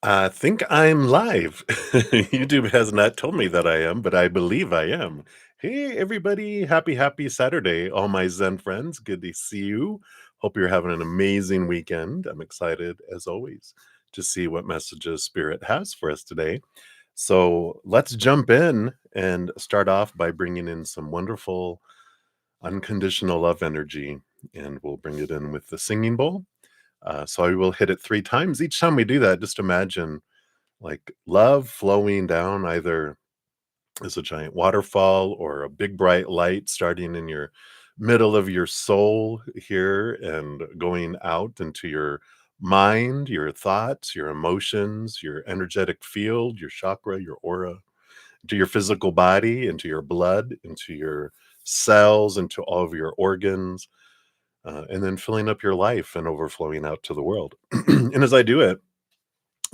I think I'm live. YouTube has not told me that I am, but I believe I am. Hey, everybody. Happy Saturday, all my Zen friends. Good to see you. Hope you're having an amazing weekend. I'm excited, as always, to see what messages Spirit has for us today. So let's jump in and start off by bringing in some wonderful unconditional love energy. And we'll bring it in with the singing bowl. So I will hit it 3 times. Each time we do that, just imagine like love flowing down either as a giant waterfall or a big bright light starting in your middle of your soul here and going out into your mind, your thoughts, your emotions, your energetic field, your chakra, your aura, into your physical body, into your blood, into your cells, into all of your organs, and then filling up your life and overflowing out to the world. And as I do it,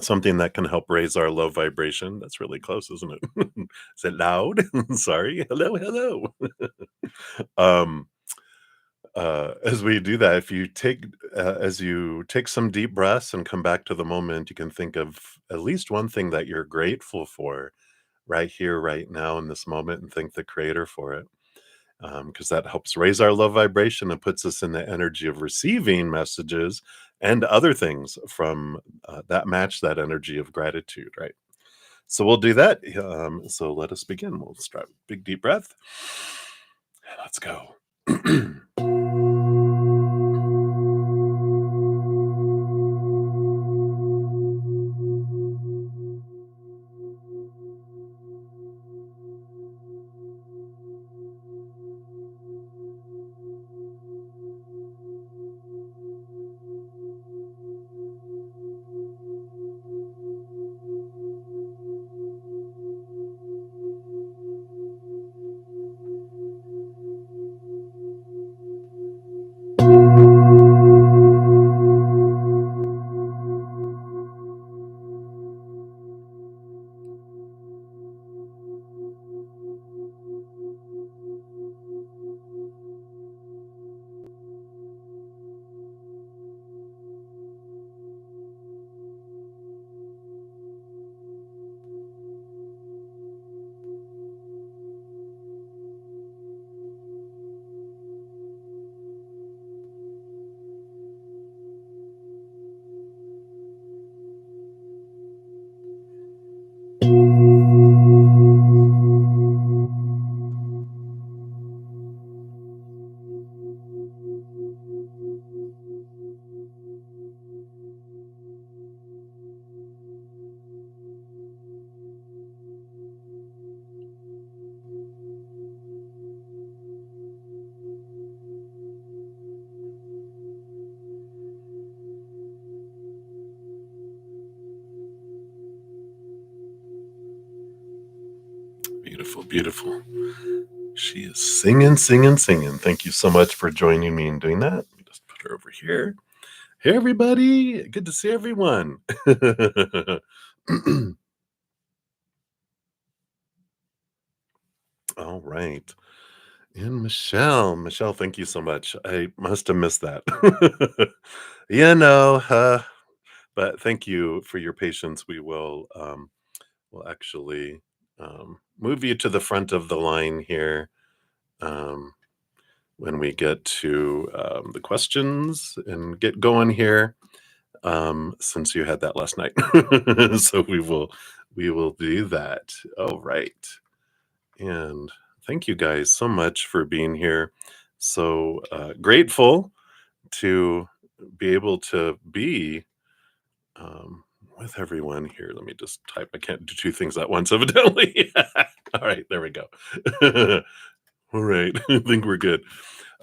something that can help raise our low vibration. That's really close, isn't it? Is it loud? Sorry. Hello. Um, as we do that, if you take as you take some deep breaths and come back to the moment, you can think of at least one thing that you're grateful for right here, right now, in this moment, and thank the creator for it. Because that helps raise our low vibration and puts us in the energy of receiving messages and other things from that match that energy of gratitude, right? So we'll do that. So let us begin. We'll start with a big deep breath. And let's go. Beautiful, beautiful. She is singing. Thank you so much for joining me in doing that. Let me just put her over here. Hey, everybody. Good to see everyone. All right. And Michelle, thank you so much. I must have missed that. you know, uh, but thank you for your patience. We'll actually move you to the front of the line here um, when we get to the questions and get going here. Since you had that last night, so we will do that. All right. And thank you guys so much for being here. So grateful to be able to be um, with everyone here. Let me just type. I can't do two things at once, evidently. All right, there we go. All right, I think we're good.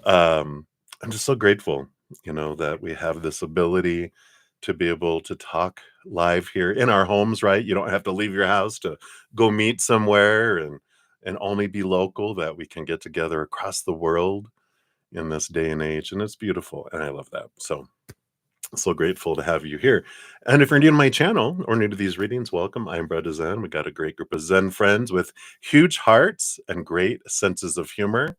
I'm just so grateful, that we have this ability to be able to talk live here in our homes, right? You don't have to leave your house to go meet somewhere and only be local, that we can get together across the world in this day and age. And it's beautiful. And I love that. So grateful to have you here. And if you're new to my channel or new to these readings, welcome. I'm bruddaZEN. We got a great group of Zen friends with huge hearts and great senses of humor.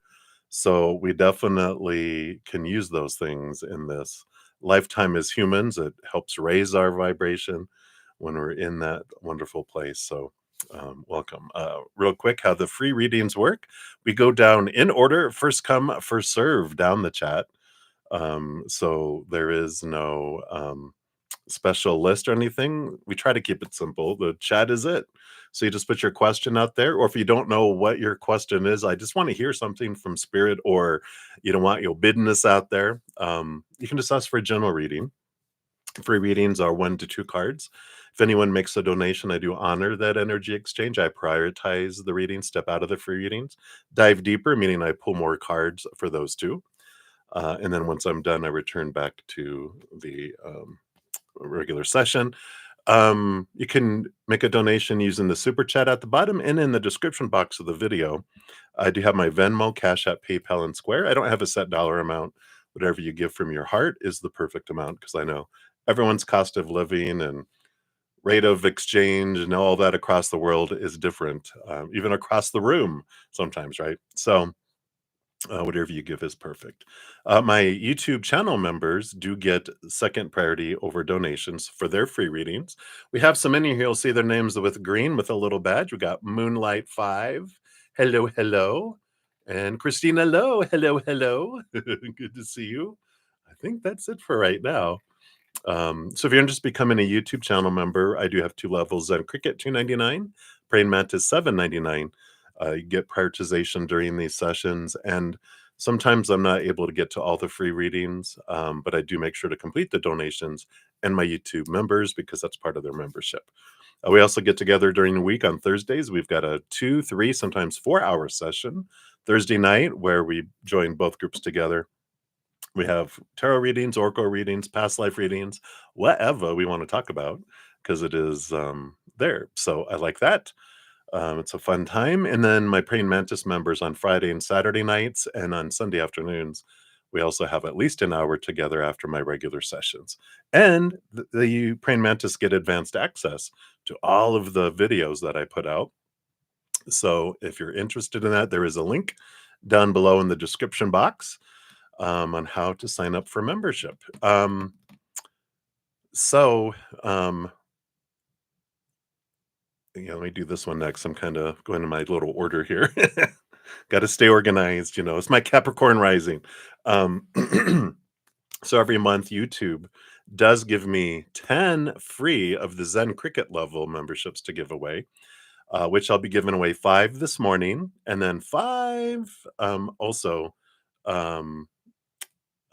So we definitely can use those things in this lifetime as humans. It helps raise our vibration. when we're in that wonderful place. So, welcome. Real quick, how the free readings work: we go down in order, first come, first serve down the chat. So there is no special list or anything. We try to keep it simple. The chat is it. So you just put your question out there, or if you don't know what your question is, I just want to hear something from spirit, or you don't want your business out there. You can just ask for a general reading. Free readings are 1 to 2 cards. If anyone makes a donation, I do honor that energy exchange. I prioritize the readings, step out of the free readings, dive deeper, meaning I pull more cards for those two. And then once I'm done, I return back to the regular session. You can make a donation using the super chat at the bottom and in the description box of the video. I do have my Venmo, CashApp, PayPal, and Square. I don't have a set dollar amount. Whatever you give from your heart is the perfect amount, because I know everyone's cost of living and rate of exchange and all that across the world is different, even across the room sometimes, right? So whatever you give is perfect. My YouTube channel members do get second priority over donations for their free readings. We have some in here. You'll see their names with green with a little badge. We got Moonlight 5. Hello, hello. And Christina Lowe. Hello, hello. Good to see you. I think that's it for right now. So if you're interested in becoming a YouTube channel member, I do have 2 levels: Zen Cricket $2.99, Praying Mantis $7.99. You get prioritization during these sessions, and sometimes I'm not able to get to all the free readings, but I do make sure to complete the donations and my YouTube members, because that's part of their membership. We also get together during the week on Thursdays. We've got a 2, 3, sometimes 4 hour session Thursday night where we join both groups together. We have tarot readings, oracle readings, past life readings, whatever we want to talk about, because it is there. So I like that. It's a fun time. And then my Praying Mantis members on Friday and Saturday nights and on Sunday afternoons, we also have at least an hour together after my regular sessions. And the Praying Mantis get advanced access to all of the videos that I put out. So if you're interested in that, there is a link down below in the description box on how to sign up for membership. So, let me do this one next. I'm kind of going in my little order here. Got to stay organized. It's my Capricorn rising. Um, so every month, YouTube does give me 10 free of the Zen Cricket level memberships to give away, which I'll be giving away 5 this morning, and then 5 also. Um,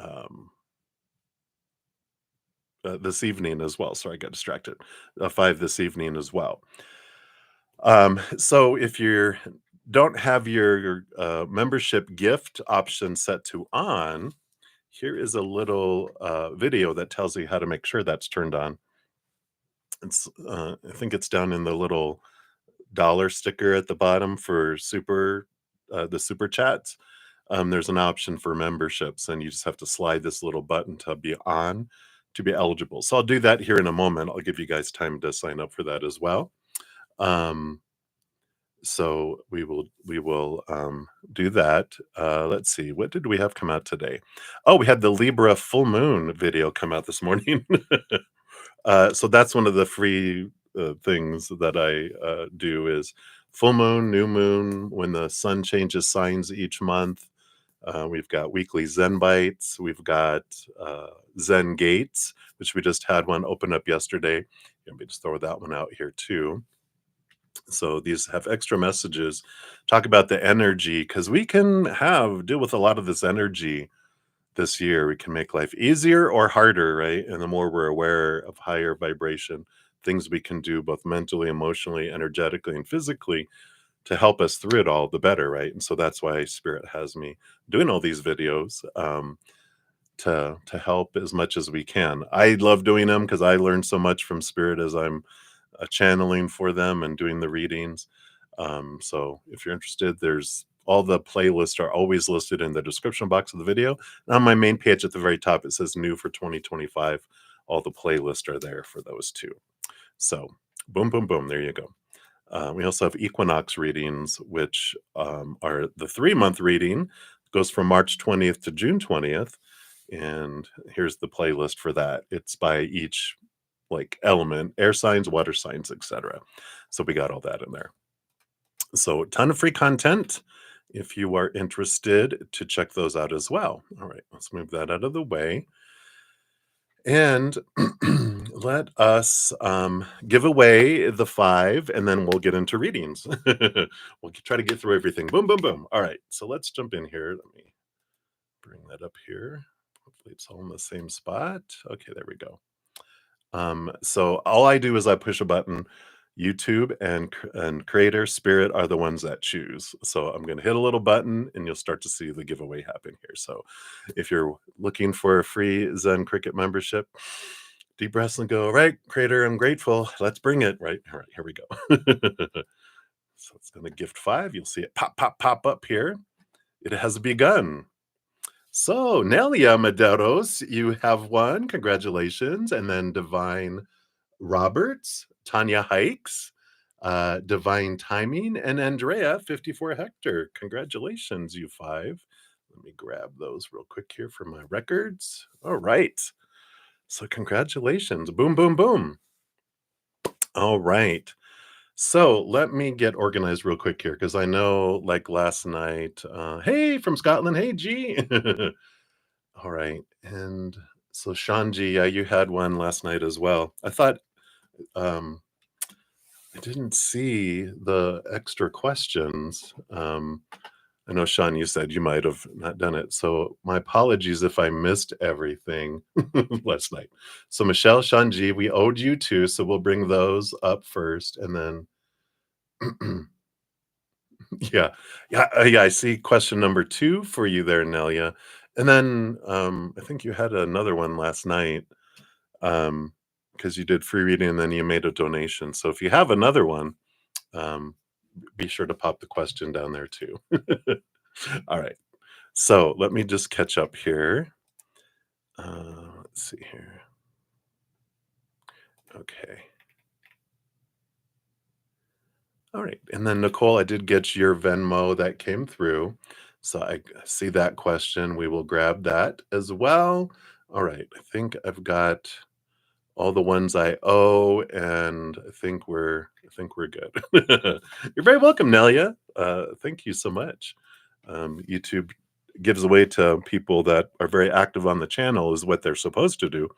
um, this evening as well. Sorry, I got distracted. 5 this evening as well. So if you don't have your membership gift option set to on, here is a little video that tells you how to make sure that's turned on. I think it's down in the little dollar sticker at the bottom for the super chats. There's an option for memberships, and you just have to slide this little button to be on to be eligible. So I'll do that here in a moment. I'll give you guys time to sign up for that as well. So we will do that. Let's see, what did we have come out today? Oh, we had the Libra full moon video come out this morning. So that's one of the free things that I do is full moon, new moon, when the sun changes signs each month. We've got weekly Zen Bytes. We've got Zen Gates, which we just had one open up yesterday. Let me just throw that one out here too. So these have extra messages, talk about the energy, because we can deal with a lot of this energy this year. We can make life easier or harder, right? And the more we're aware of higher vibration, things we can do both mentally, emotionally, energetically, and physically to help us through it all, the better, right? And so that's why Spirit has me doing all these videos, to help as much as we can. I love doing them because I learn so much from Spirit as I'm channeling for them and doing the readings. So if you're interested, there's all the playlists are always listed in the description box of the video. And on my main page at the very top, it says new for 2025. All the playlists are there for those two. So boom, boom, boom. There you go. We also have Equinox readings, which are the 3-month reading, goes from March 20th to June 20th. And here's the playlist for that. It's by each like element, air signs, water signs, etc. So we got all that in there. So, ton of free content if you are interested to check those out as well. All right, let's move that out of the way. And let us give away the five, and then we'll get into readings. We'll try to get through everything. Boom, boom, boom. All right, so let's jump in here. Let me bring that up here. Hopefully, it's all in the same spot. Okay, there we go. So all I do is I push a button. YouTube and Creator Spirit are the ones that choose. So I'm going to hit a little button, and you'll start to see the giveaway happen here. So if you're looking for a free Zen Cricket membership, deep breaths and go, all right, Creator, I'm grateful. Let's bring it. Right. All right, here we go. So it's going to gift five. You'll see it pop, pop, pop up here. It has begun. So, Nelia Medeiros, you have one. Congratulations. And then Divine Roberts, Tanya Hikes, Divine Timing, and Andrea 54 Hector. Congratulations, you five. Let me grab those real quick here for my records. All right. So, congratulations. Boom, boom, boom. All right. So let me get organized real quick here because I know, like last night, hey, from Scotland, hey, G. All right. And so, Shanji, yeah, you had one last night as well. I thought um, I didn't see the extra questions. I know, Sean, you said you might have not done it. So, my apologies if I missed everything last night. So, Michelle, Shanji, we owed you two. So, we'll bring those up first. And then, yeah, yeah, I see question number two for you there, Nelia. And then I think you had another one last night. Because you did free reading and then you made a donation. So if you have another one, um, be sure to pop the question down there too. All right. So let me just catch up here. Let's see here. Okay. All right. And then Nicole, I did get your Venmo that came through. So I see that question. We will grab that as well. All right. I think I've got all the ones I owe, and I think we're good. You're very welcome, Nelia. Thank you so much. YouTube gives away to people that are very active on the channel is what they're supposed to do.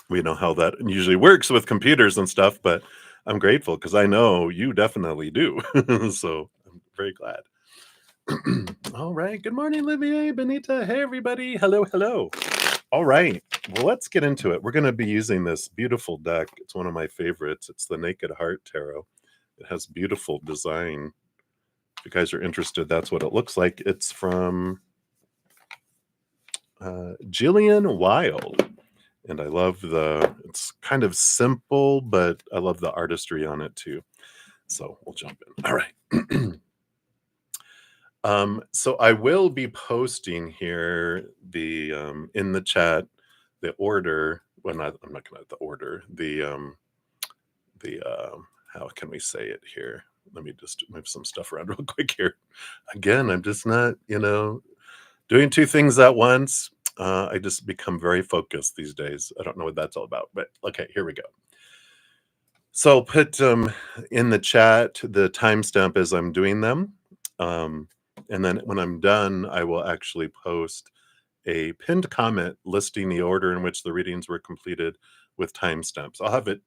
We know how that usually works with computers and stuff, but I'm grateful because I know you definitely do. So I'm very glad. All right. Good morning, Olivier, Benita. Hey, everybody. Hello, hello. All right. Well, let's get into it. We're going to be using this beautiful deck. It's one of my favorites. It's the Naked Heart Tarot. It has beautiful design. If you guys are interested, that's what it looks like. It's from Jillian Wild. And I love it's kind of simple, but I love the artistry on it too. So we'll jump in. All right. So I will be posting here in the chat the order. Well, I'm not gonna the order. The how can we say it here? Let me just move some stuff around real quick here. Again, I'm just not, doing two things at once. I just become very focused these days. I don't know what that's all about, but okay, here we go. So I'll put in the chat the timestamp as I'm doing them. And then when I'm done, I will actually post a pinned comment listing the order in which the readings were completed with timestamps. I'll have it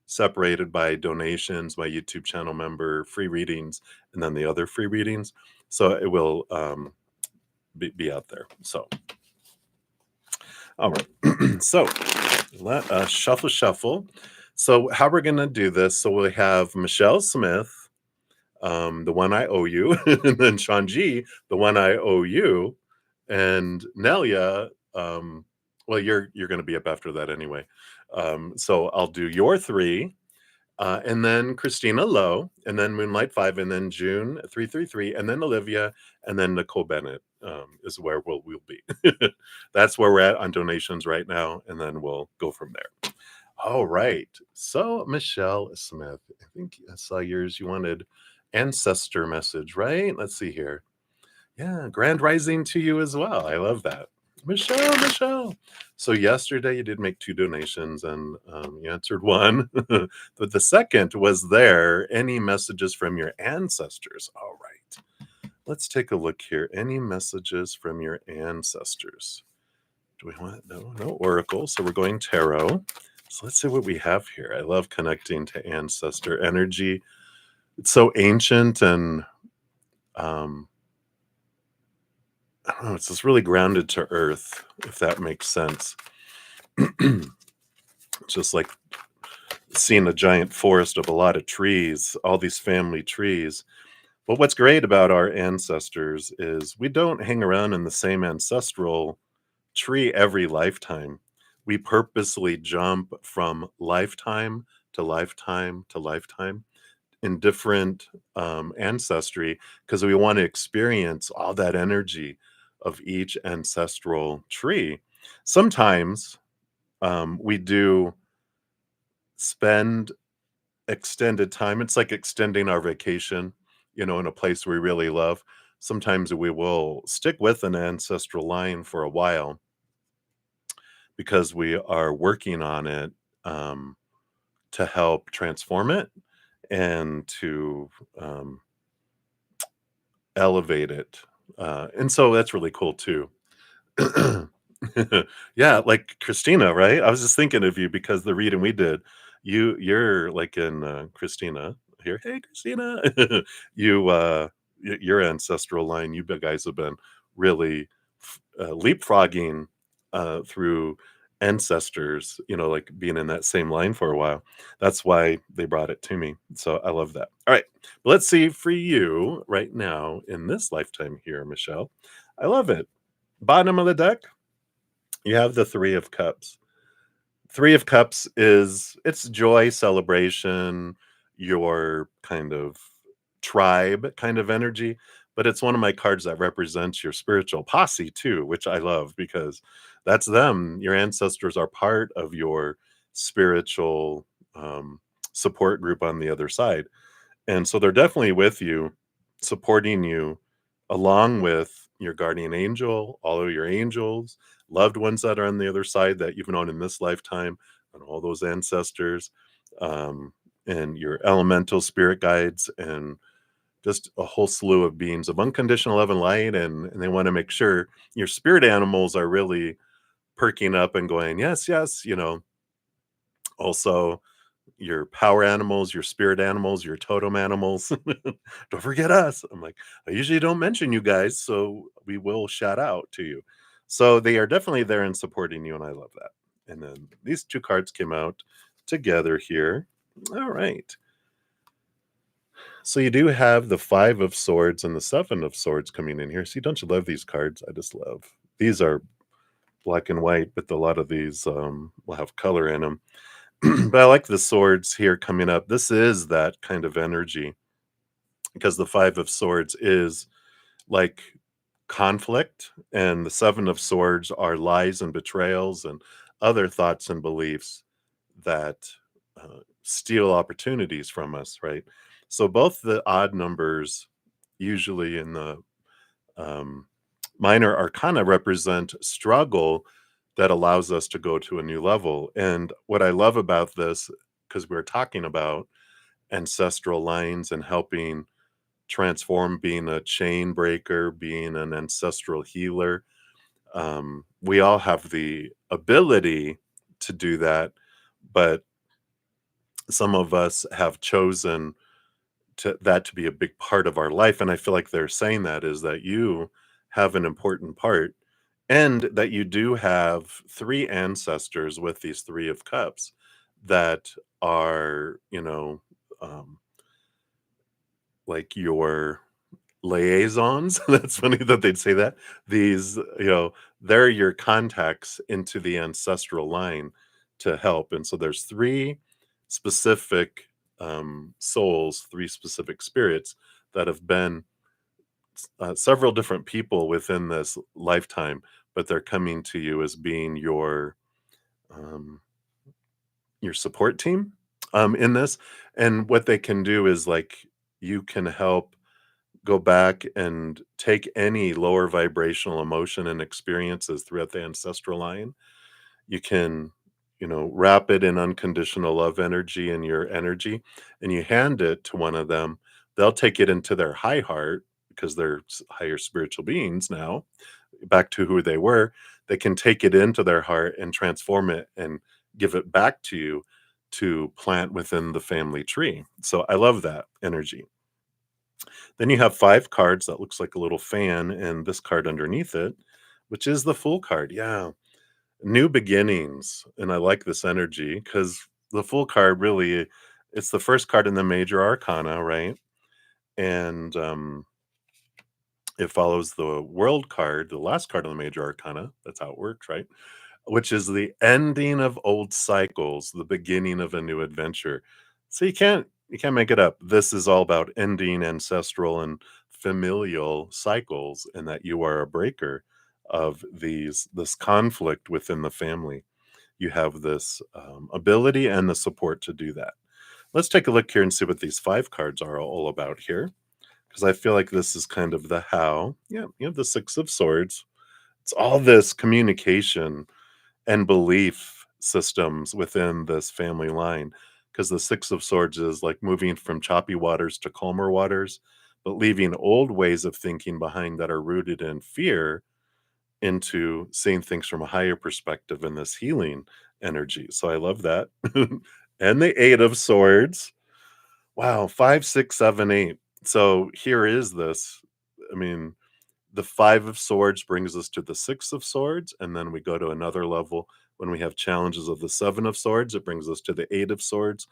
separated by donations, my YouTube channel member, free readings, and then the other free readings. So it will be out there. So, all right. So let us shuffle. So how we're going to do this. So we have Michelle Smith, the one I owe you, and then Shanji, the one I owe you, and Nelia. Well, you're going to be up after that anyway. So I'll do your three, and then Christina Lowe, and then Moonlight 5, and then June 333, and then Olivia, and then Nicole Bennett is where we'll be. That's where we're at on donations right now, and then we'll go from there. All right. So Michelle Smith, I think I saw yours. You wanted ancestor message, right? Let's see here. Yeah, grand rising to you as well. I love that. Michelle. So yesterday you did make two donations and you answered one, but the second was there any messages from your ancestors? All right, let's take a look here. Any messages from your ancestors? Do we want no oracle? So we're going tarot. So let's see what we have here. I love connecting to ancestor energy. It's so ancient and um, I don't know. It's just really grounded to earth, if that makes sense. Just like seeing a giant forest of a lot of trees, all these family trees. But what's great about our ancestors is we don't hang around in the same ancestral tree every lifetime. We purposely jump from lifetime to lifetime to lifetime in different ancestry because we want to experience all that energy of each ancestral tree. Sometimes we do spend extended time. It's like extending our vacation, in a place we really love. Sometimes we will stick with an ancestral line for a while because we are working on it um, to help transform it and to elevate it. And so that's really cool too. Yeah, like Christina, right? I was just thinking of you because the reading we did, you're like in Christina here. Hey, Christina, you your ancestral line. You guys have been really leapfrogging through ancestors. Like being in that same line for a while. That's why they brought it to me. So I love that. All right, let's see for you right now in this lifetime here, Michelle. I love it. Bottom of the deck, you have the 3 of Cups. 3 of Cups is it's joy, celebration, your kind of tribe kind of energy, but it's one of my cards that represents your spiritual posse too, which I love because that's them. Your ancestors are part of your spiritual um, support group on the other side. And so they're definitely with you, supporting you, along with your guardian angel, all of your angels, loved ones that are on the other side that you've known in this lifetime, and all those ancestors, um, and your elemental spirit guides, and just a whole slew of beings of unconditional love and light. And they want to make sure your spirit animals are really perking up and going, yes, yes, also your power animals, your spirit animals, your totem animals. Don't forget us. I'm like, I usually don't mention you guys, so we will shout out to you. So they are definitely there and supporting you, and I love that. And then these two cards came out together here. All right. So you do have the 5 of Swords and the 7 of Swords coming in here. See, don't you love these cards? I just love. These are black and white, but a lot of these will have color in them. But I like the swords here coming up. This is that kind of energy because the 5 of Swords is like conflict, and the 7 of Swords are lies and betrayals and other thoughts and beliefs that steal opportunities from us, right? So both the odd numbers, usually in the um, minor arcana, represent struggle that allows us to go to a new level. And what I love about this, because we're talking about ancestral lines and helping transform, being a chain breaker, being an ancestral healer, we all have the ability to do that, but some of us have chosen that to be a big part of our life. And I feel like they're saying that is that you have an important part, and that you do have 3 ancestors with these 3 of Cups that are, like your liaisons. That's funny that they'd say that. These, they're your contacts into the ancestral line to help. And so there's 3 specific souls, 3 specific spirits that have been several different people within this lifetime, but they're coming to you as being um, your support team in this. And what they can do is like you can help go back and take any lower vibrational emotion and experiences throughout the ancestral line. You can, wrap it in unconditional love energy and your energy, and you hand it to one of them. They'll take it into their high heart because they're higher spiritual beings now, back to who they were. They can take it into their heart and transform it and give it back to you to plant within the family tree. So I love that energy. Then you have 5 cards that looks like a little fan and this card underneath it, which is the Fool card. Yeah, new beginnings, and I like this energy because the Fool card really, it's the first card in the major arcana, right? And, it follows the World card, the last card in the major arcana. That's how it works, right? Which is the ending of old cycles, the beginning of a new adventure. So you can't make it up. This is all about ending ancestral and familial cycles, and that you are a breaker of this conflict within the family. You have this ability and the support to do that. Let's take a look here and see what these 5 cards are all about here, because I feel like this is kind of the how. Yeah, you have the 6 of Swords. It's all this communication and belief systems within this family line, because the 6 of Swords is like moving from choppy waters to calmer waters, but leaving old ways of thinking behind that are rooted in fear into seeing things from a higher perspective in this healing energy. So I love that. And the 8 of Swords. Wow, 5, 6, 7, 8. So here is this. I mean, the 5 of Swords brings us to the 6 of Swords, and then we go to another level when we have challenges of the 7 of Swords. It brings us to the 8 of Swords.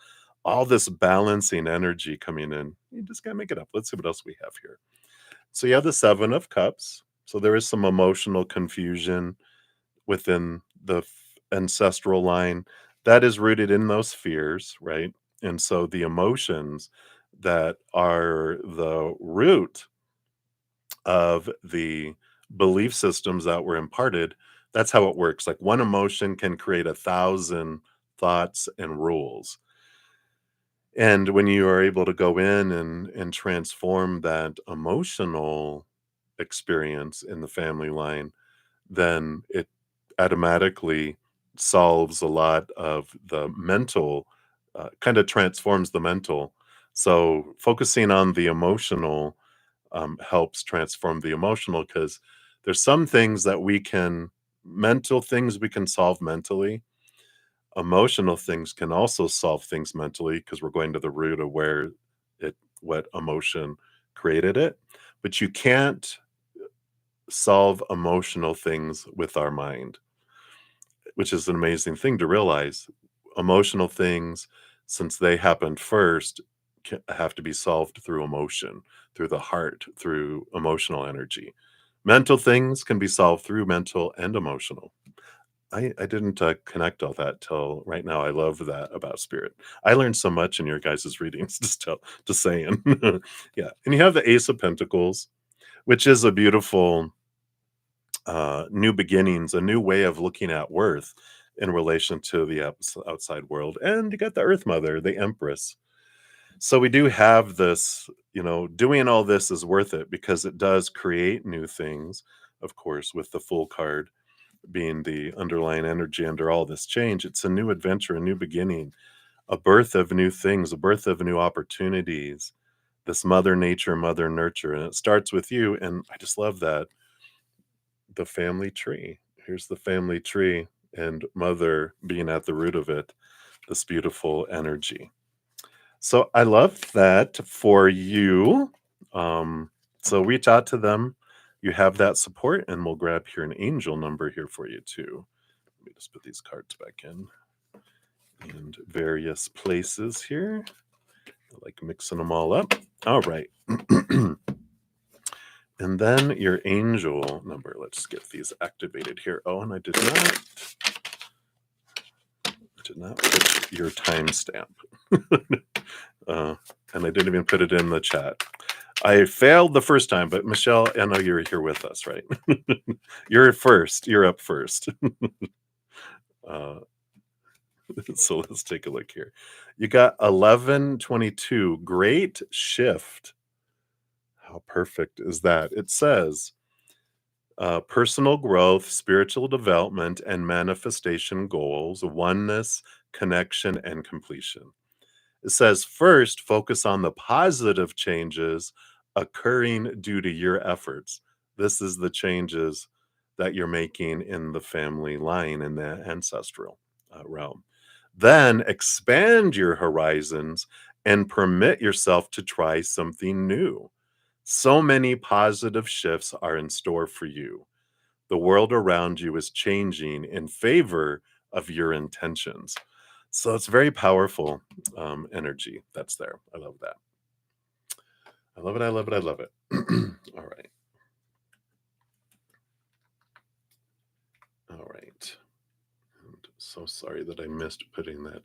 All this balancing energy coming in. You just gotta make it up. Let's see what else we have here. So you have the 7 of Cups. So there is some emotional confusion within the ancestral line that is rooted in those fears, right? And so the emotions that are the root of the belief systems that were imparted, that's how it works. Like one emotion can create 1,000 thoughts and rules. And when you are able to go in and transform that emotional experience in the family line, then it automatically solves a lot of the mental, kind of transforms the mental. So focusing on the emotional helps transform the emotional, because there's some things that mental things we can solve mentally. Emotional things can also solve things mentally because we're going to the root of what emotion created it. But you can't solve emotional things with our mind, which is an amazing thing to realize. Emotional things, since they happened first, have to be solved through emotion, through the heart, through emotional energy. Mental things can be solved through mental and emotional. I didn't connect all that till right now. I love that about spirit. I learned so much in your guys' readings. Just saying. Yeah, and you have the Ace of Pentacles, which is a beautiful new beginnings, a new way of looking at worth in relation to the outside world. And you got the Earth Mother, the Empress. So we do have this, doing all this is worth it because it does create new things, of course, with the Fool card being the underlying energy under all this change. It's a new adventure, a new beginning, a birth of new things, a birth of new opportunities. This Mother Nature, Mother Nurture. And it starts with you. And I just love that. The family tree. Here's the family tree, and mother being at the root of it, this beautiful energy. So I love that for you. So reach out to them. You have that support, and we'll grab here an angel number here for you too. Let me just put these cards back in and various places here. I like mixing them all up. All right. And then your angel number. Let's get these activated here. Oh, and I did not put your timestamp. And I didn't even put it in the chat. I failed the first time, but Michelle, I know you're here with us, right? You're first. You're up first. uh, so let's take a look here. You got 1122. Great shift. How perfect is that? It says, personal growth, spiritual development, and manifestation goals, oneness, connection, and completion. It says, first, focus on the positive changes occurring due to your efforts. This is the changes that you're making in the family line in the ancestral realm. Then expand your horizons and permit yourself to try something new. So many positive shifts are in store for you. The world around you is changing in favor of your intentions. So it's very powerful energy that's there. I love that. I love it. I love it. I love it. All right. All right. I'm so sorry that I missed putting that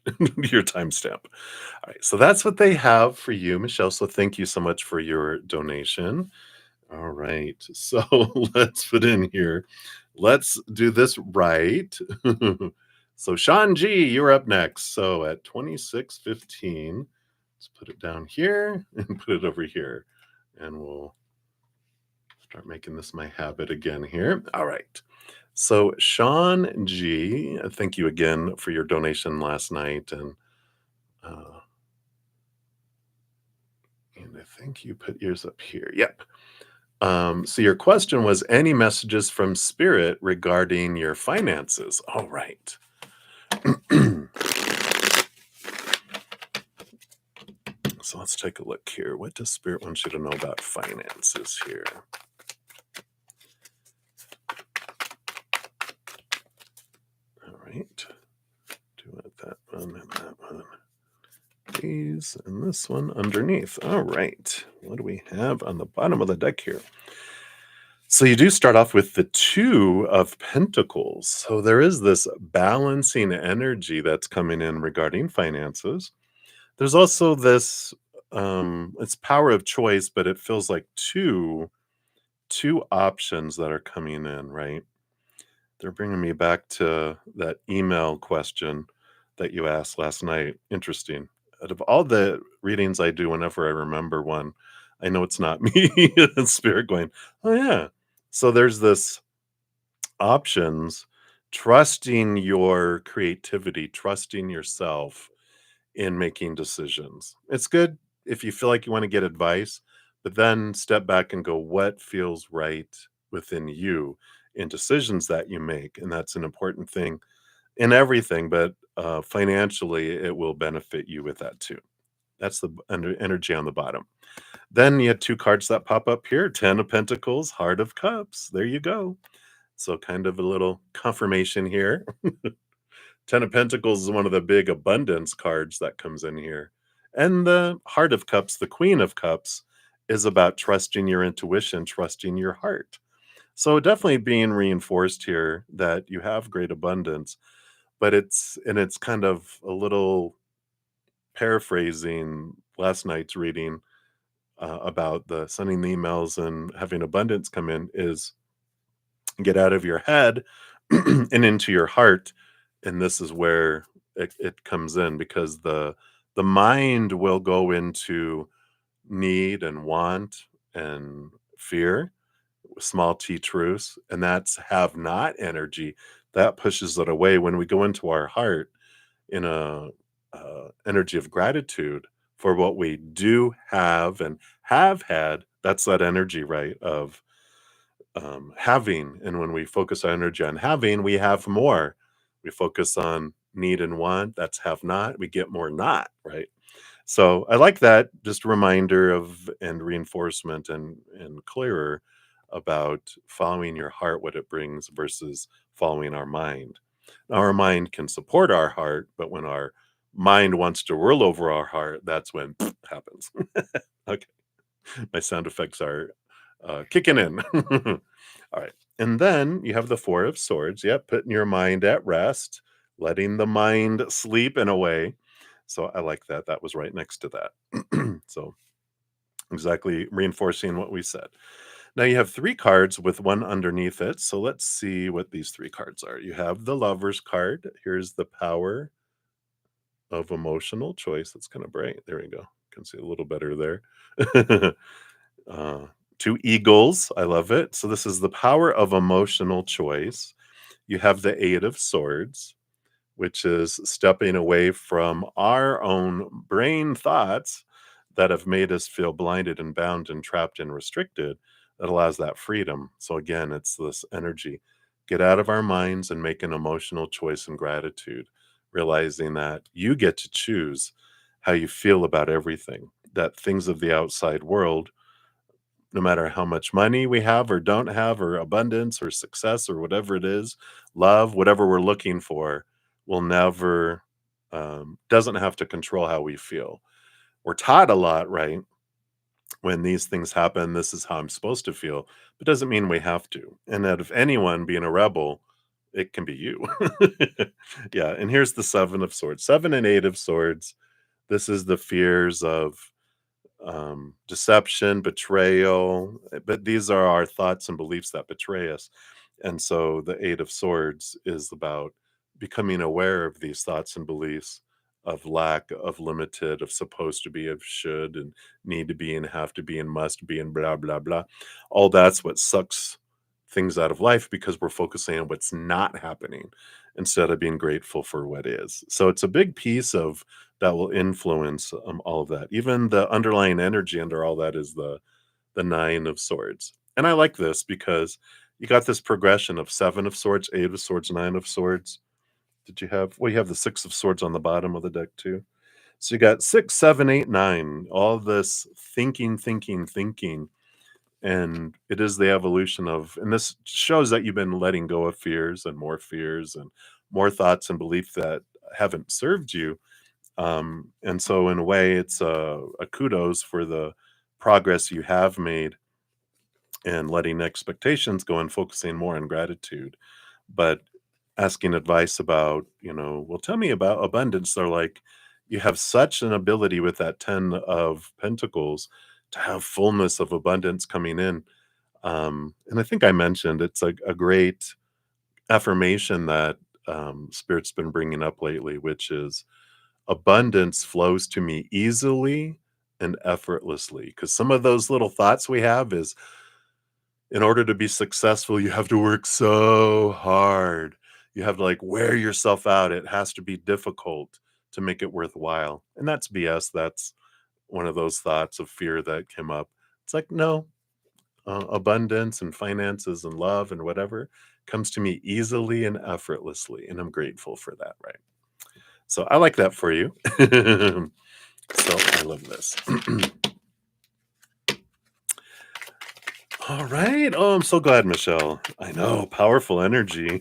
your timestamp. All right. So that's what they have for you, Michelle. So thank you so much for your donation. All right. So let's put in here. Let's do this right. So Sean G, you're up next. So at 26:15, let's put it down here and put it over here. And we'll start making this my habit again here. All right. So Sean G, thank you again for your donation last night. Uh, and I think you put yours up here. Yep. So your question was any messages from spirit regarding your finances? All right. So let's take a look here. What does spirit want you to know about finances here? All right. Do it that one and that one. These and this one underneath. All right. What do we have on the bottom of the deck here? So you do start off with the Two of Pentacles. So there is this balancing energy that's coming in regarding finances. There's also this it's power of choice, but it feels like two options that are coming in, right? They're bringing me back to that email question that you asked last night. Interesting. Out of all the readings I do, whenever I remember one, I know it's not me. It's spirit going, oh, yeah. So there's this options, trusting your creativity, trusting yourself in making decisions. It's good if you feel like you want to get advice, but then step back and go, what feels right within you in decisions that you make? And that's an important thing in everything, but financially, it will benefit you with that too. That's the energy on the bottom. Then you had two cards that pop up here: Ten of Pentacles, Heart of Cups. There you go. So, kind of a little confirmation here. Ten of Pentacles is one of the big abundance cards that comes in here. And the Heart of Cups, the Queen of Cups, is about trusting your intuition, trusting your heart. So definitely being reinforced here that you have great abundance, but it's kind of a little paraphrasing last night's reading about the sending the emails and having abundance come in is get out of your head and into your heart, and this is where it comes in because the mind will go into need and want and fear, small t truths, and that's have not energy that pushes it away. When we go into our heart in a energy of gratitude for what we do have and have had, that's that energy, right, of having. And when we focus our energy on having, we have more. We focus on need and want, that's have not, we get more not, right? So I like that, just a reminder of and reinforcement and clearer about following your heart, what it brings versus following our mind. Now, our mind can support our heart, but when our mind wants to rule over our heart, that's when happens. Okay, my sound effects are kicking in. All right. And then you have the Four of Swords. Yep. Putting your mind at rest, letting the mind sleep in a way. So I like that. That was right next to that. So exactly reinforcing what we said. Now you have three cards with one underneath it. So let's see what these three cards are. You have the Lover's card. Here's the Power of Emotional Choice. That's kind of bright. There we go. Can see a little better there. Uh, Two eagles. I love it. So this is the power of emotional choice. You have the Eight of Swords, which is stepping away from our own brain thoughts that have made us feel blinded and bound and trapped and restricted. That allows that freedom. So again, it's this energy. Get out of our minds and make an emotional choice in gratitude, realizing that you get to choose how you feel about everything, that things of the outside world, no matter how much money we have or don't have, or abundance or success or whatever it is, love, whatever we're looking for, will never, doesn't have to control how we feel. We're taught a lot, right? When these things happen, this is how I'm supposed to feel, but doesn't mean we have to. And that if anyone being a rebel, it can be you. Yeah. And here's the Seven of Swords, Seven and Eight of Swords. This is the fears of deception, betrayal. But these are our thoughts and beliefs that betray us. And so the Eight of Swords is about becoming aware of these thoughts and beliefs of lack, of limited, of supposed to be, of should, and need to be, and have to be, and must be, and blah, blah, blah. All that's what sucks things out of life because we're focusing on what's not happening instead of being grateful for what is. So it's a big piece of that will influence all of that. Even the underlying energy under all that is the Nine of Swords. And I like this because you got this progression of Seven of Swords, Eight of Swords, Nine of Swords. Did you have? Well, you have the Six of Swords on the bottom of the deck too. So you got six, seven, eight, nine. All this thinking, thinking, thinking, and it is the evolution of. And this shows that you've been letting go of fears and more thoughts and belief that haven't served you, and so in a way, it's a kudos for the progress you have made and letting expectations go and focusing more on gratitude. But asking advice about, well, tell me about abundance. They're like, you have such an ability with that 10 of Pentacles to have fullness of abundance coming in. And I think I mentioned it's a great affirmation that Spirit's been bringing up lately, which is abundance flows to me easily and effortlessly. Because some of those little thoughts we have is, in order to be successful, you have to work so hard. You have to like wear yourself out. It has to be difficult to make it worthwhile. And that's BS. That's one of those thoughts of fear that came up. It's like, no, abundance and finances and love and whatever comes to me easily and effortlessly. And I'm grateful for that, right? So I like that for you. So I love this. All right. Oh, I'm so glad, Michelle. I know, powerful energy.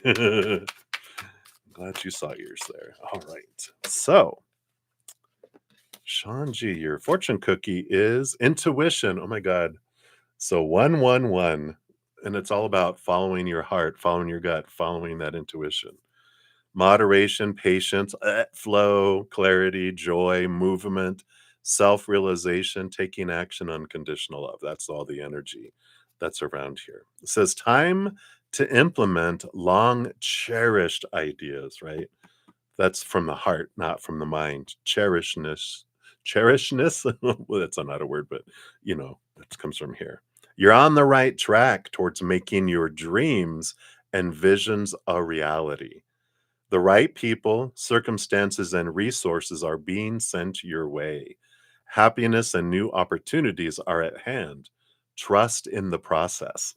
Glad you saw yours there. All right. So, Sean G, your fortune cookie is intuition. Oh my God. So 111. And it's all about following your heart, following your gut, following that intuition. Moderation, patience, flow, clarity, joy, movement, self realization, taking action, unconditional love. That's all the energy that's around here. It says, time to implement long cherished ideas, right? That's from the heart, not from the mind. Cherishness. Well, that's not a word, but that comes from here. You're on the right track towards making your dreams and visions a reality. The right people, circumstances, and resources are being sent your way. Happiness and new opportunities are at hand. Trust in the process.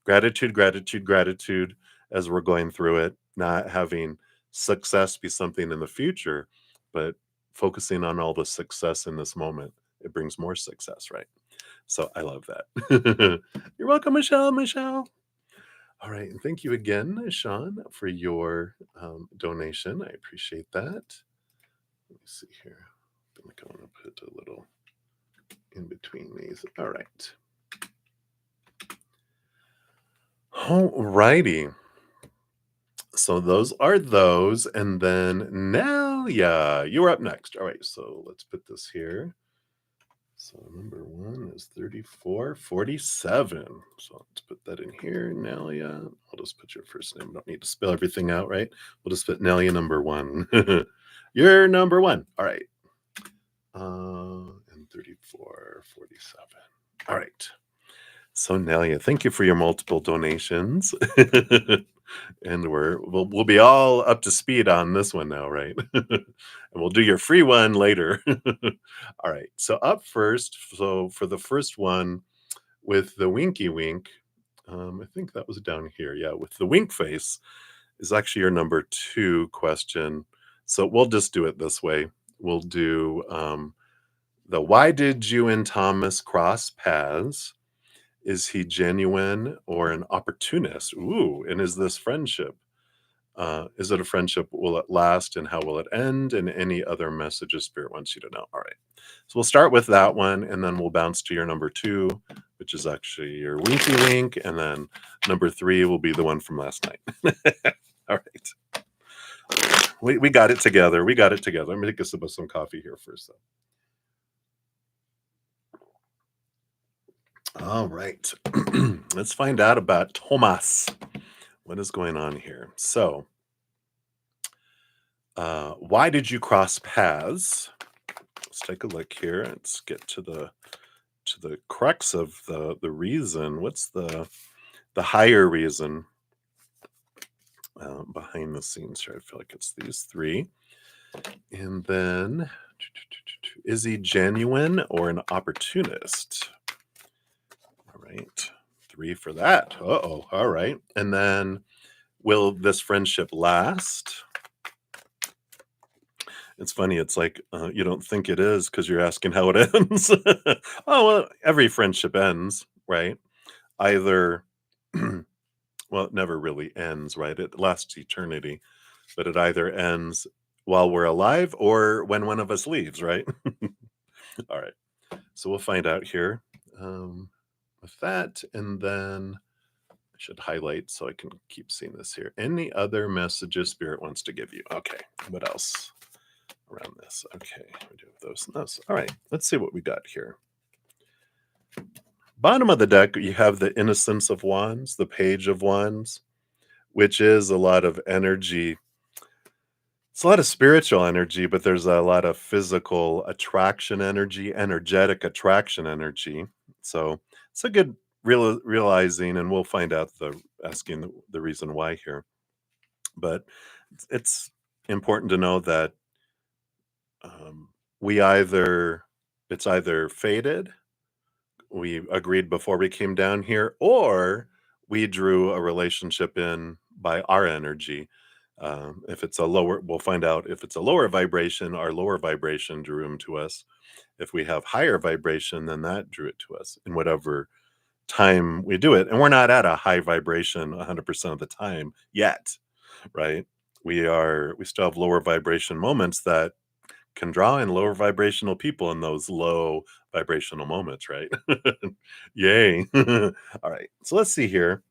Gratitude, gratitude, gratitude as we're going through it, not having success be something in the future, but focusing on all the success in this moment. It brings more success, right? So I love that. You're welcome, Michelle. Michelle. All right, and thank you again, Sean, for your donation. I appreciate that. Let me see here. I think I want to put a little in between these. All right. All righty. So those are those. And then now, yeah, you're up next. All right, so let's put this here. So number one is 3447. So let's put that in here. Nelia. I'll just put your first name. I don't need to spell everything out, right? We'll just put Nelia number one. You're number one. All right. And 3447. All right. So Nelia, thank you for your multiple donations. And we'll be all up to speed on this one now, right? And we'll do your free one later. All right. So up first, so for the first one with the winky wink, I think that was down here. Yeah, with the wink face is actually your number two question. So we'll just do it this way. We'll do the why did you and Thomas cross paths? Is he genuine or an opportunist? Ooh, and is this friendship? Is it a friendship? Will it last? And how will it end? And any other messages Spirit wants you to know. All right. So we'll start with that one, and then we'll bounce to your number two, which is actually your winky wink. And then number three will be the one from last night. All right. We got it together. We got it together. Let me take a sip of some coffee here first. All right. Let's find out about Thomas. What is going on here? So, why did you cross paths? Let's take a look here. Let's get to the crux of the reason. What's the higher reason behind the scenes here? I feel like it's these three. And then, is he genuine or an opportunist? All right, three for that. Uh-oh. All right. And then, will this friendship last? It's funny. It's like you don't think it is because you're asking how it ends. Oh, well, every friendship ends, right? Either, well, it never really ends, right? It lasts eternity, but it either ends while we're alive or when one of us leaves, right? All right. So we'll find out here with that. And then I should highlight so I can keep seeing this here. Any other messages Spirit wants to give you? Okay. What else around this? Okay. We do those and those. All right. Let's see what we got here. Bottom of the deck, you have the Innocence of Wands, the Page of Wands, which is a lot of energy. It's a lot of spiritual energy, but there's a lot of physical attraction energy, energetic attraction energy. So it's a good realizing, and we'll find out asking the reason why here. But it's important to know that um, we either it's either fated, we agreed before we came down here, or we drew a relationship in by our energy. If it's a lower, we'll find out if it's a lower vibration, our lower vibration drew him to us. If we have higher vibration, then that drew it to us in whatever time we do it. And we're not at a high vibration 100% of the time yet, right? We still have lower vibration moments that can draw in lower vibrational people in those low vibrational moments, right? Yay. All right. So let's see here.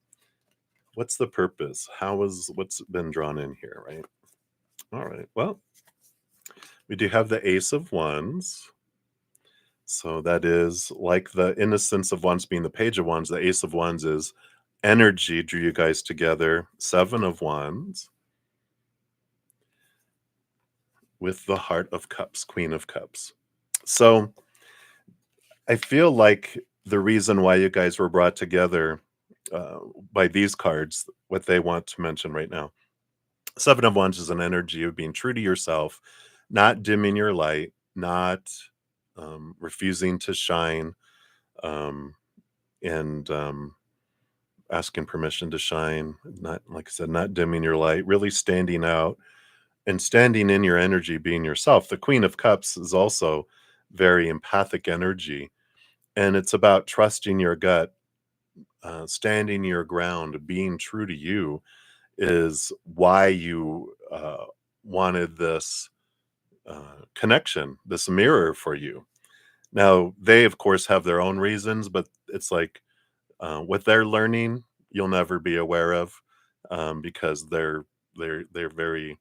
What's the purpose? What's been drawn in here, right? All right. Well, we do have the Ace of Wands. So that is like the Innocence of Wands being the Page of Wands. The Ace of Wands is energy, drew you guys together. Seven of Wands with the Heart of Cups, Queen of Cups. So I feel like the reason why you guys were brought together uh, by these cards, what they want to mention right now. Seven of Wands is an energy of being true to yourself, not dimming your light, not refusing to shine, um, and asking permission to shine. Not, like I said, not dimming your light, really standing out and standing in your energy, being yourself. The Queen of Cups is also very empathic energy, and it's about trusting your gut, standing your ground, being true to you is why you wanted this connection, this mirror for you. Now, they, of course, have their own reasons, but it's like what they're learning, you'll never be aware of because they're very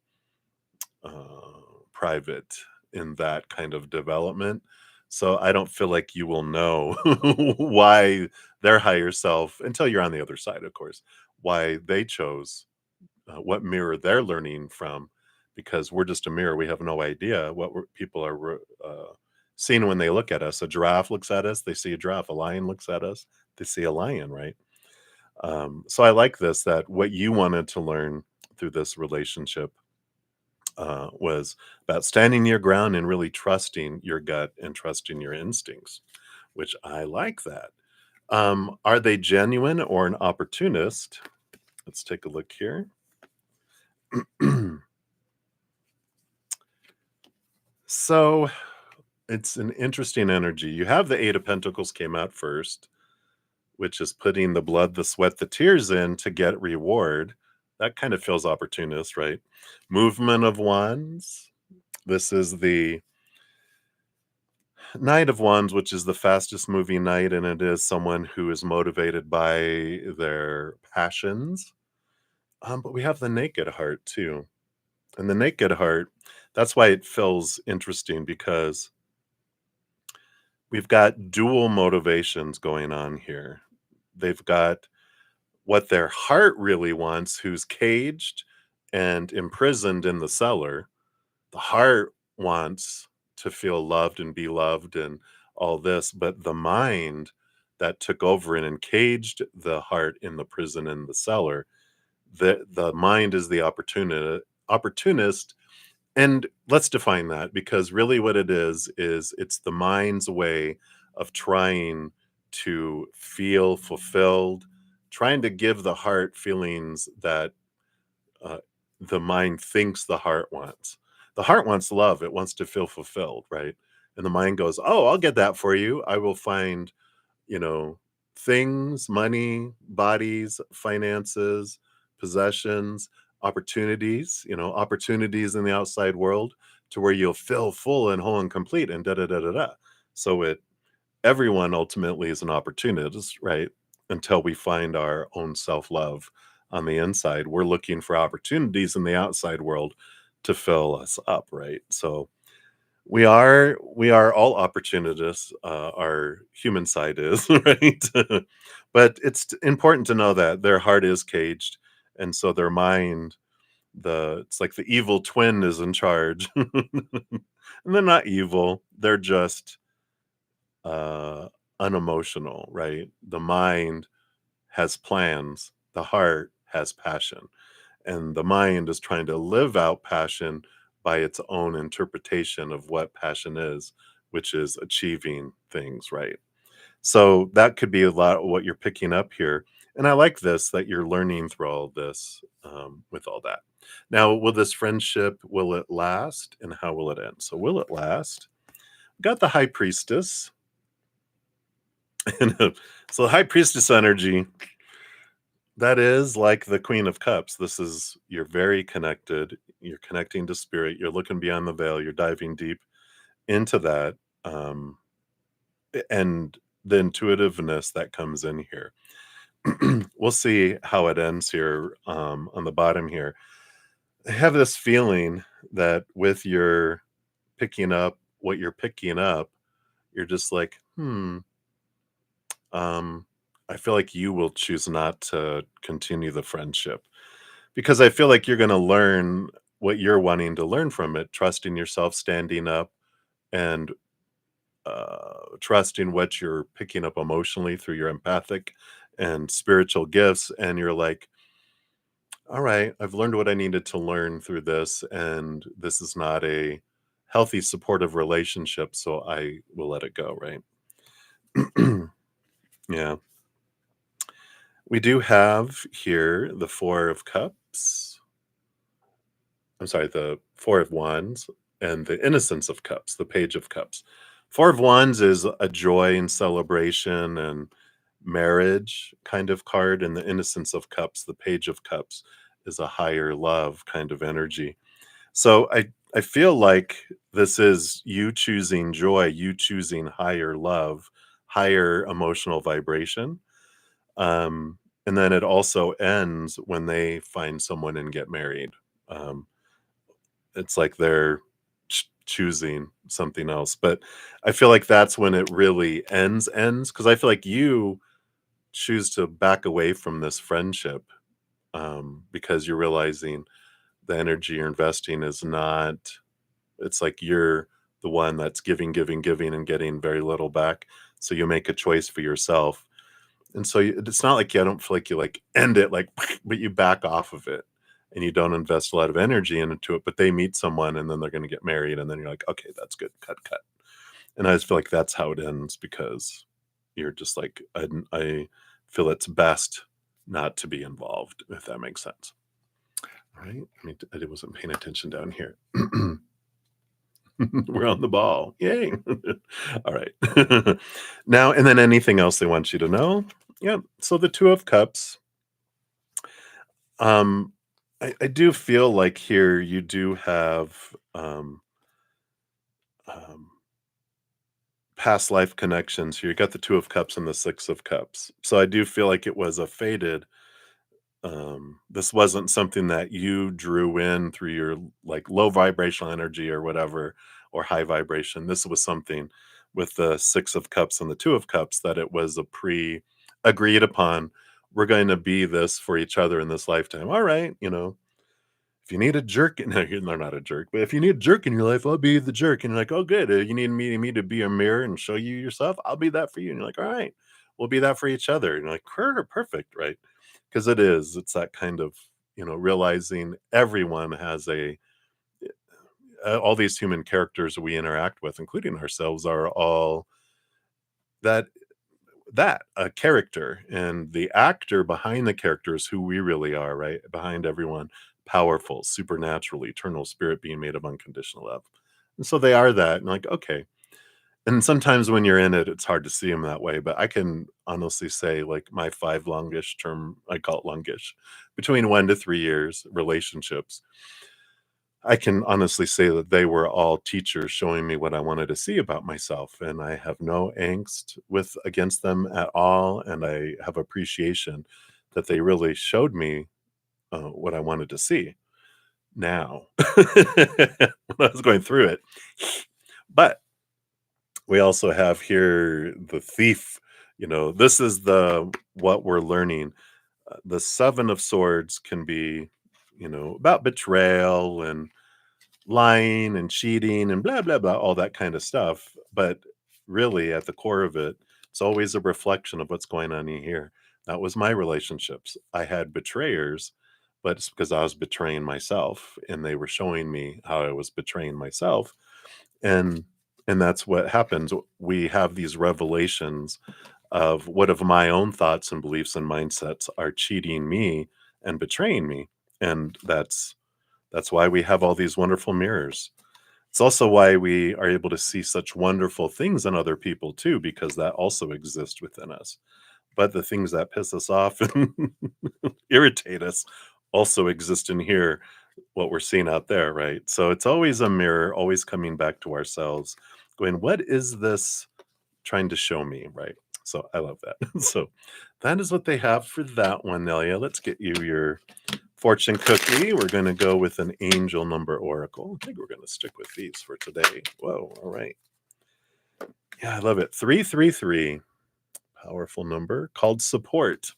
private in that kind of development. So I don't feel like you will know why their higher self, until you're on the other side, of course, why they chose what mirror they're learning from, because we're just a mirror. We have no idea what people are seen when they look at us. A giraffe looks at us, they see a giraffe. A lion looks at us, they see a lion, right? So I like this, that what you wanted to learn through this relationship was about standing your ground and really trusting your gut and trusting your instincts, which I like that. Are they genuine or an opportunist? Let's take a look here. So it's an interesting energy. You have the Eight of Pentacles came out first, which is putting the blood, the sweat, the tears in to get reward. That kind of feels opportunist, right? Movement of Wands. This is the Knight of Wands, which is the fastest moving knight, and it is someone who is motivated by their passions. But we have the Naked Heart too. And the Naked Heart, that's why it feels interesting, because we've got dual motivations going on here. They've got what their heart really wants, who's caged and imprisoned in the cellar. The heart wants to feel loved and be loved and all this, but the mind that took over and encaged the heart in the prison in the cellar, the mind is the opportunist. And let's define that, because really what it is it's the mind's way of trying to feel fulfilled, trying to give the heart feelings that uh, the mind thinks the heart wants. The heart wants love, it wants to feel fulfilled, right? And the mind goes, "Oh, I'll get that for you. I will find, you know, things, money, bodies, finances, possessions, opportunities, opportunities in the outside world to where you'll feel full and whole and complete and da da da da da." So everyone ultimately is an opportunist, right? Until we find our own self-love on the inside. We're looking for opportunities in the outside world to fill us up, right? So we are all opportunists. Our human side is right, but it's important to know that their heart is caged, and so their mind, it's like the evil twin is in charge, and they're not evil. They're just uh, unemotional, right? The mind has plans. The heart has passion, and the mind is trying to live out passion by its own interpretation of what passion is, which is achieving things, right? So that could be a lot of what you're picking up here. And I like this, that you're learning through all of this, with all that. Now, will this friendship, will it last, and how will it end? So will it last? Got the High Priestess. And, so the High Priestess energy, that is like the Queen of Cups. This is, you're very connected. You're connecting to spirit. You're looking beyond the veil. You're diving deep into that, and the intuitiveness that comes in here. We'll see how it ends here, on the bottom here. I have this feeling that with your picking up what you're picking up, you're just like, um, I feel like you will choose not to continue the friendship, because I feel like you're going to learn what you're wanting to learn from it, trusting yourself, standing up, and trusting what you're picking up emotionally through your empathic and spiritual gifts. And you're like, all right, I've learned what I needed to learn through this, and this is not a healthy, supportive relationship, so I will let it go, right? Yeah. We do have here the Four of Cups. I'm sorry, the Four of Wands, and the Innocence of Cups, the Page of Cups. Four of Wands is a joy and celebration and marriage kind of card, and the Innocence of Cups, the Page of Cups, is a higher love kind of energy. So I feel like this is you choosing joy, you choosing higher love, higher emotional vibration. And then it also ends when they find someone and get married. Um, it's like they're choosing something else, but I feel like that's when it really ends, because I feel like you choose to back away from this friendship, because you're realizing the energy you're investing is not, it's like you're the one that's giving, giving, giving, and getting very little back. So you make a choice for yourself. And so it's not like I don't feel like you like end it like, but you back off of it and you don't invest a lot of energy into it. But they meet someone and then they're going to get married. And then you're like, okay, that's good. Cut, cut. And I just feel like that's how it ends because you're just like, I feel it's best not to be involved, if that makes sense. All right. I mean, I wasn't paying attention down here. We're on the ball. Yay. All right. Now, and then anything else they want you to know? Yeah. So the Two of Cups. Um, I do feel like here you do have um, past life connections. Here you got the Two of Cups and the Six of Cups. So I do feel like it was a faded. This wasn't something that you drew in through your like low vibrational energy or whatever, or high vibration. This was something with the Six of Cups and the Two of Cups that it was a pre agreed upon. We're going to be this for each other in this lifetime. All right, if you need a jerk, no, you're not a jerk, but if you need a jerk in your life, I'll be the jerk. And you're like, oh, good. You need me to be a mirror and show you yourself. I'll be that for you. And you're like, all right, we'll be that for each other. And you're like, perfect, right? Because it's that kind of, realizing everyone has all these human characters we interact with, including ourselves, are all that a character, and the actor behind the character is who we really are, right? Behind everyone, powerful, supernatural, eternal spirit being made of unconditional love. And so they are that. And like, okay. And sometimes when you're in it, it's hard to see them that way. But I can honestly say, like, my 5 longish term, I call it longish, between 1 to 3 years relationships, I can honestly say that they were all teachers showing me what I wanted to see about myself, and I have no angst with against them at all, and I have appreciation that they really showed me, what I wanted to see now when I was going through it. But we also have here the thief, this is the what we're learning. The 7 of Swords can be, about betrayal and lying and cheating and blah blah blah, all that kind of stuff, but really at the core of it, it's always a reflection of what's going on in here. That was my relationships. I had betrayers, but it's because I was betraying myself and they were showing me how I was betraying myself. And and that's what happens. We have these revelations of what of my own thoughts and beliefs and mindsets are cheating me and betraying me. And that's why we have all these wonderful mirrors. It's also why we are able to see such wonderful things in other people too, because that also exists within us. But the things that piss us off and irritate us also exist in here, what we're seeing out there, right? So it's always a mirror, always coming back to ourselves, going, what is this trying to show me, right? So I love that. So that is what they have for that one, Nelia. Let's get you your fortune cookie. We're going to go with an angel number oracle. I think we're going to stick with these for today. Whoa, all right. Yeah, I love it. 333, powerful number called support.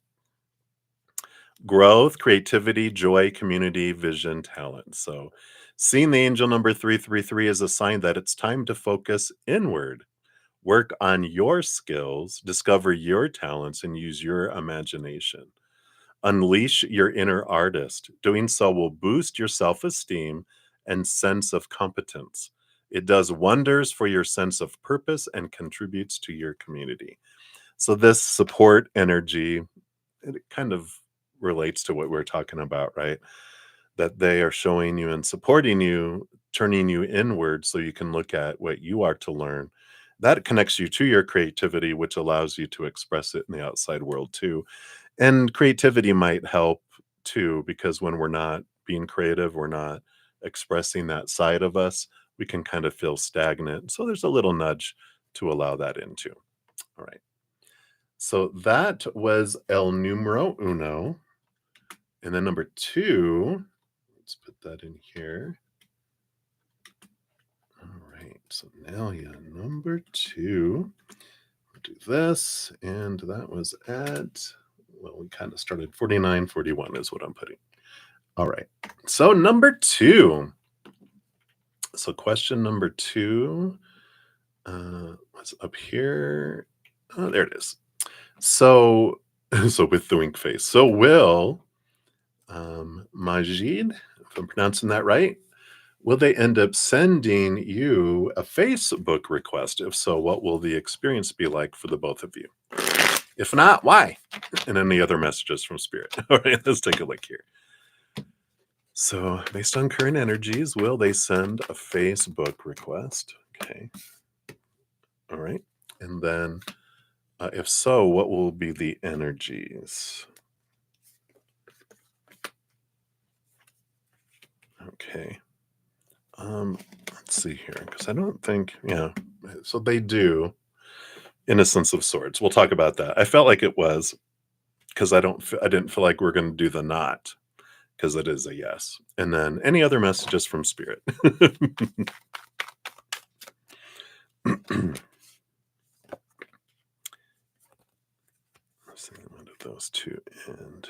Growth, creativity, joy, community, vision, talent. So seeing the angel number 333 is a sign that it's time to focus inward. Work on your skills, discover your talents, and use your imagination. Unleash your inner artist. Doing so will boost your self esteem and sense of competence. It does wonders for your sense of purpose and contributes to your community. So, this support energy, it kind of relates to what we're talking about, right? That they are showing you and supporting you, turning you inward so you can look at what you are to learn. That connects you to your creativity, which allows you to express it in the outside world too. And creativity might help too, because when we're not being creative, we're not expressing that side of us, we can kind of feel stagnant. So there's a little nudge to allow that into. All right. So that was El Numero Uno. And then number 2, let's put that in here. All right. So now, yeah, number 2. Do this, and that was at, well, we kind of started 49, 41 is what I'm putting. All right. So number 2, So question number 2 was up here. Oh, there it is. So, so with the wink face. So will Majid, if I'm pronouncing that right, will they end up sending you a Facebook request? If so, what will the experience be like for the both of you? If not, why? And any other messages from Spirit. All right, let's take a look here. So, based on current energies, will they send a Facebook request? Okay. All right. And then, if so, what will be the energies? Okay. Let's see here, because I don't think, yeah. So they do. Innocence of Swords. We'll talk about that. I felt like it was because I didn't feel like we're going to do the not because it is a yes. And then any other messages from Spirit. Let's see, one of those two and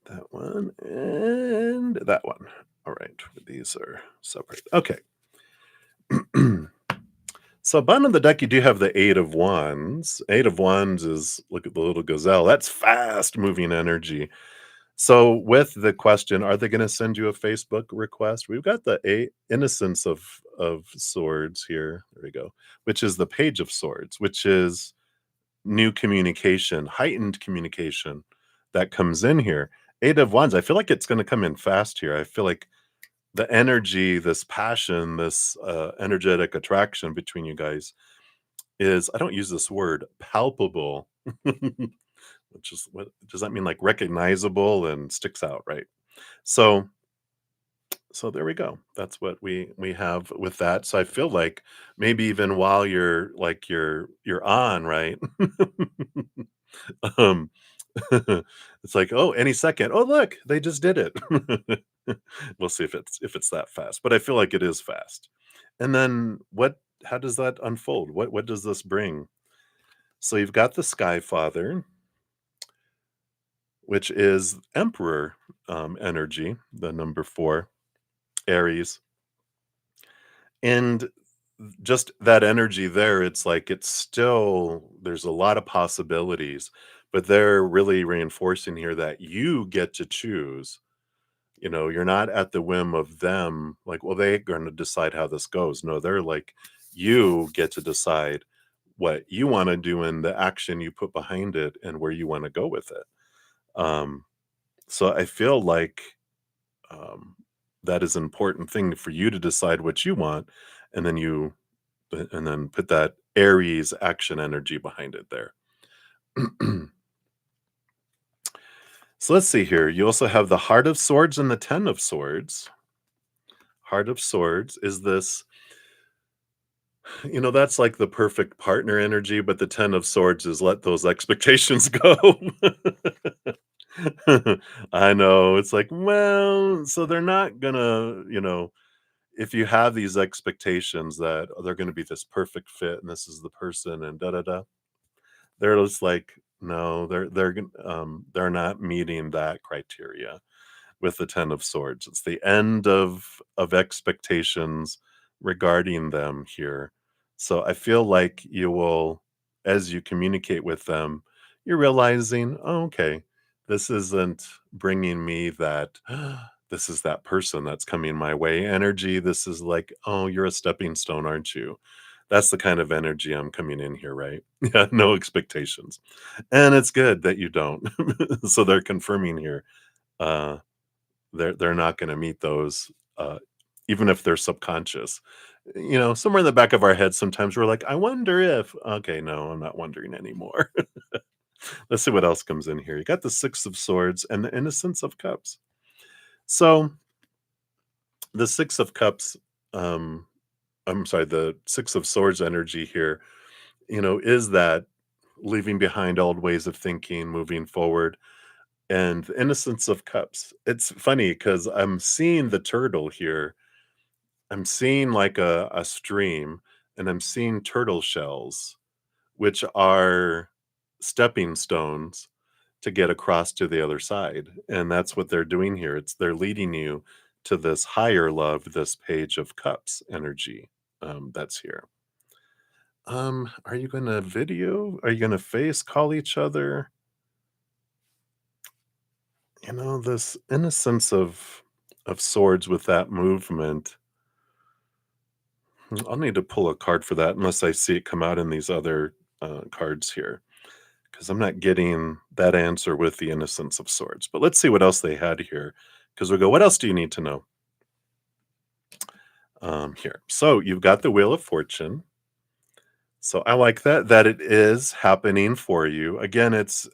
that one and that one. All right, these are separate. Okay. So bottom of the deck, you do have the Eight of Wands. Eight of Wands is, look at the little gazelle. That's fast moving energy. So with the question, are they going to send you a Facebook request? We've got the Innocence of Swords here. There we go. Which is the Page of Swords, which is new communication, heightened communication that comes in here. Eight of Wands, I feel like it's going to come in fast here. I feel like the energy, this passion, this energetic attraction between you guys is, I don't use this word, palpable. Which is, what does that mean? Like recognizable and sticks out, right? So so there we go. That's what we have with that. So I feel like maybe even while you're on, right? um it's like, oh, any second. Oh, look, they just did it. We'll see if it's that fast, but I feel like it is fast. And then how does that unfold? What does this bring? So you've got the Sky Father, which is Emperor energy, the number 4, Aries. And just that energy there, it's like it's still, there's a lot of possibilities, but they're really reinforcing here that you get to choose. You're not at the whim of them, like, well, they're going to decide how this goes. No, they're like, you get to decide what you want to do and the action you put behind it and where you want to go with it. Um, so I feel like um, that is an important thing for you to decide what you want, and then put that Aries action energy behind it there. So let's see here. You also have the Heart of Swords and the Ten of Swords. Heart of Swords is this, that's like the perfect partner energy, but the Ten of Swords is let those expectations go. I know. It's like, well, so they're not gonna, if you have these expectations that they're going to be this perfect fit and this is the person and da da da, they're just like, no, they're not meeting that criteria with the Ten of Swords. It's the end of expectations regarding them here. So I feel like you will, as you communicate with them, you're realizing, oh, okay, this isn't bringing me that. This is that person that's coming my way energy. This is like, oh, you're a stepping stone, aren't you? That's the kind of energy I'm coming in here, right? Yeah, no expectations. And it's good that you don't. So they're confirming here. Uh, they're not gonna meet those, even if they're subconscious. Somewhere in the back of our head, sometimes we're like, "I wonder if" okay, no, I'm not wondering anymore. Let's see what else comes in here. You got the Six of Swords and the Innocence of Cups. So, the Six of Cups, um I'm sorry, the Six of Swords energy here, is that leaving behind old ways of thinking, moving forward. And the Innocence of Cups. It's funny because I'm seeing the turtle here. I'm seeing like a stream, and I'm seeing turtle shells, which are stepping stones to get across to the other side. And that's what they're doing here. They're leading you to this higher love, this Page of Cups energy that's here. Are you gonna video? Are you gonna face call each other? You know, this innocence of swords with that movement. I'll need to pull a card for that unless I see it come out in these other cards here, because I'm not getting that answer with the innocence of swords. But let's see what else they had here, because we go, what else do you need to know? Here. So you've got the Wheel of Fortune. So I like that it is happening for you. Again, it's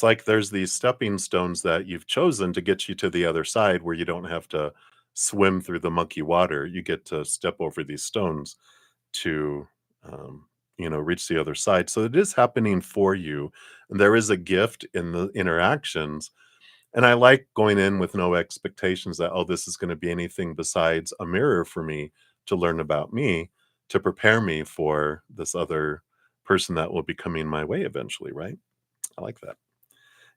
like there's these stepping stones that you've chosen to get you to the other side where you don't have to swim through the mucky water. You get to step over these stones to um, reach the other side. So it is happening for you. And there is a gift in the interactions. And I like going in with no expectations that, oh, this is going to be anything besides a mirror for me to learn about me, to prepare me for this other person that will be coming my way eventually, right? I like that.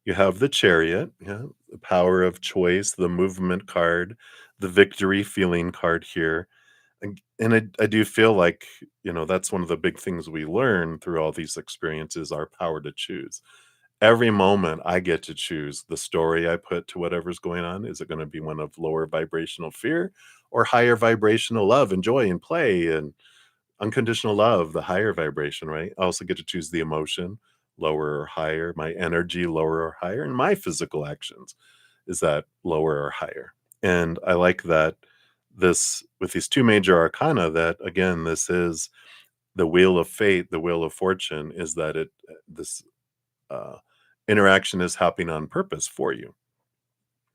You have the Chariot, yeah, the power of choice, the movement card, the victory feeling card here. And I do feel like, that's one of the big things we learn through all these experiences, our power to choose. Every moment I get to choose the story I put to whatever's going on. Is it going to be one of lower vibrational fear or higher vibrational love and joy and play and unconditional love, the higher vibration, right? I also get to choose the emotion, lower or higher, my energy, lower or higher, and my physical actions. Is that lower or higher? And I like that this, with these two major arcana, that again, this is the wheel of fate, the wheel of fortune, is that this uh, interaction is happening on purpose for you.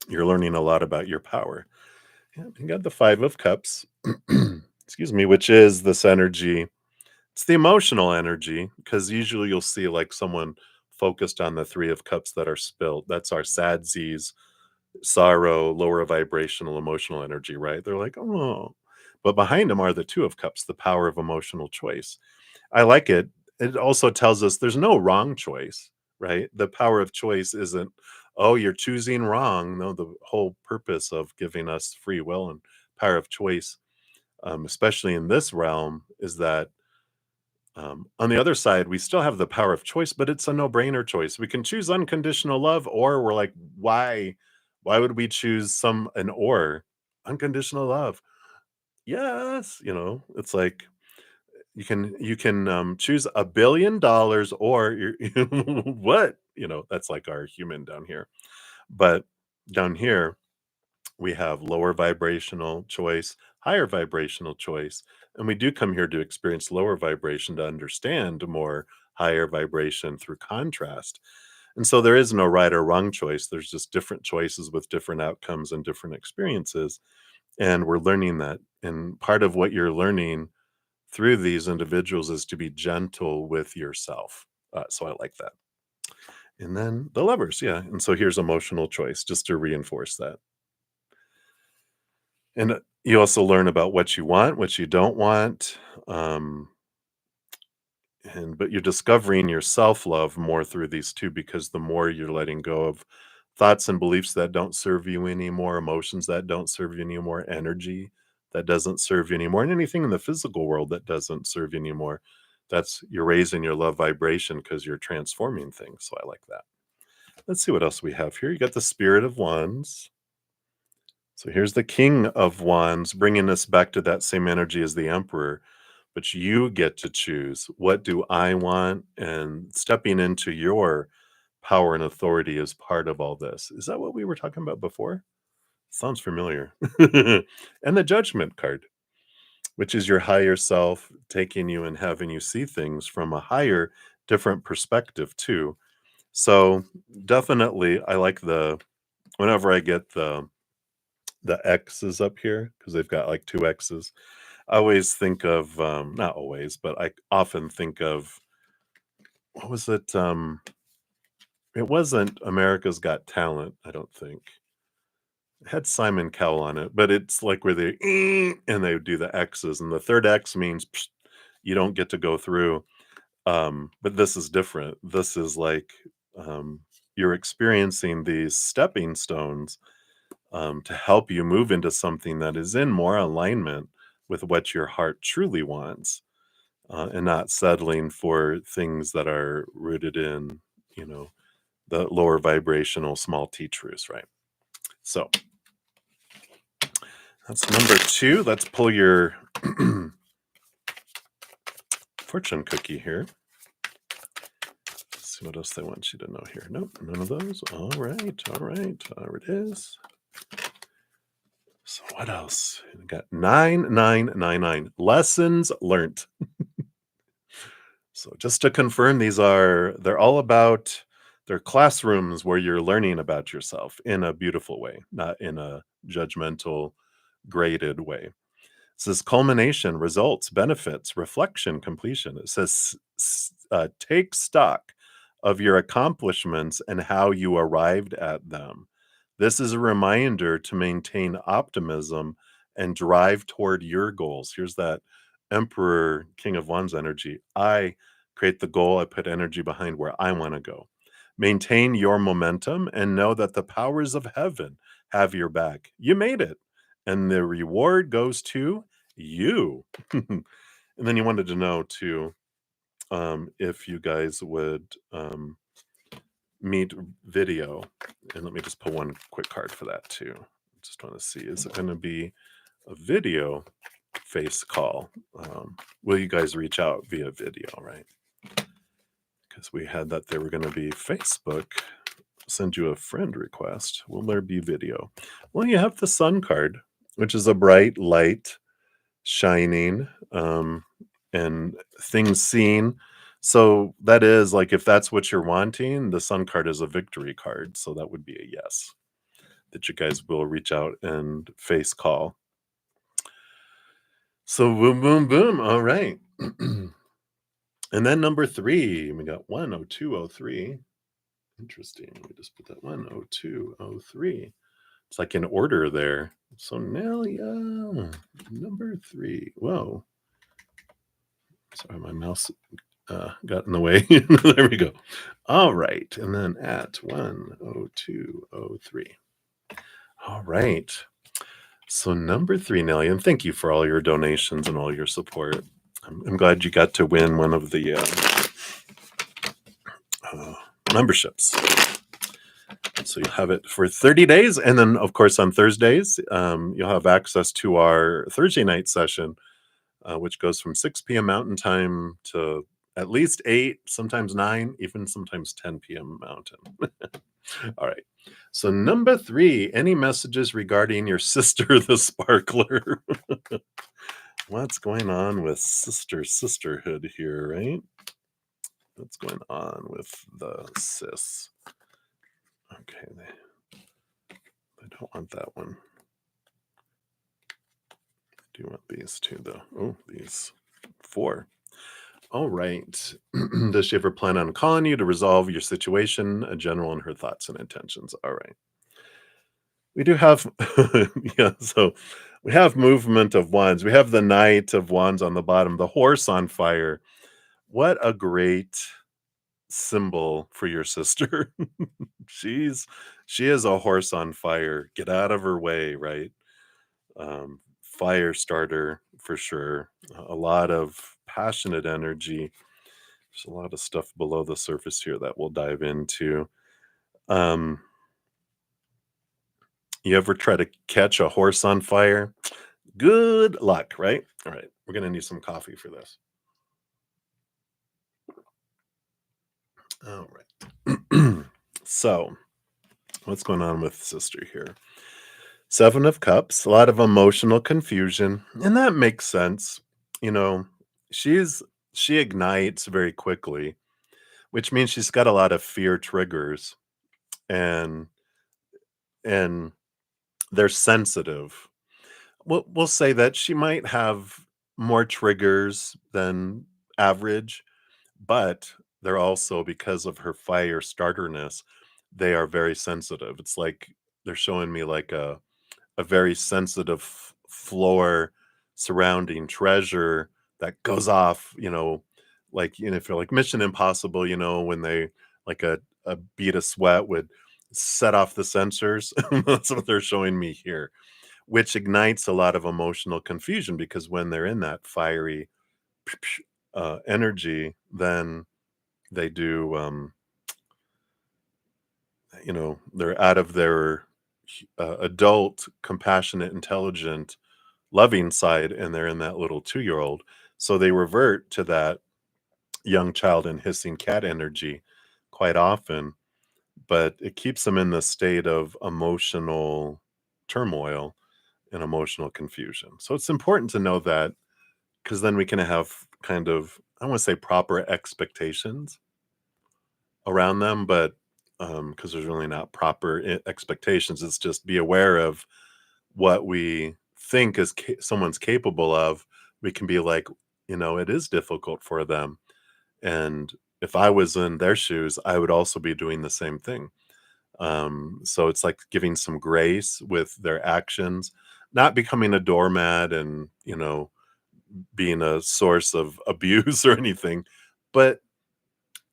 You're learning a lot about your power. Yeah, you got the Five of Cups, excuse me, which is this energy. It's the emotional energy, because usually you'll see like someone focused on the Three of Cups that are spilled. That's our sad Z's, sorrow, lower vibrational emotional energy, right? They're like, oh. But behind them are the Two of Cups, the power of emotional choice. I like it. It also tells us there's no wrong choice, right? The power of choice isn't, oh, you're choosing wrong. No, the whole purpose of giving us free will and power of choice, especially in this realm, is that on the other side, we still have the power of choice, but it's a no-brainer choice. We can choose unconditional love, or we're like, why? Why would we choose an or unconditional love? Yes, it's like you can choose $1 billion or you're what? That's like our human down here. But down here, we have lower vibrational choice, higher vibrational choice, and we do come here to experience lower vibration to understand more higher vibration through contrast. And so there is no right or wrong choice. There's just different choices with different outcomes and different experiences. And we're learning that. And part of what you're learning through these individuals is to be gentle with yourself. So I like that. And then the lovers, yeah. And so here's emotional choice, just to reinforce that. And you also learn about what you want, what you don't want. Um, but you're discovering your self-love more through these two, because the more you're letting go of thoughts and beliefs that don't serve you anymore, emotions that don't serve you anymore, energy that doesn't serve you anymore, and anything in the physical world that doesn't serve you anymore. That's, you're raising your love vibration because you're transforming things. So I like that. Let's see what else we have here. You got the Spirit of Wands. So here's the King of Wands, bringing us back to that same energy as the Emperor. But you get to choose, what do I want? And stepping into your power and authority is part of all this. Is that what we were talking about before? Sounds familiar. And the Judgment card, which is your higher self taking you and having you see things from a higher, different perspective too. So definitely, I like whenever I get the X's up here, because they've got like two X's. I always think of, not always, but I often think of, what was it? It wasn't America's Got Talent, I don't think. It had Simon Cowell on it, but it's like where they and they do the X's, and the third X means you don't get to go through. But this is different. This is like, you're experiencing these stepping stones to help you move into something that is in more alignment with what your heart truly wants, and not settling for things that are rooted in, you know, the lower vibrational small t truths, right? So that's number two. Let's pull your fortune cookie here. Let's see what else they want you to know here. Nope, none of those. All right, all right. There it is. So what else? We got 9999 lessons learned. So just to confirm, they're all about, they're classrooms where you're learning about yourself in a beautiful way, not in a judgmental, graded way. It says culmination, results, benefits, reflection, completion. It says take stock of your accomplishments and how you arrived at them. This is a reminder to maintain optimism and drive toward your goals. Here's that Emperor, King of Wands energy. I create the goal, I put energy behind where I want to go. Maintain your momentum and know that the powers of heaven have your back. You made it. And the reward goes to you. And then you wanted to know too, if you guys would meet video. And let me just pull one quick card for that too. Just want to see, is it going to be a video face call? Will you guys reach out via video, right? Because we had that they were going to be Facebook, send you a friend request. Will there be video? Well, you have the sun card, which is a bright light shining, and things seen. So that is like, if that's what you're wanting, the sun card is a victory card. So that would be a yes, that you guys will reach out and face call. So boom, boom, boom. All right. And then number three, we got 10203. Interesting. Let me just put that 10203. It's like in order there. So Nelia, number three. Whoa. Sorry, my mouse got in the way. There we go. All right. And then at 10203. All right. So number three, Nelly, and thank you for all your donations and all your support. I'm glad you got to win one of the memberships. So you'll have it for 30 days. And then, of course, on Thursdays, you'll have access to our Thursday night session, which goes from 6 p.m. Mountain Time to at least 8, sometimes 9, even sometimes 10 p.m. Mountain. All right. So number three, any messages regarding your sister, the sparkler? What's going on with sisterhood here, right? What's going on with the sis? Okay, I don't want that one. I do want these two, though. Oh, these 4. All right. Does she ever plan on calling you to resolve your situation? A general and her thoughts and intentions. All right. We do have, yeah, so we have movement of wands. We have the Knight of Wands on the bottom, the horse on fire. What a great symbol for your sister. She is a horse on fire. Get out of her way, right? Fire starter for sure. A lot of passionate energy. There's a lot of stuff below the surface here that we'll dive into. You ever try to catch a horse on fire? Good luck, right? All right, we're going to need some coffee for this. All right. So, what's going on with sister here? 7 of Cups, a lot of emotional confusion, and that makes sense. You know, she ignites very quickly, which means she's got a lot of fear triggers, and they're sensitive. We'll say that she might have more triggers than average, but they're also, because of her fire starterness, they are very sensitive. It's like they're showing me like a very sensitive floor surrounding treasure that goes off, like, if you're like Mission Impossible, when they, like a bead of sweat would set off the sensors. That's what they're showing me here, which ignites a lot of emotional confusion because when they're in that fiery energy, then they do, they're out of their adult, compassionate, intelligent, loving side, and they're in that little 2-year old. So they revert to that young child and hissing cat energy quite often, but it keeps them in the state of emotional turmoil and emotional confusion. So it's important to know that because then we can have kind of, I want to say proper expectations around them, but because there's really not proper expectations, it's just be aware of what we think is someone's capable of. We can be like, it is difficult for them. And if I was in their shoes, I would also be doing the same thing. So it's like giving some grace with their actions, not becoming a doormat and, being a source of abuse or anything. But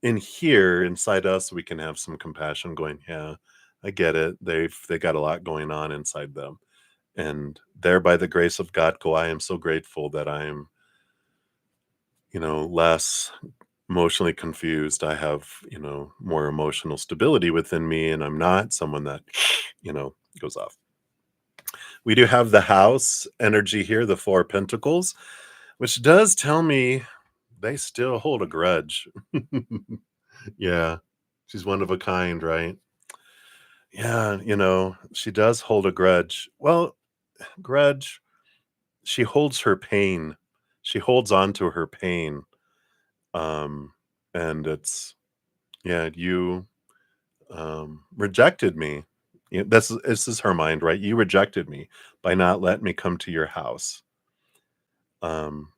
in here, inside us, we can have some compassion going, yeah, I get it. They got a lot going on inside them. And there by the grace of God go, I am so grateful that I'm, less emotionally confused. I have, more emotional stability within me, and I'm not someone that, goes off. We do have the house energy here, the Four of Pentacles, which does tell me they still hold a grudge. Yeah. She's one of a kind, right? Yeah, she does hold a grudge. Well, grudge, she holds her pain. She holds on to her pain. Um, and it's, yeah, you rejected me. This is her mind, right? You rejected me by not letting me come to your house. Um,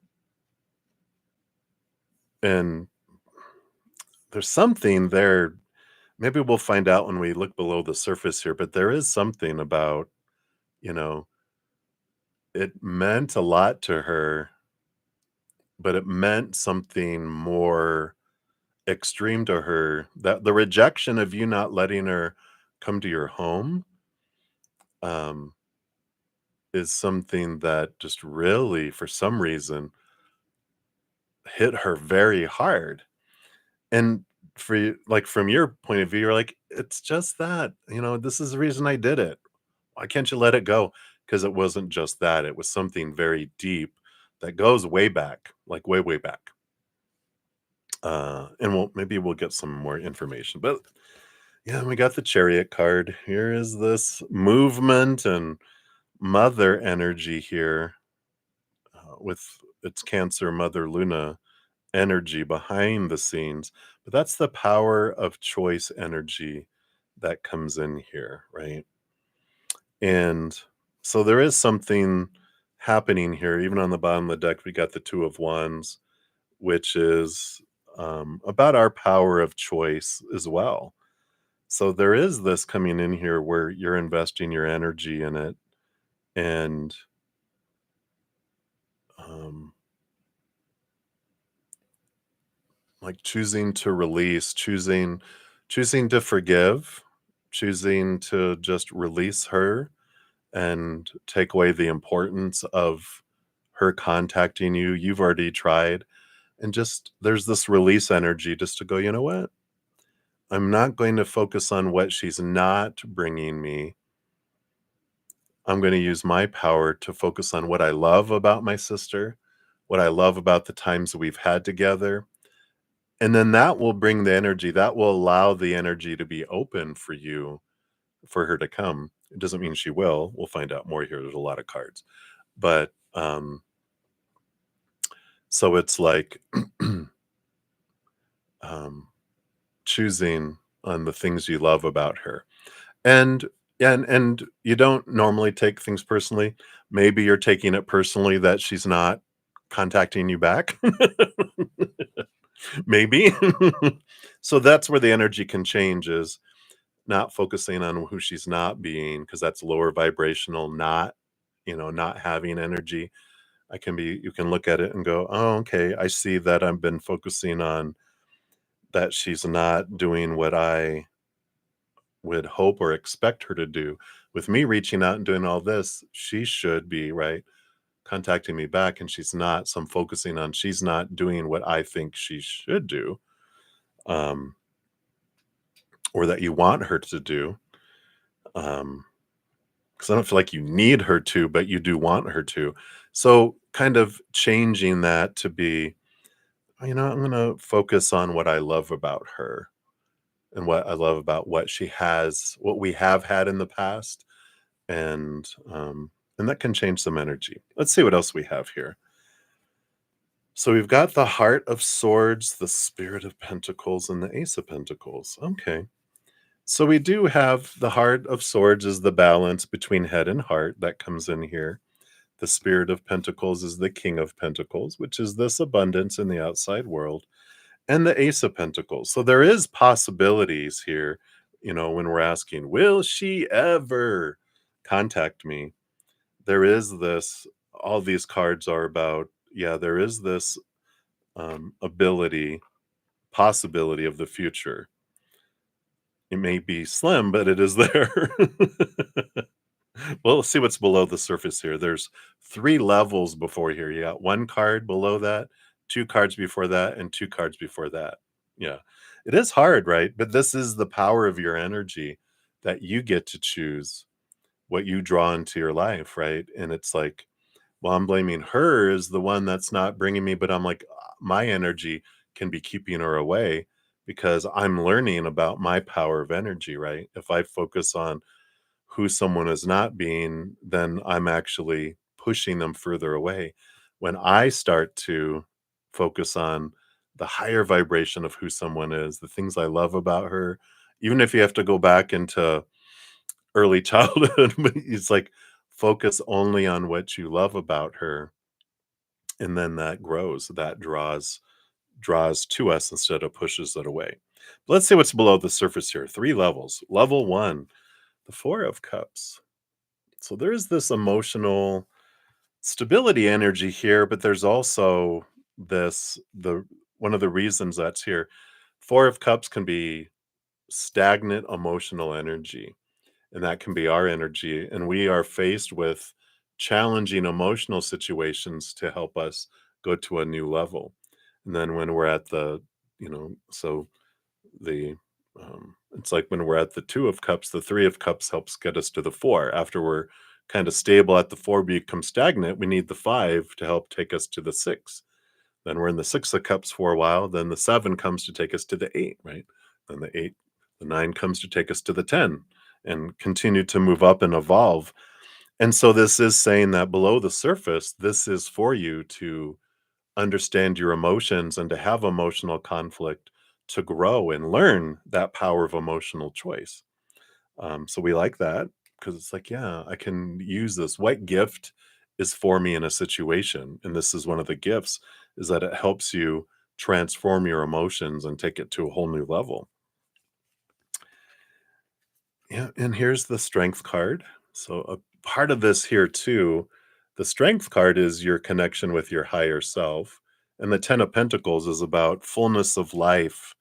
and there's something there. Maybe we'll find out when we look below the surface here, but there is something about, you know, it meant a lot to her, but it meant something more extreme to her, that the rejection of you not letting her come to your home, um, is something that just really, for some reason, hit her very hard. And for you, like, from your point of view, you're like, "It's just that, this is the reason I did it. Why can't you let it go?" Because it wasn't just that, it was something very deep that goes way back, like, way, way back. And maybe we'll get some more information, but yeah, we got the Chariot card. Here is this movement and mother energy here, with its Cancer Mother Luna energy behind the scenes, but that's the power of choice energy that comes in here, right? And so there is something happening here. Even on the bottom of the deck, we got the Two of Wands, which is about our power of choice as well. So there is this coming in here where you're investing your energy in it, and um, like choosing to release, choosing to forgive, choosing to just release her and take away the importance of her contacting you. You've already tried, and just there's this release energy just to go, you know what? I'm not going to focus on what she's not bringing me. I'm going to use my power to focus on what I love about my sister, what I love about the times we've had together. And then that will bring the energy, that will allow the energy to be open for you, for her to come. It doesn't mean she will. We'll find out more here. There's a lot of cards. But so it's like um, choosing on the things you love about her. And and you don't normally take things personally. Maybe you're taking it personally that she's not contacting you back. Maybe. So that's where the energy can change, is not focusing on who she's not being, because that's lower vibrational, not, not having energy. You can look at it and go, "Oh, okay, I see that I've been focusing on that she's not doing what I would hope or expect her to do. With me reaching out and doing all this, she should be, right, contacting me back, and she's not, so I'm focusing on she's not doing what I think she should do, um, or that you want her to do, because I don't feel like you need her to, but you do want her to. So, kind of changing that to be, I'm gonna focus on what I love about her and what I love about what she has, what we have had in the past, and and that can change some energy. Let's see what else we have here. So we've got the Heart of Swords, the Spirit of Pentacles, and the Ace of Pentacles. Okay. So we do have the Heart of Swords is the balance between head and heart that comes in here. The Spirit of Pentacles is the King of Pentacles, which is this abundance in the outside world, and the Ace of Pentacles. So there is possibilities here, when we're asking, will she ever contact me? There is this, all these cards are about, yeah, there is this ability, possibility of the future. It may be slim, but it is there. Well, let's see what's below the surface here. There's 3 levels before here. You got 1 card below that, 2 cards before that, and 2 cards before that. Yeah. It is hard, right? But this is the power of your energy that you get to choose what you draw into your life, right? And it's like, well, I'm blaming her as the one that's not bringing me, but I'm like, my energy can be keeping her away because I'm learning about my power of energy, right? If I focus on who someone is not being, then I'm actually pushing them further away. When I start to focus on the higher vibration of who someone is, the things I love about her, even if you have to go back into early childhood, but it's like focus only on what you love about her, and then that grows, that draws to us instead of pushes it away. Let's see what's below the surface here. 3 levels. Level 1, the 4 of cups. So there's this emotional stability energy here, but there's also this, the one of the reasons that's here. 4 of cups can be stagnant emotional energy, and that can be our energy, and we are faced with challenging emotional situations to help us go to a new level. And then when we're at the, so the it's like when we're at the 2 of cups, the 3 of cups helps get us to the 4. After we're kind of stable at the 4, become stagnant, we need the 5 to help take us to the 6. Then we're in the 6 of cups for a while, then the 7 comes to take us to the 8, right? Then the 8, the 9 comes to take us to the 10, and continue to move up and evolve. And so this is saying that below the surface, this is for you to understand your emotions and to have emotional conflict, to grow and learn that power of emotional choice. So we like that because it's like, yeah, I can use this. What gift is for me in a situation? And this is one of the gifts, is that it helps you transform your emotions and take it to a whole new level. Yeah. And here's the strength card. So a part of this here too, the strength card is your connection with your higher self. And the 10 of Pentacles is about fullness of life.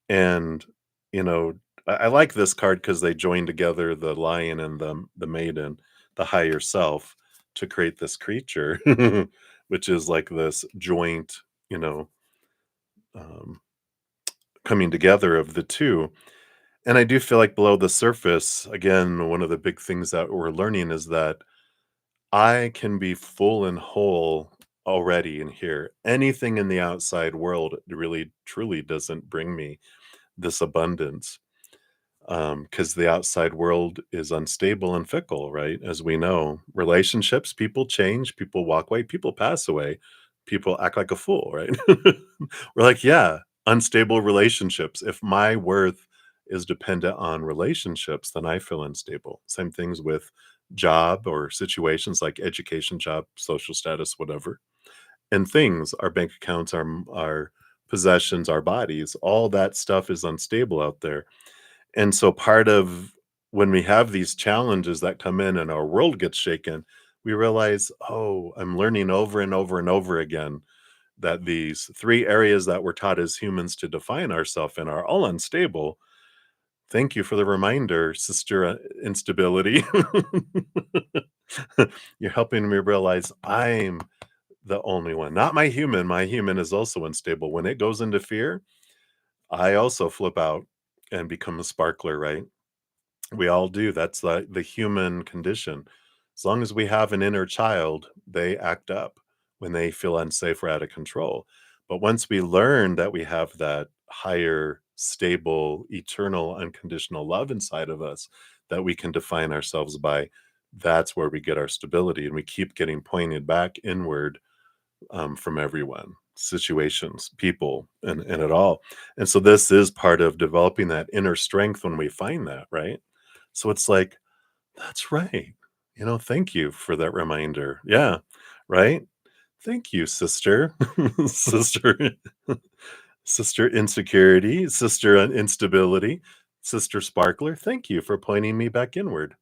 And, you know, I like this card because they join together the lion and the maiden, the higher self, to create this creature, which is like this joint, you know, um, coming together of the two. And I do feel like below the surface, again, one of the big things that we're learning is that I can be full and whole already in here. Anything in the outside world really truly doesn't bring me this abundance, because the outside world is unstable and fickle, right? As we know, relationships, people change, people walk away, people pass away, people act like a fool, right? We're like, yeah, unstable relationships. If my worth is dependent on relationships, then I feel unstable. Same things with job or situations like education, job, social status, whatever. And things, our bank accounts, our possessions, our bodies, all that stuff is unstable out there. And so part of when we have these challenges that come in and our world gets shaken, we realize, oh, I'm learning over and over and over again that these 3 areas that we're taught as humans to define ourselves in are all unstable. Thank you for the reminder, Sister Instability. You're helping me realize I'm the only one, not my human. My human is also unstable. When it goes into fear, I also flip out and become a sparkler, right? We all do. That's the human condition. As long as we have an inner child, they act up when they feel unsafe or out of control. But once we learn that we have that higher, stable, eternal, unconditional love inside of us that we can define ourselves by, that's where we get our stability. And we keep getting pointed back inward from everyone, situations, people, and it all. And so this is part of developing that inner strength when we find that, right? So it's like, that's right. Thank you for that reminder. Yeah, right. Thank you, sister, sister, sister insecurity, sister instability, sister sparkler. Thank you for pointing me back inward.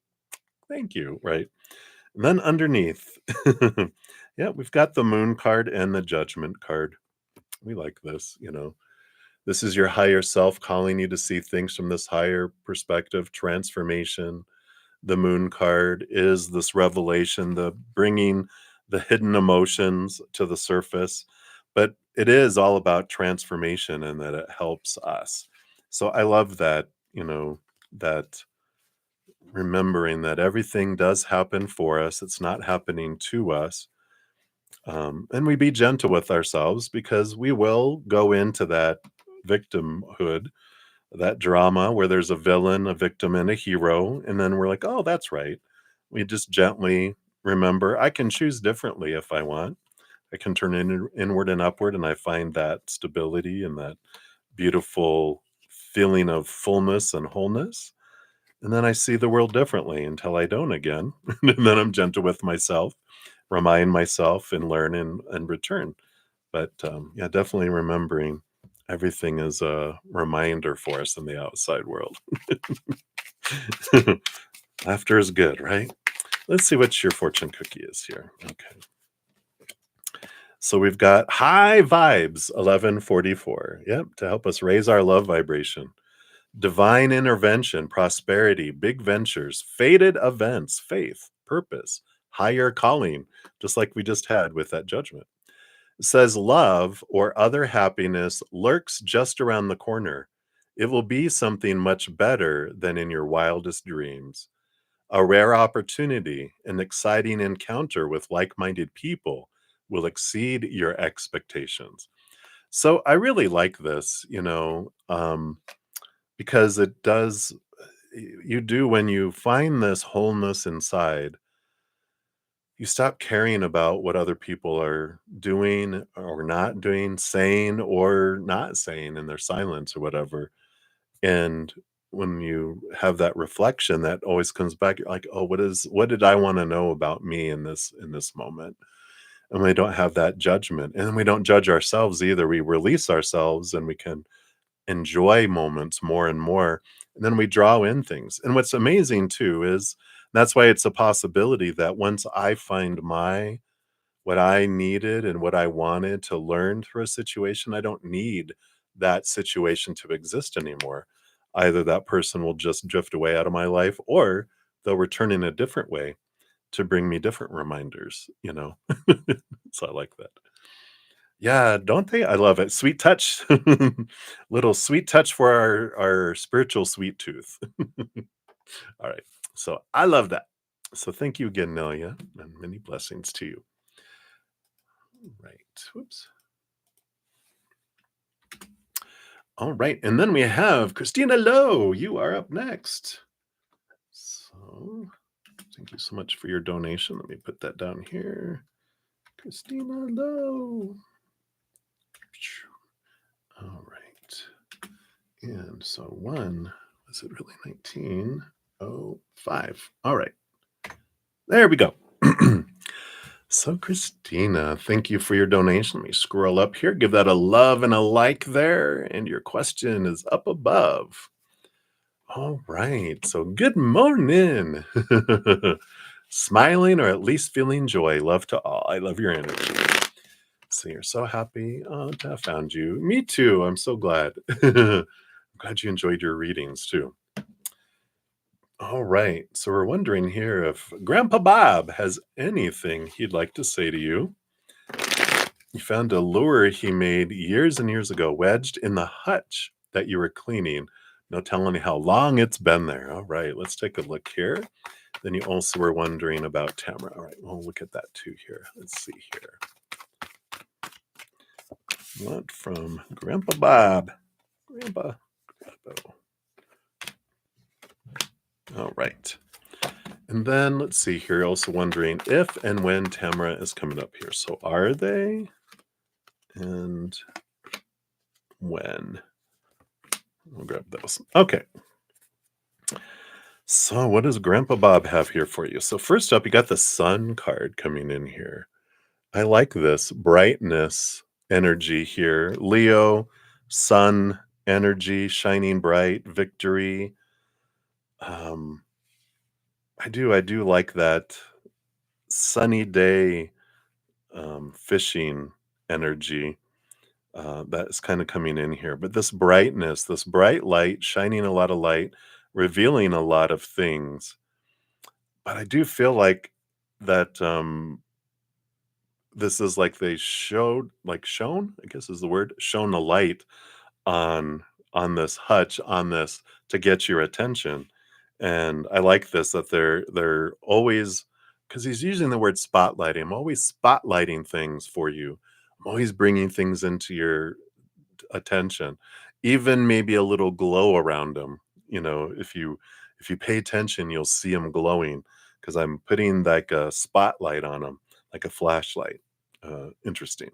Thank you. Right. And then underneath, yeah, we've got the moon card and the judgment card. We like this. This is your higher self calling you to see things from this higher perspective, transformation. The moon card is this revelation, the bringing the hidden emotions to the surface, but it is all about transformation and that it helps us. So I love that remembering that everything does happen for us. It's not happening to us. And we be gentle with ourselves because we will go into that victimhood, that drama where there's a villain, a victim, and a hero. And then we're like, oh, that's right. We just gently remember I can choose differently if I want. I can turn inward and upward, and I find that stability and that beautiful feeling of fullness and wholeness. And then I see the world differently until I don't again. And then I'm gentle with myself, remind myself, and learn and return. But yeah, definitely remembering everything is a reminder for us in the outside world. Laughter is good, right? Let's see what your fortune cookie is here. Okay. So we've got high vibes, 1144. Yep, to help us raise our love vibration. Divine intervention, prosperity, big ventures, fated events, faith, purpose, higher calling, just like we just had with that judgment. It says love or other happiness lurks just around the corner. It will be something much better than in your wildest dreams. A rare opportunity, an exciting encounter with like minded people will exceed your expectations. So I really like this, because it does, you do, when you find this wholeness inside, you stop caring about what other people are doing or not doing, saying or not saying in their silence or whatever. And when you have that reflection, that always comes back. You're like, oh, what did I want to know about me in this moment? And we don't have that judgment. And we don't judge ourselves either. We release ourselves and we can enjoy moments more and more. And then we draw in things. And what's amazing too is that's why it's a possibility that once I find what I needed and what I wanted to learn through a situation, I don't need that situation to exist anymore. Either that person will just drift away out of my life or they'll return in a different way to bring me different reminders. So I like that. Yeah, don't they? I love it. Sweet touch. Little sweet touch for our spiritual sweet tooth. All right. So I love that. So thank you again, Nelia, and many blessings to you. Right. Whoops. All right. And then we have Christina Lowe. You are up next. So thank you so much for your donation. Let me put that down here. Christina Lowe. All right. And so was it really 1905? All right. There we go. So, Christina, thank you for your donation. Let me scroll up here. Give that a love and a like there. And your question is up above. All right. So, good morning. Smiling or at least feeling joy. Love to all. I love your energy. So, you're so happy to have found you. Me too. I'm so glad. I'm glad you enjoyed your readings too. All right. So we're wondering here if Grandpa Bob has anything he'd like to say to you. He found a lure he made years and years ago, wedged in the hutch that you were cleaning. No telling how long it's been there. All right, let's take a look here. Then you also were wondering about Tamara. All right, we'll look at that too here. Let's see here. What from Grandpa Bob? Grandpa. Grandpa. All right. And then let's see here. Also wondering if and when Tamara is coming up here. So are they? And when? We'll grab those. Okay. So what does Grandpa Bob have here for you? So first up, you got the sun card coming in here. I like this brightness energy here. Leo, sun energy, shining bright, victory. Um, I do like that sunny day fishing energy that is kind of coming in here. But this brightness, this bright light, shining a lot of light, revealing a lot of things. But I do feel like that this is like they showed, like shown, I guess is the word, shown a light on this hutch, on this to get your attention. And I like this that they're always, because he's using the word spotlighting. I'm always spotlighting things for you. I'm always bringing things into your attention, even maybe a little glow around them. If you pay attention, you'll see them glowing because I'm putting like a spotlight on them, like a flashlight. Interesting.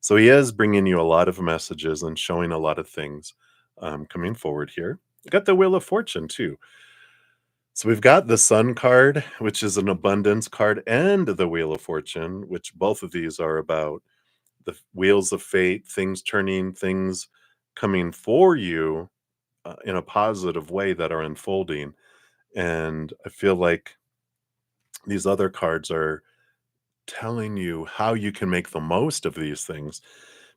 So he is bringing you a lot of messages and showing a lot of things coming forward here. We got the Wheel of Fortune too. So we've got the Sun card, which is an abundance card, and the Wheel of Fortune, which both of these are about the wheels of fate, things turning, things coming for you in a positive way that are unfolding. And I feel like these other cards are telling you how you can make the most of these things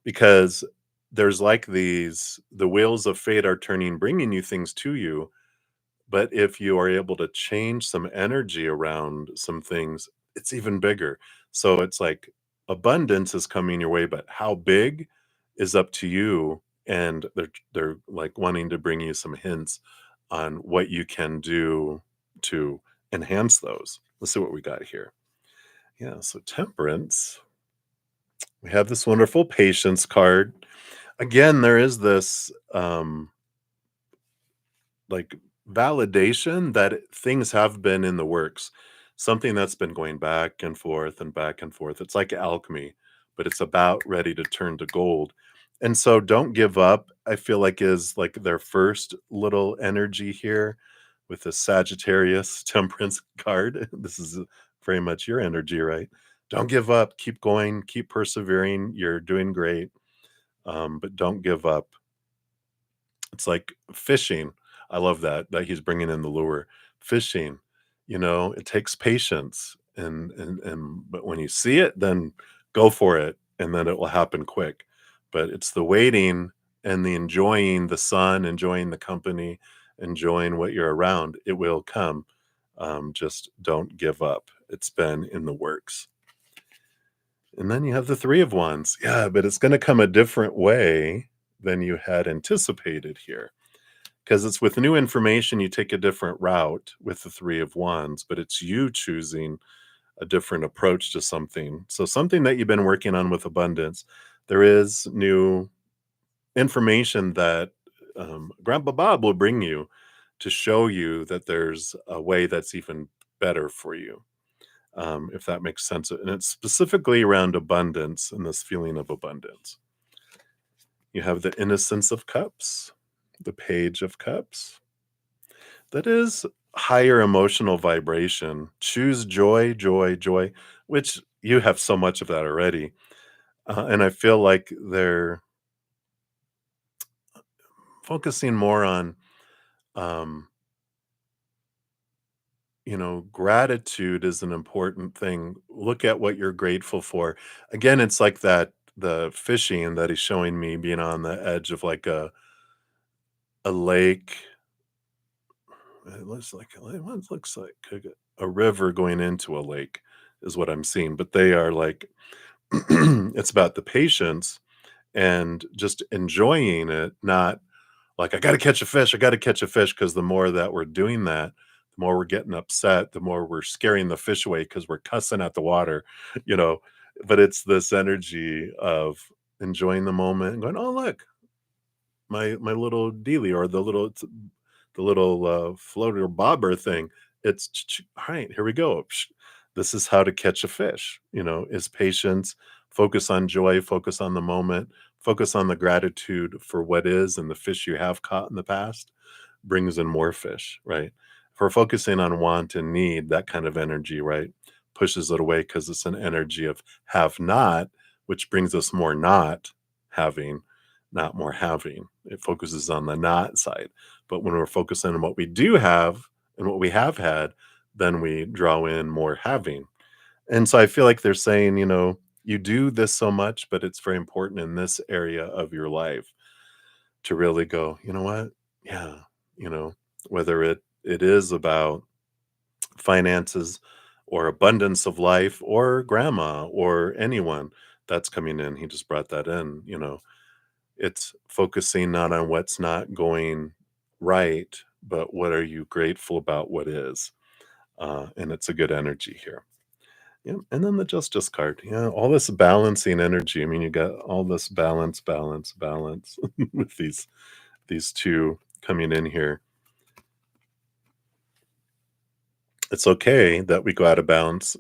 because there's like the wheels of fate are turning, bringing you things to you. But if you are able to change some energy around some things, it's even bigger. So it's like abundance is coming your way, but how big is up to you. And they're like wanting to bring you some hints on what you can do to enhance those. Let's see what we got here. Yeah, so temperance. We have this wonderful patience card. Again, there is this like validation that things have been in the works, something that's been going back and forth and back and forth. It's like alchemy, but it's about ready to turn to gold. And so don't give up, I feel like is like their first little energy here with the Sagittarius temperance card. This is very much your energy, right? Don't give up, keep going, keep persevering. You're doing great, but don't give up. It's like fishing. I love that he's bringing in the lure. Fishing, it takes patience and but when you see it, then go for it and then it will happen quick. But it's the waiting and the enjoying the sun, enjoying the company, enjoying what you're around. It will come. Just don't give up. It's been in the works. And then you have the 3 of Wands. Yeah, but it's going to come a different way than you had anticipated here. Because it's with new information, you take a different route with the 3 of Wands, but it's you choosing a different approach to something. So, something that you've been working on with abundance, there is new information that Grandpa Bob will bring you to show you that there's a way that's even better for you, if that makes sense. And it's specifically around abundance and this feeling of abundance. You have the Innocence of Cups, the Page of Cups. That is higher emotional vibration. Choose joy, joy, joy, which you have so much of that already. And I feel like they're focusing more on, um, gratitude is an important thing. Look at what you're grateful for. Again, it's like that the fishing that he's showing me being on the edge of like a lake, it looks like a river going into a lake is what I'm seeing, but they are like it's about the patience and just enjoying it, not like, I got to catch a fish. I got to catch a fish. Because the more that we're doing that, the more we're getting upset, the more we're scaring the fish away because we're cussing at the water, you know. But it's this energy of enjoying the moment and going, oh, look, my little dealie or the little floater bobber thing. It's all right. Here we go. This is how to catch a fish. Is patience, focus on joy, focus on the moment, focus on the gratitude for what is and the fish you have caught in the past brings in more fish, right? If we're focusing on want and need, that kind of energy, right, pushes it away because it's an energy of have not, which brings us more not having, not more having. It focuses on the not side. But when we're focusing on what we do have and what we have had, then we draw in more having. And so I feel like they're saying, you do this so much, but it's very important in this area of your life to really go, you know what? Yeah, you know, whether it is about finances or abundance of life or grandma or anyone that's coming in. He just brought that in. It's focusing not on what's not going right, but what are you grateful about what is? And it's a good energy here. Yeah, and then the justice card. Yeah, all this balancing energy. I mean, you got all this balance, balance, balance with these two coming in here. It's okay that we go out of bounds.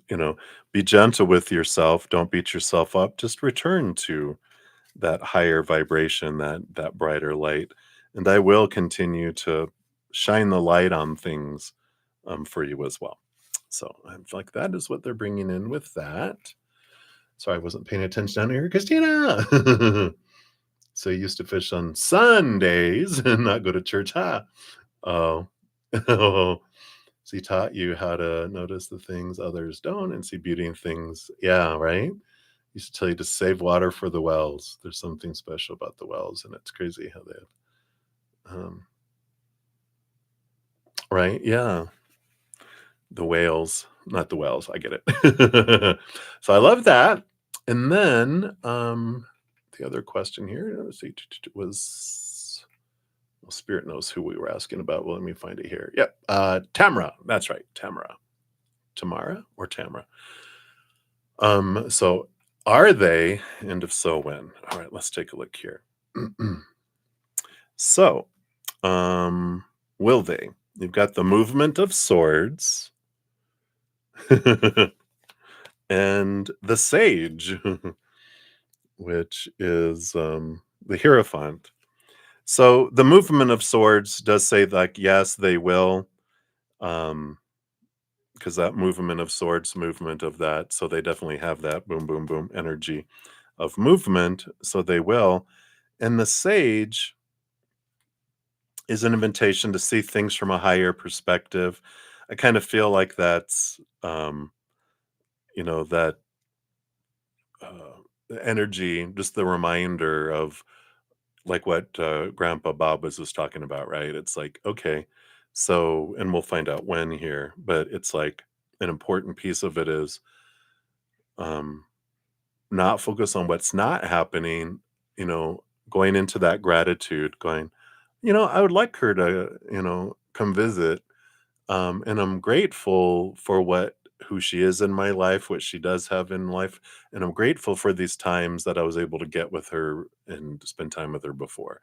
Be gentle with yourself. Don't beat yourself up. Just return to that higher vibration, that brighter light, and I will continue to shine the light on things for you as well. So I'm like, that is what they're bringing in with that. Sorry, I wasn't paying attention down here, Christina. So you used to fish on Sundays and not go to church, huh? Oh, oh. So he taught you how to notice the things others don't and see beauty in things. Yeah, right. Used to tell you to save water for the wells. There's something special about the wells, and it's crazy how um, right? Yeah, the whales, not the wells. I get it. So I love that. And then the other question here, let's see, was well, Spirit knows who we were asking about. Well, let me find it here. Yep, Tamara. That's right, Tamara. Tamara or Tamara. So are they, and if so, when? All right, let's take a look here. So, will they? You've got the movement of swords and the sage, which is the Hierophant. So the movement of swords does say like, yes, they will. Because that movement of swords, movement of that. So they definitely have that boom, boom, boom energy of movement. So they will. And the sage is an invitation to see things from a higher perspective. I kind of feel like that's, that energy, just the reminder of like what Grandpa Bob was talking about, right? It's like, okay, so, and we'll find out when here, but it's like an important piece of it is um, not focus on what's not happening, you know, going into that gratitude, going, I would like her to, come visit. And I'm grateful for who she is in my life, what she does have in life, and I'm grateful for these times that I was able to get with her and spend time with her before.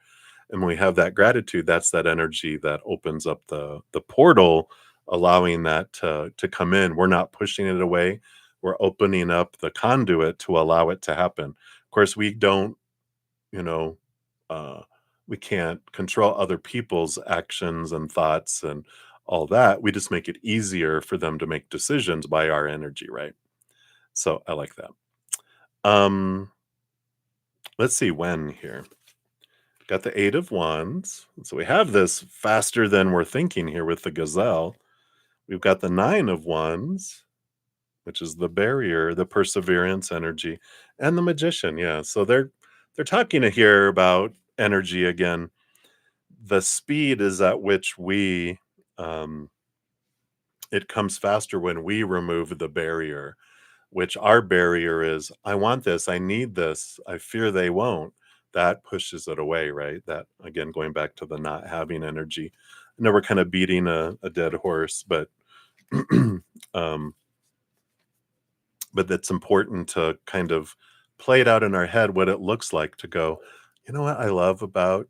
And when we have that gratitude, that's that energy that opens up the portal, allowing that to come in. We're not pushing it away. We're opening up the conduit to allow it to happen. Of course, we don't, you know, uh, we can't control other people's actions and thoughts and all that. We just make it easier for them to make decisions by our energy, right? So I like that. Um, let's see when here. Got the Eight of Wands. So we have this faster than we're thinking here with the Gazelle. We've got the Nine of Wands, which is the barrier, the perseverance energy, and the Magician. Yeah. So they're talking here about energy again. The speed is at which we Um, it comes faster when we remove the barrier, which our barrier is, I want this, I need this, I fear they won't. That pushes it away, right? That, again, going back to the not having energy. I know we're kind of beating a dead horse, um, but it's important to kind of play it out in our head what it looks like to go, you know what I love about,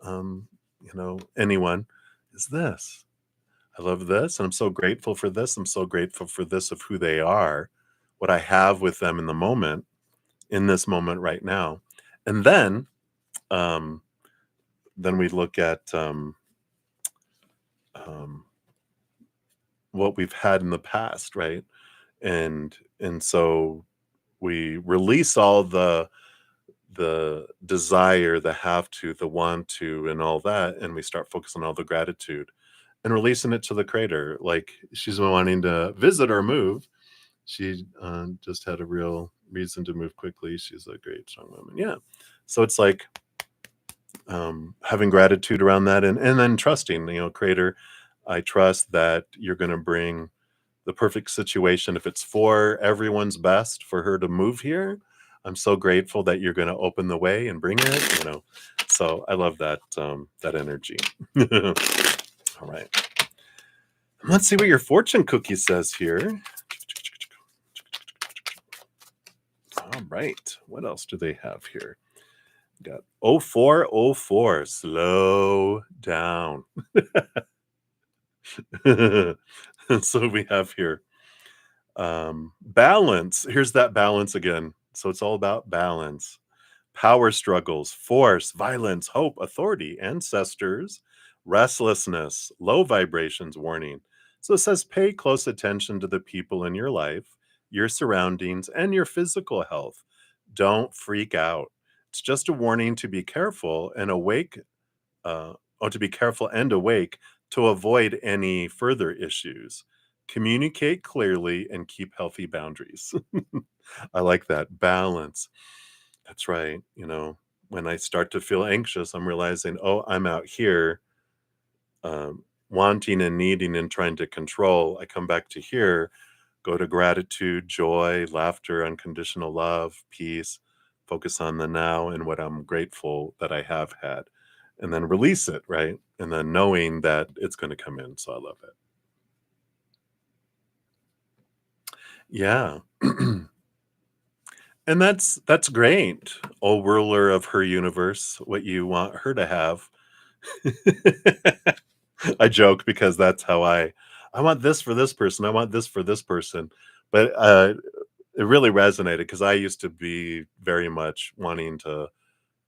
um, anyone is this. I love this, and I'm so grateful for this. I'm so grateful for this of who they are, what I have with them in the moment, in this moment right now. And um, then we look at um, what we've had in the past, right? And so we release all the desire, the have to, the want to, and all that, and we start focusing on all the gratitude and releasing it to the creator. Like she's been wanting to visit or move. She just had a real reason to move quickly. She's a great, strong woman. Yeah. So it's like having gratitude around that, and then trusting, creator, I trust that you're going to bring the perfect situation. If it's for everyone's best for her to move here, I'm so grateful that you're going to open the way and bring it. So I love that energy. All right. Let's see what your fortune cookie says here. All right. What else do they have here? Got 0404. Slow down. So we have here balance. Here's that balance again. So it's all about balance. Power struggles, force, violence, hope, authority, ancestors, restlessness, low vibrations, warning. So it says pay close attention to the people in your life, your surroundings, and your physical health. Don't freak out. It's just a warning to be careful and awake, or to be careful and awake to avoid any further issues. Communicate clearly and keep healthy boundaries. I like that balance. That's right. When I start to feel anxious, I'm realizing, oh, I'm out here wanting and needing and trying to control. I come back to here, go to gratitude, joy, laughter, unconditional love, peace, focus on the now and what I'm grateful that I have had, and then release it, right? And then knowing that it's going to come in. So I love it. Yeah. And that's great. O ruler of her universe, what you want her to have. I joke because that's how I want this for this person. I want this for this person. But it really resonated because I used to be very much wanting to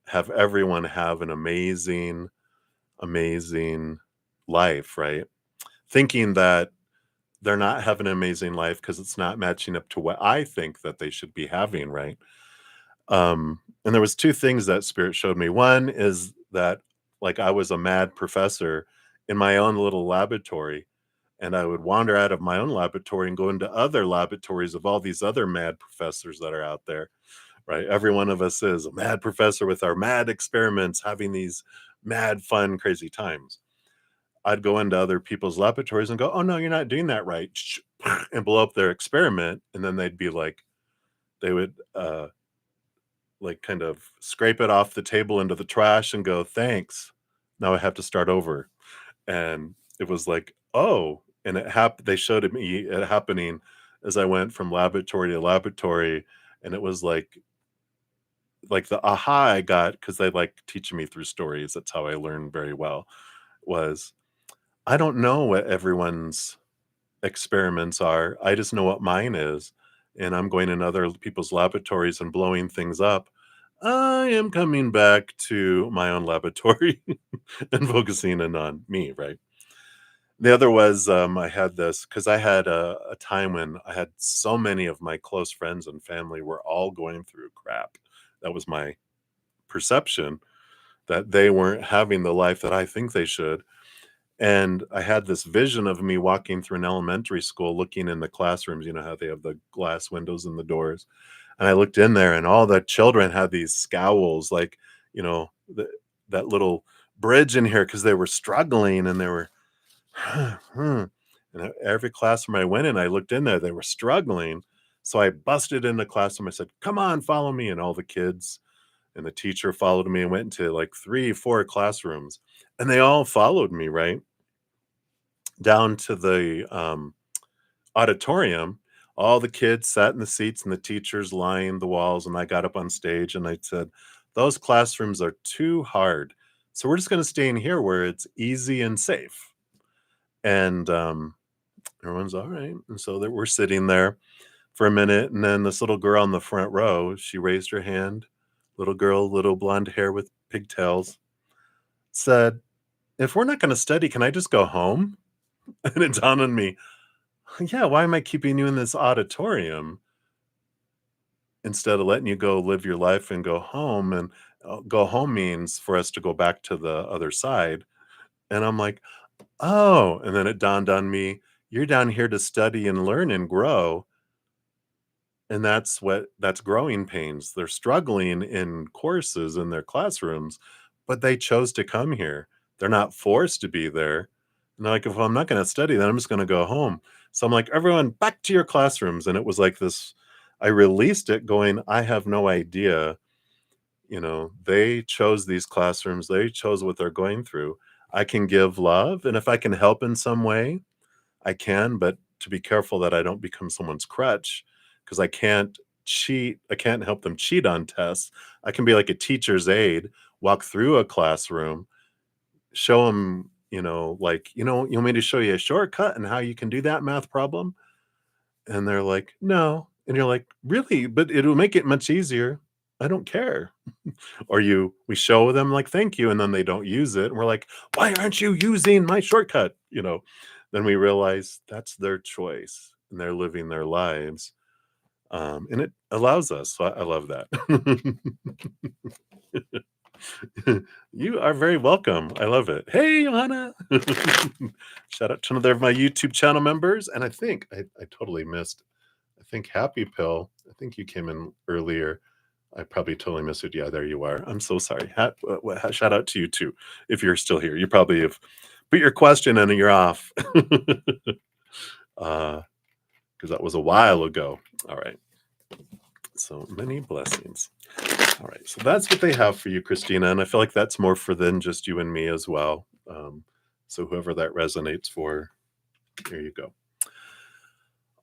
have everyone have an amazing, amazing life, right? Thinking that they're not having an amazing life because it's not matching up to what I think that they should be having, right? And there was two things that spirit showed me. One is that, like, I was a mad professor in my own little laboratory, and I would wander out of my own laboratory and go into other laboratories of all these other mad professors that are out there, right? Every one of us is a mad professor with our mad experiments, having these mad, fun, crazy times. I'd go into other people's laboratories and go, "Oh no, you're not doing that right," and blow up their experiment, and then they'd be like, they would like kind of scrape it off the table into the trash and go, "Thanks. Now I have to start over." And it was like, "Oh," and they showed me it happening as I went from laboratory to laboratory, and it was like the aha I got because they like teaching me through stories. That's how I learn very well. Was I don't know what everyone's experiments are. I just know what mine is, and I'm going in other people's laboratories and blowing things up. I am coming back to my own laboratory and focusing in on me, right? The other was, I had this because I had a time when I had so many of my close friends and family were all going through crap. That was my perception, that they weren't having the life that I think they should. And I had this vision of me walking through an elementary school, looking in the classrooms, how they have the glass windows and the doors. And I looked in there, and all the children had these scowls, like, that little bridge in here because they were struggling and they were And every classroom I went in, I looked in there, they were struggling. So I busted in the classroom. I said, "Come on, follow me." And all the kids and the teacher followed me and went into like 3, 4 classrooms. And they all followed me, right? Down to the auditorium. All the kids sat in the seats and the teachers lined the walls. And I got up on stage and I said, "Those classrooms are too hard. So we're just going to stay in here where it's easy and safe." And everyone's all right. And so that we're sitting there for a minute. And then this little girl in the front row, she raised her hand. Little girl, little blonde hair with pigtails, said, "If we're not going to study, can I just go home?" And it dawned on me, yeah, why am I keeping you in this auditorium instead of letting you go live your life and go home? And go home means for us to go back to the other side. And I'm like, oh, and then it dawned on me, you're down here to study and learn and grow. And that's growing pains. They're struggling in courses in their classrooms, but they chose to come here. They're not forced to be there. And they're like, if I'm not going to study, then I'm just going to go home. So I'm like, everyone back to your classrooms. And it was like this, I released it going, I have no idea. They chose these classrooms, they chose what they're going through. I can give love. And if I can help in some way, I can, but to be careful that I don't become someone's crutch because I can't cheat. I can't help them cheat on tests. I can be like a teacher's aide, walk through a classroom, show them, like, you want me to show you a shortcut and how you can do that math problem? And they're like, no. And you're like, really? But it'll make it much easier. I don't care. Or we show them like, thank you. And then they don't use it. And we're like, why aren't you using my shortcut? Then we realize that's their choice and they're living their lives. And it allows us. So I love that. You are very welcome. I love it. Hey, Johanna. Shout out to another of my YouTube channel members. And I think I totally missed, I think Happy Pill. I think you came in earlier. I probably totally missed it. Yeah, there you are. I'm so sorry. Shout out to you too. If you're still here, you probably have put your question in and you're off. Because that was a while ago. All right. So many blessings. All right. So that's what they have for you, Christina. And I feel like that's more for than just you and me as well. So whoever that resonates for, there you go.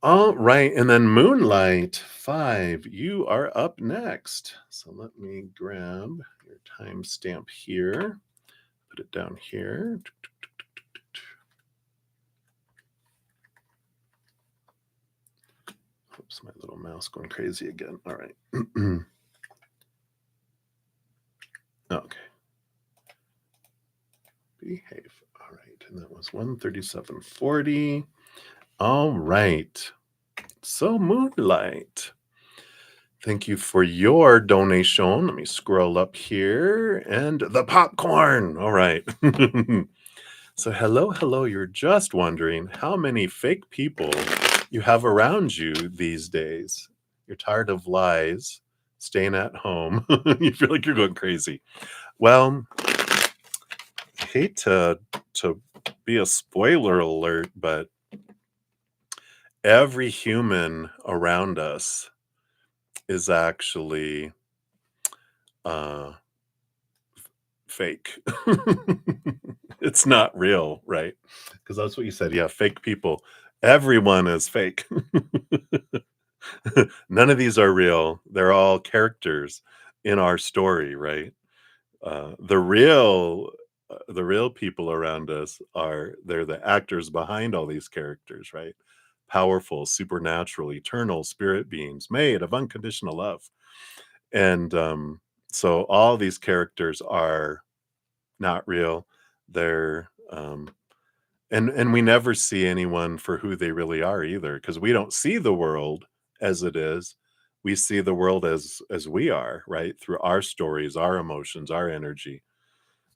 All right. And then Moonlight 5, you are up next. So let me grab your timestamp here, put it down here. Oops, my little mouse going crazy again. All right. Okay. Behave. All right. And that was 137.40. All right. So Moonlight, thank you for your donation. Let me scroll up here and the popcorn. All right. So hello. You're just wondering how many fake people you have around you these days. You're tired of lies, staying at home. You feel like you're going crazy. Well, I hate to be a spoiler alert, but every human around us is actually fake. It's not real, right? Because that's what you said. Yeah, fake people. Everyone is fake. None of these are real. They're all characters in our story, right? The real people around us they're the actors behind all these characters, right? Powerful, supernatural, eternal spirit beings made of unconditional love. And so all these characters are not real. They're and we never see anyone for who they really are either, because we don't see the world as it is. We see the world as we are, right? Through our stories, our emotions, our energy,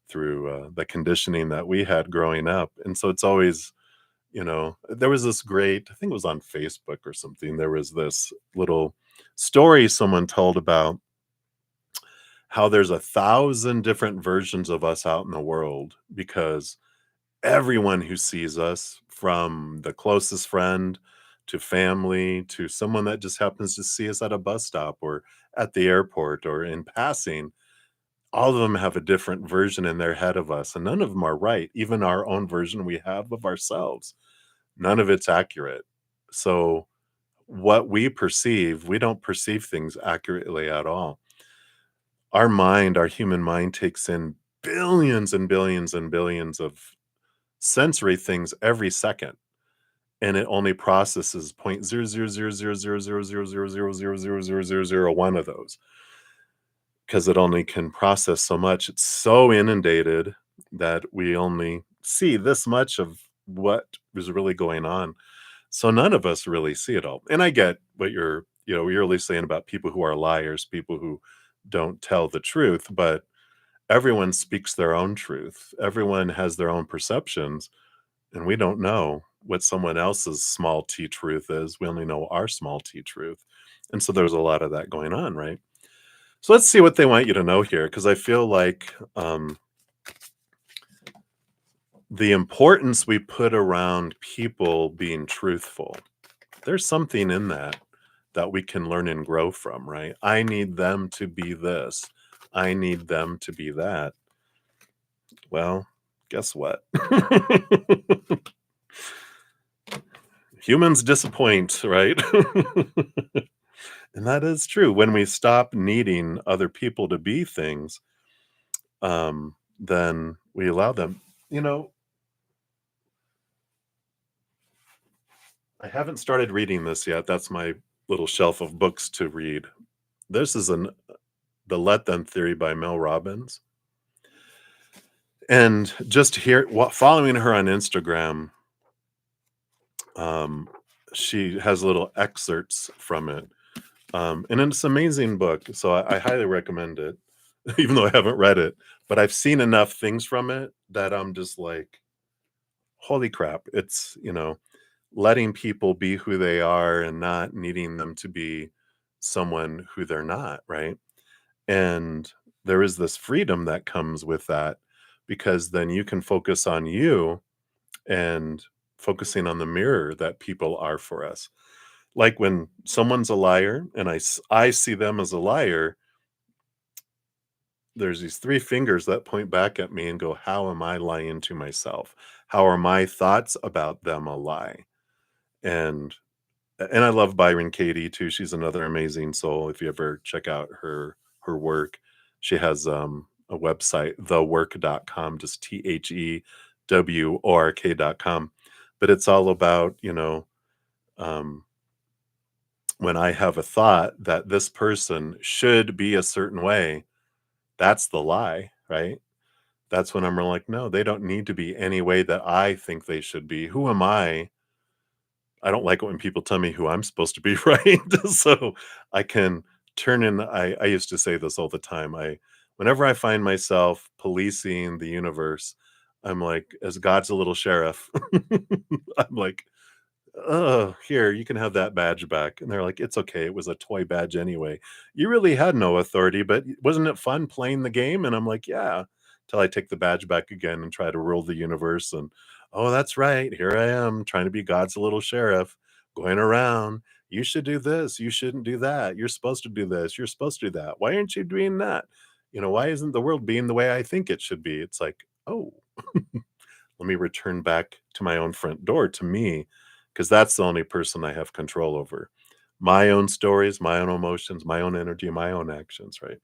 through the conditioning that we had growing up. And so it's always, there was this great, I think it was on Facebook or something, there was this little story someone told about how there's 1,000 different versions of us out in the world because Everyone who sees us, from the closest friend to family to someone that just happens to see us at a bus stop or at the airport or in passing, all of them have a different version in their head of us, and none of them are right. Even our own version we have of ourselves, none of it's accurate. So, what we perceive, we don't perceive things accurately at all. Our mind, our human mind takes in billions and billions and billions of sensory things every second, and it only processes 0.00000000000000001 of those because it only can process so much. It's so inundated that we only see this much of what is really going on. So none of us really see it all. And I get what you're really saying about people who are liars, people who don't tell the truth, but everyone speaks their own truth. Everyone has their own perceptions, and we don't know what someone else's small t truth is. We only know our small t truth. And so there's a lot of that going on, right? So let's see what they want you to know here, because I feel like the importance we put around people being truthful, there's something in that that we can learn and grow from, right? I need them to be this. I need them to be that. Well, guess what? Humans disappoint, right? And that is true. When we stop needing other people to be things, then we allow them. You know, I haven't started reading this yet. That's my little shelf of books to read. This is the Let Them Theory by Mel Robbins. And just here, following her on Instagram, um, she has little excerpts from it. And it's an amazing book. So I highly recommend it, even though I haven't read it. But I've seen enough things from it that I'm just like, holy crap. It's, letting people be who they are and not needing them to be someone who they're not, right? And there is this freedom that comes with that, because then you can focus on you and focusing on the mirror that people are for us. Like when someone's a liar and I see them as a liar, there's these three fingers that point back at me and go, how am I lying to myself? How are my thoughts about them a lie? And and I love Byron Katie too. She's another amazing soul. If you ever check out her work, she has a website, thework.com, just THEWORK.com. But it's all about, um, when I have a thought that this person should be a certain way, that's the lie, right? That's when I'm like, no, they don't need to be any way that I think they should be. Who am I? I don't like it when people tell me who I'm supposed to be, right? So I can turn in. I used to say this all the time. Whenever I find myself policing the universe, I'm like, as God's a little sheriff, I'm like, oh, here, you can have that badge back. And they're like, it's okay. It was a toy badge anyway. You really had no authority, but wasn't it fun playing the game? And I'm like, yeah, till I take the badge back again and try to rule the universe. And oh, that's right. Here I am trying to be God's little sheriff going around. You should do this. You shouldn't do that. You're supposed to do this. You're supposed to do that. Why aren't you doing that? Why isn't the world being the way I think it should be? It's like, oh, let me return back to my own front door, to me, because that's the only person I have control over. My own stories, my own emotions, my own energy, my own actions, right?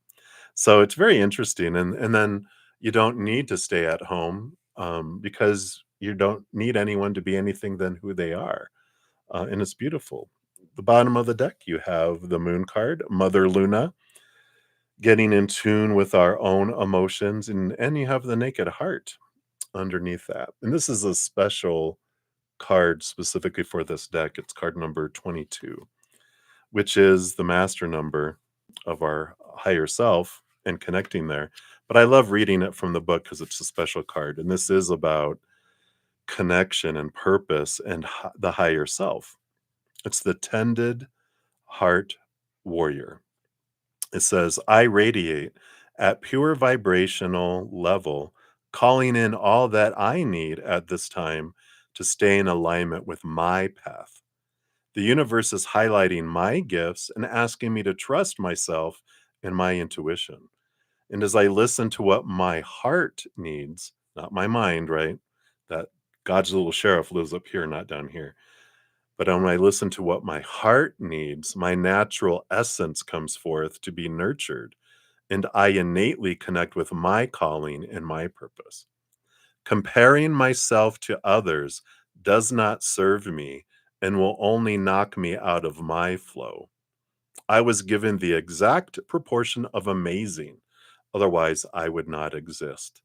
So it's very interesting, and then you don't need to stay at home, because you don't need anyone to be anything than who they are, and it's beautiful. The bottom of the deck, you have the Moon card, Mother Luna, getting in tune with our own emotions, and you have the Naked Heart underneath that. And this is a special card specifically for this deck. It's card number 22, which is the master number of our higher self and connecting there. But I love reading it from the book because it's a special card. And this is about connection and purpose and the higher self. It's the Tended Heart Warrior. It says, I radiate at pure vibrational level calling in all that I need at this time to stay in alignment with my path. The universe is highlighting my gifts and asking me to trust myself and my intuition. And as I listen to what my heart needs, not my mind, right? That God's little sheriff lives up here, not down here. But when I listen to what my heart needs, my natural essence comes forth to be nurtured, and I innately connect with my calling and my purpose. Comparing myself to others does not serve me and will only knock me out of my flow. I was given the exact proportion of amazing, otherwise, I would not exist.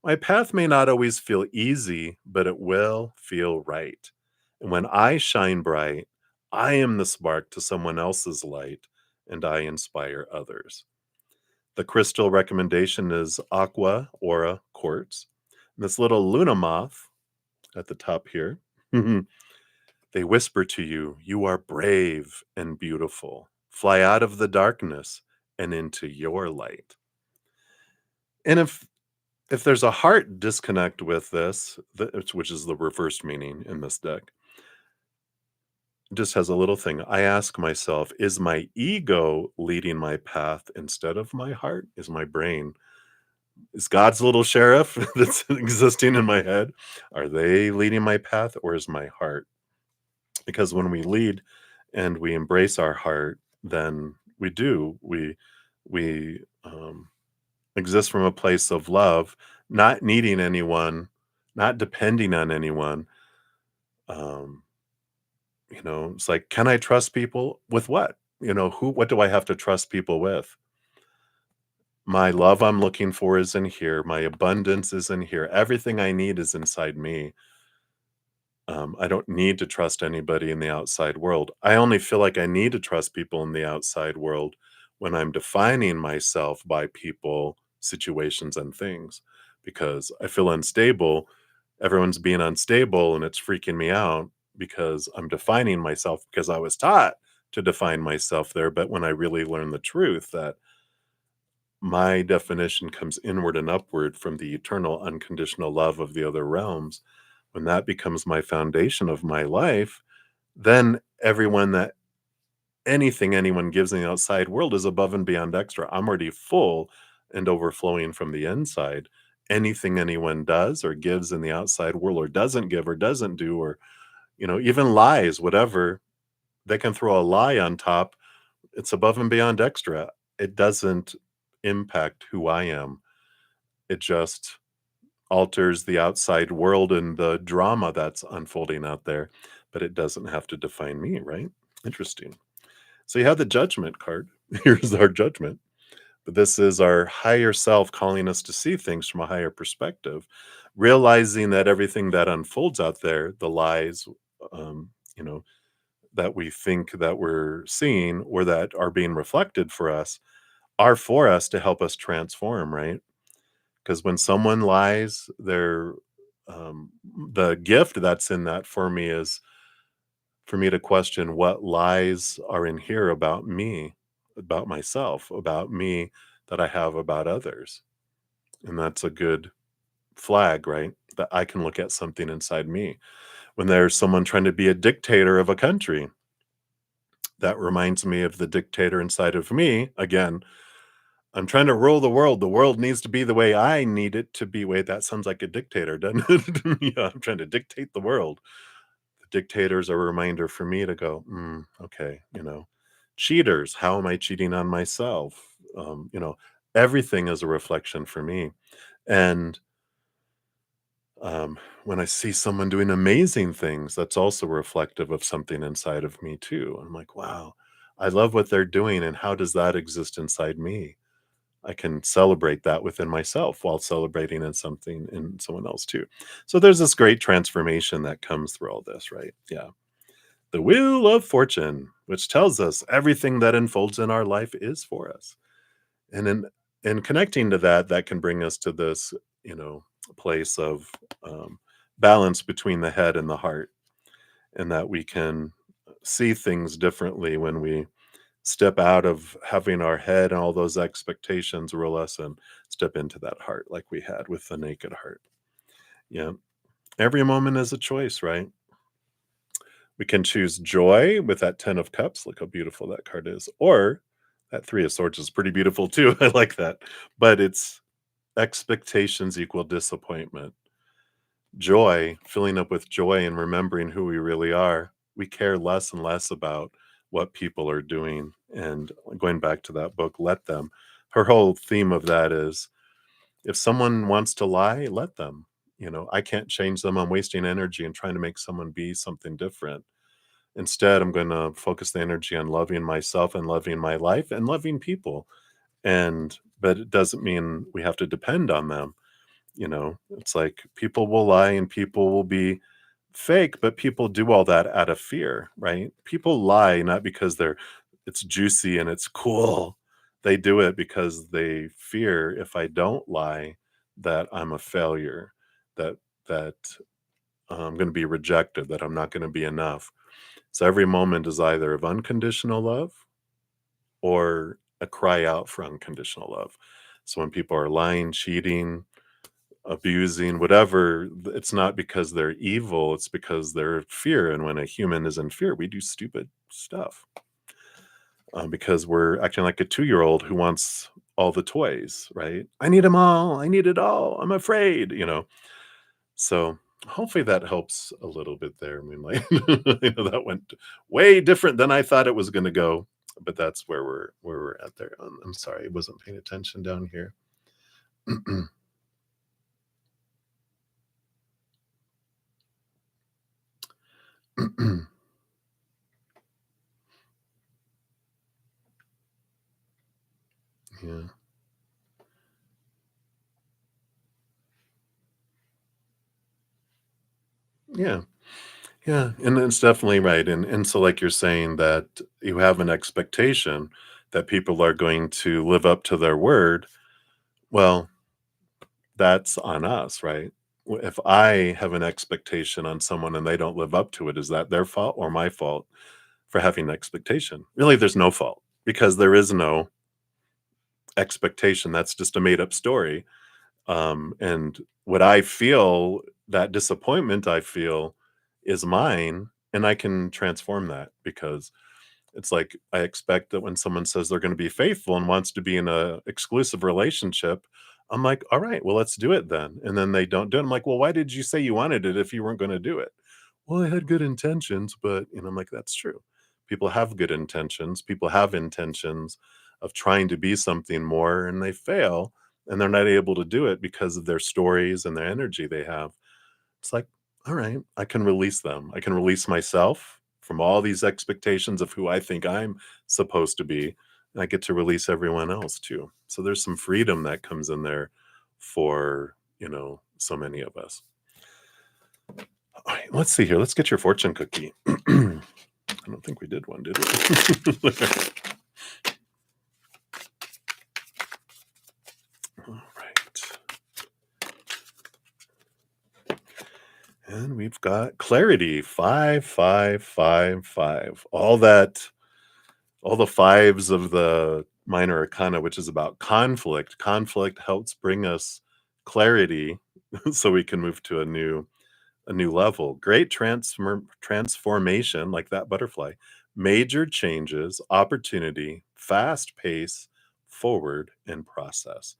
My path may not always feel easy, but it will feel right. And when I shine bright, I am the spark to someone else's light, and I inspire others. The crystal recommendation is Aqua Aura Quartz. And this little Luna moth at the top here, they whisper to you, you are brave and beautiful. Fly out of the darkness and into your light. And if there's a heart disconnect with this, which is the reversed meaning in this deck, it just has a little thing. I ask myself, is my ego leading my path instead of my heart? Is my brain? Is God's little sheriff that's existing in my head? Are they leading my path or is my heart? Because when we lead and we embrace our heart, then we exist from a place of love, not needing anyone, not depending on anyone. Um, it's like, can I trust people with what? What do I have to trust people with? My love I'm looking for is in here. My abundance is in here. Everything I need is inside me. I don't need to trust anybody in the outside world. I only feel like I need to trust people in the outside world when I'm defining myself by people, situations, and things because I feel unstable. Everyone's being unstable and it's freaking me out because I'm defining myself because I was taught to define myself there. But when I really learn the truth that my definition comes inward and upward from the eternal unconditional love of the other realms, when that becomes my foundation of my life, then everyone that anything anyone gives in the outside world is above and beyond extra. I'm already full and overflowing from the inside. Anything anyone does or gives in the outside world or doesn't give or doesn't do or even lies, whatever, they can throw a lie on top. It's above and beyond extra. It doesn't impact who I am. It just alters the outside world and the drama that's unfolding out there, but it doesn't have to define me, right? Interesting. So you have the judgment card. Here's our judgment. But this is our higher self calling us to see things from a higher perspective, realizing that everything that unfolds out there, the lies, um, you know, that we think that we're seeing or that are being reflected for us are for us to help us transform, right? Because when someone lies, the gift that's in that for me is for me to question what lies are in here about myself, about me that I have about others. And that's a good flag, right? That I can look at something inside me. When there's someone trying to be a dictator of a country, that reminds me of the dictator inside of me. Again, I'm trying to rule the world. The world needs to be the way I need it to be. Wait, that sounds like a dictator, doesn't it? Yeah, I'm trying to dictate the world. The dictator's a reminder for me to go, okay, cheaters. How am I cheating on myself? Everything is a reflection for me. And when I see someone doing amazing things, that's also reflective of something inside of me too. I'm like, wow, I love what they're doing. And how does that exist inside me? I can celebrate that within myself while celebrating in something in someone else too. So there's this great transformation that comes through all this, right? Yeah. The Wheel of Fortune, which tells us everything that unfolds in our life is for us. And in connecting to that, that can bring us to this, place of um, balance between the head and the heart, and that we can see things differently when we step out of having our head and all those expectations rule us and step into that heart like we had with the naked heart. Yeah. Every moment is a choice, right? We can choose joy with that 10 of cups. Look how beautiful that card is. Or that 3 of swords is pretty beautiful too. I like that. But it's expectations equal disappointment. Joy, filling up with joy and remembering who we really are. We care less and less about what people are doing. And going back to that book, Let Them, her whole theme of that is if someone wants to lie, let them. I can't change them. I'm wasting energy and trying to make someone be something different. Instead, I'm going to focus the energy on loving myself and loving my life and loving people. But it doesn't mean we have to depend on them. It's like people will lie and people will be fake, but people do all that out of fear, right? People lie not because it's juicy and it's cool. They do it because they fear if I don't lie that I'm a failure, that that I'm going to be rejected, that I'm not going to be enough. So every moment is either of unconditional love or a cry out for unconditional love. So when people are lying, cheating, abusing, whatever, it's not because they're evil, it's because they're fear. And when a human is in fear, we do stupid stuff because we're acting like a 2-year-old who wants all the toys, right? I need them all. I need it all. I'm afraid. So hopefully that helps a little bit there, Moonlight. That went way different than I thought it was going to go, but that's where we're at there. I'm sorry, I wasn't paying attention down here. Yeah. Yeah. Yeah, and it's definitely right, and so, like you're saying that you have an expectation that people are going to live up to their word, well, that's on us, right? If I have an expectation on someone and they don't live up to it, is that their fault or my fault for having an expectation? Really, there's no fault because there is no expectation, that's just a made up story, and what I feel, that disappointment I feel is mine, and I can transform that because it's like I expect that when someone says they're going to be faithful and wants to be in a exclusive relationship, I'm like, all right, well, let's do it then. And then they don't do it. I'm like, well, why did you say you wanted it if you weren't going to do it? Well, I had good intentions, but I'm like, that's true. People have good intentions. People have intentions of trying to be something more and they fail and they're not able to do it because of their stories and their energy they have. It's like, all right, I can release them. I can release myself from all these expectations of who I think I'm supposed to be. And I get to release everyone else too. So there's some freedom that comes in there for, so many of us. All right, let's see here. Let's get your fortune cookie. I don't think we did one, did we? All right. And we've got clarity 5555. All the fives of the minor arcana, which is about conflict. Conflict helps bring us clarity so we can move to a new level. Great transformation, like that butterfly. Major changes, opportunity, fast pace, forward in process.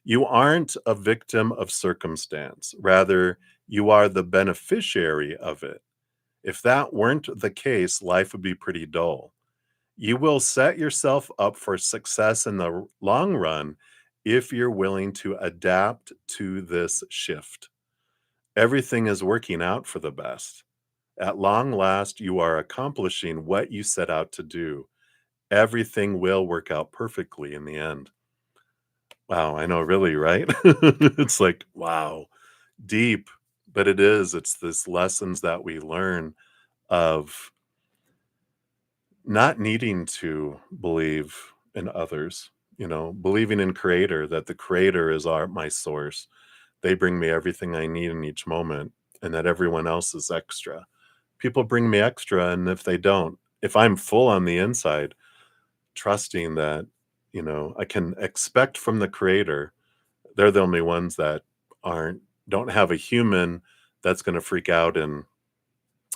You aren't a victim of circumstance. Rather, you are the beneficiary of it. If that weren't the case, life would be pretty dull. You will set yourself up for success in the long run if you're willing to adapt to this shift. Everything is working out for the best. At long last, you are accomplishing what you set out to do. Everything will work out perfectly in the end. Wow, I know, really, right? It's like, wow, deep, but it is. It's this lessons that we learn of not needing to believe in others, believing in creator, that the creator is my source. They bring me everything I need in each moment and that everyone else is extra. People bring me extra and if they don't, if I'm full on the inside, trusting that, I can expect from the creator. They're the only ones that aren't don't have a human that's going to freak out and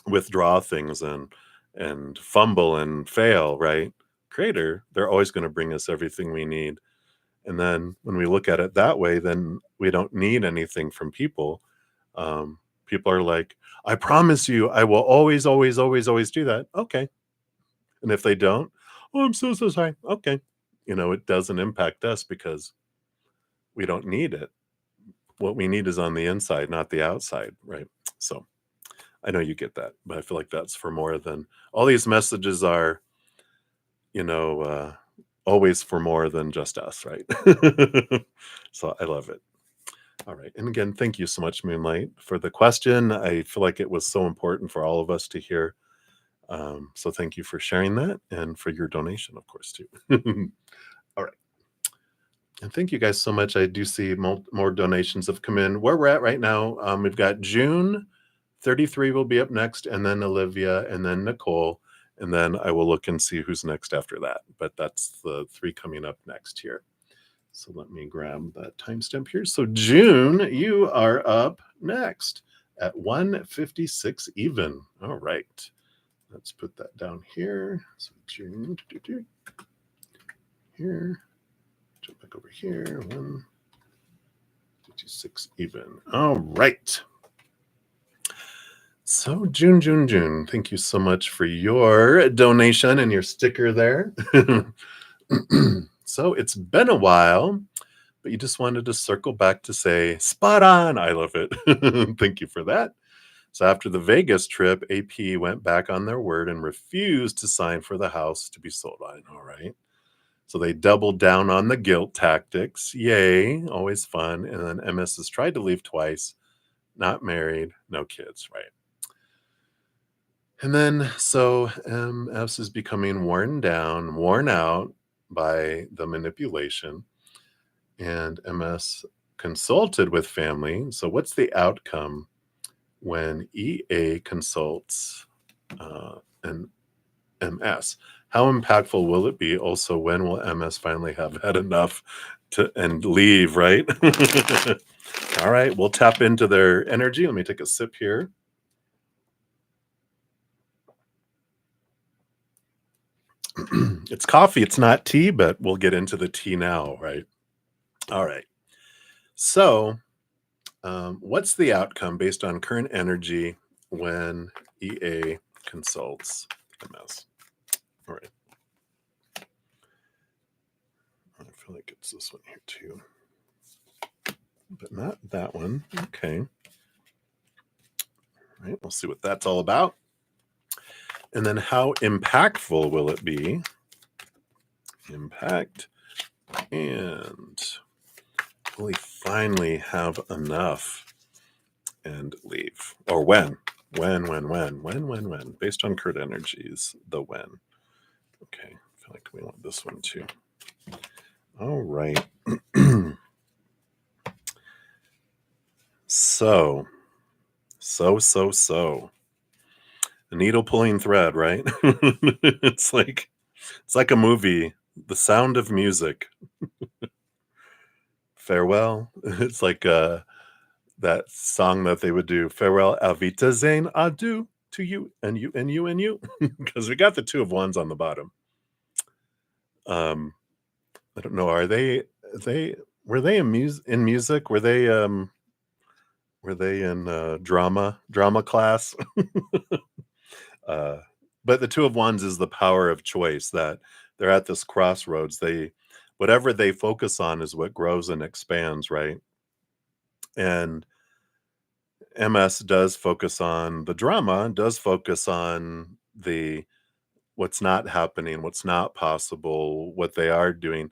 withdraw things and fumble and fail, right? Creator, they're always going to bring us everything we need. And then when we look at it that way, then we don't need anything from people. People are like, I promise you, I will always, always, always, always do that. Okay. And if they don't, oh, I'm so, so sorry. Okay. It doesn't impact us because we don't need it. What we need is on the inside, not the outside. Right. So I know you get that, but I feel like that's for more than all these messages are, you know, uh, always for more than just us. Right. So I love it. All right. And again, thank you so much, Moonlight, for the question. I feel like it was so important for all of us to hear. So thank you for sharing that and for your donation, of course, too. All right. And thank you guys so much. I do see more donations have come in. Where we're at right now, we've got June 33 will be up next, and then Olivia, and then Nicole. And then I will look and see who's next after that. But that's the 3 coming up next here. So let me grab that timestamp here. So June, you are up next at 1:56 even. All right. Let's put that down here. So June, here. Jump back over here. 1:56 even. All right. So June. Thank you so much for your donation and your sticker there. So it's been a while, but you just wanted to circle back to say, spot on. I love it. Thank you for that. So after the Vegas trip, AP went back on their word and refused to sign for the house to be sold on. All right. So they doubled down on the guilt tactics. Yay. Always fun. And then MS has tried to leave twice. Not married. No kids. Right. And then so MS is becoming worn out by the manipulation, and MS consulted with family. So what's the outcome when EA consults an MS? How impactful will it be? Also, when will MS finally have had enough and leave, right? All right, we'll tap into their energy. Let me take a sip here. It's coffee, it's not tea, but we'll get into the tea now, right? All right. So, what's the outcome based on current energy when EA consults MS? All right. I feel like it's this one here too, but not that one. Okay. All right. We'll see what that's all about. And then how impactful will it be? Impact. And will he finally have enough and leave? Or when? When? Based on current energies, the when. Okay. I feel like we want this one too. All right. So. A needle pulling thread, right? It's like a movie. The Sound of Music. Farewell. It's like that song that they would do. Farewell, Avita Zane, adieu to you and you and you and you. Because we got the 2 of wands on the bottom. I don't know. Were they in music? Were they in drama class? But the 2 of wands is the power of choice, that they're at this crossroads. Whatever they focus on is what grows and expands, right? And MS does focus on the drama, does focus on what's not happening, what's not possible, what they are doing.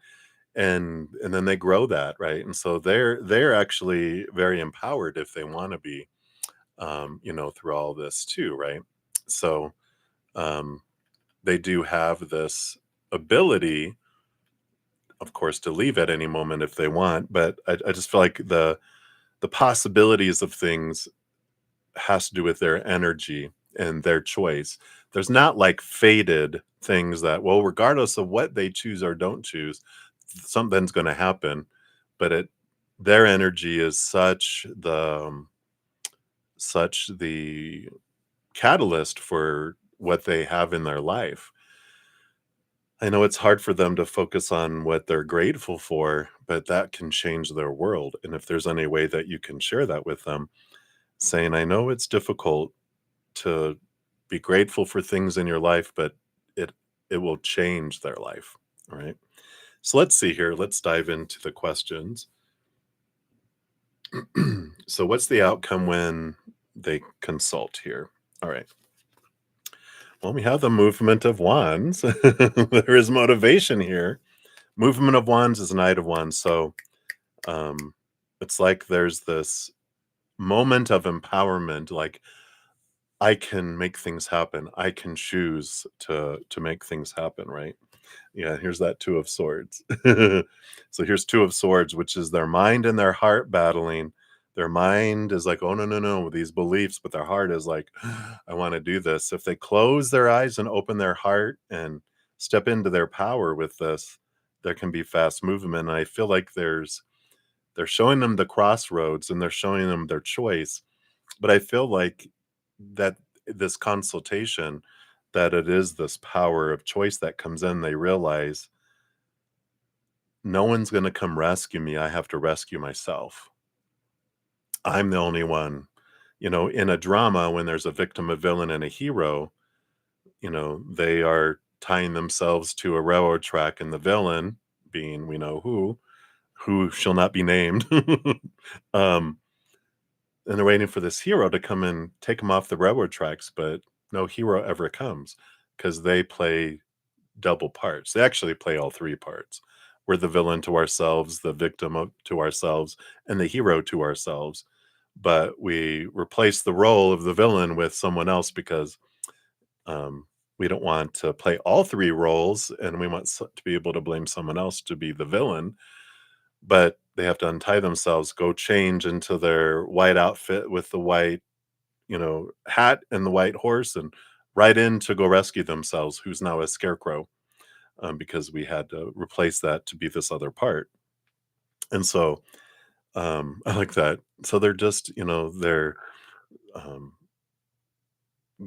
And then they grow that, right? And so they're actually very empowered if they want to be, through all this too, right? So they do have this ability, of course, to leave at any moment if they want. But I just feel like the possibilities of things has to do with their energy and their choice. There's not like fated things that, well, regardless of what they choose or don't choose, something's going to happen. But their energy is such the catalyst for what they have in their life. I know it's hard for them to focus on what they're grateful for, but that can change their world. And if there's any way that you can share that with them, saying, I know it's difficult to be grateful for things in your life, but it it will change their life. All right. So let's see here. Let's dive into the questions. So what's the outcome when they consult here? All right. Well, we have the movement of wands. There is motivation here. Movement of wands is Knight of wands. So um, it's like there's this moment of empowerment, like I can make things happen. I can choose to make things happen, right? Yeah, here's that two of swords. So here's two of swords, which is their mind and their heart battling. Their mind is like, oh no, no, no, these beliefs, but their heart is like, I want to do this. If they close their eyes and open their heart and step into their power with this, there can be fast movement. And I feel like they're showing them the crossroads and they're showing them their choice. But I feel like that this consultation, that it is this power of choice that comes in, they realize no one's going to come rescue me. I have to rescue myself. I'm the only one. In a drama, when there's a victim, a villain, and a hero, they are tying themselves to a railroad track, and the villain, being we know who shall not be named, um, and they're waiting for this hero to come and take them off the railroad tracks, but no hero ever comes because they play double parts. They actually play all three parts. We're the villain to ourselves, the victim to ourselves, and the hero to ourselves. But we replace the role of the villain with someone else because um, we don't want to play all three roles, and we want to be able to blame someone else to be the villain. But they have to untie themselves, go change into their white outfit with the white, hat and the white horse, and ride in to go rescue themselves, who's now a scarecrow, because we had to replace that to be this other part. And so I like that. So they're just, they're um,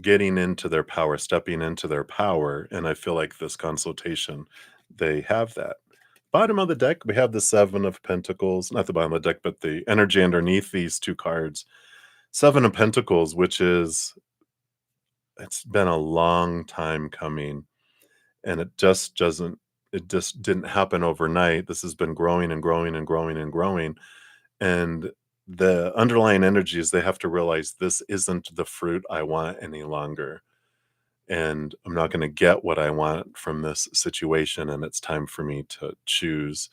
getting into their power, stepping into their power. And I feel like this consultation, they have that. Bottom of the deck, we have the Seven of Pentacles, not the bottom of the deck, but the energy underneath these two cards. Seven of Pentacles, which is, it's been a long time coming, and it just didn't happen overnight. This has been growing and growing and growing and growing. And the underlying energies, they have to realize this isn't the fruit I want any longer. And I'm not going to get what I want from this situation. And it's time for me to choose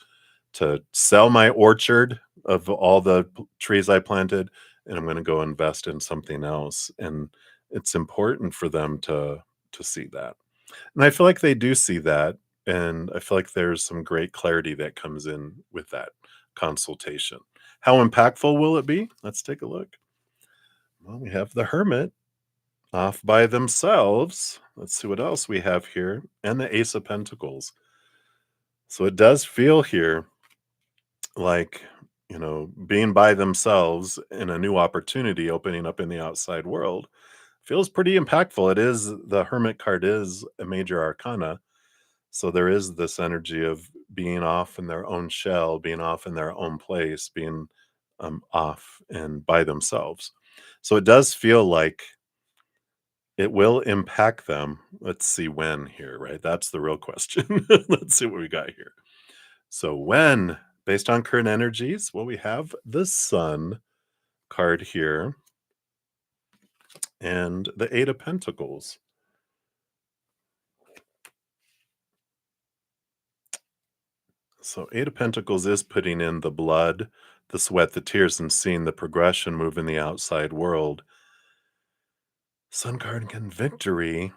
to sell my orchard of all the trees I planted, and I'm going to go invest in something else. And it's important for them to see that. And I feel like they do see that, and I feel like there's some great clarity that comes in with that consultation. How impactful will it be? Let's take a look. Well, we have the Hermit off by themselves. Let's see what else we have here, and the Ace of Pentacles. So it does feel here like, being by themselves in a new opportunity opening up in the outside world feels pretty impactful. It is, the Hermit card is a major arcana. So there is this energy of being off in their own shell, being off in their own place, being off and by themselves. So it does feel like it will impact them. Let's see when here, right? That's the real question. Let's see what we got here. So when, based on current energies, well, we have the Sun card here and the Eight of Pentacles. So Eight of Pentacles is putting in the blood, the sweat, the tears, and seeing the progression move in the outside world. Sun card again, victory.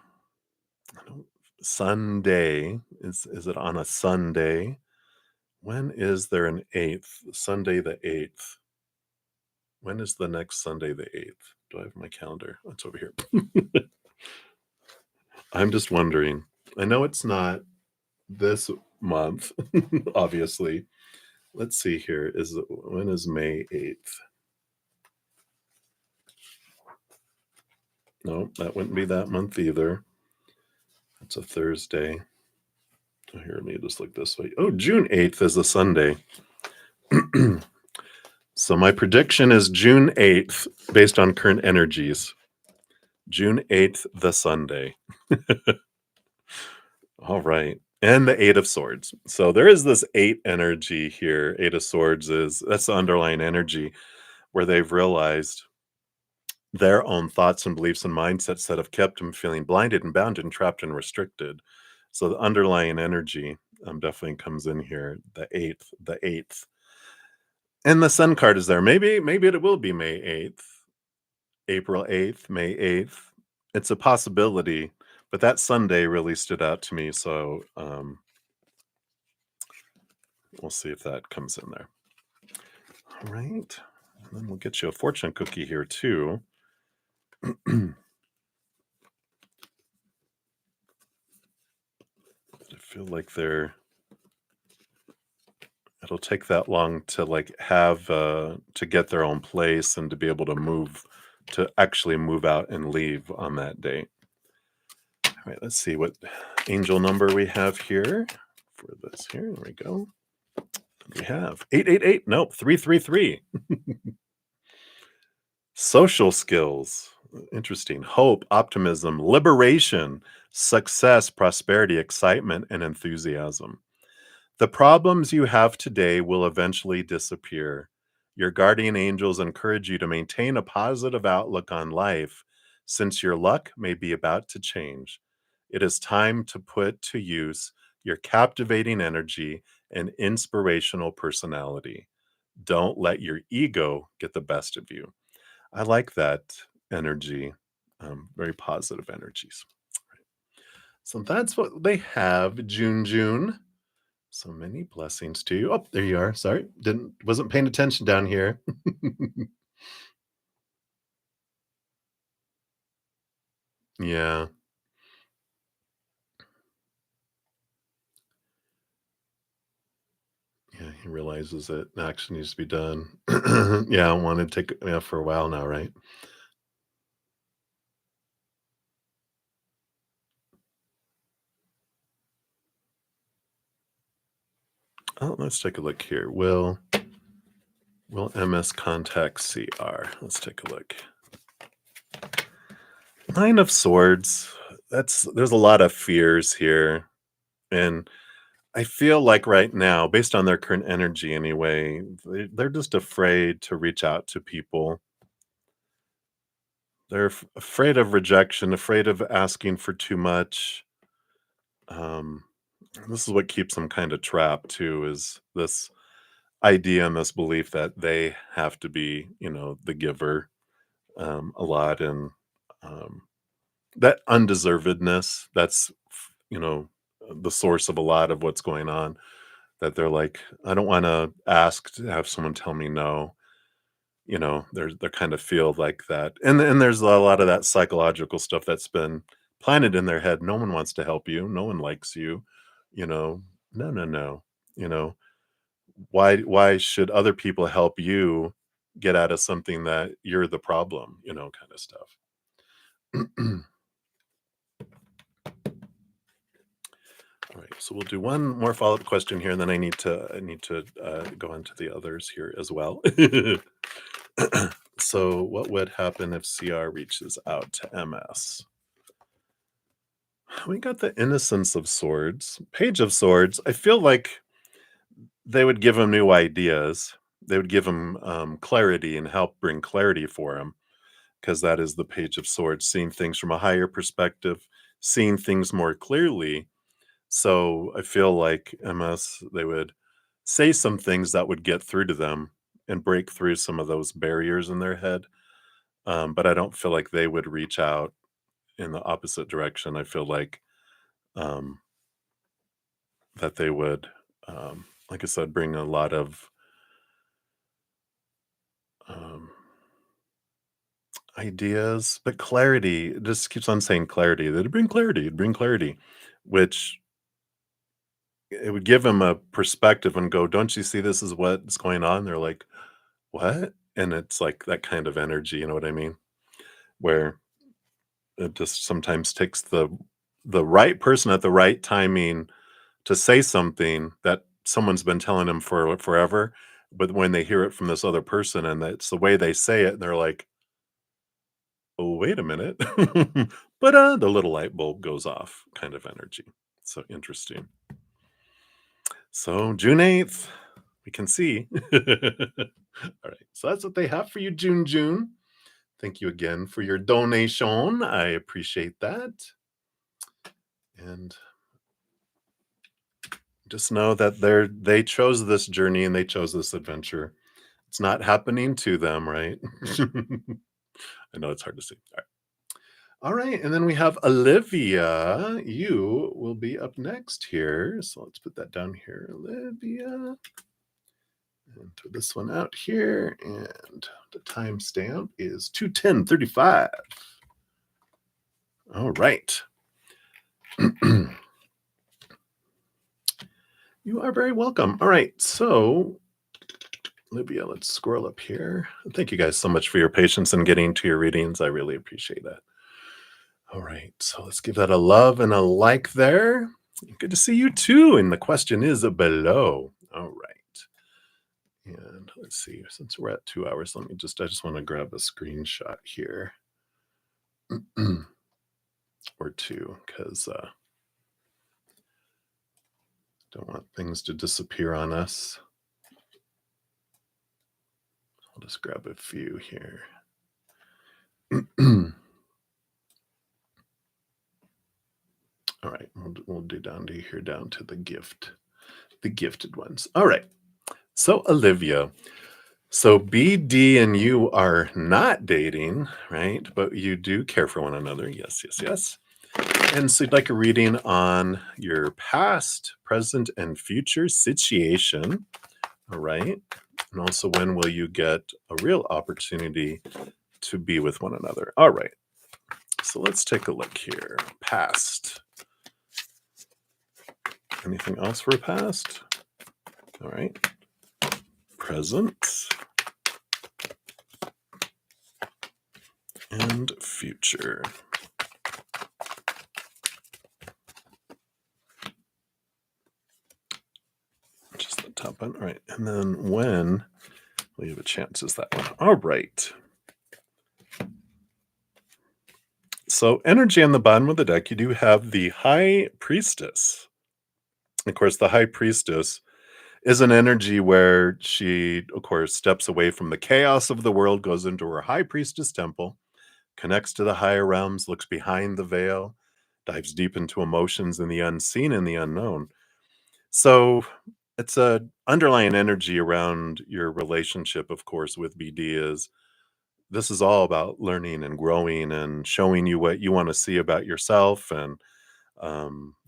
I don't, Sunday. Is it on a Sunday? When is there an 8th? Sunday the 8th. When is the next Sunday the 8th? Do I have my calendar? It's over here. I'm just wondering. I know it's not this month, obviously. Let's see here. When is May 8th? No, that wouldn't be that month either. It's a Thursday. Oh, here, let me just look this way. Oh, June 8th is a Sunday. So my prediction is June 8th, based on current energies. June 8th, the Sunday. All right. And the Eight of Swords. So there is this eight energy here. Eight of Swords that's the underlying energy where they've realized their own thoughts and beliefs and mindsets that have kept them feeling blinded and bound and trapped and restricted. So the underlying energy definitely comes in here. The eighth, and the Sun card is there. Maybe it will be May 8th, April 8th, May 8th. It's a possibility, but that Sunday really stood out to me. So we'll see if that comes in there. All right, and then we'll get you a fortune cookie here too. I feel like it'll take that long to have to get their own place and to be able to actually move out and leave on that day. All right, let's see what angel number we have here for this here. There we go. We have 888. Nope, 333. Social skills. Interesting. Hope, optimism, liberation, success, prosperity, excitement, and enthusiasm. The problems you have today will eventually disappear. Your guardian angels encourage you to maintain a positive outlook on life, since your luck may be about to change. It is time to put to use your captivating energy and inspirational personality. Don't let your ego get the best of you. I like that energy, very positive energies. So that's what they have, June. So many blessings to you. Oh, there you are. Sorry, wasn't paying attention down here. Yeah, yeah. He realizes that action needs to be done. Yeah, I wanted to take for a while now, right? Oh, let's take a look here. Will MS contact CR? Let's take a look. Nine of Swords. There's a lot of fears here, and I feel like right now, based on their current energy anyway, they're just afraid to reach out to people. They're afraid of rejection, afraid of asking for too much. Um, this is what keeps them kind of trapped too, is this idea and this belief that they have to be, the giver a lot, and um, that undeservedness. That's the source of a lot of what's going on. That they're like, I don't want to ask to have someone tell me no. They're kind of feel like that, and there's a lot of that psychological stuff that's been planted in their head. No one wants to help you. No one likes you. You know, no, no, no. You know, why should other people help you get out of something that you're the problem? Kind of stuff. All right, so we'll do one more follow-up question here, and then I need to go on to the others here as well. So, what would happen if CR reaches out to MS? We got the Innocence of Swords, Page of Swords. I feel like they would give him new ideas. They would give him clarity and help bring clarity for him, because that is the Page of Swords, seeing things from a higher perspective, seeing things more clearly. So I feel like MS, they would say some things that would get through to them and break through some of those barriers in their head. But I don't feel like they would reach out in the opposite direction. I feel like um, that they would, like I said, bring a lot of um, ideas, but clarity. It just keeps on saying clarity. They'd bring clarity. It'd bring clarity. which it would give them a perspective and go, "Don't you see this is what's going on?" They're like, "What?" And it's like that kind of energy, you know what I mean? Where it just sometimes takes the right person at the right timing to say something that someone's been telling them for forever, but when they hear it from this other person and that's the way they say it, and they're like, "Oh, wait a minute." But, the little light bulb goes off kind of energy. So interesting. So June 8th, we can see. All right. So that's what they have for you, June. Thank you again for your donation. I appreciate that. And just know that they chose this journey and they chose this adventure. It's not happening to them, right? I know it's hard to see. All right, and then we have Olivia. You will be up next here. So let's put that down here, Olivia. And put this one out here. And the timestamp is 2:10:35. All right. You are very welcome. All right, so Olivia, let's scroll up here. Thank you guys so much for your patience in getting to your readings. I really appreciate that. All right, so let's give that a love and a like there. Good to see you too. And the question is below. All right. And let's see, since we're at 2 hours, I just want to grab a screenshot here or two, because don't want things to disappear on us. I'll just grab a few here. All right, we'll do down to here, down to the gifted ones. All right. So Olivia, so BD and you are not dating, right? But you do care for one another. Yes, yes, yes. And so you'd like a reading on your past, present, and future situation. All right. And also, when will you get a real opportunity to be with one another? All right. So let's take a look here. Past. Anything else for past? All right. Present. And future. Just the top one. All right. And then when will you have a chance is that one. All right. So energy on the bottom of the deck, you do have the High Priestess. Of course, the High Priestess is an energy where she, of course, steps away from the chaos of the world, goes into her High Priestess temple, connects to the higher realms, looks behind the veil, dives deep into emotions and the unseen and the unknown. So it's a underlying energy around your relationship, of course, with BD is this is all about learning and growing and showing you what you want to see about yourself and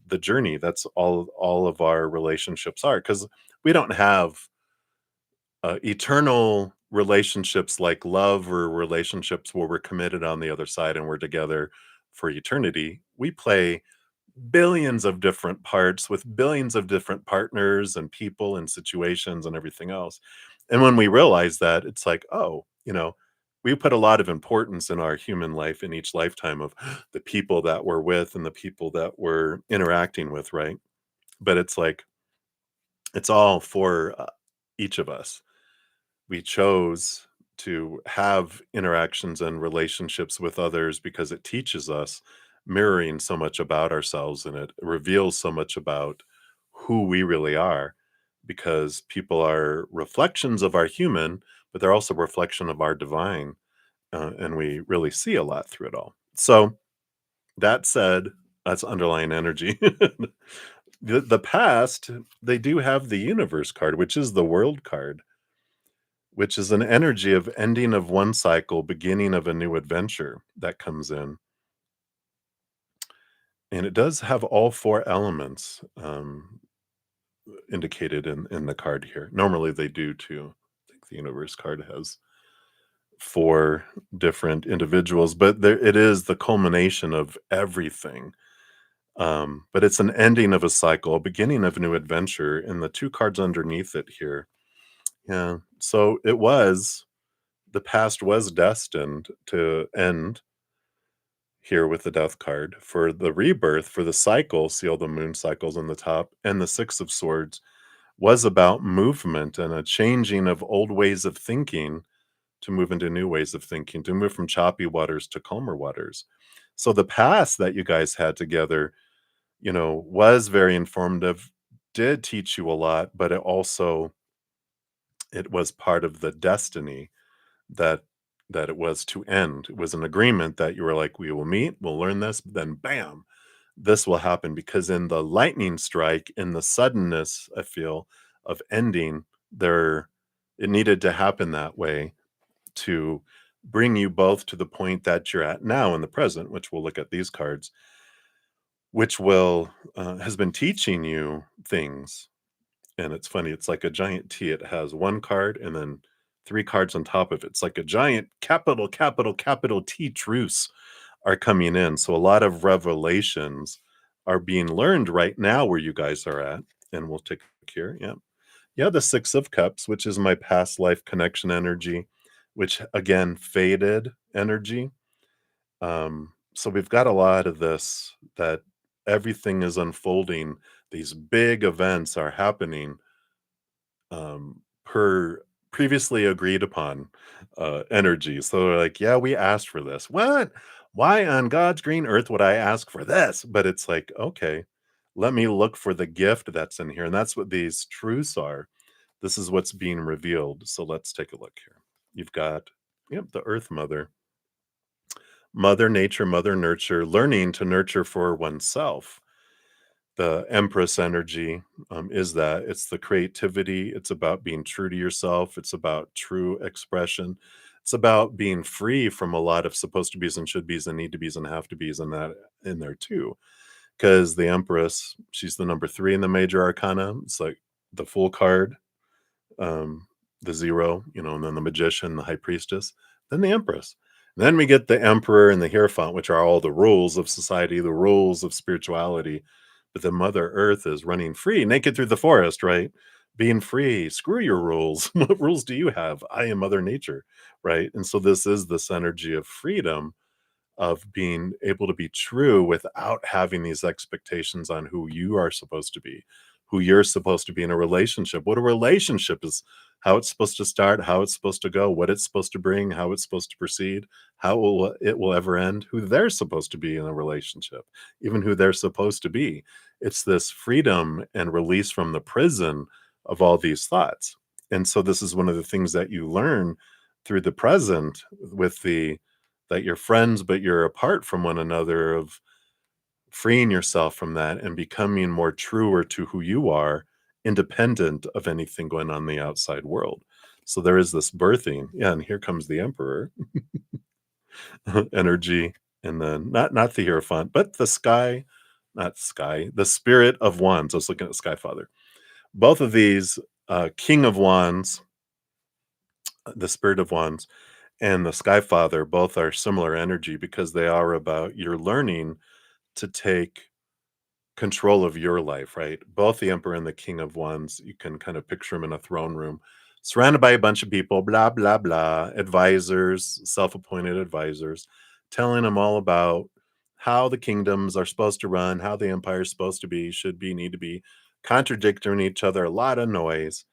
the journey. That's all of our relationships are, because we don't have eternal relationships like love or relationships where we're committed on the other side and we're together for eternity. We play billions of different parts with billions of different partners and people and situations and everything else. And when we realize that, it's like, oh, we put a lot of importance in our human life in each lifetime of the people that we're with and the people that we're interacting with, right? But it's like, it's all for each of us. We chose to have interactions and relationships with others because it teaches us mirroring so much about ourselves and it reveals so much about who we really are, because people are reflections of our human, but they're also a reflection of our divine, and we really see a lot through it all. So that said, that's underlying energy. The past, they do have the universe card, which is the world card, which is an energy of ending of one cycle, beginning of a new adventure that comes in. And it does have all four elements indicated in the card here. Normally they do too. I think the universe card has four different individuals, but there it is the culmination of everything. But it's an ending of a cycle, a beginning of a new adventure, and the two cards underneath it here. Yeah. So the past was destined to end here with the death card. For the rebirth, for the cycle, see all the moon cycles on the top, and the Six of Swords was about movement and a changing of old ways of thinking to move into new ways of thinking, to move from choppy waters to calmer waters. So the past that you guys had together, was very informative, did teach you a lot, but it was part of the destiny that it was to end. It was an agreement that you were like, we will meet, we'll learn this, then bam, this will happen because in the lightning strike, in the suddenness, I feel, of ending, there it needed to happen that way to bring you both to the point that you're at now in the present, which we'll look at these cards, which will has been teaching you things. And it's funny, it's like a giant T. It has one card and then three cards on top of it. It's like a giant capital, capital, capital T truce are coming in. So a lot of revelations are being learned right now where you guys are at. And we'll take a look here. Yeah. Yeah, the Six of Cups, which is my past life connection energy, which again, faded energy. So we've got a lot of this that everything is unfolding. These big events are happening per previously agreed upon energy. So they're like, yeah, we asked for this. What? Why on God's green earth would I ask for this? But it's like, okay, let me look for the gift that's in here. And that's what these truths are. This is what's being revealed. So let's take a look here. You've got, yep, the Earth Mother, Mother Nature, Mother Nurture, learning to nurture for oneself. The Empress energy is that it's the creativity. It's about being true to yourself. It's about true expression. It's about being free from a lot of supposed to be's and should be's and need to be's and have to be's and that in there too. Because the Empress, she's the number three in the major arcana. It's like the Fool card, um, the Zero, and then the Magician, the High Priestess, then the Empress. And then we get the Emperor and the Hierophant, which are all the rules of society, the rules of spirituality. But the Mother Earth is running free, naked through the forest, right? Being free. Screw your rules. What rules do you have? I am Mother Nature, right? And so this is this energy of freedom, of being able to be true without having these expectations on who you are supposed to be, who you're supposed to be in a relationship, what a relationship is, how it's supposed to start, how it's supposed to go, what it's supposed to bring, how it's supposed to proceed, how it will ever end, who they're supposed to be in a relationship, even who they're supposed to be. It's this freedom and release from the prison of all these thoughts. And so this is one of the things that you learn through the present with the that you're friends, but you're apart from one another, of freeing yourself from that and becoming more truer to who you are, independent of anything going on in the outside world. So there is this birthing. Yeah, and here comes the Emperor energy. And then not the Hierophant, but the sky, not sky, the Spirit of Wands. I was looking at Sky Father. Both of these, King of Wands, the Spirit of Wands, and the Sky Father, both are similar energy because they are about your learning to take control of your life, right? Both the Emperor and the King of Wands, you can kind of picture him in a throne room, surrounded by a bunch of people, blah, blah, blah, advisors, self appointed advisors, telling him all about how the kingdoms are supposed to run, how the empire is supposed to be, should be, need to be, contradicting each other, a lot of noise.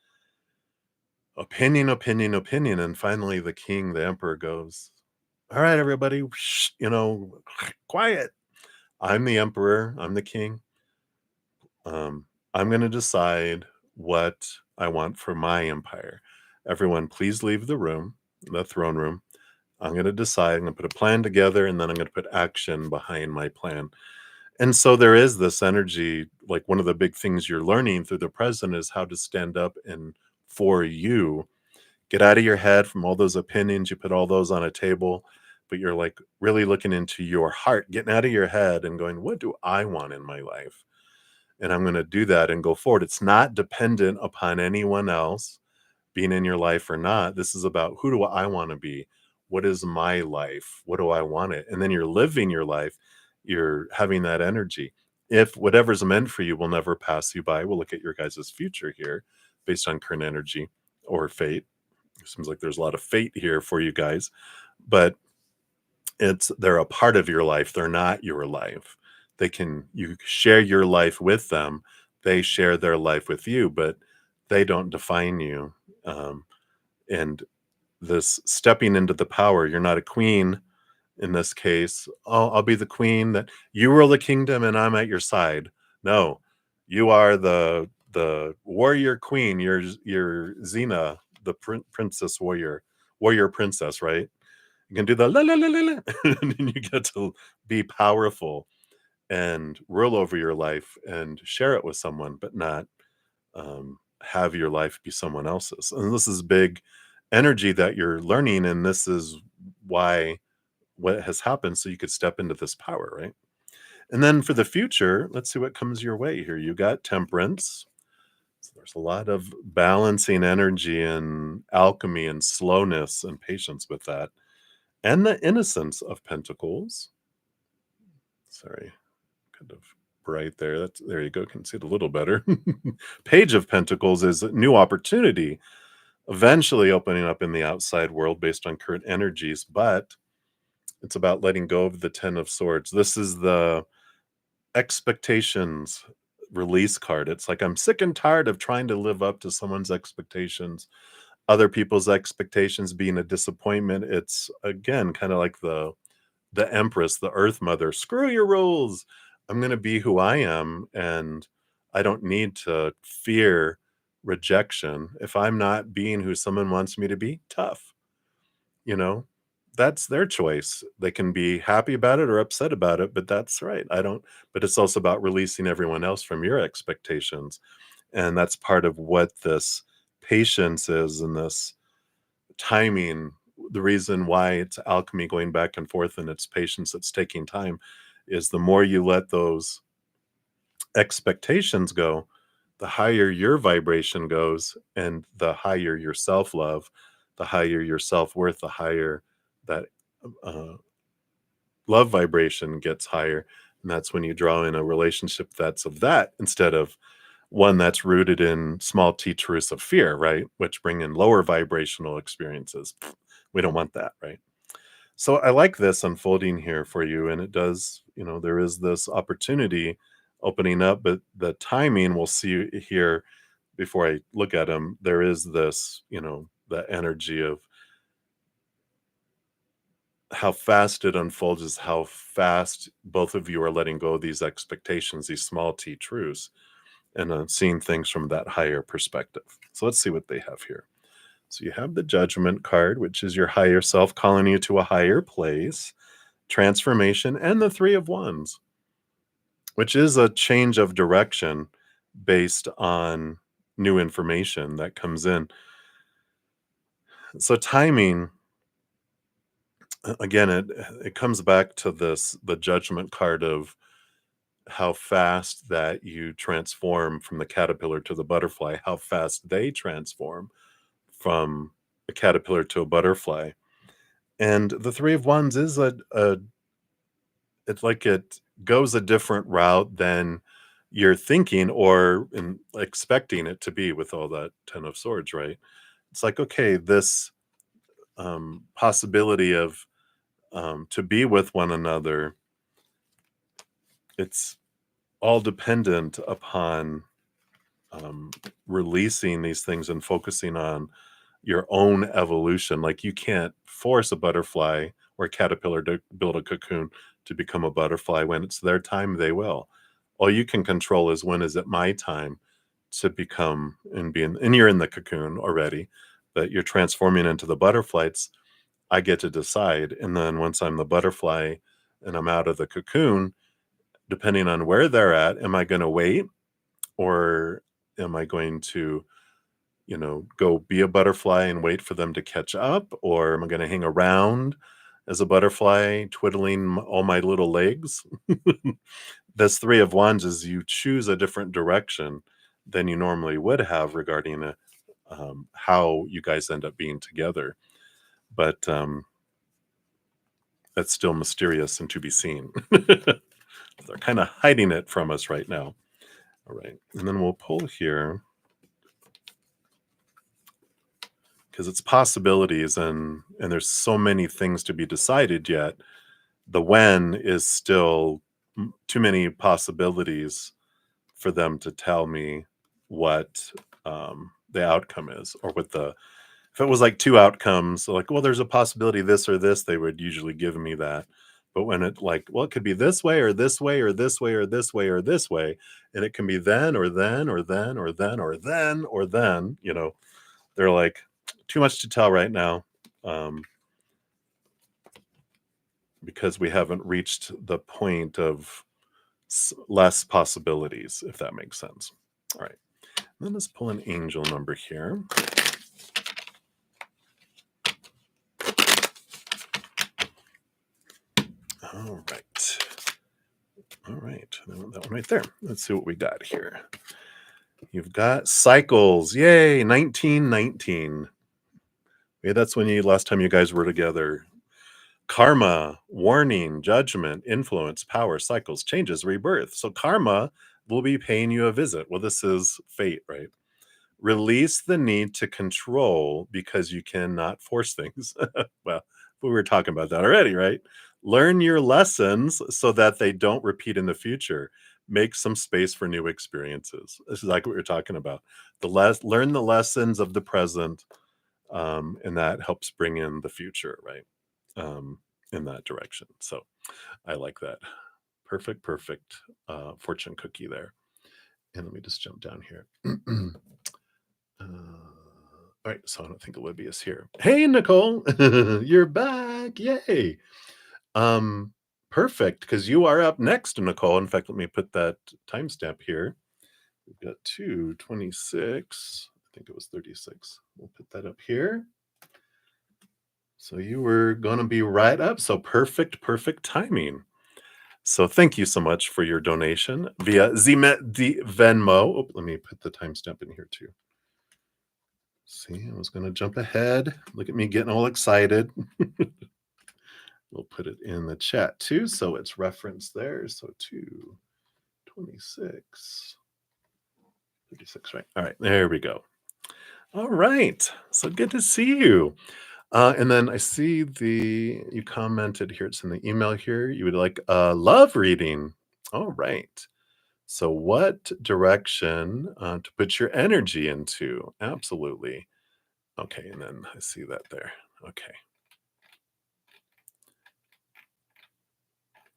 Opinion, opinion, opinion. And finally, the king, the emperor goes, all right, everybody, quiet. I'm the emperor. I'm the king. I'm going to decide what I want for my empire. Everyone, please leave the room, the throne room. I'm going to decide. I'm going to put a plan together, and then I'm going to put action behind my plan. And so there is this energy. Like, one of the big things you're learning through the present is how to stand up and for you. Get out of your head from all those opinions. You put all those on a table, but you're like really looking into your heart, getting out of your head and going, what do I want in my life? And I'm going to do that and go forward. It's not dependent upon anyone else being in your life or not. This is about, who do I want to be? What is my life? What do I want it? And then you're living your life. You're having that energy. if whatever's meant for you will never pass you by, we'll look at your guys' future here based on current energy or fate. It seems like there's a lot of fate here for you guys, but they're a part of your life. They're not your life. You share your life with them. They share their life with you, but they don't define you. And this stepping into the power, you're not a queen in this case. Oh, I'll be the queen that you rule the kingdom and I'm at your side. No, you are the warrior queen. You're Xena, the princess warrior princess, right? You can do the la la la la la, and then you get to be powerful and rule over your life and share it with someone, but not have your life be someone else's. And this is big energy that you're learning, and this is why what has happened, so you could step into this power, right? And then for the future, let's see what comes your way here. You got temperance. So there's a lot of balancing energy and alchemy and slowness and patience with that. And the innocence of pentacles. Sorry, kind of bright there. There you go. Can see it a little better. Page of Pentacles is a new opportunity, eventually opening up in the outside world based on current energies, but it's about letting go of the Ten of Swords. This is the expectations release card. It's like I'm sick and tired of trying to live up to someone's expectations, other people's expectations being a disappointment. It's again kind of like the Empress, the Earth Mother. Screw your rules. I'm going to be who I am, and I don't need to fear rejection. If I'm not being who someone wants me to be, tough. You know, that's their choice. They can be happy about it or upset about it, but that's right. I don't, but it's also about releasing everyone else from your expectations. And that's part of what this patience is and this timing. The reason why it's alchemy going back and forth and it's patience that's taking time is the more you let those expectations go, the higher your vibration goes, and the higher your self love, the higher your self worth, the higher that uh, love vibration gets higher. And that's when you draw in a relationship that's of that instead of one that's rooted in small t truths of fear, right? Which bring in lower vibrational experiences. We don't want that, right? So I like this unfolding here for you. And it does, there is this opportunity opening up, but the timing we'll see here before I look at them, there is this, the energy of how fast it unfolds is how fast both of you are letting go of these expectations, these small t truths, and seeing things from that higher perspective. So let's see what they have here. So you have the Judgment card, which is your higher self calling you to a higher place, transformation, and the Three of Wands, which is a change of direction based on new information that comes in. So timing, again, it comes back to the Judgment card of how fast that you transform from the caterpillar to the butterfly, how fast they transform from a caterpillar to a butterfly. And the Three of Wands is it's like it goes a different route than you're thinking or expecting it to be with all that Ten of Swords, right? It's like, okay, this possibility of to be with one another, it's all dependent upon releasing these things and focusing on your own evolution. Like you can't force a butterfly or a caterpillar to build a cocoon to become a butterfly. When it's their time, they will. All you can control is when is it my time to become and be in, and you're in the cocoon already, but you're transforming into the butterflies. I get to decide. And then once I'm the butterfly and I'm out of the cocoon, depending on where they're at, am I going to wait or am I going to go be a butterfly and wait for them to catch up? Or am I going to hang around as a butterfly, twiddling all my little legs? This Three of Wands is you choose a different direction than you normally would have regarding how you guys end up being together. But that's still mysterious and to be seen. They're kind of hiding it from us right now. All right. And then we'll pull here because it's possibilities and there's so many things to be decided yet. The when is still too many possibilities for them to tell me what the outcome is, or what the if it was like two outcomes, like, well, there's a possibility this or this, they would usually give me that. But when it like, well, it could be this way or this way or this way or this way or this way, and it can be then or then or then or then or then or then, they're like, too much to tell right now, um, because we haven't reached the point of less possibilities, if that makes sense. All right. Then let's pull an angel number here. All right. All right. That one right there. Let's see what we got here. You've got cycles. Yay. 1919. Yeah, that's when last time you guys were together. Karma, warning, judgment, influence, power, cycles, changes, rebirth. So karma will be paying you a visit. Well, this is fate, right? Release the need to control because you cannot force things. Well, we were talking about that already, right? Learn your lessons so that they don't repeat in the future. Make some space for new experiences. This is like what we're talking about. Learn the lessons of the present, and that helps bring in the future, right? In that direction. So I like that. Perfect fortune cookie there. And let me just jump down here. All right, so I don't think Olivia's here. Hey, Nicole, you're back! Yay! Um, Perfect, because you are up next, Nicole. In fact, let me put that timestamp here. We've got 2:26. I think it was 36. We'll put that up here. So you were going to be right up. So perfect timing. So thank you so much for your donation via Venmo. Oh, let me put the timestamp in here too. See, I was going to jump ahead. Look at me getting all excited. We'll put it in the chat too, so it's referenced there. So 2:26, 36, right? All right, there we go. All right, so good to see you. And then I see you commented here. It's in the email here. You would like a love reading. All right. So what direction to put your energy into? Absolutely. Okay, and then I see that there. Okay.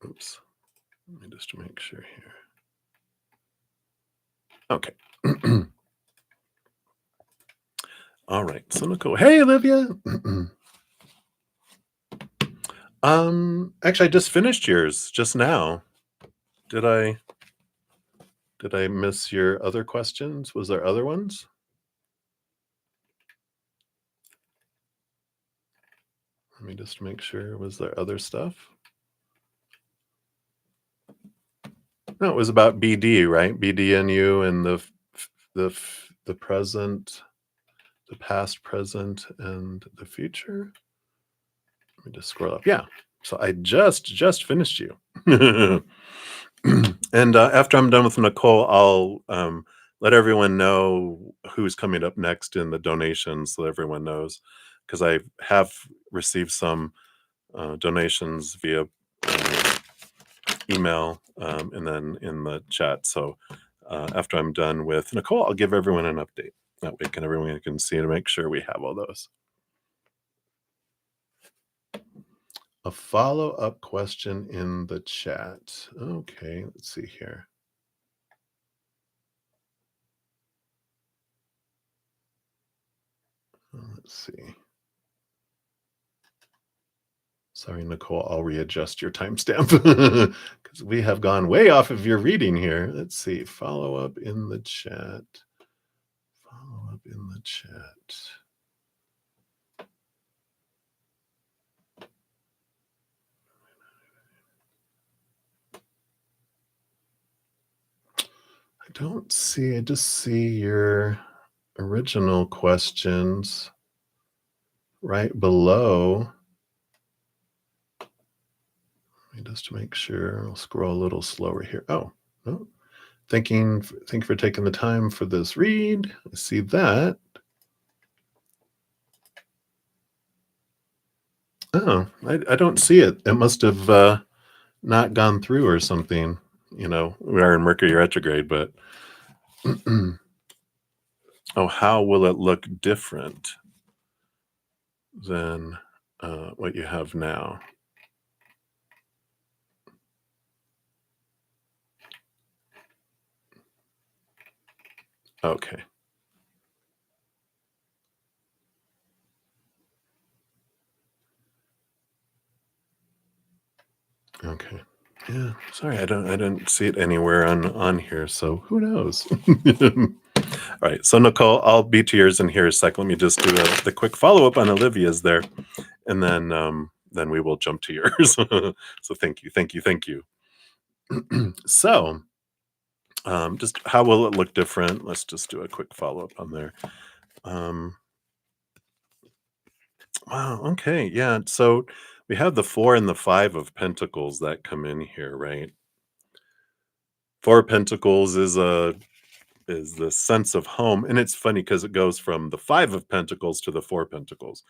Oops. Let me just make sure here. Okay. All right. So Nicole. Hey, Olivia. Actually, I just finished yours just now. Did I miss your other questions? Was there other ones? Let me just make sure. Was there other stuff? No, it was about BD, right? BD and you and the present, the past, present, and the future. Let me just scroll up. Yeah. So I just finished you. And after I'm done with Nicole, I'll let everyone know who's coming up next in the donations, so everyone knows, because I have received some donations via email and then in the chat. So after I'm done with Nicole, I'll give everyone an update. That way, everyone can see to make sure we have all those. A follow-up question in the chat. Okay, let's see here. Let's see. Sorry, Nicole, I'll readjust your timestamp because we have gone way off of your reading here. Let's see. Follow up in the chat. Follow up in the chat. I don't see, I just see your original questions right below. Let Just to make sure, I'll scroll a little slower here. Oh, no. Thank you for taking the time for this read. I see that. Oh, I don't see it. It must have not gone through or something. We are in Mercury retrograde, but oh, how will it look different than what you have now? Okay. Okay. Yeah. Sorry, I don't see it anywhere on here. So who knows? All right. So Nicole, I'll be to yours in here a second. Let me just do the quick follow up on Olivia's there, and then we will jump to yours. So thank you. So just how will it look different? Let's just do a quick follow up on there. Um, wow. Okay. Yeah. So we have the 4 and the 5 of Pentacles that come in here, right? 4 of Pentacles is the sense of home, and it's funny because it goes from the 5 of Pentacles to the 4 of Pentacles,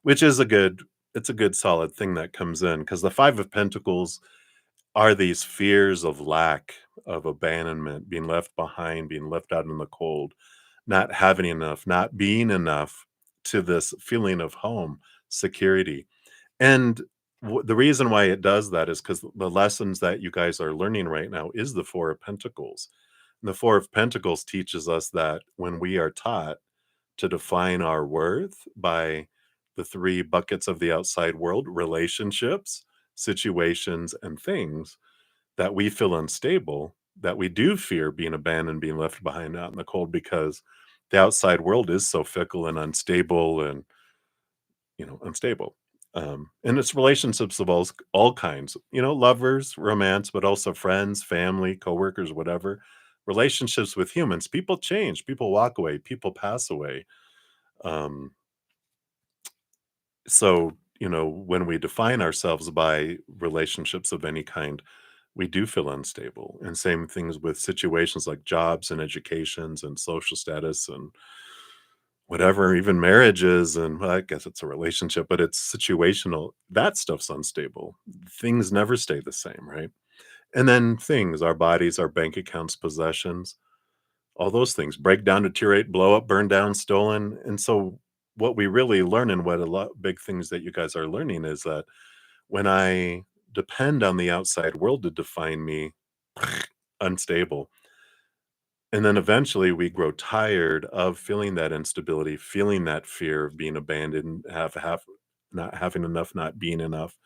which is a good solid thing that comes in, because the 5 of Pentacles are these fears of lack, of abandonment, being left behind, being left out in the cold, not having enough, not being enough, to this feeling of home, security. And the reason why it does that is because the lessons that you guys are learning right now is the 4 of Pentacles. And the 4 of Pentacles teaches us that when we are taught to define our worth by the 3 buckets of the outside world, relationships, situations, and things, that we feel unstable, that we do fear being abandoned, being left behind out in the cold, because the outside world is so fickle and unstable and, unstable. And it's relationships of all kinds, lovers, romance, but also friends, family, coworkers, whatever. Relationships with humans, people change, people walk away, people pass away. Um, so, when we define ourselves by relationships of any kind, we do feel unstable. And same things with situations like jobs and educations and social status and whatever, even marriages. And well, I guess it's a relationship, but it's situational. That stuff's unstable. Things never stay the same, right? And then things, our bodies, our bank accounts, possessions, all those things break down, deteriorate, blow up, burn down, stolen. And so, what we really learn, and what a lot big things that you guys are learning, is that when I depend on the outside world to define me, unstable. And then eventually we grow tired of feeling that instability, feeling that fear of being abandoned, have not having enough, not being enough.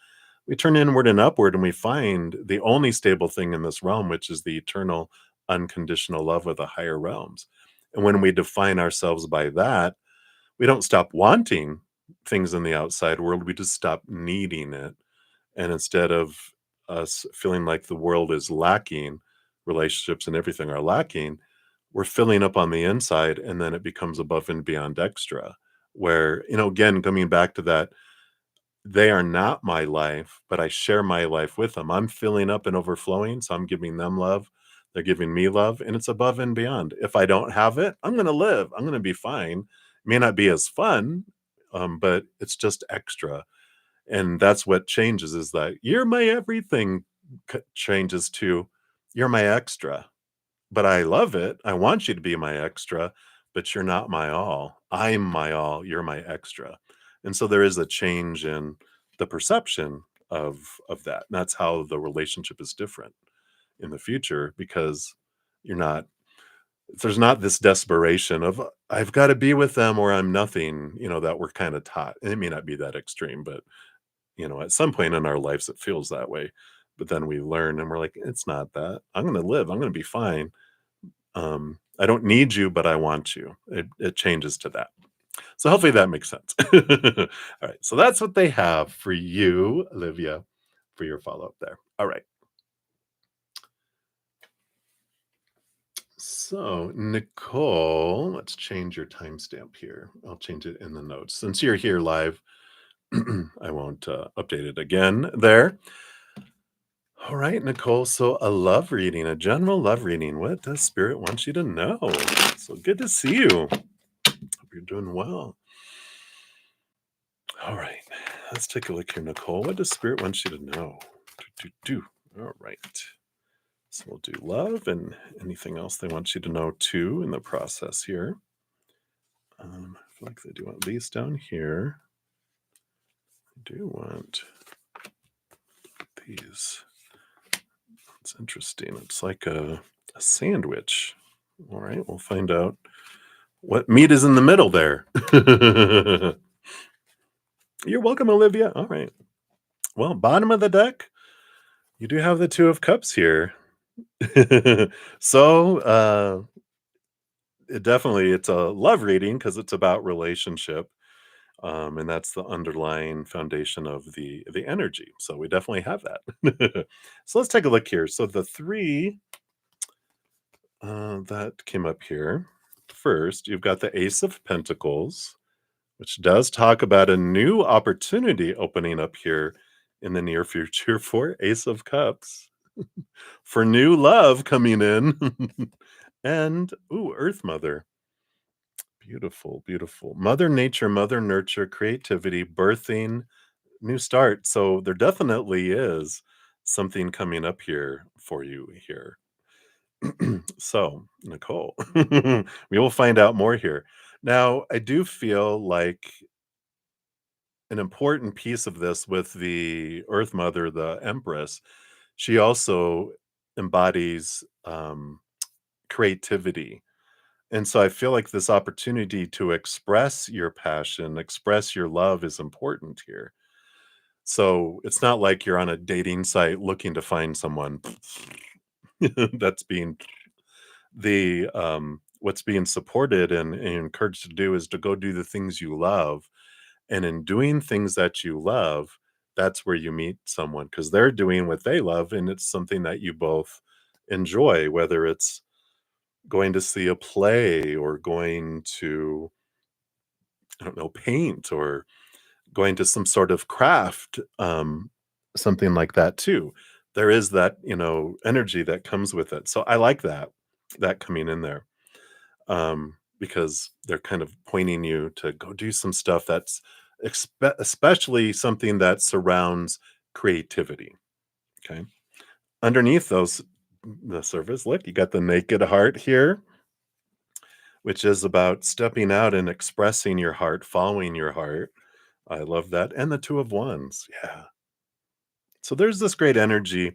We turn inward and upward, and we find the only stable thing in this realm, which is the eternal unconditional love of the higher realms. And when we define ourselves by that, we don't stop wanting things in the outside world, we just stop needing it. And instead of us feeling like the world is lacking, relationships and everything are lacking, we're filling up on the inside, and then it becomes above and beyond extra. Where, again, coming back to that, they are not my life, but I share my life with them. I'm filling up and overflowing, so I'm giving them love. They're giving me love, and it's above and beyond. If I don't have it, I'm going to live. I'm going to be fine. It may not be as fun, but it's just extra. And that's what changes, is that you're my everything changes to you're my extra. But I love it. I want you to be my extra, but you're not my all. I'm my all, you're my extra. And so there is a change in the perception of that. And that's how the relationship is different in the future, because you're not there's not this desperation of I've got to be with them or I'm nothing, that we're kind of taught. And it may not be that extreme, but at some point in our lives it feels that way. But then we learn and we're like, it's not that. I'm gonna live, I'm gonna be fine. I don't need you, but I want you. It changes to that. So hopefully that makes sense. All right. So that's what they have for you, Olivia, for your follow up there. All right. So, Nicole, let's change your timestamp here. I'll change it in the notes. Since you're here live, I won't update it again there. All right, Nicole. So, a love reading, a general love reading. What does Spirit want you to know? So good to see you. Hope you're doing well. All right, let's take a look here, Nicole. What does Spirit want you to know? All right. So, we'll do love and anything else they want you to know too in the process here. I feel like they do want these down here. I do want these. It's interesting. It's like a sandwich. All right, we'll find out what meat is in the middle there. You're welcome, Olivia. All right. Well, bottom of the deck, you do have the Two of Cups here. So, it's a love reading because it's about relationship. And that's the underlying foundation of the energy. So we definitely have that. So let's take a look here. So the three that came up here. First, you've got the Ace of Pentacles, which does talk about a new opportunity opening up here in the near future for Ace of Cups, for new love coming in. And, ooh, Earth Mother. Beautiful, beautiful. Mother Nature, Mother Nurture, creativity, birthing, new start. So there definitely is something coming up here for you here. So, Nicole, we will find out more here. Now, I do feel like an important piece of this with the Earth Mother, the Empress, she also embodies creativity. And so I feel like this opportunity to express your passion, express your love is important here. So it's not like you're on a dating site looking to find someone that's being what's being supported and encouraged to do is to go do the things you love. And in doing things that you love, that's where you meet someone because they're doing what they love and it's something that you both enjoy, whether it's going to see a play or going to, I don't know, paint or going to some sort of craft, something like that too. There is that, energy that comes with it. So I like that coming in there. Because they're kind of pointing you to go do some stuff that's especially something that surrounds creativity. Okay. Underneath the surface, look, you got the naked heart here, which is about stepping out and expressing your heart, following your heart. I love that. And the Two of Wands. Yeah. So there's this great energy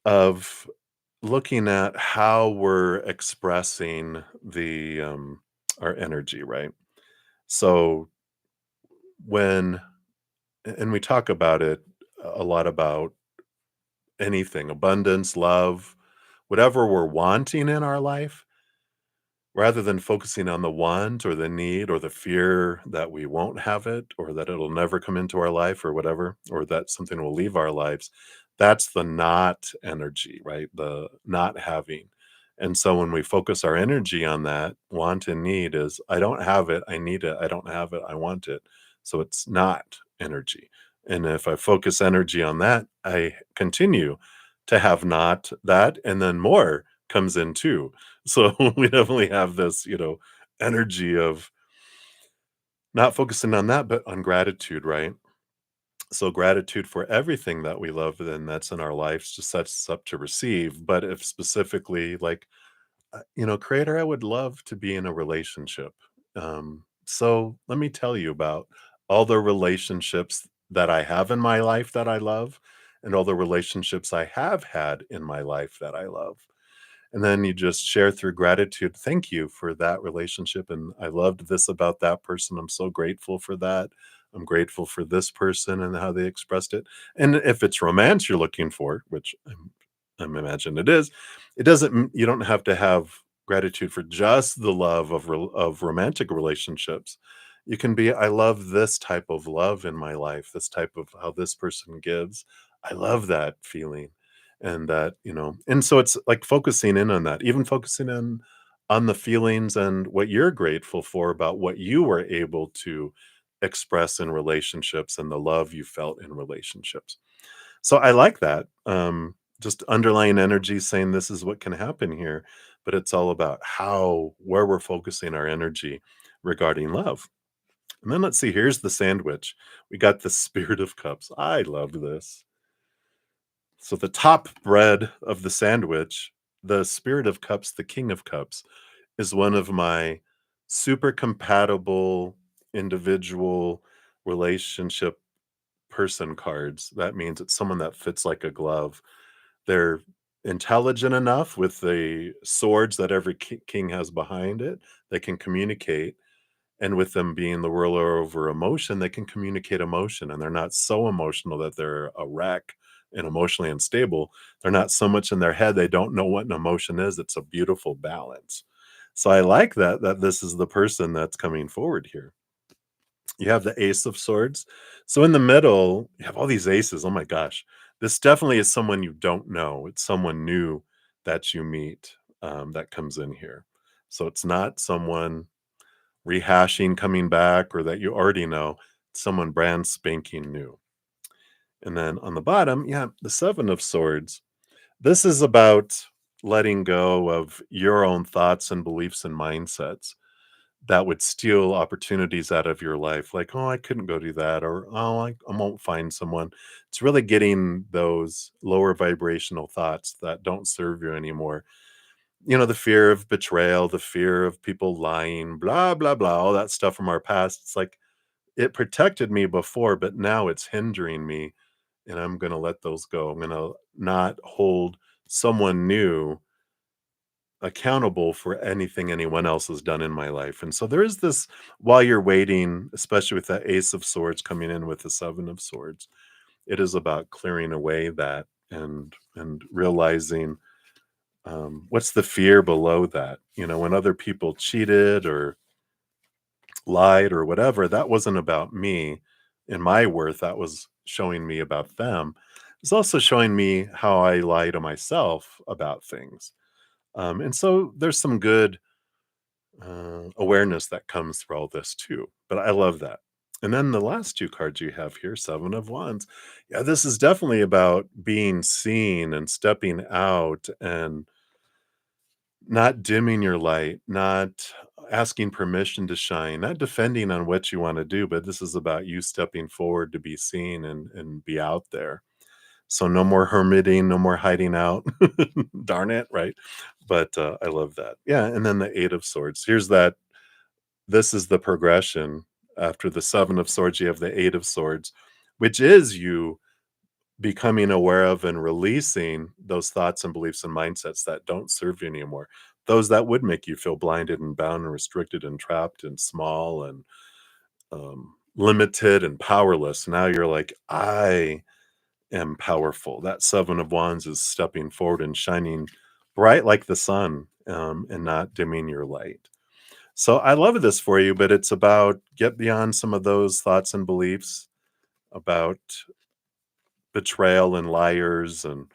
of looking at how we're expressing the our energy, right? So when and we talk about it a lot about anything, abundance, love, whatever we're wanting in our life, rather than focusing on the want or the need or the fear that we won't have it or that it'll never come into our life or whatever, or that something will leave our lives. That's the not energy, right? The not having. And so when we focus our energy on that, want and need is I don't have it, I need it, I don't have it, I want it. So it's not energy. And if I focus energy on that, I continue to have not that, and then more comes in too. So we definitely have this, energy of not focusing on that, but on gratitude, right? So gratitude for everything that we love and that's in our lives just sets us up to receive. But if specifically, like, creator, I would love to be in a relationship. So let me tell you about all the relationships that I have in my life that I love, and all the relationships I have had in my life that I love. And then you just share through gratitude. Thank you for that relationship. And I loved this about that person. I'm so grateful for that. I'm grateful for this person and how they expressed it. And if it's romance you're looking for, which I'm imagine it is, it doesn't, you don't have to have gratitude for just the love of romantic relationships. You can be, I love this type of love in my life, this type of how this person gives. I love that feeling and that and so it's like focusing in on that, even focusing on the feelings and what you're grateful for about what you were able to express in relationships and the love you felt in relationships. So I like that. Just underlying energy saying this is what can happen here, but it's all about where we're focusing our energy regarding love. And then let's see, here's the sandwich. We got the Spirit of Cups. I love this. So the top bread of the sandwich, the Spirit of Cups, the King of Cups, is one of my super compatible individual relationship person cards. That means it's someone that fits like a glove. They're intelligent enough with the swords that every king has behind it. They can communicate, and with them being the ruler over emotion, they can communicate emotion, and they're not so emotional that they're a wreck and emotionally unstable. They're not so much in their head, they don't know what an emotion is. It's a beautiful balance. So I like that this is the person that's coming forward here. You have the Ace of Swords. So in the middle, you have all these aces. Oh my gosh. This definitely is someone you don't know. It's someone new that you meet that comes in here. So it's not someone rehashing, coming back, or that you already know. It's someone brand spanking new. And then on the bottom, yeah, the Seven of Swords. This is about letting go of your own thoughts and beliefs and mindsets that would steal opportunities out of your life. Like, oh, I couldn't go do that, or oh, I won't find someone. It's really getting those lower vibrational thoughts that don't serve you anymore. The fear of betrayal, the fear of people lying, blah, blah, blah, all that stuff from our past. It's like it protected me before, but now it's hindering me. And I'm going to let those go. I'm going to not hold someone new accountable for anything anyone else has done in my life. And so there is this, while you're waiting, especially with that Ace of Swords coming in with the Seven of Swords, it is about clearing away that and realizing what's the fear below that. When other people cheated or lied or whatever, that wasn't about me and my worth. That was showing me about them. It's also showing me how I lie to myself about things. And so there's some good awareness that comes through all this too. But I love that. And then the last two cards you have here, Seven of Wands. Yeah, this is definitely about being seen and stepping out and not dimming your light, not asking permission to shine, not defending on what you want to do, but this is about you stepping forward to be seen and be out there. So no more hermiting, no more hiding out. Darn it, right? But I love that. Yeah, and then the Eight of Swords. Here's that. This is the progression. After the Seven of Swords, you have the Eight of Swords, which is you becoming aware of and releasing those thoughts and beliefs and mindsets that don't serve you anymore. Those that would make you feel blinded and bound and restricted and trapped and small and limited and powerless. Now you're like, I am powerful. That Seven of Wands is stepping forward and shining bright like the sun, and not dimming your light. So I love this for you, but it's about get beyond some of those thoughts and beliefs about betrayal and liars and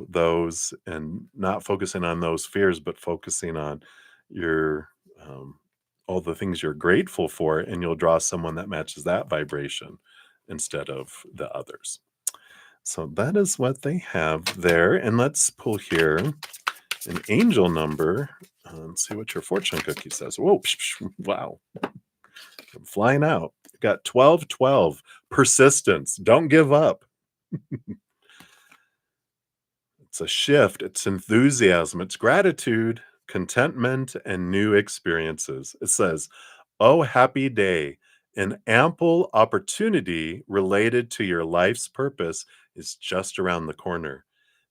those, and not focusing on those fears, but focusing on your um, all the things you're grateful for, and you'll draw someone that matches that vibration instead of the others. So that is what they have there. And let's pull here an angel number and see what your fortune cookie says. Whoa, wow, I'm flying out. You got 1212. Persistence. Don't give up. It's a shift, it's enthusiasm, it's gratitude, contentment, and new experiences. It says, "Oh, happy day. An ample opportunity related to your life's purpose is just around the corner.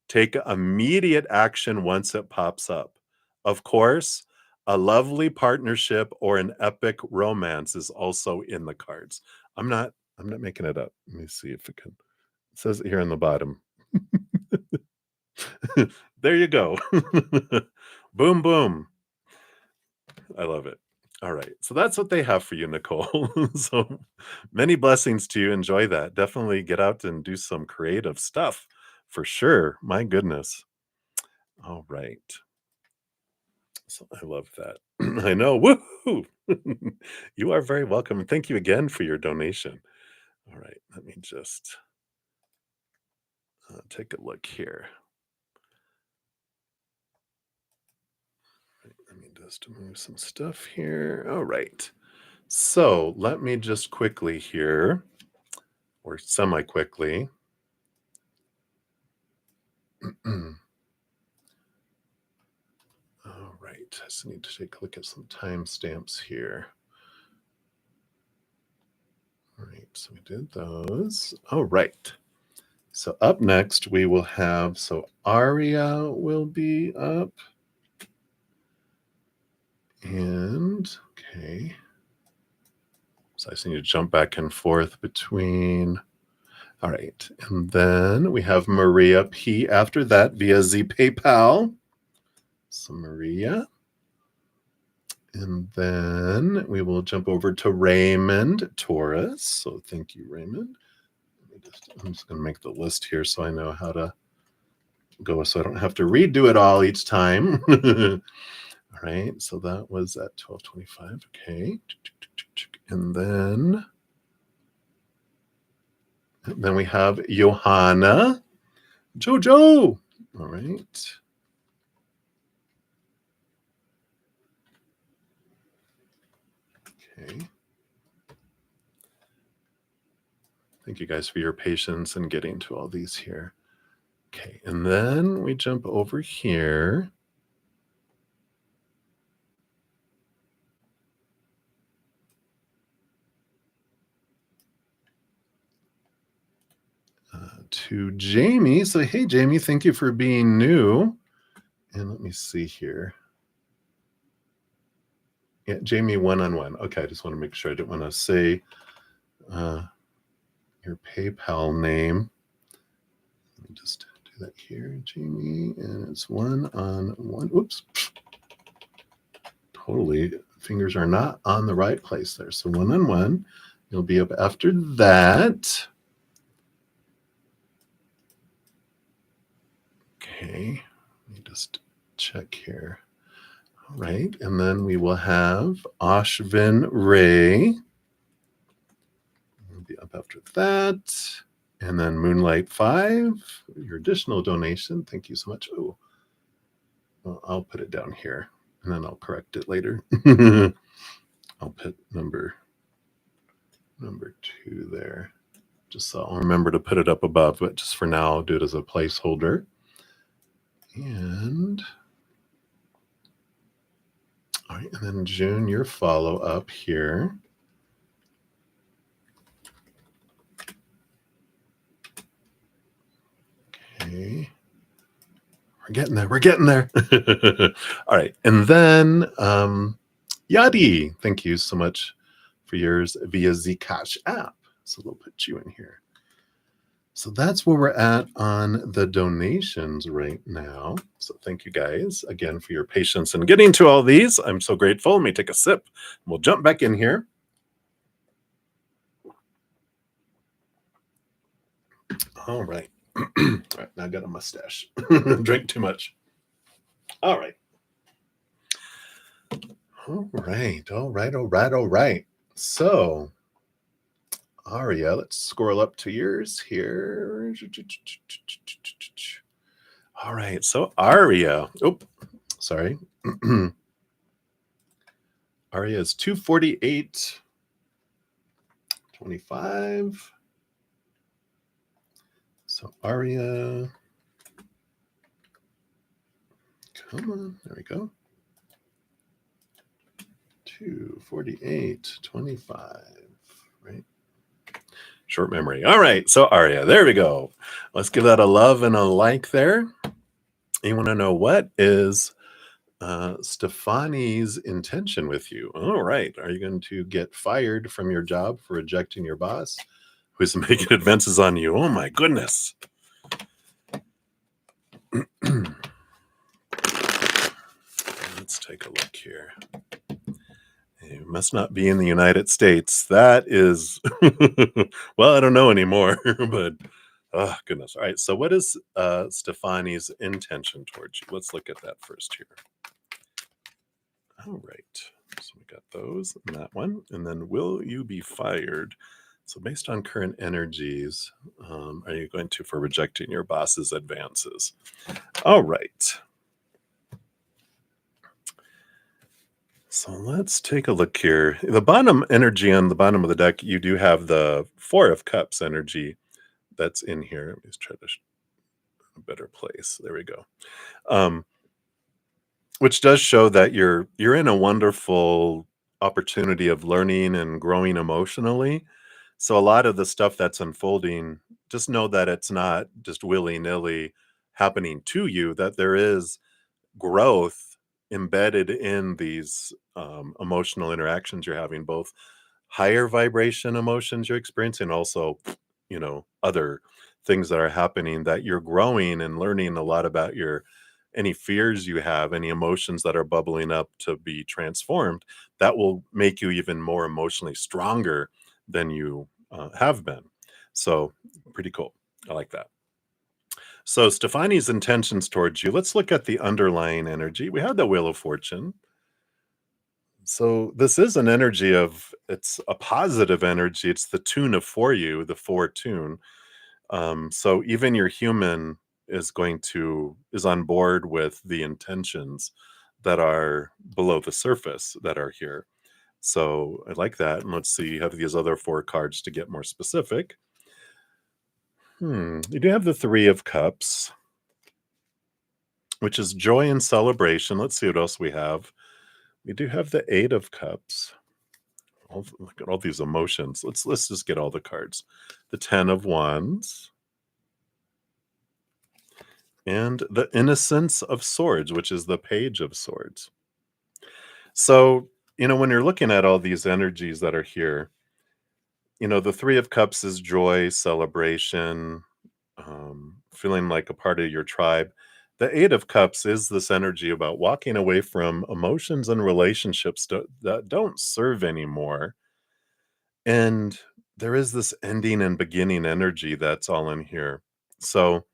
Take immediate action once it pops up. Of course, a lovely partnership or an epic romance is also in the cards." I'm not making it up. Let me see if it can. It says it here on the bottom. There you go. Boom, boom. I love it. All right. So that's what they have for you, Nicole. So many blessings to you. Enjoy that. Definitely get out and do some creative stuff for sure. My goodness. All right. So I love that. I know. Woohoo. You are very welcome. And thank you again for your donation. All right. Let me just take a look here. Let me just move some stuff here. All right. So let me just quickly here, or semi-quickly. All right. I just need to take a look at some timestamps here. All right. So we did those. All right. So up next we will have, so Aria will be up. And, okay. So I just need to jump back and forth between. All right. And then we have Maria P after that via Z PayPal. So Maria. And then we will jump over to Raymond Taurus. So thank you, Raymond. I'm just going to make the list here so I know how to go, so I don't have to redo it all each time. All right. So that was at 12:25. Okay. And then we have Johanna. Jojo. All right. Okay. Thank you guys for your patience in getting to all these here. Okay, and then we jump over here. To Jamie. So, hey, Jamie, thank you for being new. And let me see here. Yeah, Jamie, one-on-one. Okay, I just want to make sure. I didn't want to say your PayPal name. Let me just do that here, Jamie. And it's one-on-one. Oops. Totally. Fingers are not on the right place there. So one-on-one. You'll be up after that. Okay. Let me just check here. All right. And then we will have Ashvin Ray. We'll be up after that. And then Moonlight 5, your additional donation. Thank you so much. Oh, well, I'll put it down here and then I'll correct it later. I'll put number 2 there. Just so I'll remember to put it up above, but just for now, I'll do it as a placeholder. And all right, and then June, your follow up here. Okay. We're getting there. We're getting there. All right. And then Yadi, thank you so much for yours via the CashApp. So we'll put you in here. So that's where we're at on the donations right now. So thank you guys again for your patience in getting to all these. I'm so grateful. Let me take a sip. We'll jump back in here. All right. All right, now I got a mustache. Drank too much. All right. All right. So, Aria, let's scroll up to yours here. All right. So, Aria. Oh, sorry. Aria is 248.25. So, Aria. Come on. There we go. 248.25. Right. Short memory. All right. So, Aria, there we go. Let's give that a love and a like there. You want to know what is Stefani's intention with you? All right. Are you going to get fired from your job for rejecting your boss who's making advances on you? Oh, my goodness. Let's take a look here. You must not be in the United States. That is, well, I don't know anymore, but oh, goodness. All right. So what is Stefani's intention towards you? Let's look at that first here. All right. So we got those and that one. And then will you be fired So, based on current energies, are you going to for rejecting your boss's advances? All right. So let's take a look here. The bottom energy on the bottom of the deck, you do have the Four of Cups energy that's in here. Let me just try to a better place. There we go. Um, which does show that you're in a wonderful opportunity of learning and growing emotionally. So a lot of the stuff that's unfolding, just know that it's not just willy-nilly happening to you, that there is growth embedded in these emotional interactions you're having, both higher vibration emotions you're experiencing, also, other things that are happening, that you're growing and learning a lot about your any fears you have, any emotions that are bubbling up to be transformed, that will make you even more emotionally stronger than you have been. So, pretty cool. I like that. So, Stefani's intentions towards you, let's look at the underlying energy. We had the Wheel of Fortune. So, this is an energy of, it's a positive energy. It's the tune of for you, the four tune. So, even your human is on board with the intentions that are below the surface that are here. So, I like that. And let's see, you have these other four cards to get more specific. You do have the Three of Cups, which is joy and celebration. Let's see what else we have. We do have the Eight of Cups. Look at all these emotions. Let's just get all the cards. The Ten of Wands and the Innocence of Swords, which is the Page of Swords. So, when you're looking at all these energies that are here, the Three of Cups is joy, celebration, feeling like a part of your tribe. The Eight of Cups is this energy about walking away from emotions and relationships that don't serve anymore. And there is this ending and beginning energy that's all in here. So,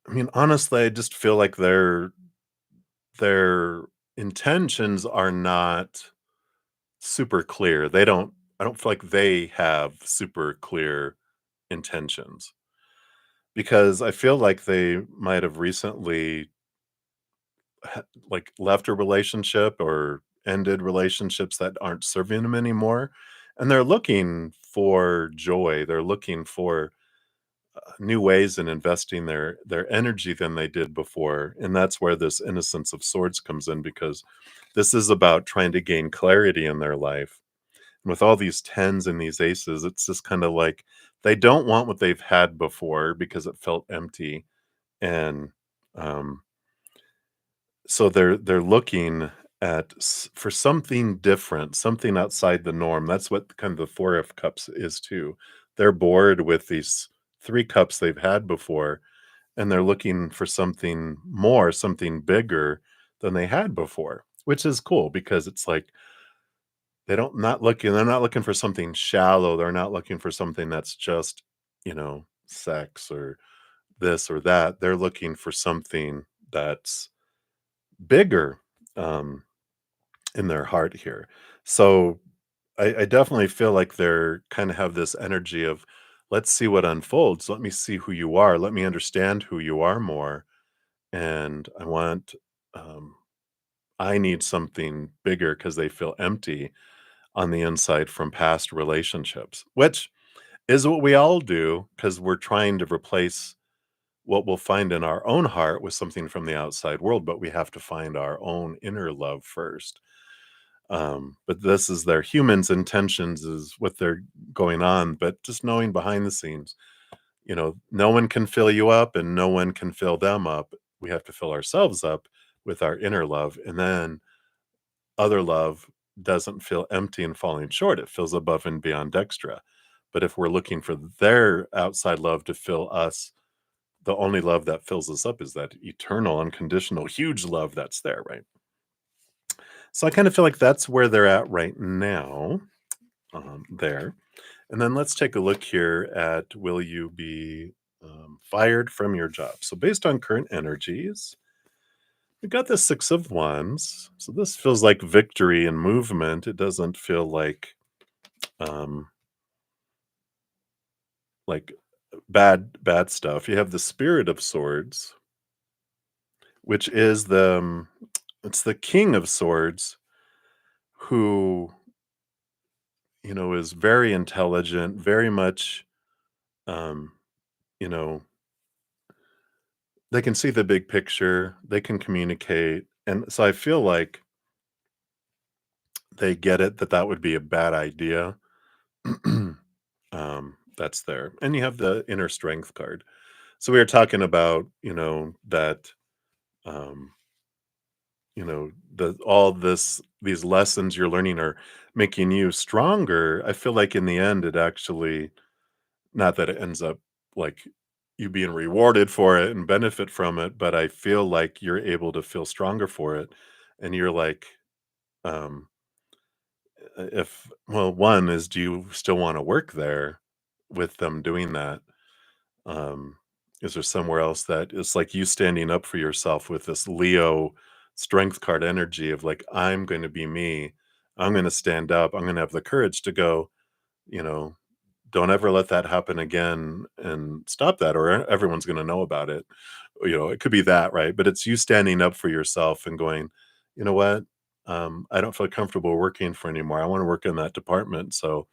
I mean, honestly, I just feel like their intentions are not super clear. I don't feel like they have super clear intentions, because I feel like they might have recently like left a relationship or ended relationships that aren't serving them anymore, and they're looking for joy. They're looking for new ways in investing their energy than they did before, and that's where this Innocence of Swords comes in, because this is about trying to gain clarity in their life. And with all these tens and these aces, it's just kind of like they don't want what they've had before because it felt empty. And um so they're looking for something different, something outside the norm. That's what kind of the Four of Cups is too. They're bored with these three cups they've had before, and they're looking for something more, something bigger than they had before, which is cool, because it's like they're not looking for something shallow. They're not looking for something that's just, sex or this or that. They're looking for something that's bigger, um, in their heart here. So I definitely feel like they're kind of have this energy of, let's see what unfolds. Let me see who you are. Let me understand who you are more. And um, I need something bigger, because they feel empty on the inside from past relationships, which is what we all do, because we're trying to replace what we'll find in our own heart with something from the outside world, but we have to find our own inner love first. But this is their humans' intentions, is what they're going on. But just knowing behind the scenes, no one can fill you up and no one can fill them up. We have to fill ourselves up with our inner love. And then other love doesn't feel empty and falling short. It feels above and beyond extra. But if we're looking for their outside love to fill us, the only love that fills us up is that eternal, unconditional, huge love that's there, right? So I kind of feel like that's where they're at right now, there. And then let's take a look here at, will you be fired from your job? So based on current energies, we got the Six of Wands. So this feels like victory and movement. It doesn't feel like um, like bad stuff. You have the Spirit of Swords, which is it's the King of Swords who, is very intelligent, very much, um, you know, they can see the big picture, they can communicate, and so I feel like they get it that that would be a bad idea. That's there. And you have the Inner Strength card. So we were talking about, that, um, all these lessons you're learning are making you stronger. I feel like in the end, it actually, not that it ends up like you being rewarded for it and benefit from it, but I feel like you're able to feel stronger for it. And you're like, um, if, well, one is, do you still want to work there with them doing that? Um, is there somewhere else that it's like you standing up for yourself with this Leo strength card energy of like, I'm going to be me. I'm going to stand up. I'm going to have the courage to go, you know, don't ever let that happen again and stop that, or everyone's going to know about it. It could be that, right? But it's you standing up for yourself and going, you know what? I don't feel comfortable working for anymore. I want to work in that department. So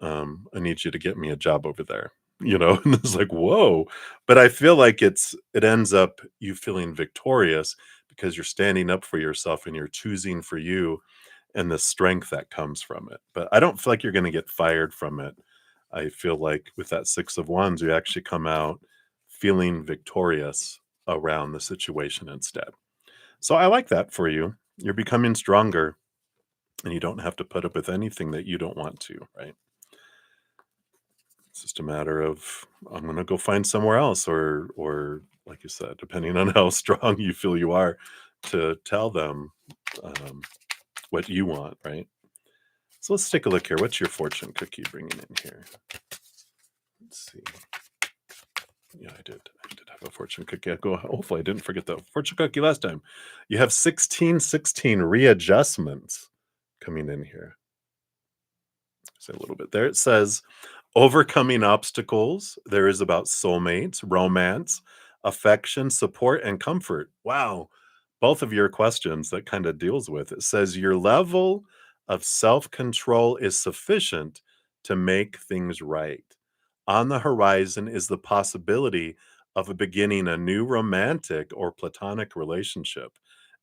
I need you to get me a job over there. And it's like, whoa. But I feel like it ends up you feeling victorious because you're standing up for yourself and you're choosing for you and the strength that comes from it. But I don't feel like you're going to get fired from it. I feel like with that 6 of Wands, you actually come out feeling victorious around the situation instead. So I like that for you. You're becoming stronger and you don't have to put up with anything that you don't want to, right? It's just a matter of I'm gonna go find somewhere else, or like you said, depending on how strong you feel you are, to tell them um, what you want, right? So let's take a look here. What's your fortune cookie bringing in here? Let's see. Yeah, I did. I did have a fortune cookie. Hopefully, I didn't forget the fortune cookie last time. You have 1616 readjustments coming in here. Say a little bit there. It says overcoming obstacles. There is about soulmates, romance, affection, support, and comfort. Wow. Both of your questions that kind of deals with it says your level of self control is sufficient to make things right. On the horizon is the possibility of beginning a new romantic or platonic relationship,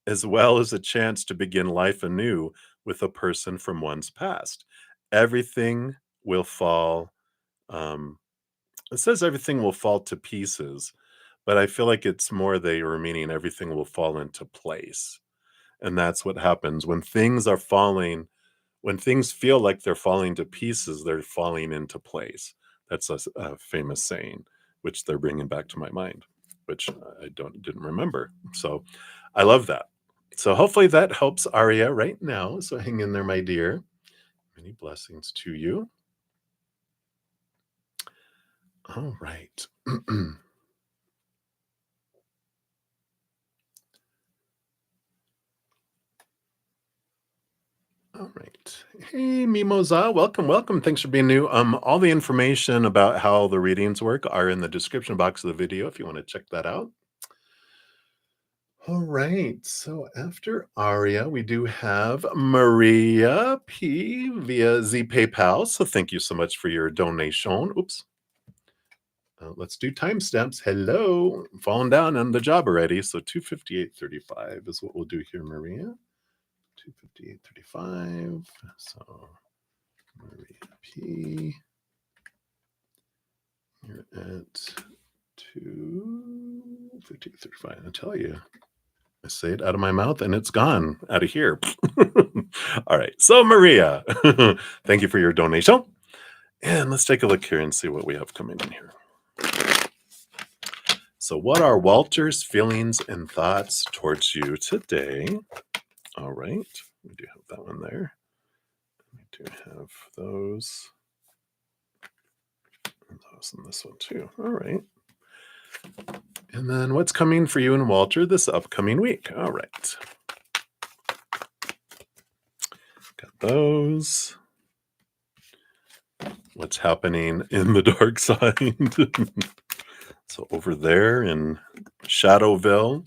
as well as a chance to begin life anew with a person from one's past. Everything will fall um, it says everything will fall to pieces, but I feel like it's more they were meaning everything will fall into place. And that's what happens when things are falling, when things feel like they're falling to pieces, they're falling into place. That's a famous saying, which they're bringing back to my mind, which I didn't remember. So I love that. So hopefully that helps Aria right now. So hang in there, my dear. Many blessings to you. All right. All right. Hey, Mimosa, welcome, welcome. Thanks for being new. All the information about how the readings work are in the description box of the video if you want to check that out. All right. So after Aria, we do have Maria P via Z PayPal. So thank you so much for your donation. Oops. Let's do timestamps. Hello. I'm falling down on the job already. So 258.35 is what we'll do here, Maria. 258.35. So Maria P. You're at 258.35. I tell you, I say it out of my mouth and it's gone out of here. All right. So Maria, thank you for your donation. And let's take a look here and see what we have coming in here. So, what are Walter's feelings and thoughts towards you today? All right. We do have that one there. We do have those. And those and this one too. All right. And then what's coming for you and Walter this upcoming week? All right. Got those. what's happening in the dark side. So over there in Shadowville,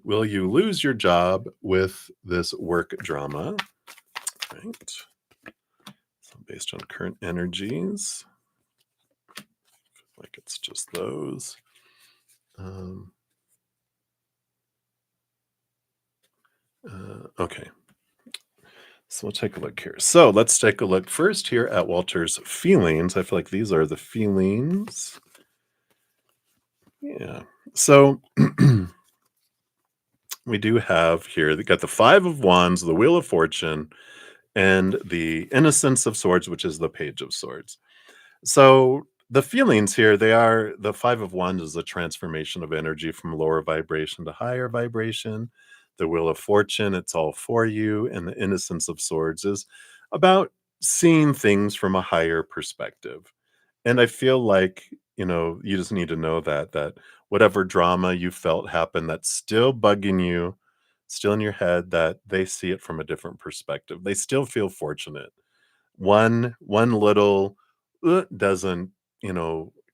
will you lose your job with this work drama? Right. So based on current energies, like it's just those. Um, okay. So we'll take a look here. So let's take a look first here at Walter's feelings. I feel like these are the feelings. Yeah. So we do have here, they got the Five of Wands, the Wheel of Fortune, and the Innocence of Swords, which is the Page of Swords. So the feelings here, they are the Five of Wands is a transformation of energy from lower vibration to higher vibration. The Wheel of Fortune, it's all for you. And the Innocence of Swords is about seeing things from a higher perspective. And I feel like, you just need to know that whatever drama you felt happened that's still bugging you, still in your head, that they see it from a different perspective. They still feel fortunate. One little doesn't,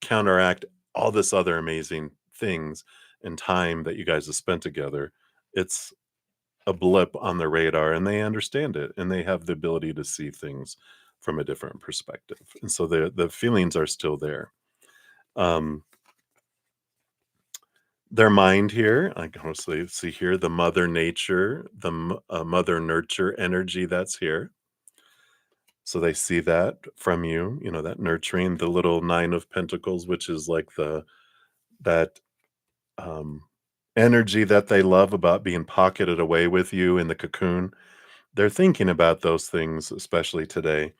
counteract all this other amazing things and time that you guys have spent together. It's a blip on the radar and they understand it and they have the ability to see things from a different perspective. And so the feelings are still there. Um, their mind here, I can also see here the mother nature, the mother nurture energy that's here. So they see that from you, that nurturing, the little Nine of Pentacles, which is like that um, energy that they love about being pocketed away with you in the cocoon. They're thinking about those things, especially today.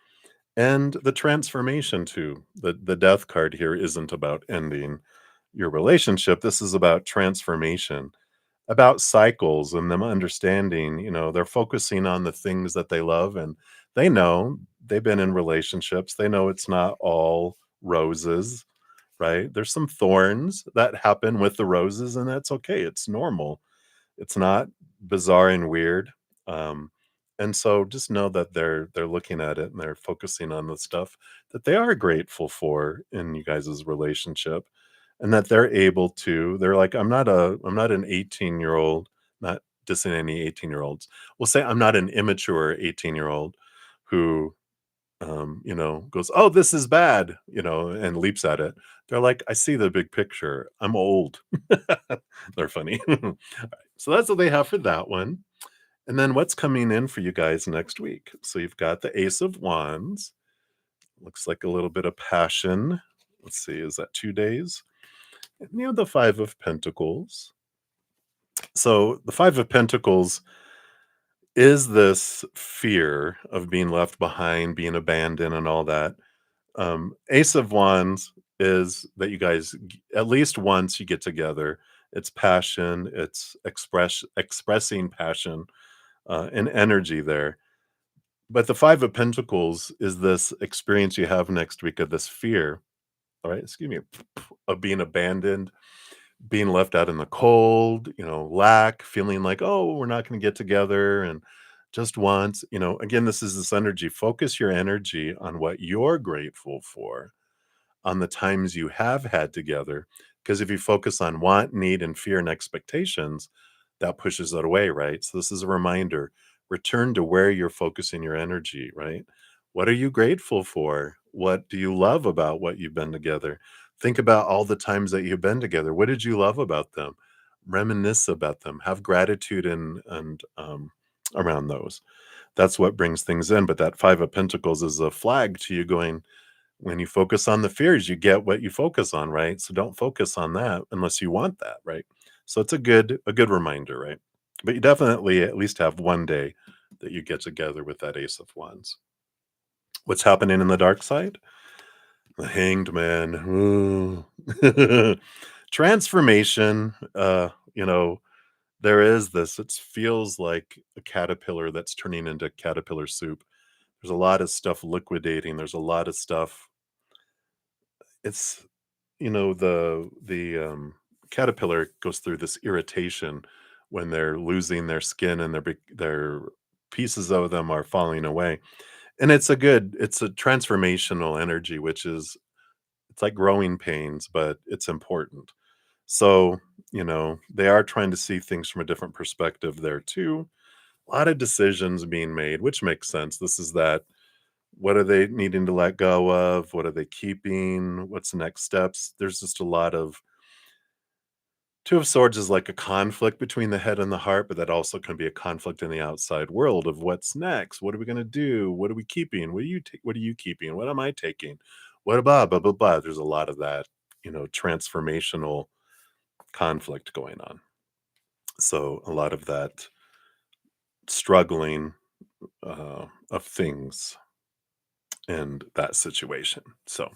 And the transformation too. The death card here isn't about ending your relationship. This is about transformation, about cycles and them understanding, they're focusing on the things that they love and they know they've been in relationships. They know it's not all roses, right? There's some thorns that happen with the roses and that's okay. It's normal. It's not bizarre and weird. Um, and so just know that they're looking at it and they're focusing on the stuff that they are grateful for in you guys' relationship and that they're able to, they're like, I'm not an 18-year-old, not dissing any 18-year-olds. We'll say I'm not an immature 18-year-old who goes, "Oh, this is bad," and leaps at it. They're like, "I see the big picture. I'm old." They're funny. So that's what they have for that one. And then what's coming in for you guys next week? So you've got the Ace of Wands. Looks like a little bit of passion. Let's see, is that 2 days? And you have the Five of Pentacles. So the Five of Pentacles is this fear of being left behind, being abandoned, and all that. Ace of Wands is that you guys at least once you get together. It's passion. It's expressing passion and energy there. But the Five of Pentacles is this experience you have next week of this fear. All right, excuse me, of being abandoned, being left out in the cold. Lack, feeling like, oh, we're not going to get together, and just once. Again, this is this energy. Focus your energy on what you're grateful for on the times you have had together. Because if you focus on want, need, and fear and expectations, that pushes it away, right? So this is a reminder. Return to where you're focusing your energy, right? What are you grateful for? What do you love about what you've been together? Think about all the times that you've been together. What did you love about them? Reminisce about them. Have gratitude and around those. That's what brings things in. But that Five of Pentacles is a flag to you going, when you focus on the fears, you get what you focus on, right? So don't focus on that unless you want that, right? So it's a good reminder, right? But you definitely at least have one day that you get together with that Ace of Wands. What's happening in the dark side? The Hanged Man. Ooh. Transformation. There is this. It feels like a caterpillar that's turning into caterpillar soup. There's a lot of stuff liquidating. There's a lot of stuff. It's the caterpillar goes through this irritation when they're losing their skin and their pieces of them are falling away. and it's a transformational energy, which is it's like growing pains, but it's important. So, they are trying to see things from a different perspective there too. A lot of decisions being made, which makes sense. This is that. What are they needing to let go of? What are they keeping? What's the next steps? There's just a lot of Two of Swords is like a conflict between the head and the heart, but that also can be a conflict in the outside world of what's next. What are we going to do? What are we keeping? What are you keeping? What am I taking? What about blah blah blah? There's a lot of that, transformational conflict going on. So a lot of that struggling of things and that situation. So,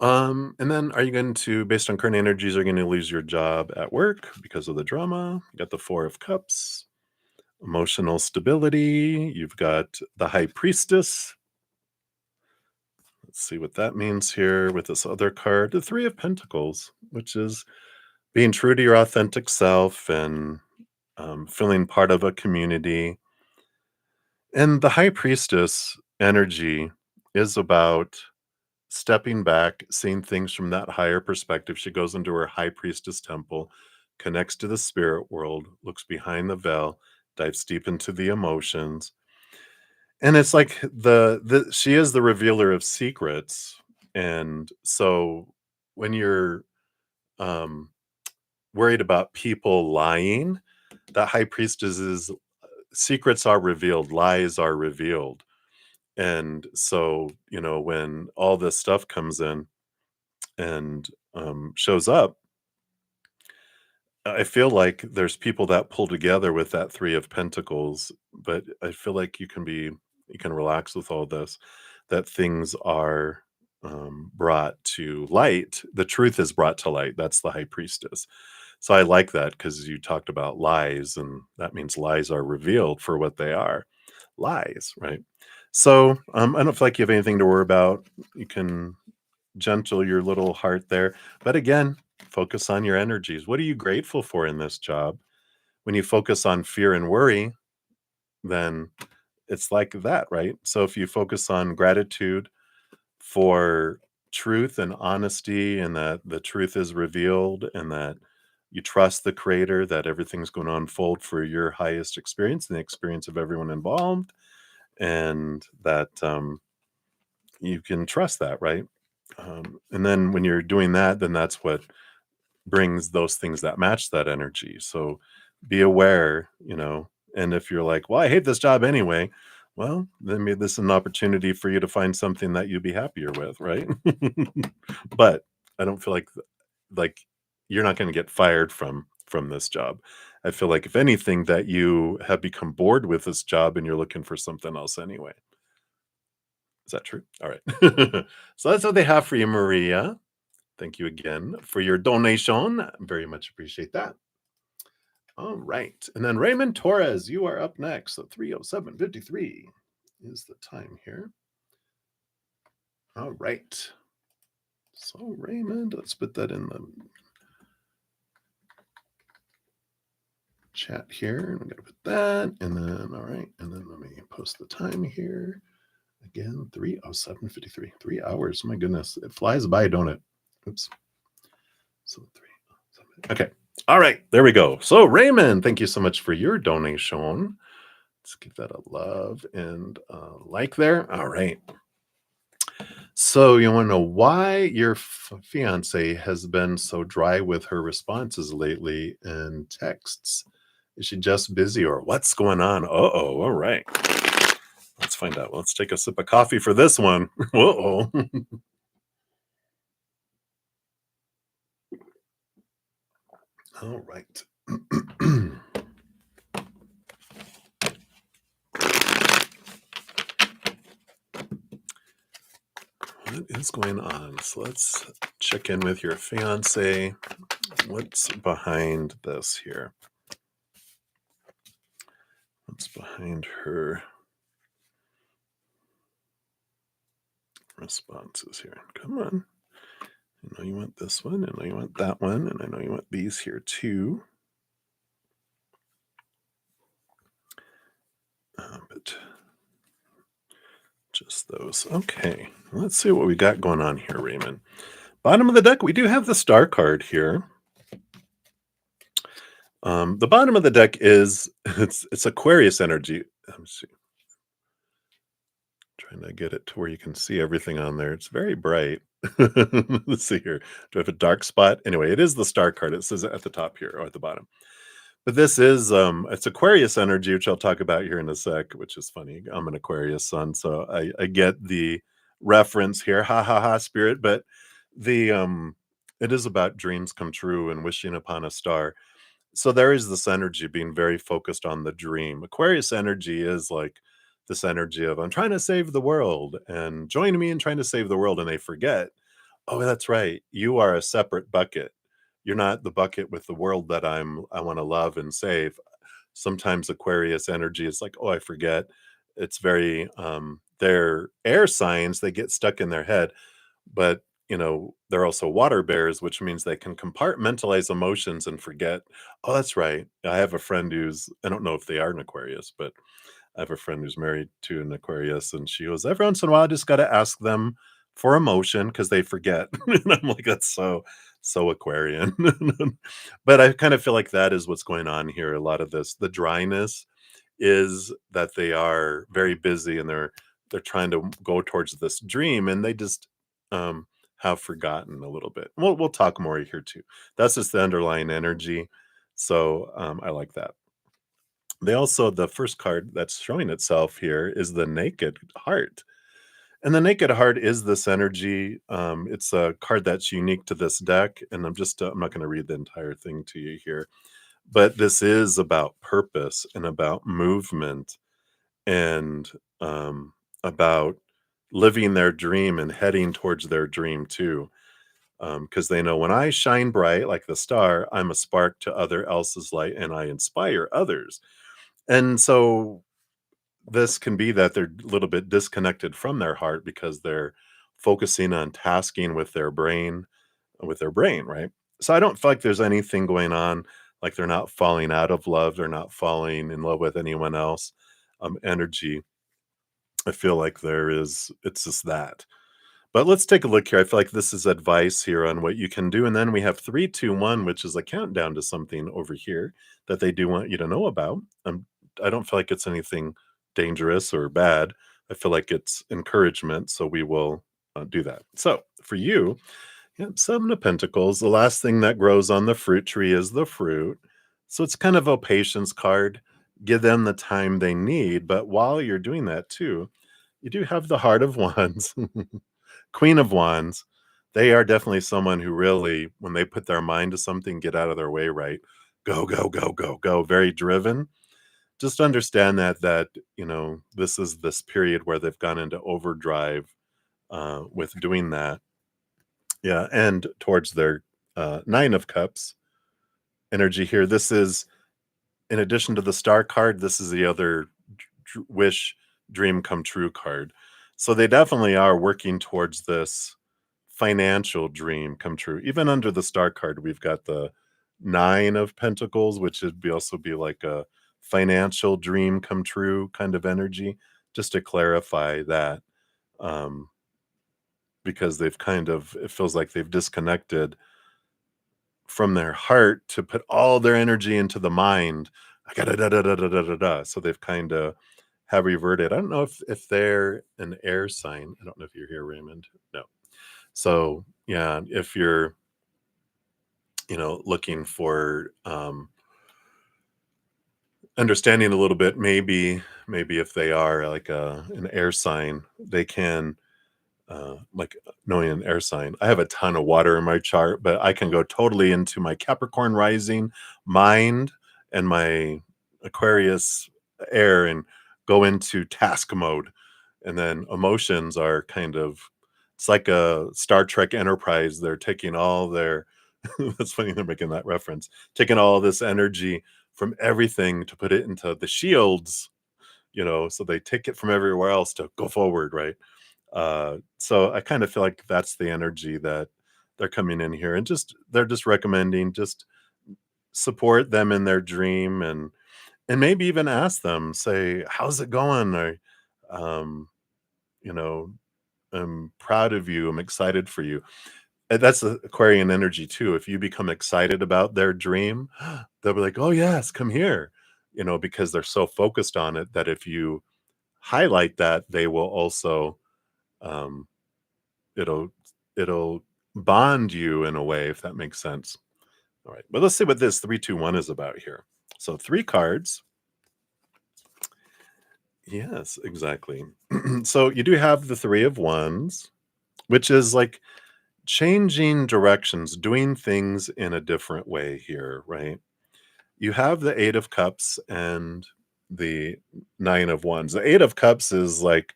and then are you going to, based on current energies, are you going to lose your job at work because of the drama? You got the Four of Cups, emotional stability. You've got the High Priestess. Let's see what that means here with this other card, the Three of Pentacles, which is being true to your authentic self and feeling part of a community. And the High Priestess energy is about stepping back, seeing things from that higher perspective. She goes into her High Priestess temple, connects to the spirit world, looks behind the veil, dives deep into the emotions. And it's like the she is the revealer of secrets. And so when you're um worried about people lying, that High Priestess is secrets are revealed, lies are revealed. And so, when all this stuff comes in and shows up, I feel like there's people that pull together with that Three of Pentacles, but I feel like you can relax with all this, that things are brought to light. The truth is brought to light. That's the High Priestess. So I like that because you talked about lies, and that means lies are revealed for what they are, lies, right? So I don't feel like you have anything to worry about. You can gentle your little heart there. But again, focus on your energies. What are you grateful for in this job? When you focus on fear and worry, then it's like that, right? So if you focus on gratitude for truth and honesty, and that the truth is revealed, and that you trust the creator, that everything's going to unfold for your highest experience and the experience of everyone involved, and that you can trust that, right? And then when you're doing that, then that's what brings those things that match that energy. So be aware, and if you're like, well, I hate this job anyway, well, then maybe this is an opportunity for you to find something that you'd be happier with, right? But I don't feel like you're not going to get fired from this job. I feel like if anything that you have become bored with this job and you're looking for something else anyway. Is that true? All right. So that's what they have for you, Maria. Thank you again for your donation. Very much appreciate that. All right. And then Raymond Torres, you are up next. So 307:53 is the time here. All right. So Raymond, let's put that in the chat here. I'm going to put that. And then, all right. And then let me post the time here. Again, 307:53. 3 hours. My goodness. It flies by, don't it? Oops. So 307. Okay. All right. There we go. So Raymond, thank you so much for your donation. Let's give that a love and a like there. All right. So you want to know why your fiance has been so dry with her responses lately and texts? Is she just busy or what's going on? Uh-oh. All right. Let's find out. Let's take a sip of coffee for this one. Uh-oh. All right. What is going on? So let's check in with your fiance. What's behind this here? What's behind her responses here? Come on. I know you want this one. I know you want that one. And I know you want these here too. But Just those. Okay. Let's see what we got going on here, Raymond. Bottom of the deck, we do have the star card here. The bottom of the deck is it's Aquarius energy. Let me see. Trying to get it to where you can see everything on there. It's very bright. Let's see here. Do I have a dark spot? Anyway, it is the star card. It says it at the top here or at the bottom. But this is it's Aquarius energy, which I'll talk about here in a sec, which is funny. I'm an Aquarius sun, so I get the reference here. Ha ha ha spirit. But the it is about dreams come true and wishing upon a star. So there is this energy being very focused on the dream. Aquarius energy is like this energy of I'm trying to save the world and join me in trying to save the world. And they forget, oh, that's right. You are a separate bucket. You're not the bucket with the world that I want to love and save. Sometimes Aquarius energy is like, oh, I forget. It's very they're air signs, they get stuck in their head, but they're also water bears, which means they can compartmentalize emotions and forget, oh, that's right. I have a friend who's I don't know if they are an Aquarius, but I have a friend who's married to an Aquarius, and she goes, every once in a while, I just got to ask them for emotion because they forget. And I'm like, that's so Aquarian. But I kind of feel like that is what's going on here. A lot of this, the dryness is that they are very busy and they're trying to go towards this dream, and they just um, have forgotten a little bit. We'll talk more here too. That's just the underlying energy. So I like that. They also the first card that's showing itself here is the Naked Heart. And the Naked Heart is this energy. It's a card that's unique to this deck. And I'm not going to read the entire thing to you here, but this is about purpose and about movement and about living their dream and heading towards their dream too. Because they know when I shine bright like the star, I'm a spark to other else's light and I inspire others. And so this can be that they're a little bit disconnected from their heart because they're focusing on tasking with their brain, right? So I don't feel like there's anything going on, like they're not falling out of love, they're not falling in love with anyone else. Energy. I feel like it's just that. But let's take a look here. I feel like this is advice here on what you can do. And then we have 3, 2, 1, which is a countdown to something over here that they do want you to know about. I don't feel like it's anything dangerous or bad. I feel like it's encouragement. So we will do that. So for you, yeah, 7 of Pentacles. The last thing that grows on the fruit tree is the fruit. So it's kind of a patience card. Give them the time they need. But while you're doing that too, you do have the Heart of Wands. Queen of Wands, they are definitely someone who really, when they put their mind to something, get out of their way, right? Go, go, go, go, go. Very driven. Just understand that this is this period where they've gone into overdrive with doing that. Yeah, and towards their 9 of Cups energy here. This is, in addition to the star card, this is the other wish dream come true card. So they definitely are working towards this financial dream come true. Even under the star card, we've got the 9 of Pentacles, which would also be like a financial dream come true kind of energy. Just to clarify that, um, because it feels like they've disconnected from their heart to put all their energy into the mind. I got da da da da da da da. So they've kind of have reverted. I don't know if they're an air sign. I don't know if you're here, Raymond. No. So yeah, if you're looking for understanding a little bit, maybe if they are like an air sign, they can like knowing an air sign. I have a ton of water in my chart, but I can go totally into my Capricorn rising mind and my Aquarius air and go into task mode. And then emotions are kind of, it's like a Star Trek Enterprise. They're taking all their, that's funny they're making that reference, taking all this energy from everything to put it into the shields, so they take it from everywhere else to go forward, right? So I kind of feel like that's the energy that they're coming in here and they're just recommending just support them in their dream and maybe even ask them, say, how's it going? Or, um, you know, I'm proud of you. I'm excited for you. And that's the Aquarian energy too. If you become excited about their dream, they'll be like, "Oh yes, come here," because they're so focused on it that if you highlight that, they will also, um, it'll it'll bond you in a way, if that makes sense. All right, but let's see what this 321 is about here. So 3 cards. Yes, exactly. So you do have the 3 of Wands, which is like changing directions, doing things in a different way here, right? You have the 8 of Cups and the 9 of Wands. The 8 of Cups is like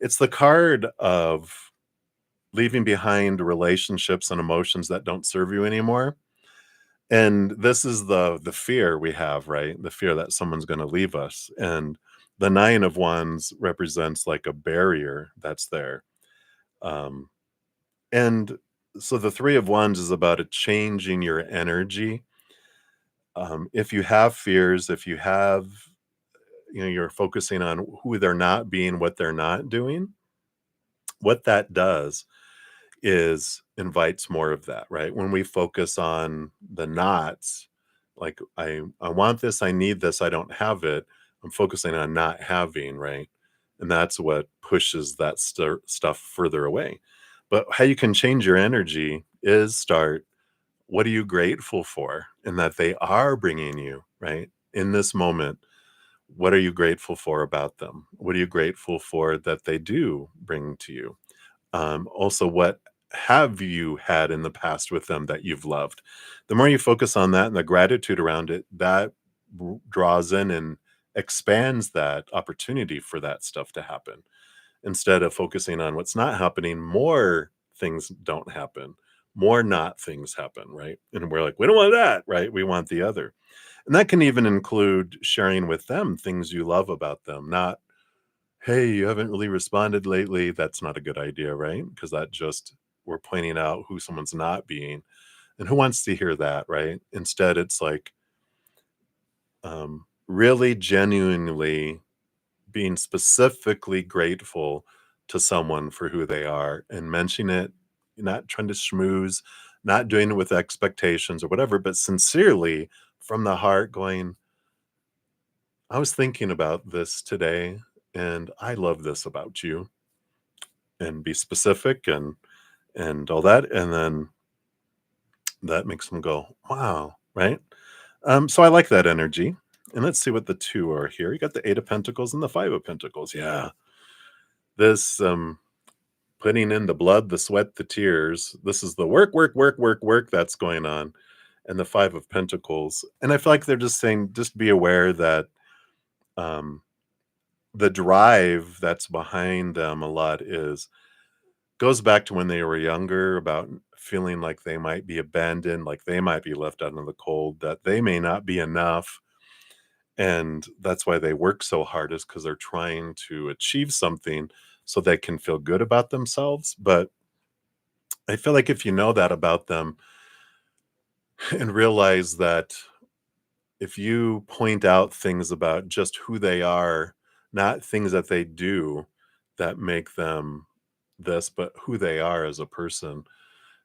it's the card of leaving behind relationships and emotions that don't serve you anymore. And this is the fear we have, right? The fear that someone's going to leave us. And the 9 of Wands represents like a barrier that's there. Um and so the 3 of Wands is about it changing your energy. If you have fears, if you have, you're focusing on who they're not being, what they're not doing, what that does is invites more of that, right? When we focus on the nots, like I want this, I need this, I don't have it. I'm focusing on not having, right? And that's what pushes that stuff further away. But how you can change your energy is start what are you grateful for and that they are bringing you, right? In this moment, what are you grateful for about them? What are you grateful for that they do bring to you? Also, what have you had in the past with them that you've loved? The more you focus on that and the gratitude around it, that draws in and expands that opportunity for that stuff to happen. Instead of focusing on what's not happening, more things don't happen, more not things happen, right? And we're like, we don't want that, right? We want the other. And that can even include sharing with them things you love about them, not, hey, you haven't really responded lately. That's not a good idea, right? Because that just, we're pointing out who someone's not being. And who wants to hear that, right? Instead, it's like really genuinely being specifically grateful to someone for who they are and mention it, not trying to schmooze, not doing it with expectations or whatever, but sincerely from the heart going, I was thinking about this today and I love this about you, and be specific and all that. And then that makes them go, wow, right? So I like that energy. And let's see what the 2 are here. You got the 8 of Pentacles and the 5 of Pentacles. Yeah. This putting in the blood, the sweat, the tears. This is the work, work, work, work, work that's going on. And the 5 of Pentacles. And I feel like they're just saying, just be aware that um, the drive that's behind them a lot is goes back to when they were younger about feeling like they might be abandoned, like they might be left out in the cold, that they may not be enough. And that's why they work so hard is because they're trying to achieve something so they can feel good about themselves. But I feel like if you know that about them and realize that if you point out things about just who they are, not things that they do that make them this, but who they are as a person,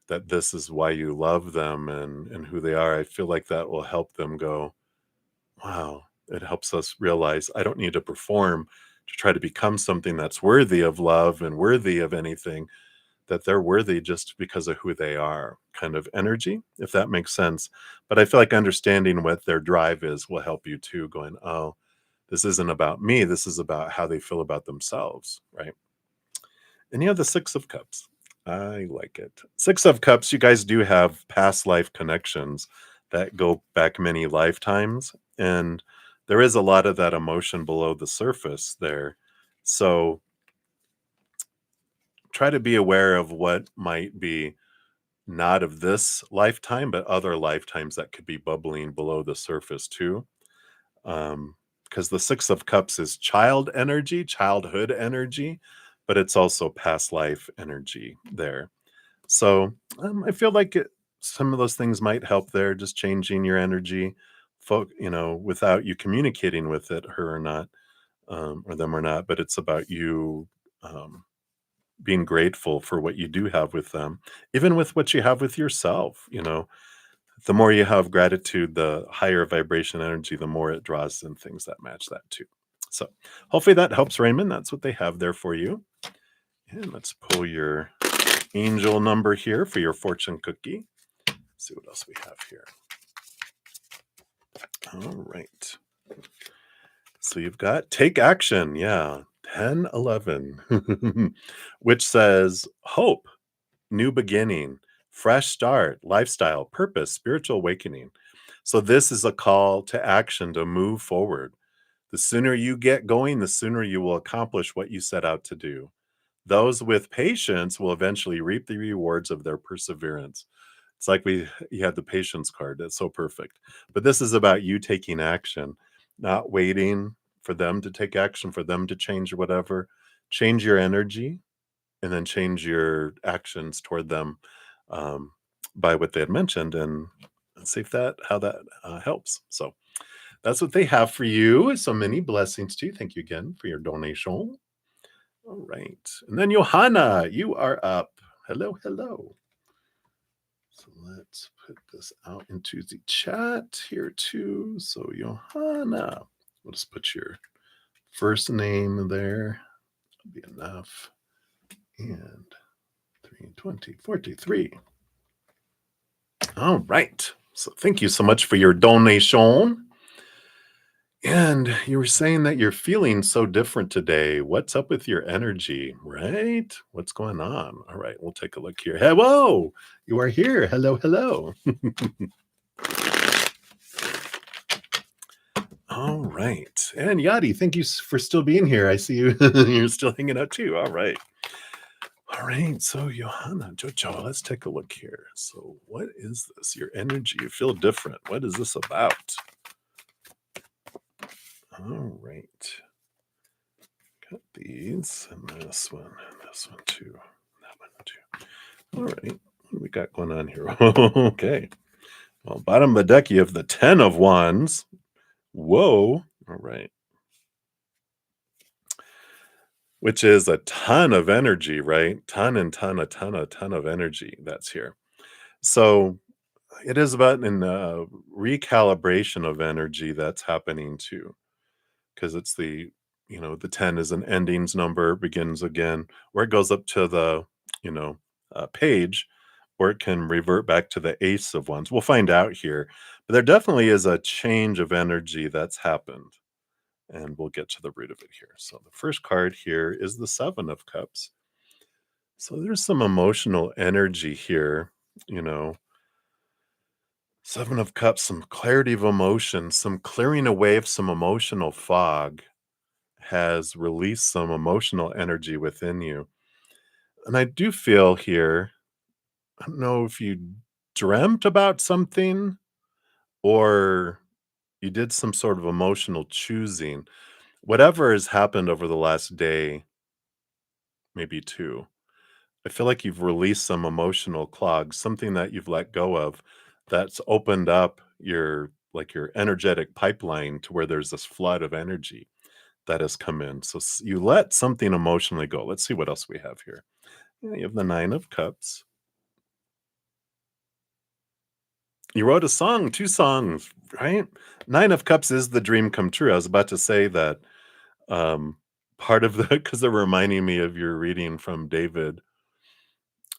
that this is why you love them and who they are, I feel like that will help them go, wow. It helps us realize I don't need to perform to try to become something that's worthy of love and worthy of anything, that they're worthy just because of who they are, kind of energy, if that makes sense. But I feel like understanding what their drive is will help you too, going, oh, this isn't about me. This is about how they feel about themselves, right? And you have the 6 of Cups. I like it. 6 of Cups, you guys do have past life connections that go back many lifetimes. And there is a lot of that emotion below the surface there. So try to be aware of what might be not of this lifetime, but other lifetimes that could be bubbling below the surface too. Because the 6 of Cups is child energy, childhood energy, but it's also past life energy there. So I feel like some of those things might help there, just changing your energy, without you communicating with it, her or not, or them or not. But it's about you um, being grateful for what you do have with them, even with what you have with yourself. The more you have gratitude, the higher vibration energy, the more it draws in things that match that too. So hopefully that helps, Raymond. That's what they have there for you. And let's pull your angel number here for your fortune cookie. See what else we have here. All right. So you've got take action. Yeah. 10, 11, which says hope, new beginning, fresh start, lifestyle, purpose, spiritual awakening. So this is a call to action to move forward. The sooner you get going, the sooner you will accomplish what you set out to do. Those with patience will eventually reap the rewards of their perseverance. It's like you had the patience card. That's so perfect. But this is about you taking action, not waiting for them to take action, for them to change or whatever. Change your energy and then change your actions toward them um, by what they had mentioned, and see if that how that helps. So that's what they have for you. So many blessings to you. Thank you again for your donation. All right. And then Johanna, you are up. Hello, hello. So let's put this out into the chat here too. So Johanna, we'll just put your first name there. That'll be enough. And 32043. All right. So thank you so much for your donation. And you were saying that you're feeling so different today. What's up with your energy, right? What's going on? All right, we'll take a look here. Hello, you are here. Hello, hello. All right. And Yadi, thank you for still being here. I see you. You're still hanging out too. All right. All right. So, Johanna, Jojo, let's take a look here. So, what is this? Your energy. You feel different. What is this about? All right. Got these and this one too. That one too. All right. What do we got going on here? Okay. Well, bottom of the deck, you have the 10 of Wands. Whoa. All right. Which is a ton of energy, right? A ton of energy that's here. So it is about an recalibration of energy that's happening too. Because it's the 10 is an endings number, begins again, where it goes up to the, you know, page, or it can revert back to the ace of wands. We'll find out here. But there definitely is a change of energy that's happened. And we'll get to the root of it here. So the first card here is the Seven of Cups. So there's some emotional energy here, you know. Seven of Cups, some clarity of emotion, some clearing away of some emotional fog has released some emotional energy within you. And I do feel here, I don't know if you dreamt about something or you did some sort of emotional choosing. Whatever has happened over the last day, maybe two, I feel like you've released some emotional clogs, something that you've let go of that's opened up your energetic pipeline to where there's this flood of energy that has come in. So you let something emotionally go. Let's see what else we have here. Yeah, you have the Nine of Cups. You wrote a song, two songs, right? Nine of Cups is the dream come true. I was about to say that um, part of the, because they're reminding me of your reading from David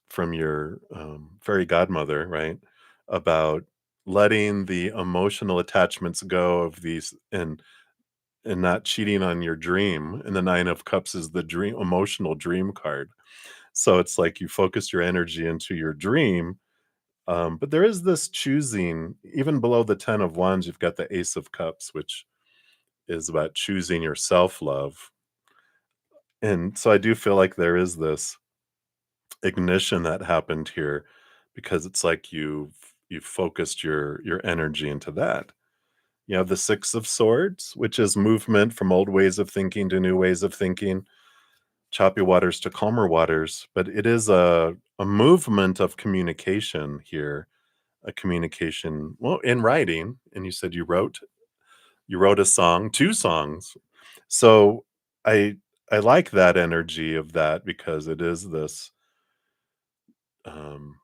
from your fairy godmother, right? About letting the emotional attachments go of these and not cheating on your dream. And the Nine of Cups is the dream emotional dream card. So it's like you focus your energy into your dream. But there is this choosing, even below the 10 of Wands, you've got the Ace of Cups, which is about choosing your self love. And so I do feel like there is this ignition that happened here because it's like you've focused your energy into that. You have the Six of Swords, which is movement from old ways of thinking to new ways of thinking, choppy waters to calmer waters, but it is a movement of communication here, a communication, well, in writing. And you said you wrote a song, two songs. So I I like that energy of that because it is this, um,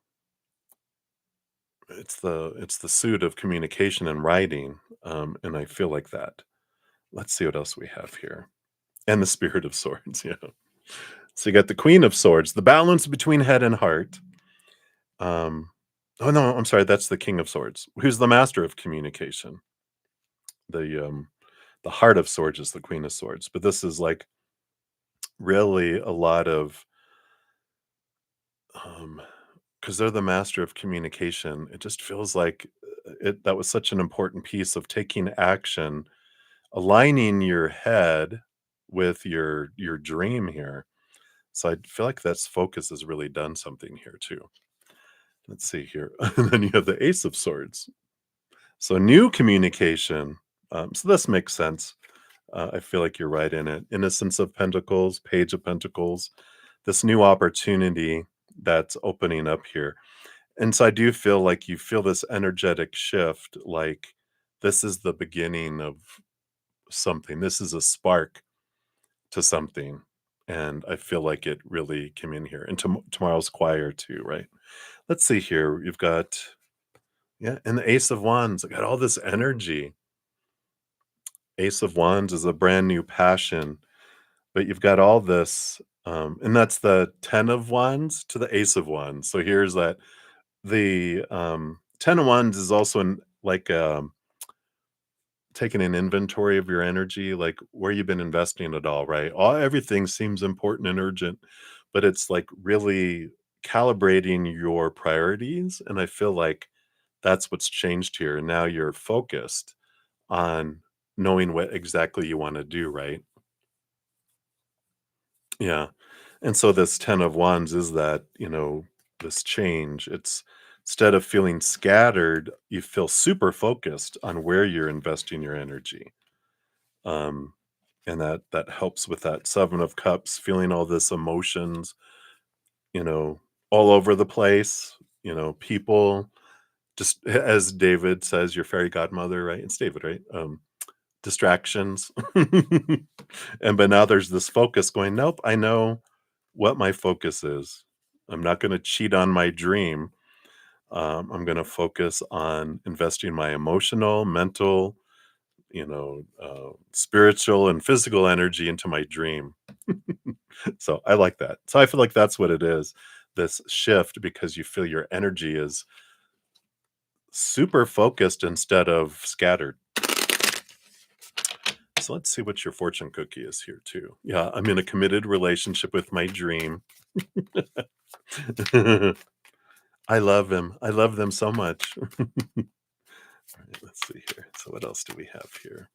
it's the suit of communication and writing, and I feel like that. Let's see what else we have here. And the Spirit of Swords, yeah. So you got the Queen of Swords, the balance between head and heart. Um, oh no, I'm sorry, that's the King of Swords, who's the master of communication. The Heart of Swords is the Queen of Swords, but this is like really a lot of um because they're the master of communication. It just feels like it that was such an important piece of taking action, aligning your head with your dream here. So I feel like that's focus has really done something here too. Let's see here. And then you have the Ace of Swords. So new communication. So this makes sense. I feel like you're right in it. Innocence of Pentacles, Page of Pentacles, this new opportunity that's opening up here. And so I do feel like you feel this energetic shift, like this is the beginning of something. This is a spark to something. And I feel like it really came in here. And tomorrow's choir too, right? Let's see here. You've got, yeah, and the Ace of Wands. I got all this energy. Ace of Wands is a brand new passion, but you've got all this, and that's the 10 of Wands to the Ace of Wands. So here's that the 10 of Wands is also in like taking an inventory of your energy, like where you've been investing it all, right? Everything seems important and urgent, but it's like really calibrating your priorities. And I feel like that's what's changed here. And now you're focused on knowing what exactly you want to do, right? Yeah. And so this 10 of Wands is that, this change. It's instead of feeling scattered, you feel super focused on where you're investing your energy. Um, and that helps with that 7 of Cups, feeling all this emotions, you know, all over the place, people just as David says, your fairy godmother, right? It's David, right? Distractions. And but now there's this focus going, nope, I know what my focus is. I'm not going to cheat on my dream. I'm going to focus on investing my emotional, mental, spiritual and physical energy into my dream. So I like that. So I feel like that's what it is, this shift, because you feel your energy is super focused instead of scattered. So let's see what your fortune cookie is here too. Yeah, I'm in a committed relationship with my dream. I love him. I love them so much. All right, let's see here. So what else do we have here?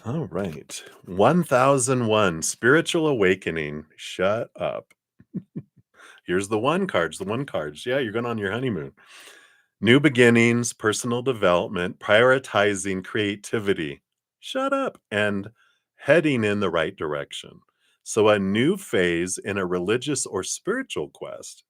All right. 1001 spiritual awakening. Shut up. Here's the one cards, the one cards. Yeah, you're going on your honeymoon. New beginnings, personal development, prioritizing creativity. Shut up. And heading in the right direction. So, a new phase in a religious or spiritual quest.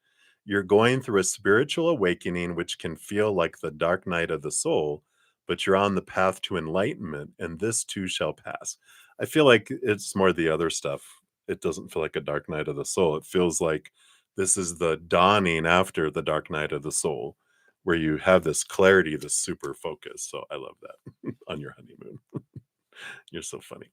You're going through a spiritual awakening, which can feel like the dark night of the soul, but you're on the path to enlightenment, and this too shall pass. I feel like it's more the other stuff. It doesn't feel like a dark night of the soul. It feels like this is the dawning after the dark night of the soul, where you have this clarity, this super focus. So I love that on your honeymoon. You're so funny.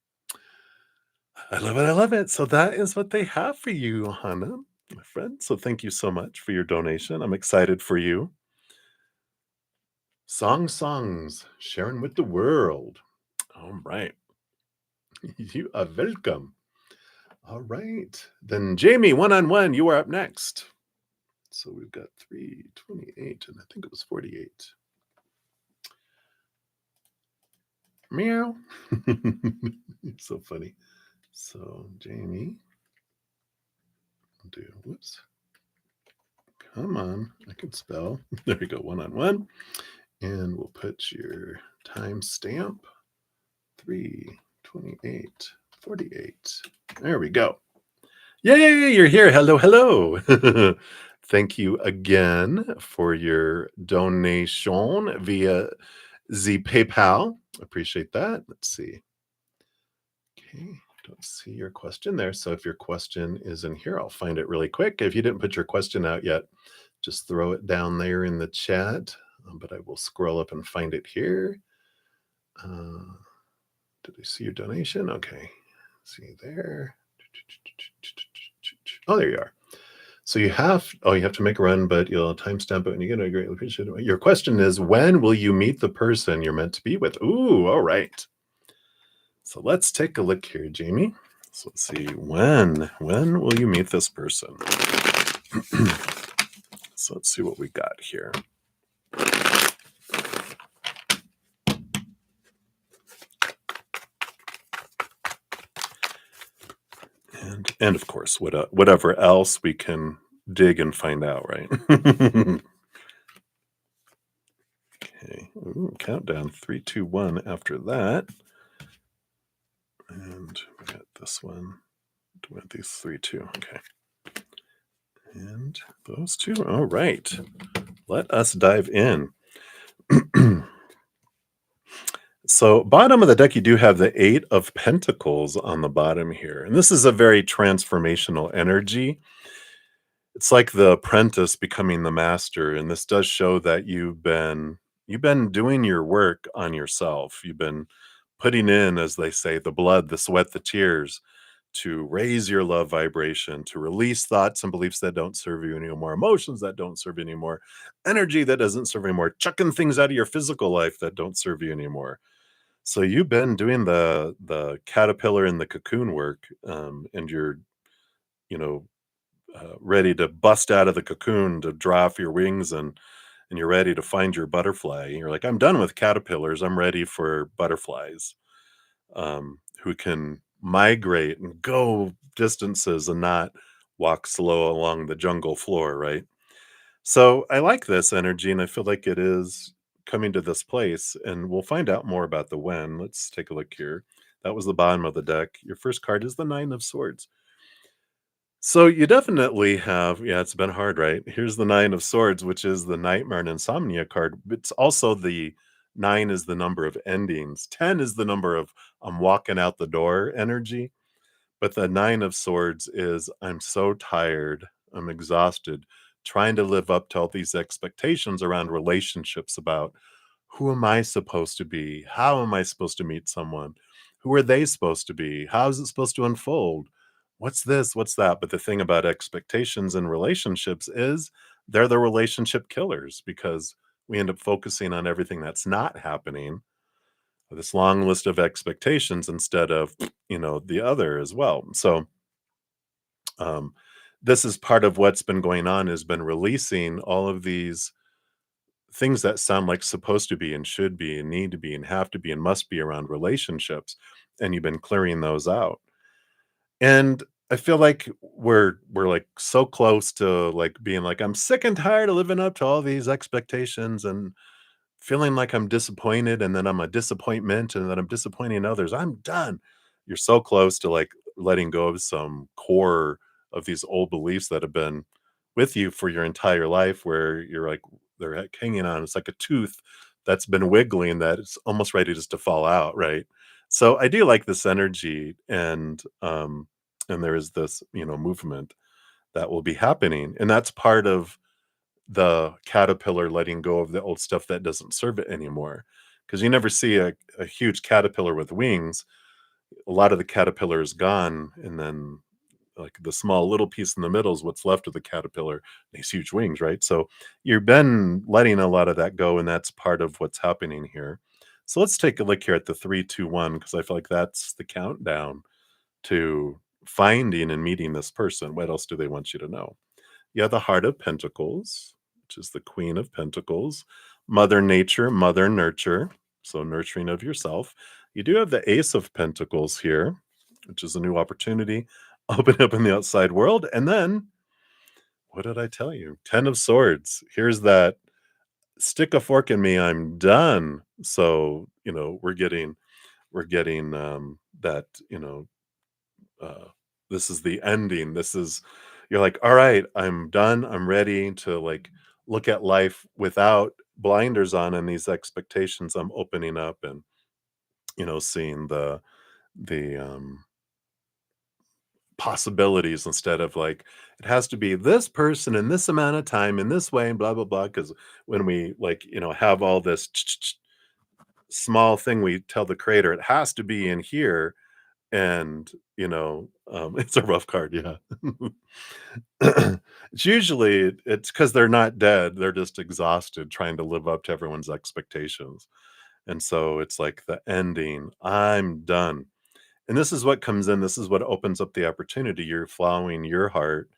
I love it. I love it. So that is what they have for you, Hannah, my friend. So thank you so much for your donation. I'm excited for you. Songs, sharing with the world. All right. You are welcome. All right. Then Jamie, one on one, you are up next. So we've got 328, and I think it was 48. Meow. So funny. So Jamie, whoops. Come on, I can spell. There we go, one on one. And we'll put your timestamp 328 48. There we go. Yay, you're here. Hello, hello. Thank you again for your donation via Z PayPal. Appreciate that. Let's see. Okay, don't see your question there. So if your question is in here, I'll find it really quick. If you didn't put your question out yet, just throw it down there in the chat. But I will scroll up and find it here. Uh, did I see your donation? Okay, see there. Oh, there you are. So you have to make a run, but you'll timestamp it and you get a great appreciate it. Your question is, when will you meet the person you're meant to be with? Ooh, all right. So let's take a look here, Jamie. So let's see, when will you meet this person? So let's see what we got here. And of course, whatever else we can dig and find out, right? Okay. Ooh, countdown 3, 2, 1 after that. And we got this one. Do we have these 3, 2? Okay. And those two. All right. Let us dive in. So, bottom of the deck, you do have the Eight of Pentacles on the bottom here. And this is a very transformational energy. It's like the apprentice becoming the master. And this does show that you've been doing your work on yourself. You've been putting in, as they say, the blood, the sweat, the tears to raise your love vibration, to release thoughts and beliefs that don't serve you anymore, emotions that don't serve you anymore, energy that doesn't serve you anymore, chucking things out of your physical life that don't serve you anymore. So you've been doing the caterpillar and the cocoon work, and you're, you know, ready to bust out of the cocoon to draw off your wings, and you're ready to find your butterfly. And you're like, I'm done with caterpillars. I'm ready for butterflies, who can migrate and go distances and not walk slow along the jungle floor, right? So I like this energy, and I feel like it is coming to this place, and we'll find out more about the when. Let's take a look here. That was the bottom of the deck. Your first card is the Nine of Swords. So you definitely have, yeah, it's been hard, right? Here's the Nine of Swords, which is the nightmare and insomnia card. It's also the nine is the number of endings. 10 is the number of I'm walking out the door energy. But the Nine of Swords is I'm so tired, I'm exhausted, trying to live up to all these expectations around relationships about who am I supposed to be? How am I supposed to meet someone? Who are they supposed to be? How is it supposed to unfold? What's this? What's that? But the thing about expectations and relationships is they're the relationship killers because we end up focusing on everything that's not happening, this long list of expectations instead of, the other as well. So, um, this is part of what's been going on, has been releasing all of these things that sound like supposed to be and should be and need to be and have to be and must be around relationships, and you've been clearing those out. And I feel like we're like so close to like being like, I'm sick and tired of living up to all these expectations and feeling like I'm disappointed, and then I'm a disappointment, and then I'm disappointing others. I'm done. You're so close to like letting go of some core of these old beliefs that have been with you for your entire life, where you're like they're hanging on. It's like a tooth that's been wiggling that it's almost ready just to fall out, right? So I do like this energy, and there is this movement that will be happening, and that's part of the caterpillar letting go of the old stuff that doesn't serve it anymore. Because you never see a huge caterpillar with wings. A lot of the caterpillar is gone, and then like the small little piece in the middle is what's left of the caterpillar, these huge wings, right? So you've been letting a lot of that go, and that's part of what's happening here. So let's take a look here at the 3, 2, 1, because I feel like that's the countdown to finding and meeting this person. What else do they want you to know? You have the Heart of Pentacles, which is the Queen of Pentacles, Mother Nature, Mother Nurture, so nurturing of yourself. You do have the Ace of Pentacles here, which is a new opportunity, open up in the outside world. And then, what did I tell you? 10 of Swords. Here's that stick a fork in me, I'm done. So, we're getting that, uh, this is the ending. This is you're like, all right, I'm done. I'm ready to like look at life without blinders on and these expectations, I'm opening up and, seeing the possibilities instead of like, it has to be this person in this amount of time in this way and blah, blah, blah. Because when we like, have all this small thing, we tell the creator it has to be in here. And, it's a rough card, yeah. It's usually it's because they're not dead, they're just exhausted trying to live up to everyone's expectations. And so it's like the ending, "I'm done." And this is what comes in, this is what opens up the opportunity. You're following your heart.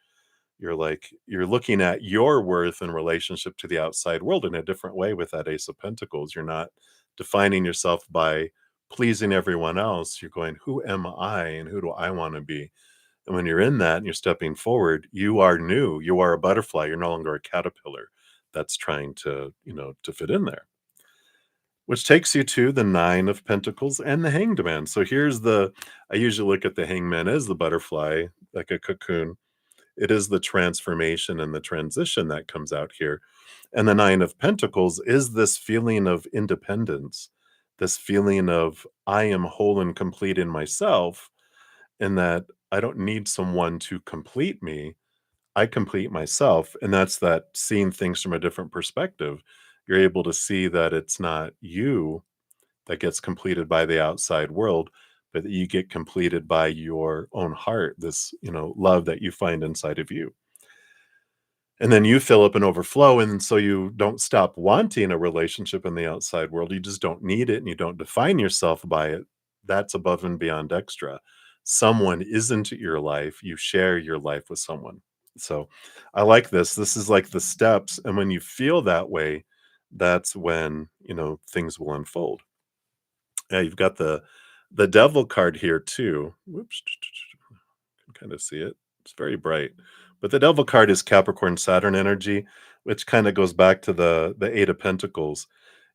You're looking at your worth in relationship to the outside world in a different way with that Ace of Pentacles. You're not defining yourself by pleasing everyone else. You're going, "Who am I and who do I wanna be?" And when you're in that and you're stepping forward, you are new. You are a butterfly. You're no longer a caterpillar that's trying to fit in there. Which takes you to the Nine of Pentacles and the Hanged Man. So I usually look at the Hanged Man as the butterfly, like a cocoon. It is the transformation and the transition that comes out here. And the Nine of Pentacles is this feeling of independence, this feeling of I am whole and complete in myself, and that I don't need someone to complete me. I complete myself. And that's that seeing things from a different perspective. You're able to see that it's not you that gets completed by the outside world, but that you get completed by your own heart, this, love that you find inside of you. And then you fill up and overflow. And so you don't stop wanting a relationship in the outside world. You just don't need it and you don't define yourself by it. That's above and beyond extra. Someone is into your life. You share your life with someone. So I like this. This is like the steps. And when you feel that way, that's when, things will unfold. Yeah, you've got the devil card here too. Whoops. Can kind of see it. It's very bright. But the devil card is Capricorn Saturn energy, which kind of goes back to the 8 of Pentacles.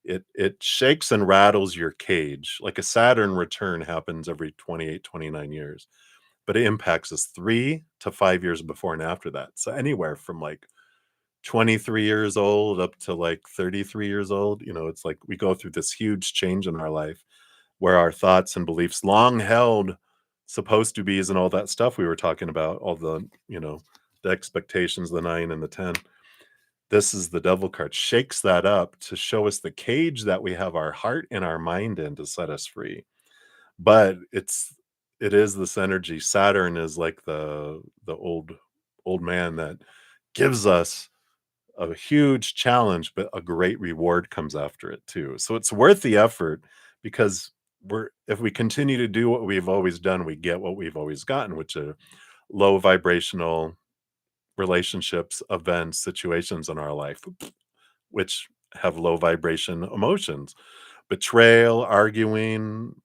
It shakes and rattles your cage. Like a Saturn return happens every 28, 29 years. But it impacts us 3 to 5 years before and after that. So anywhere from like 23 years old up to like 33 years old, it's like we go through this huge change in our life where our thoughts and beliefs long held supposed to be's and all that stuff we were talking about, all the expectations, the 9 and the 10. This is the devil card, shakes that up to show us the cage that we have our heart and our mind in to set us free. But it is this energy. Saturn is like the old man that gives us a huge challenge, but a great reward comes after it too. So it's worth the effort because if we continue to do what we've always done, we get what we've always gotten, which are low vibrational relationships, events, situations in our life, which have low vibration emotions. Betrayal, arguing,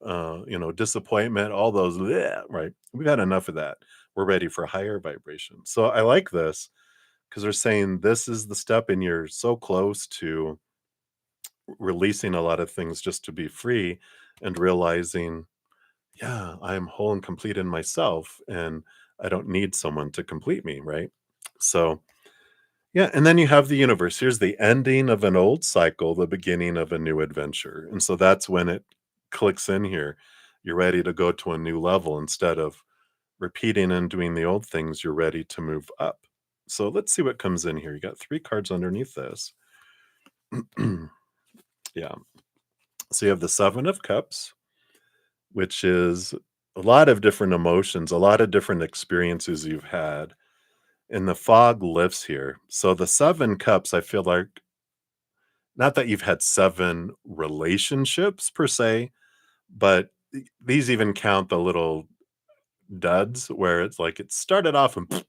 disappointment, all those, bleh, right? We've had enough of that. We're ready for higher vibration. So I like this because they're saying this is the step and you're so close to releasing a lot of things just to be free and realizing, yeah, I'm whole and complete in myself and I don't need someone to complete me, right? So, yeah, and then you have the universe. Here's the ending of an old cycle, the beginning of a new adventure. And so that's when it clicks in here. You're ready to go to a new level instead of repeating and doing the old things, you're ready to move up. So let's see what comes in here. You got 3 cards underneath this. Yeah. So you have the 7 of Cups, which is a lot of different emotions, a lot of different experiences you've had. And the fog lifts here. So the 7 cups, I feel like, not that you've had 7 relationships per se, but these even count the little duds where it's like it started off and it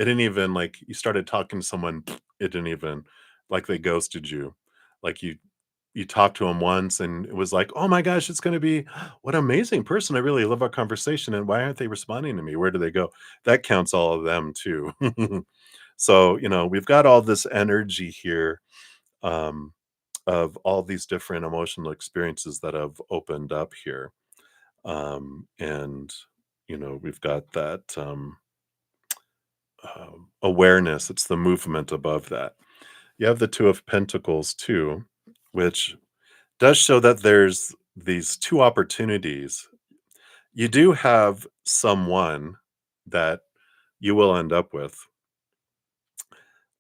didn't even like you started talking to someone, it didn't even like they ghosted you. Like you talked to them once and it was like, "Oh my gosh, it's gonna be what an amazing person. I really love our conversation, and why aren't they responding to me? Where do they go?" That counts all of them too. So, we've got all this energy here, um, of all these different emotional experiences that have opened up here. And, we've got that awareness. It's the movement above that. You have the 2 of Pentacles too. which does show that there's these two opportunities. You do have someone that you will end up with,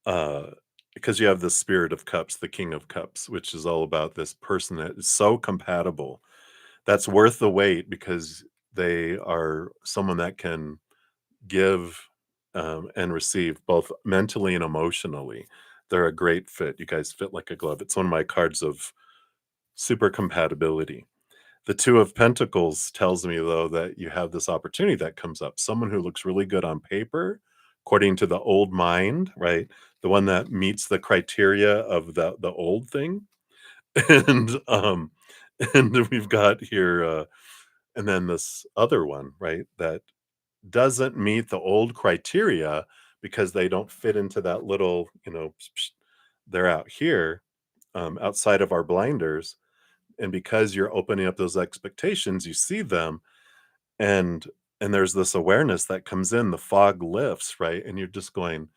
uh, because you have the Spirit of Cups, the King of Cups, which is all about this person that is so compatible, that's worth the wait because they are someone that can give, and receive both mentally and emotionally. They're a great fit. You guys fit like a glove. It's one of my cards of super compatibility. The Two of Pentacles tells me, though, that you have this opportunity that comes up. Someone who looks really good on paper, according to the old mind, right? The one that meets the criteria of the old thing. And and we've got here and then this other one, right? That doesn't meet the old criteria because they don't fit into that little, they're out here, outside of our blinders, and because you're opening up those expectations, you see them, and there's this awareness that comes in, the fog lifts, right? And you're just going,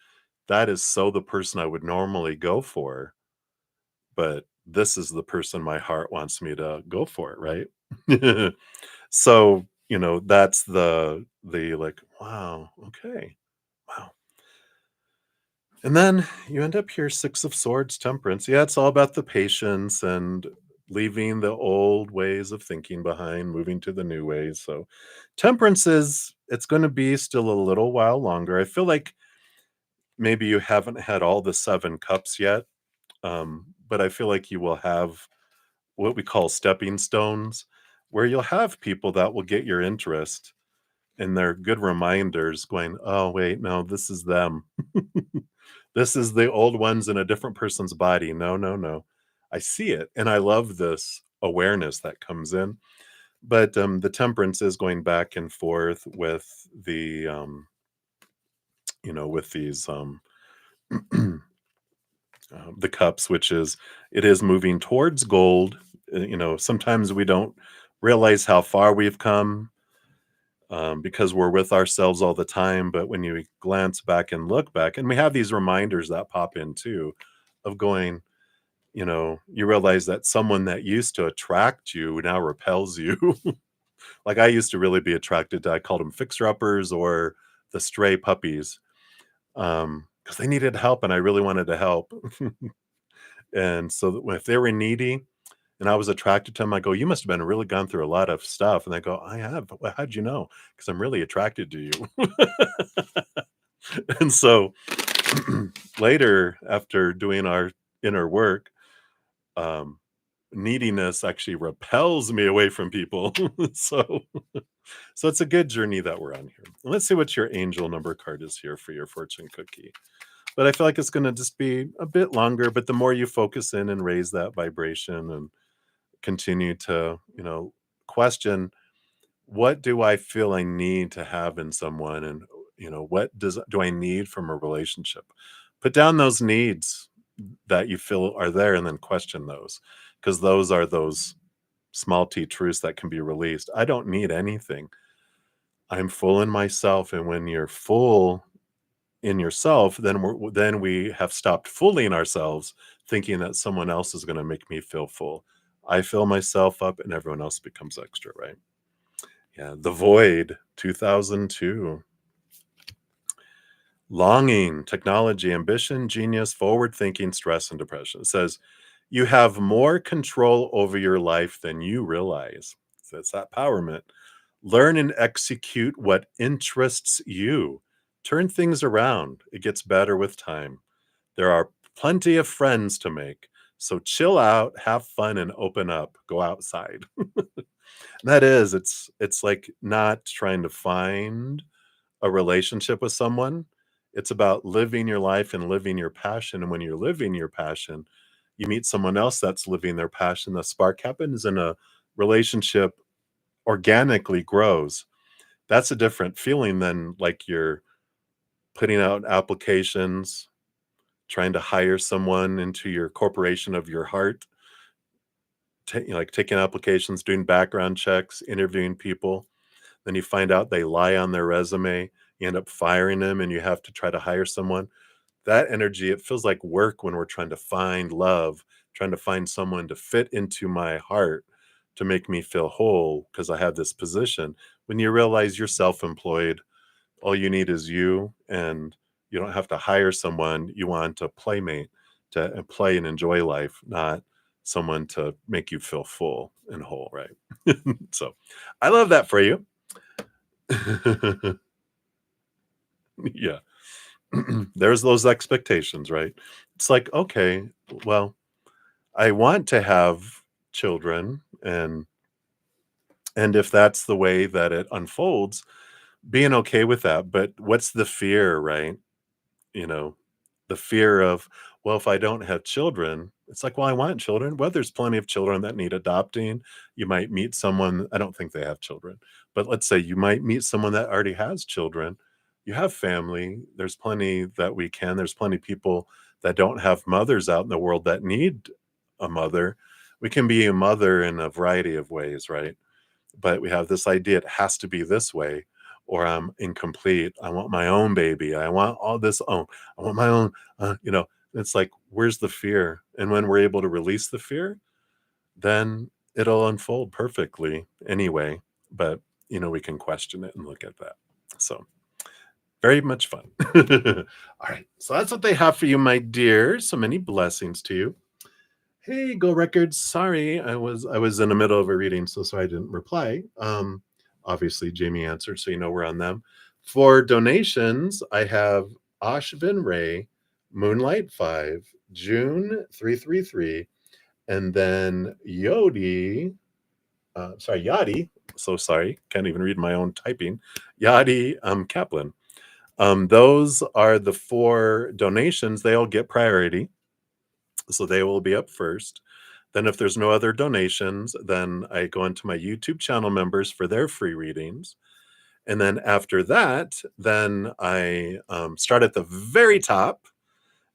that is so the person I would normally go for, but this is the person my heart wants me to go for, right? So, that's the like, wow, okay, wow. And then you end up here, Six of Swords, Temperance. Yeah, it's all about the patience and leaving the old ways of thinking behind, moving to the new ways. So, Temperance is, it's going to be still a little while longer. I feel like maybe you haven't had all the seven cups yet, but I feel like you will have what we call stepping stones, where you'll have people that will get your interest and they're good reminders going, oh, wait, no, this is them. This is the old ones in a different person's body. No, no, no. I see it. And I love this awareness that comes in. But the temperance is going back and forth with with these, the cups, which is, it is moving towards gold. Sometimes we don't realize how far we've come, because we're with ourselves all the time. But when you glance back and look back, and we have these reminders that pop in too, of going, you realize that someone that used to attract you now repels you. Like I used to really be attracted to, I called them fixer uppers or the stray puppies, because they needed help and I really wanted to help. And so if they were needy and I was attracted to them, I go, you must have been really gone through a lot of stuff. And they go, I have. Well, how'd you know? Because I'm really attracted to you. And so later, after doing our inner work, um, neediness actually repels me away from people. so so it's a good journey that we're on here. Let's see what your angel number card is here for your fortune cookie. But I feel like it's going to just be a bit longer, but the more you focus in and raise that vibration and continue to, question, what do I feel I need to have in someone, and what do I need from a relationship? Put down those needs that you feel are there and then question those, because those are those small t truths that can be released. I don't need anything. I'm full in myself, and when you're full in yourself, then we have stopped fooling ourselves thinking that someone else is going to make me feel full. I fill myself up and everyone else becomes extra, right? Yeah, The Void, 2002. Longing, technology, ambition, genius, forward thinking, stress, and depression. It says, you have more control over your life than you realize. So it's that empowerment. Learn and execute what interests you. Turn things around. It gets better with time. There are plenty of friends to make. So chill out, have fun, and open up. Go outside. That is, it's like not trying to find a relationship with someone. It's about living your life and living your passion. And when you're living your passion, you meet someone else that's living their passion. The spark happens and a relationship organically grows. That's a different feeling than like you're putting out applications, trying to hire someone into your corporation of your heart, like taking applications, doing background checks, interviewing people. Then you find out they lie on their resume. You end up firing them and you have to try to hire someone. That energy, it feels like work when we're trying to find love, trying to find someone to fit into my heart to make me feel whole because I have this position. When you realize you're self-employed, all you need is you, and you don't have to hire someone. You want a playmate to play and enjoy life, not someone to make you feel full and whole, right? So I love that for you. Yeah. There's those expectations, right? It's like, okay, well, I want to have children, and if that's the way that it unfolds, being okay with that. But what's the fear, right? You know, the fear of, well, if I don't have children, it's like, well, I want children. Well, there's plenty of children that need adopting. You might meet someone, I don't think they have children, but let's say you might meet someone that already has children. You have family. There's plenty that we can. There's plenty of people that don't have mothers out in the world that need a mother. We can be a mother in a variety of ways, right? But we have this idea it has to be this way, or I'm incomplete. I want my own baby. I want all this own. I want my own. It's like, where's the fear? And when we're able to release the fear, then it'll unfold perfectly anyway. But we can question it and look at that. So very much fun. All right. So that's what they have for you, my dear. So many blessings to you. Hey, Go Records. Sorry, I was in the middle of a reading, so sorry I didn't reply. Obviously, Jamie answered, so we're on them. For donations, I have Ashvin Ray, Moonlight 5, June 333, and then Yadi. So sorry, can't even read my own typing. Yadi Kaplan. Those are the 4 donations. They all get priority. So they will be up first. Then if there's no other donations, then I go into my YouTube channel members for their free readings. And then after that, then I start at the very top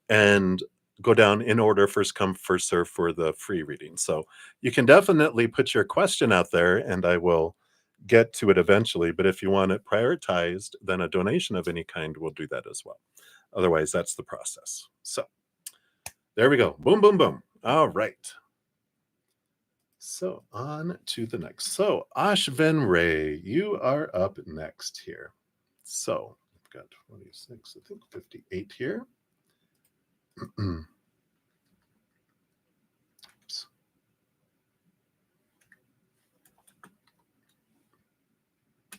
and go down in order, first come, first serve for the free reading. So you can definitely put your question out there and I will get to it eventually. But if you want it prioritized, then a donation of any kind will do that as well. Otherwise, that's the process. So there we go. Boom, boom, boom. All right. So on to the next. So Ashvin Ray, you are up next here. So I've got 26, I think 58 here. Oops.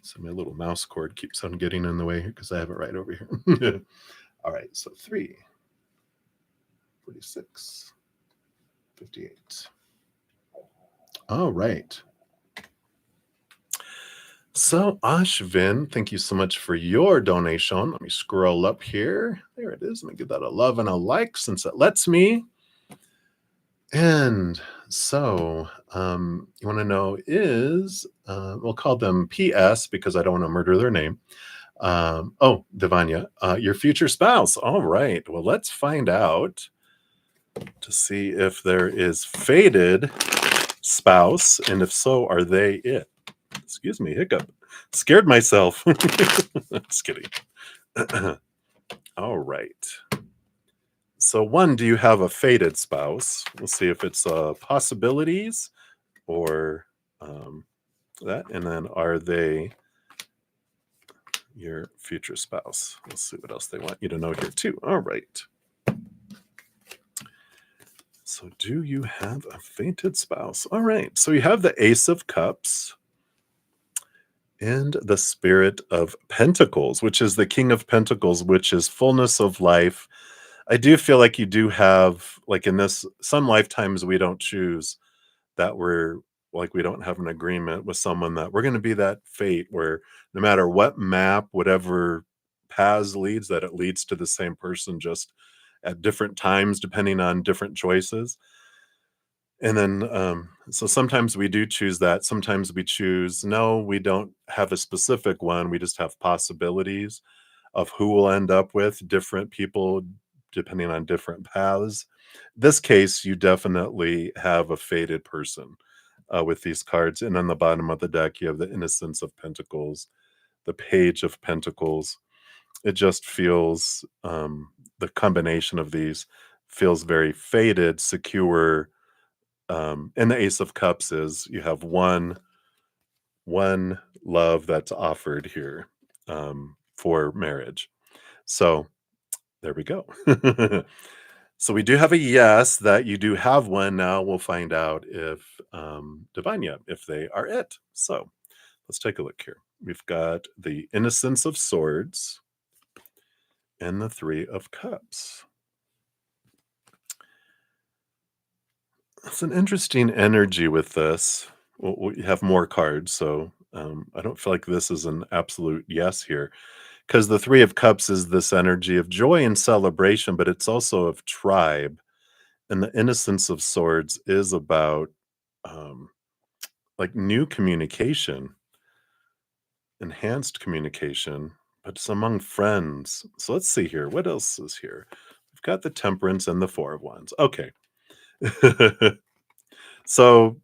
So my little mouse cord keeps on getting in the way here because I have it right over here. All right, so 3, 46, 58. All right. So Ashvin, thank you so much for your donation. Let me scroll up here. There it is. Let me give that a love and a like since it lets me. And so you want to know is, we'll call them PS because I don't want to murder their name. Devanya, your future spouse. All right. Well, let's find out to see if there is fated spouse. And if so, are they it? Excuse me, hiccup. Scared myself. Just kidding. All right. So 1, do you have a fated spouse? We'll see if it's possibilities or that. And then are they your future spouse? Let's see what else they want you to know here too. All right. So do you have a fated spouse? All right. So you have the Ace of Cups and the Spirit of Pentacles, which is the King of Pentacles, which is fullness of life. I do feel like you do have, like in this, some lifetimes we don't choose that we're like, we don't have an agreement with someone that we're going to be that fate where no matter what map, whatever paths leads, that it leads to the same person just at different times, depending on different choices. And then, so sometimes we do choose that. Sometimes we choose, no, we don't have a specific one. We just have possibilities of who we'll end up with, different people, depending on different paths. This case, you definitely have a fated person with these cards. And on the bottom of the deck, you have the Innocence of Pentacles, the Page of Pentacles. It just feels, the combination of these feels very fated, secure, And the Ace of Cups is you have one love that's offered here for marriage. So there we go. So we do have a yes that you do have one. Now we'll find out if Divine, if they are it. So let's take a look here. We've got the Innocence of Swords and the Three of Cups. It's an interesting energy with this. We have more cards, so I don't feel like this is an absolute yes here. Because the Three of Cups is this energy of joy and celebration, but it's also of tribe. And the Innocence of Swords is about um, like new communication, enhanced communication, but it's among friends. So let's see here. What else is here? We've got the Temperance and the Four of Wands. Okay. So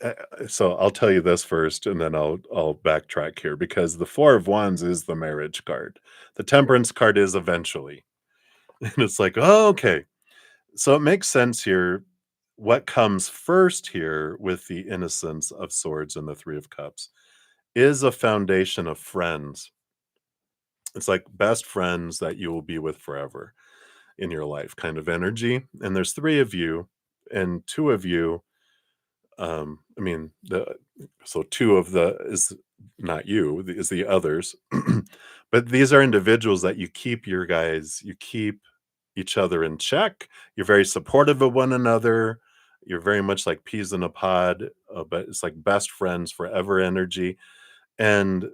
uh, so I'll tell you this first, and then I'll backtrack here because the Four of Wands is the marriage card. The Temperance card is eventually, and it's like, oh, okay. So it makes sense here. What comes first here with the Innocence of Swords and the Three of Cups is a foundation of friends. It's like best friends that you will be with forever in your life, kind of energy. And there's three of you, and two of you I mean, so two of the is not you, is the others. But these are individuals that you keep each other in check. You're very supportive of one another. You're very much like peas in a pod, but it's like best friends forever energy. And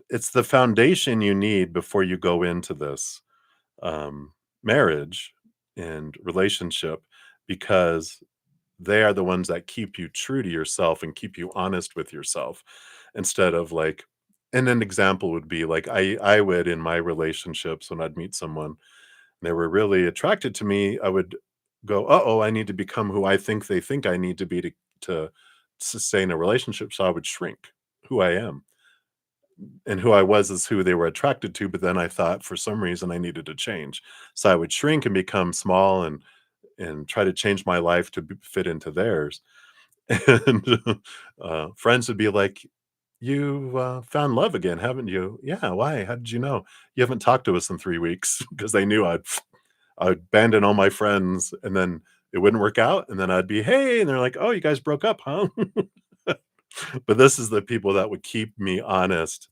it's the foundation you need before you go into this um, marriage and relationship because they are the ones that keep you true to yourself and keep you honest with yourself instead of like and an example would be like I would in my relationships when I'd meet someone and they were really attracted to me, I would go, "Uh-oh, I need to become who I think I need to be to sustain a relationship." So I would shrink who I am. And who I was is who they were attracted to, but then I thought for some reason I needed to change. So I would shrink and become small and try to change my life to fit into theirs. And friends would be like, "You found love again, haven't you?" "Yeah, why? How did you know?" "You haven't talked to us in 3 weeks," because they knew I'd abandon all my friends, and then it wouldn't work out, and then I'd be, "Hey," and they're like, "Oh, you guys broke up, huh?" But this is the people that would keep me honest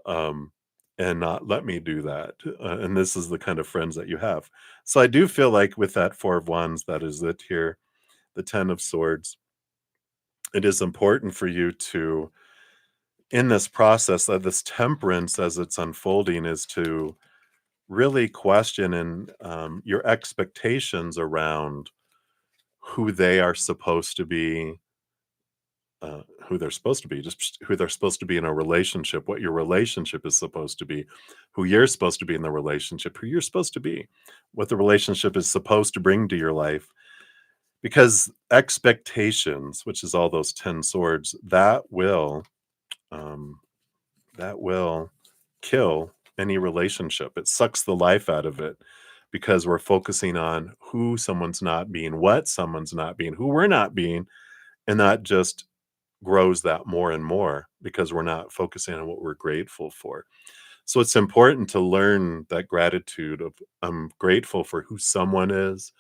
um, and not let me do that. And this is the kind of friends that you have. So I do feel like with that Four of Wands, that is it here, the Ten of Swords. It is important for you to, in this process, of this temperance as it's unfolding, is to really question and your expectations around who they are supposed to be, who they're supposed to be, just who they're supposed to be in a relationship, what your relationship is supposed to be, who you're supposed to be in the relationship, who you're supposed to be, what the relationship is supposed to bring to your life. Because expectations, which is all those 10 swords, um, that will kill any relationship. It sucks the life out of it because we're focusing on who someone's not being, what someone's not being, who we're not being, and that just grows that more and more because we're not focusing on what we're grateful for. So it's important to learn that gratitude of I'm grateful for who someone is,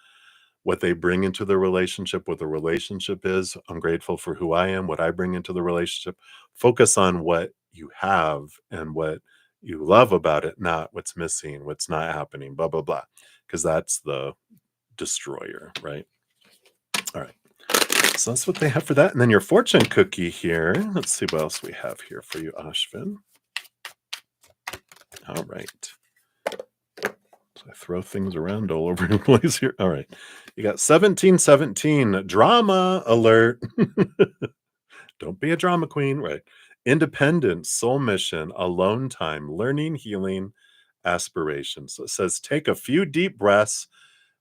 what they bring into the relationship, what the relationship is. I'm grateful for who I am, what I bring into the relationship. Focus on what you have and what you love about it, not what's missing, what's not happening, blah, blah, blah. Because that's the destroyer, right? All right. So that's what they have for that. And then your fortune cookie here. Let's see what else we have here for you, Ashvin. All right. So I throw things around all over the place here. All right. You got 1717, drama alert. Don't be a drama queen. Right. Independence, soul mission, alone time, learning, healing, aspirations. So it says take a few deep breaths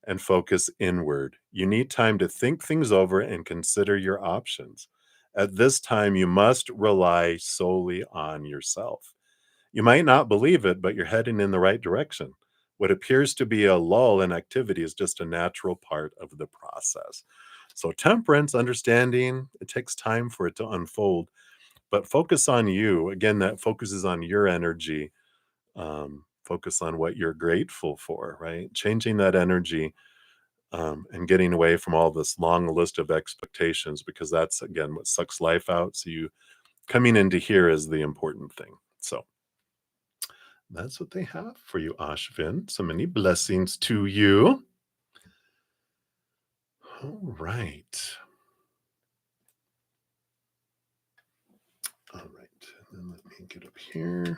and focus inward. You need time to think things over and consider your options. At this time, you must rely solely on yourself. You might not believe it, but you're heading in the right direction. What appears to be a lull in activity is just a natural part of the process. So temperance, understanding, it takes time for it to unfold, but focus on you. Again, that focuses on your energy. Focus on what you're grateful for, right? Changing that energy, and getting away from all this long list of expectations, because that's again what sucks life out. So you coming into here is the important thing. So that's what they have for you, Ashvin. So many blessings to you. All right. All right. And then let me get up here.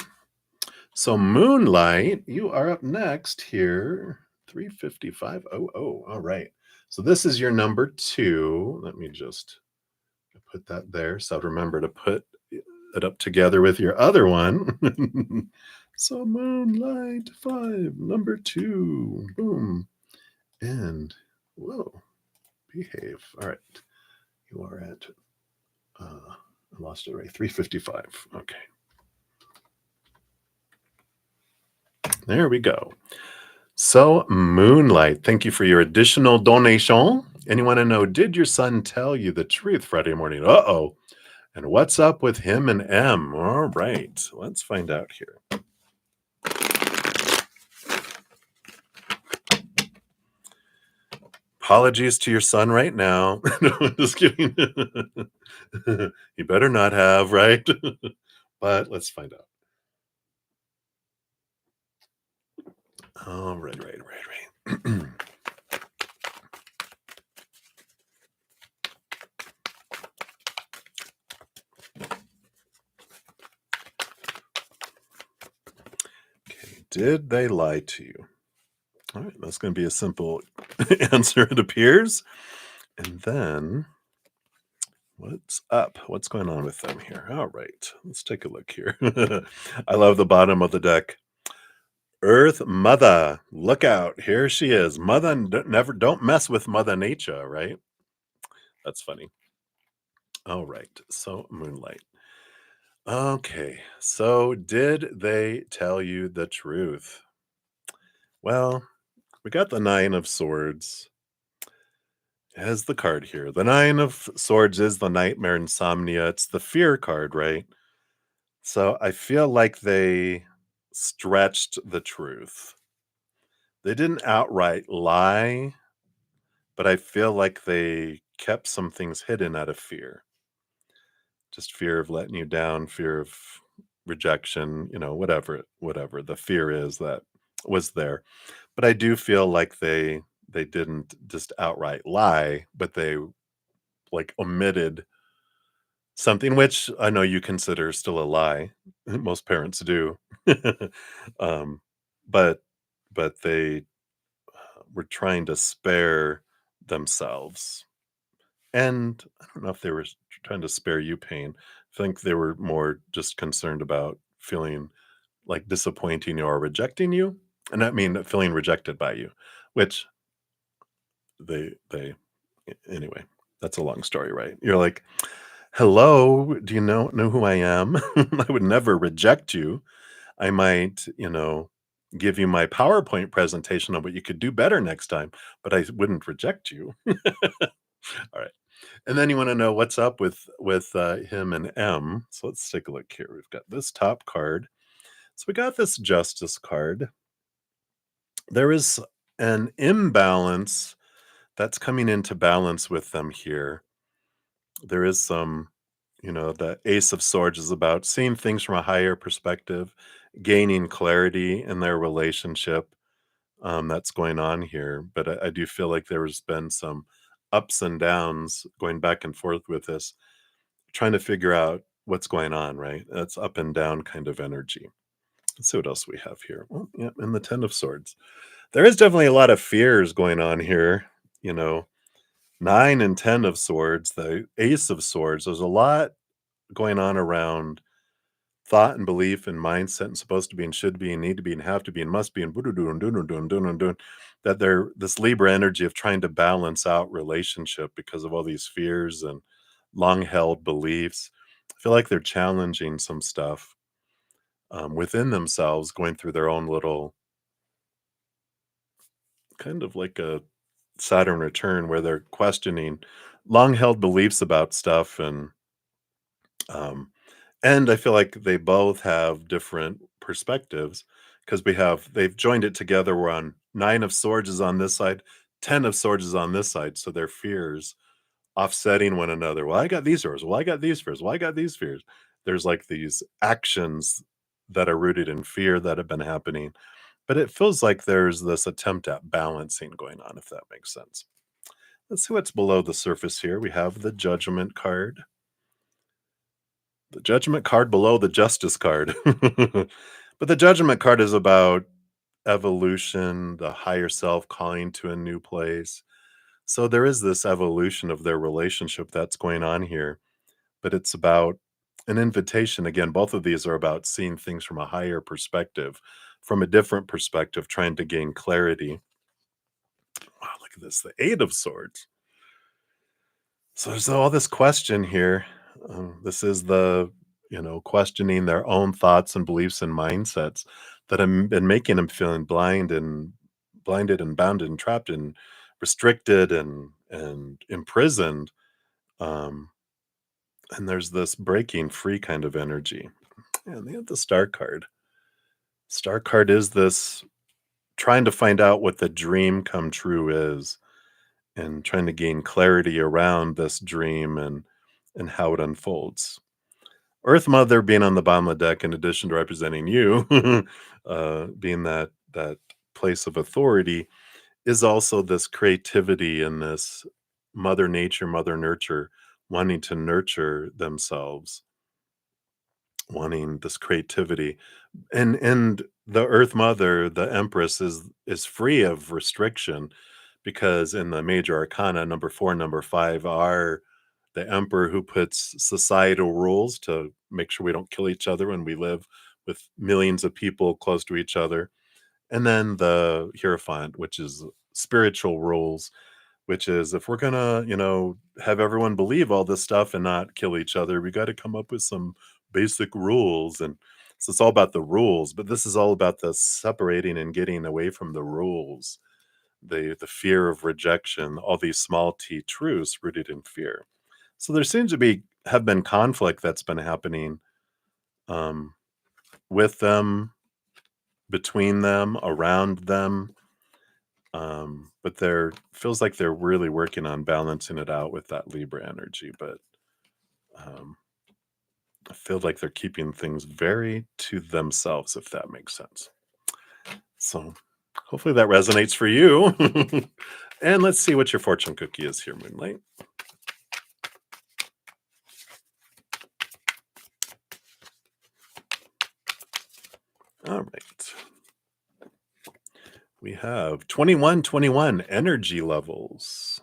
So Moonlight, you are up next here. 35500. All right. So this is your number 2. Let me just put that there. So remember to put it up together with your other one. So Moonlight 5, number 2. Boom. And whoa, behave. All right. You are at I lost it right. 355. Okay. There we go. So, Moonlight, thank you for your additional donation. And you want to know, did your son tell you the truth Friday morning? Uh-oh. And what's up with him and M? All right, let's find out here. Apologies to your son right now. No, just kidding. You better not have, right? But let's find out. Oh, right. Okay, did they lie to you? All right, that's going to be a simple answer, it appears. And then, what's up? What's going on with them here? All right, let's take a look here. I love the bottom of the deck. Earth Mother, look out! Here she is. Mother, never don't mess with Mother Nature, right? That's funny. All right, so Moonlight. Okay, so did they tell you the truth? Well, we got the Nine of Swords as the card here. The Nine of Swords is the nightmare insomnia. It's the fear card, right? So I feel like they stretched the truth. They didn't outright lie, but I feel like they kept some things hidden out of fear. Just fear of letting you down, fear of rejection, whatever the fear is that was there. But I do feel like they didn't just outright lie, but they like omitted something, which I know you consider still a lie. Most parents do. um, but they were trying to spare themselves. And I don't know if they were trying to spare you pain. I think they were more just concerned about feeling like disappointing you or rejecting you. And I mean feeling rejected by you, which they anyway, that's a long story, right? You're like, hello, do you know who I am? I would never reject you. I might, give you my PowerPoint presentation on what you could do better next time, but I wouldn't reject you. All right. And then you want to know what's up with him and M. So let's take a look here. We've got this top card. So we got this Justice card. There is an imbalance that's coming into balance with them here. There is some, the Ace of Swords is about seeing things from a higher perspective, gaining clarity in their relationship. That's going on here. But I do feel like there's been some ups and downs going back and forth with this, trying to figure out what's going on, right? That's up and down kind of energy. Let's see what else we have here. Well, yeah, and the Ten of Swords. There is definitely a lot of fears going on here. You know, 9 and 10 of Swords, the Ace of Swords. There's a lot going on around thought and belief and mindset and supposed to be and should be and need to be and have to be and must be and doing that they're this Libra energy of trying to balance out relationship because of all these fears and long held beliefs. I feel like they're challenging some stuff within themselves, going through their own little kind of like a Saturn return where they're questioning long-held beliefs about stuff, um, and I feel like they both have different perspectives because they've joined it together. We're on 9 of swords is on this side, 10 of swords is on this side, so their fears offsetting one another. Well, I got these fears. Well, I got these fears. Well, I got these fears. There's like these actions that are rooted in fear that have been happening, but it feels like there's this attempt at balancing going on, if that makes sense. Let's see what's below the surface here. We have the Judgment card. The Judgment card below the Justice card. But the Judgment card is about evolution, the higher self calling to a new place. So there is this evolution of their relationship that's going on here, but it's about an invitation. Again, both of these are about seeing things from a higher perspective, from a different perspective, trying to gain clarity. Wow, look at this, the 8 of swords. So there's all this question here. This is questioning their own thoughts and beliefs and mindsets that have been making them feeling blinded and bounded and trapped and restricted and imprisoned. Um, and there's this breaking free kind of energy. And they have the Star card. Star card is this trying to find out what the dream come true is and trying to gain clarity around this dream and how it unfolds. Earth Mother being on the bottom of the deck, in addition to representing you, being that place of authority, is also this creativity and this Mother Nature, Mother Nurture, wanting to nurture themselves, wanting this creativity, and the Earth Mother, the Empress, is free of restriction because in the major arcana, number 4, number 5 are the Emperor who puts societal rules to make sure we don't kill each other when we live with millions of people close to each other. And then the Hierophant, which is spiritual rules, which is if we're gonna, have everyone believe all this stuff and not kill each other, we got to come up with some basic rules. And so it's all about the rules, but this is all about the separating and getting away from the rules, the fear of rejection, all these small t truths rooted in fear. So there seems to have been conflict that's been happening um, with them, between them, around them. But there feels like they're really working on balancing it out with that Libra energy. But um, I feel like they're keeping things very to themselves, if that makes sense. So hopefully that resonates for you. And let's see what your fortune cookie is here, Moonlight. All right. We have 2121 energy levels,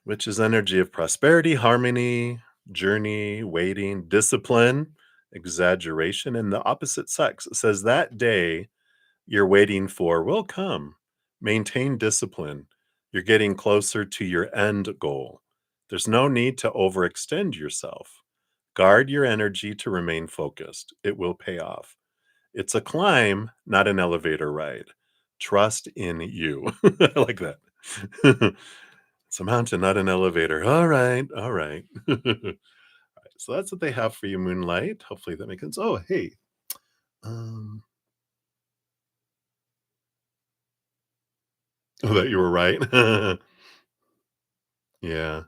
which is energy of prosperity, harmony, journey, waiting, discipline, exaggeration, and the opposite sex. It says that day you're waiting for will come. Maintain discipline. You're getting closer to your end goal. There's no need to overextend yourself. Guard your energy to remain focused. It will pay off. It's a climb, not an elevator ride. Trust in you. I like that. It's a mountain, not an elevator. All right. All right. All right. So that's what they have for you, Moonlight. Hopefully that makes sense. Oh, hey. Um, oh, that you were right. Yeah.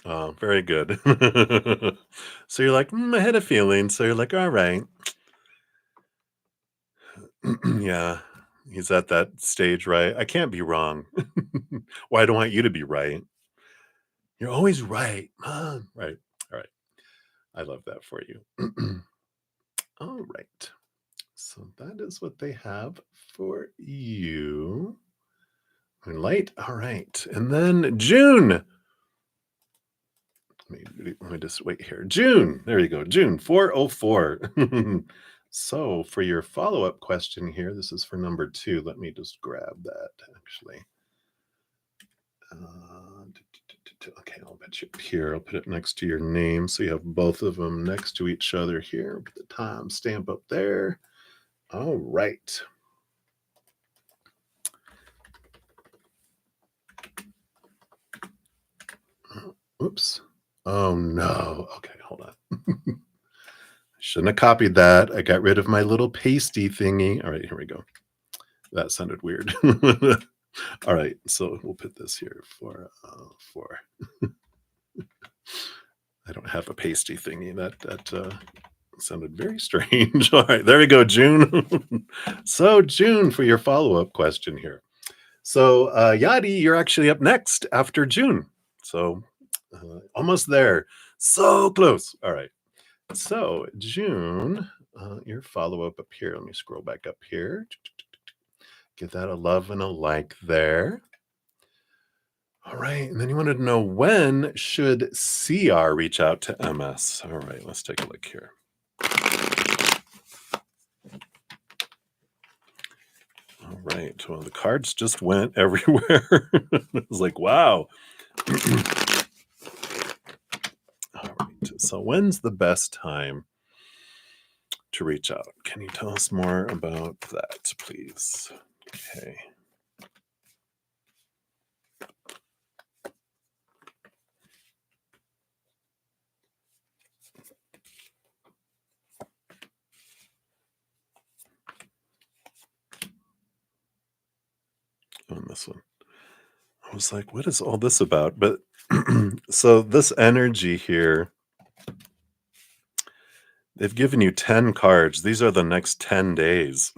Oh, very good. So you're like, I had a feeling. So you're like, all right. Yeah. He's at that stage, right? I can't be wrong. Well, I don't want you to be right. You're always right, Mom. Right. All right. I love that for you. All right. So that is what they have for you. Moonlight. All right. And then June. Let me just wait here. June. There you go. June 404. So for your follow-up question here, this is for number 2. Let me just grab that actually. Okay, I'll bet you up here. I'll put it next to your name so you have both of them next to each other here. Put the time stamp up there. All right. Oops. Oh no. Okay, hold on. Shouldn't have copied that. I got rid of my little pasty thingy. All right, here we go. That sounded weird. All right, so we'll put this here for. I don't have a pasty thingy. That sounded very strange. All right, there we go, June. So, June, for your follow up question here. So, Yadi, you're actually up next after June. So, almost there. So close. All right. So, June, your follow up up here. Let me scroll back up here. Give that a love and a like there. All right. And then you wanted to know, when should CR reach out to MS? All right. Let's take a look here. All right. Well, the cards just went everywhere. It was like, wow. All right. So, when's the best time to reach out? Can you tell us more about that, please? Okay. On this one, I was like, what is all this about? But so, this energy here, they've given you 10 cards. These are the next 10 days.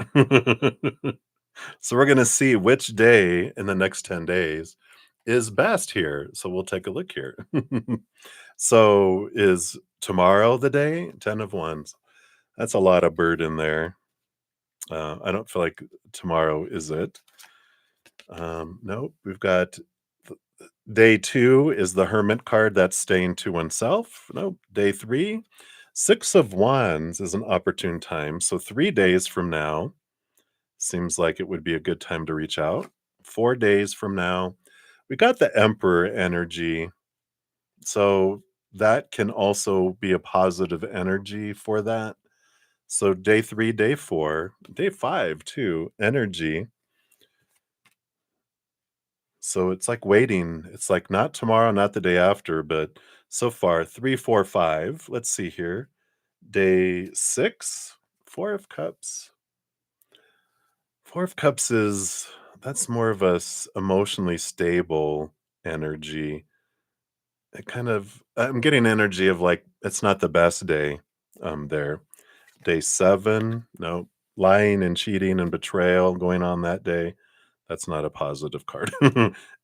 So we're going to see which day in the next 10 days is best here. So we'll take a look here. So is tomorrow the day? 10 of wands. That's a lot of bird in there. I don't feel like tomorrow is it. Nope. We've got day 2 is the hermit card, that's staying to oneself. Nope. Day 3, 6 of wands is an opportune time. So 3 days from now seems like it would be a good time to reach out. 4 days from now, we got the emperor energy. So that can also be a positive energy for that. So day 3, day 4, day 5 too, energy. So it's like waiting. It's like not tomorrow, not the day after, but so far 3, 4, 5. Let's see here. Day 6, 4 of cups. 4 of cups is, that's more of a emotionally stable energy. It kind of, I'm getting energy of like it's not the best day there. Day 7, no, lying and cheating and betrayal going on that day. That's not a positive card.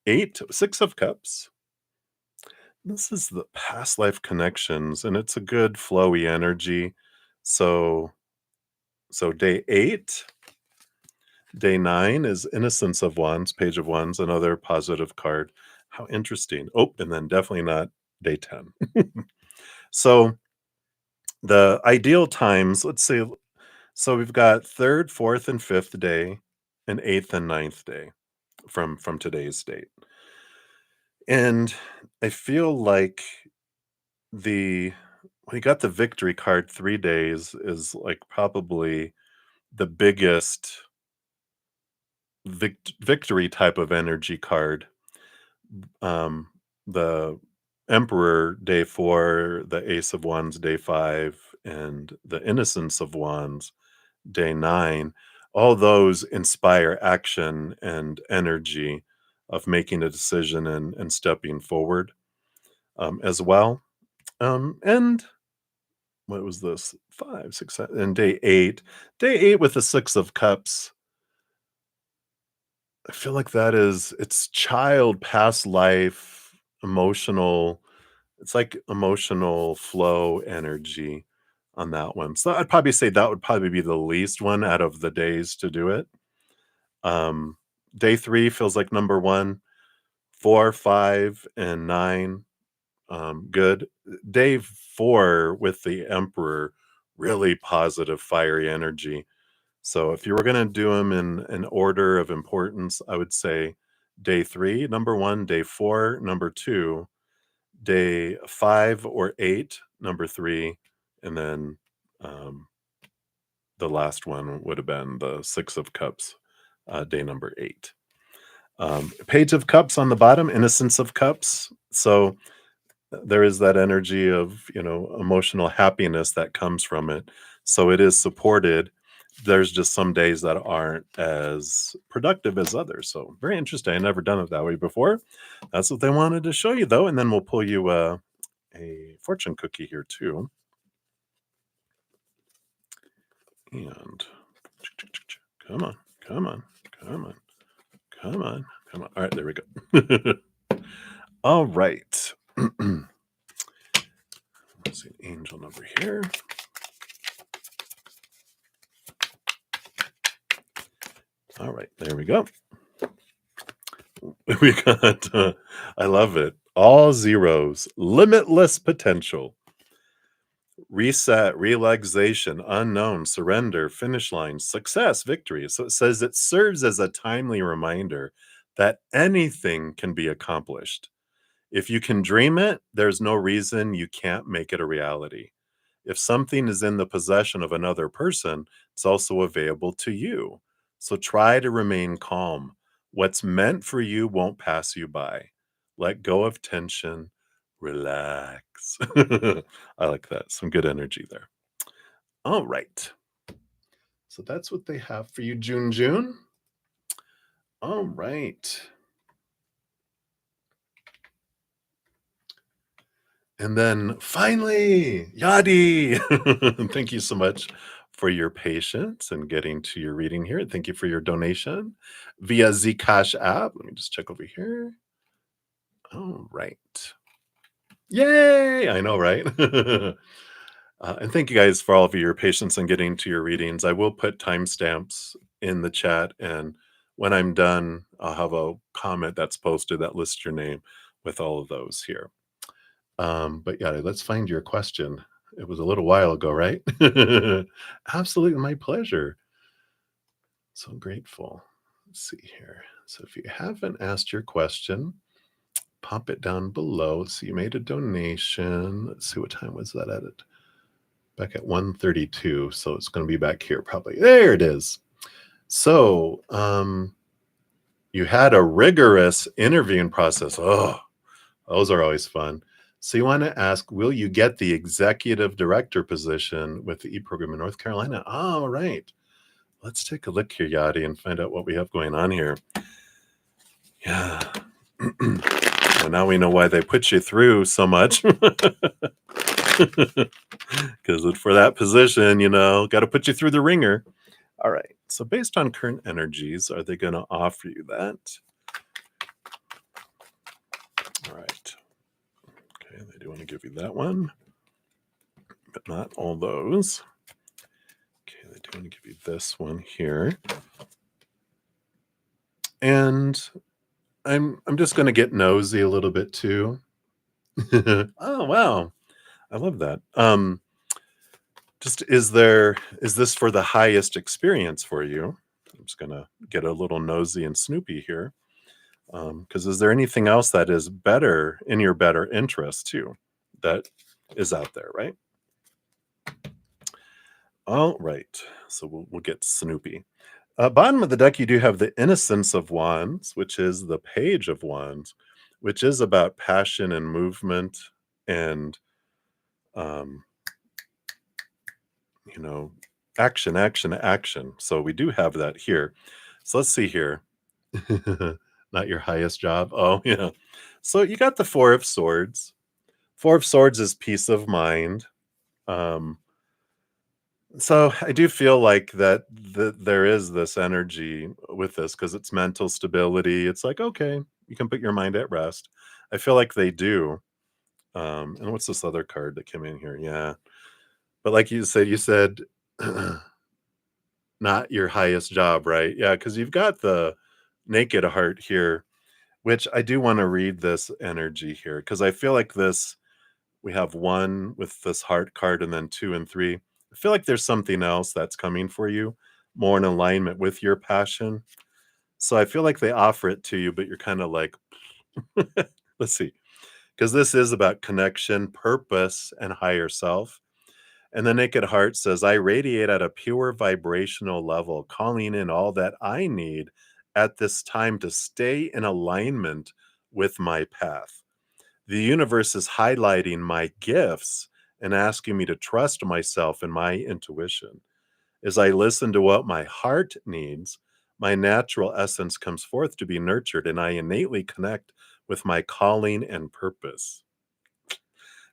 8, 6 of cups. This is the past life connections, and it's a good flowy energy. So day 8, day 9 is innocence of wands, page of wands, another positive card. How interesting. Oh, and then definitely not day 10. So the ideal times, let's see. So we've got 3rd, 4th, and 5th day, and 8th and 9th day from today's date. And I feel like the we got the victory card 3 days is like probably the biggest victory type of energy card. Um, the Emperor day 4, the Ace of Wands day 5, and the Innocence of Wands day 9, all those inspire action and energy of making a decision and stepping forward as well. And what was this? 5, 6, and day 8. Day 8 with the 6 of cups. I feel like that is, it's child, past life, emotional. It's like emotional flow energy on that one. So I'd probably say that would probably be the least one out of the days to do it. Um, Day 3 feels like number 1. 4, 5, and 9, good. Day 4 with the Emperor, really positive, fiery energy. So if you were gonna do them in an order of importance, I would say day 3, number 1, day 4, number 2, day 5 or 8, number 3, and then, um, the last one would have been the Six of Cups, day number 8. Page of Cups on the bottom, Innocence of Cups. So there is that energy of, emotional happiness that comes from it. So it is supported. There's just some days that aren't as productive as others. So very interesting. I never done it that way before. That's what they wanted to show you, though. And then we'll pull you a fortune cookie here, too. And come on, come on, come on, come on, come on. All right, there we go. All right. Let's see an angel number here. All right, there we go. We got, I love it. All zeros, limitless potential, reset, relaxation, unknown, surrender, finish line, success, victory. So it says it serves as a timely reminder that anything can be accomplished. If you can dream it, there's no reason you can't make it a reality. If something is in the possession of another person, it's also available to you. So try to remain calm. What's meant for you won't pass you by. Let go of tension. Relax. I like that. Some good energy there. All right. So that's what they have for you, June. All right. And then finally, Yadi, thank you so much for your patience and getting to your reading here. Thank you for your donation via Zcash app. Let me just check over here. All right. Yay! I know, right? And thank you guys for all of your patience and getting to your readings. I will put timestamps in the chat, and when I'm done, I'll have a comment that's posted that lists your name with all of those here. But yeah, let's find your question. It was a little while ago, right? Absolutely, my pleasure. So grateful. Let's see here. So if you haven't asked your question, pop it down below. So you made a donation. Let's see, what time was that at it? Back at 1:32. So it's going to be back here probably. There it is. So you had a rigorous interviewing process. Oh, those are always fun. So you want to ask, will you get the executive director position with the e-program in North Carolina? All right. Let's take a look here, Yadi, and find out what we have going on here. Yeah. Well, now we know why they put you through so much. Because for that position, got to put you through the ringer. All right. So based on current energies, are they going to offer you that? All right. Okay, they do want to give you that one, but not all those. Okay, they do want to give you this one here. And I'm just going to get nosy a little bit too. Oh, wow. I love that. Just is this for the highest experience for you? I'm just going to get a little nosy and snoopy here. Because is there anything else that is better in your better interest too that is out there, right? All right. So we'll get snoopy. Bottom of the deck, you do have the Innocence of Wands, which is the Page of Wands, which is about passion and movement and, action, action, action. So we do have that here. So let's see here. Not your highest job. Oh, yeah. So you got the Four of Swords. Four of Swords is peace of mind. So I do feel like that there is this energy with this because it's mental stability. It's like, okay, you can put your mind at rest. I feel like they do. And what's this other card that came in here? Yeah. But like you said not your highest job, right? Yeah, because you've got the naked heart here, which I do want to read this energy here because I feel like we have 1 with this heart card and then 2 and 3. I feel like there's something else that's coming for you, more in alignment with your passion. So I feel like they offer it to you, but you're kind of like, let's see, because this is about connection, purpose, and higher self. And the Naked Heart says, I radiate at a pure vibrational level, calling in all that I need at this time to stay in alignment with my path. The universe is highlighting my gifts and asking me to trust myself and my intuition. As I listen to what my heart needs, my natural essence comes forth to be nurtured, and I innately connect with my calling and purpose.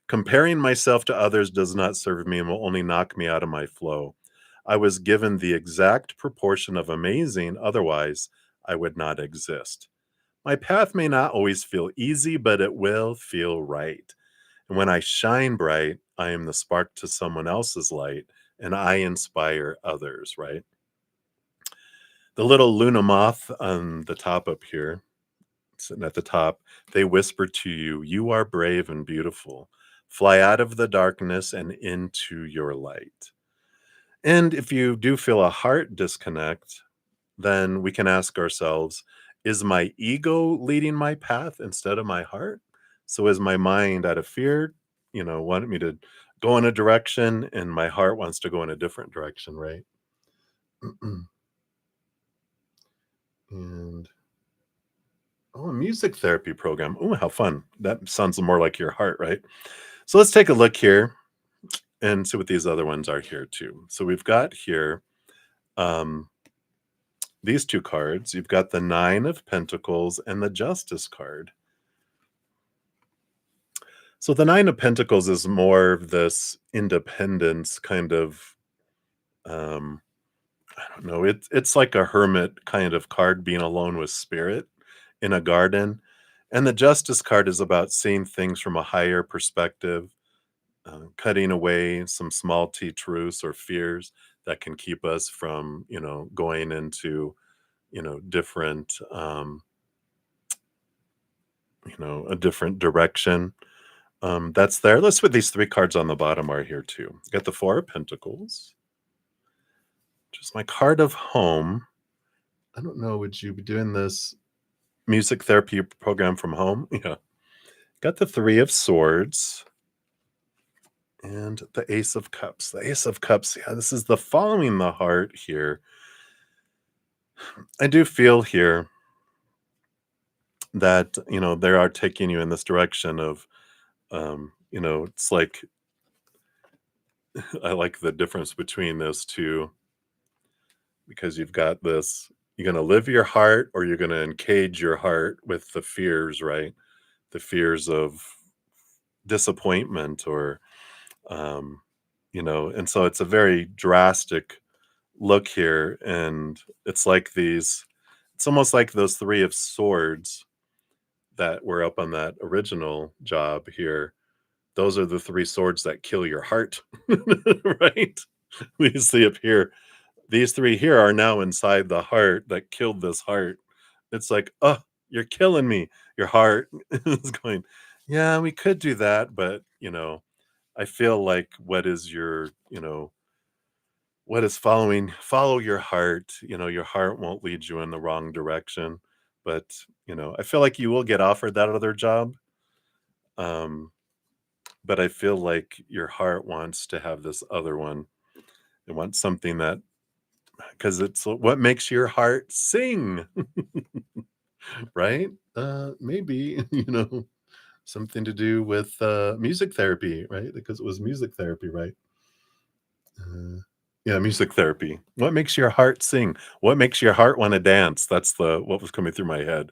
Comparing myself to others does not serve me and will only knock me out of my flow. I was given the exact proportion of amazing, otherwise, I would not exist. My path may not always feel easy, but it will feel right. And when I shine bright, I am the spark to someone else's light and I inspire others, right? The little Luna moth on the top up here, sitting at the top, they whisper to you, you are brave and beautiful. Fly out of the darkness and into your light. And if you do feel a heart disconnect, then we can ask ourselves, is my ego leading my path instead of my heart? So is my mind out of fear, wanting me to go in a direction and my heart wants to go in a different direction, right? And oh, a music therapy program. Oh, how fun. That sounds more like your heart, right? So let's take a look here and see what these other ones are here too. So we've got here um, these two cards. You've got the Nine of Pentacles and the Justice card. So the Nine of Pentacles is more of this independence kind of, um, I don't know, it's like a hermit kind of card, being alone with spirit in a garden. And the Justice card is about seeing things from a higher perspective, cutting away some small t truths or fears that can keep us from, going into, different, a different direction. That's there. Let's put these three cards on the bottom are here too. Got the Four of Pentacles, which is my card of home. I don't know, would you be doing this music therapy program from home? Yeah. Got the Three of Swords and the Ace of Cups. The Ace of Cups, yeah, this is the following the heart here. I do feel here that, they are taking you in this direction of, it's like, I like the difference between those two because you've got this, you're going to live your heart or you're going to encage your heart with the fears, right? The fears of disappointment or, um, and so it's a very drastic look here. And it's like it's almost like those Three of Swords that were up on that original job here. Those are the three swords that kill your heart, right? We see up here, these three here are now inside the heart that killed this heart. It's like, oh, you're killing me. Your heart is going, yeah, we could do that, but I feel like what is follow your heart. Your heart won't lead you in the wrong direction. But I feel like you will get offered that other job. Um, but I feel like your heart wants to have this other one. It wants something that, because it's what makes your heart sing, right? Maybe, something to do with music therapy, right? Because it was music therapy, right? Uh, yeah, music therapy. What makes your heart sing? What makes your heart want to dance? That's the what was coming through my head.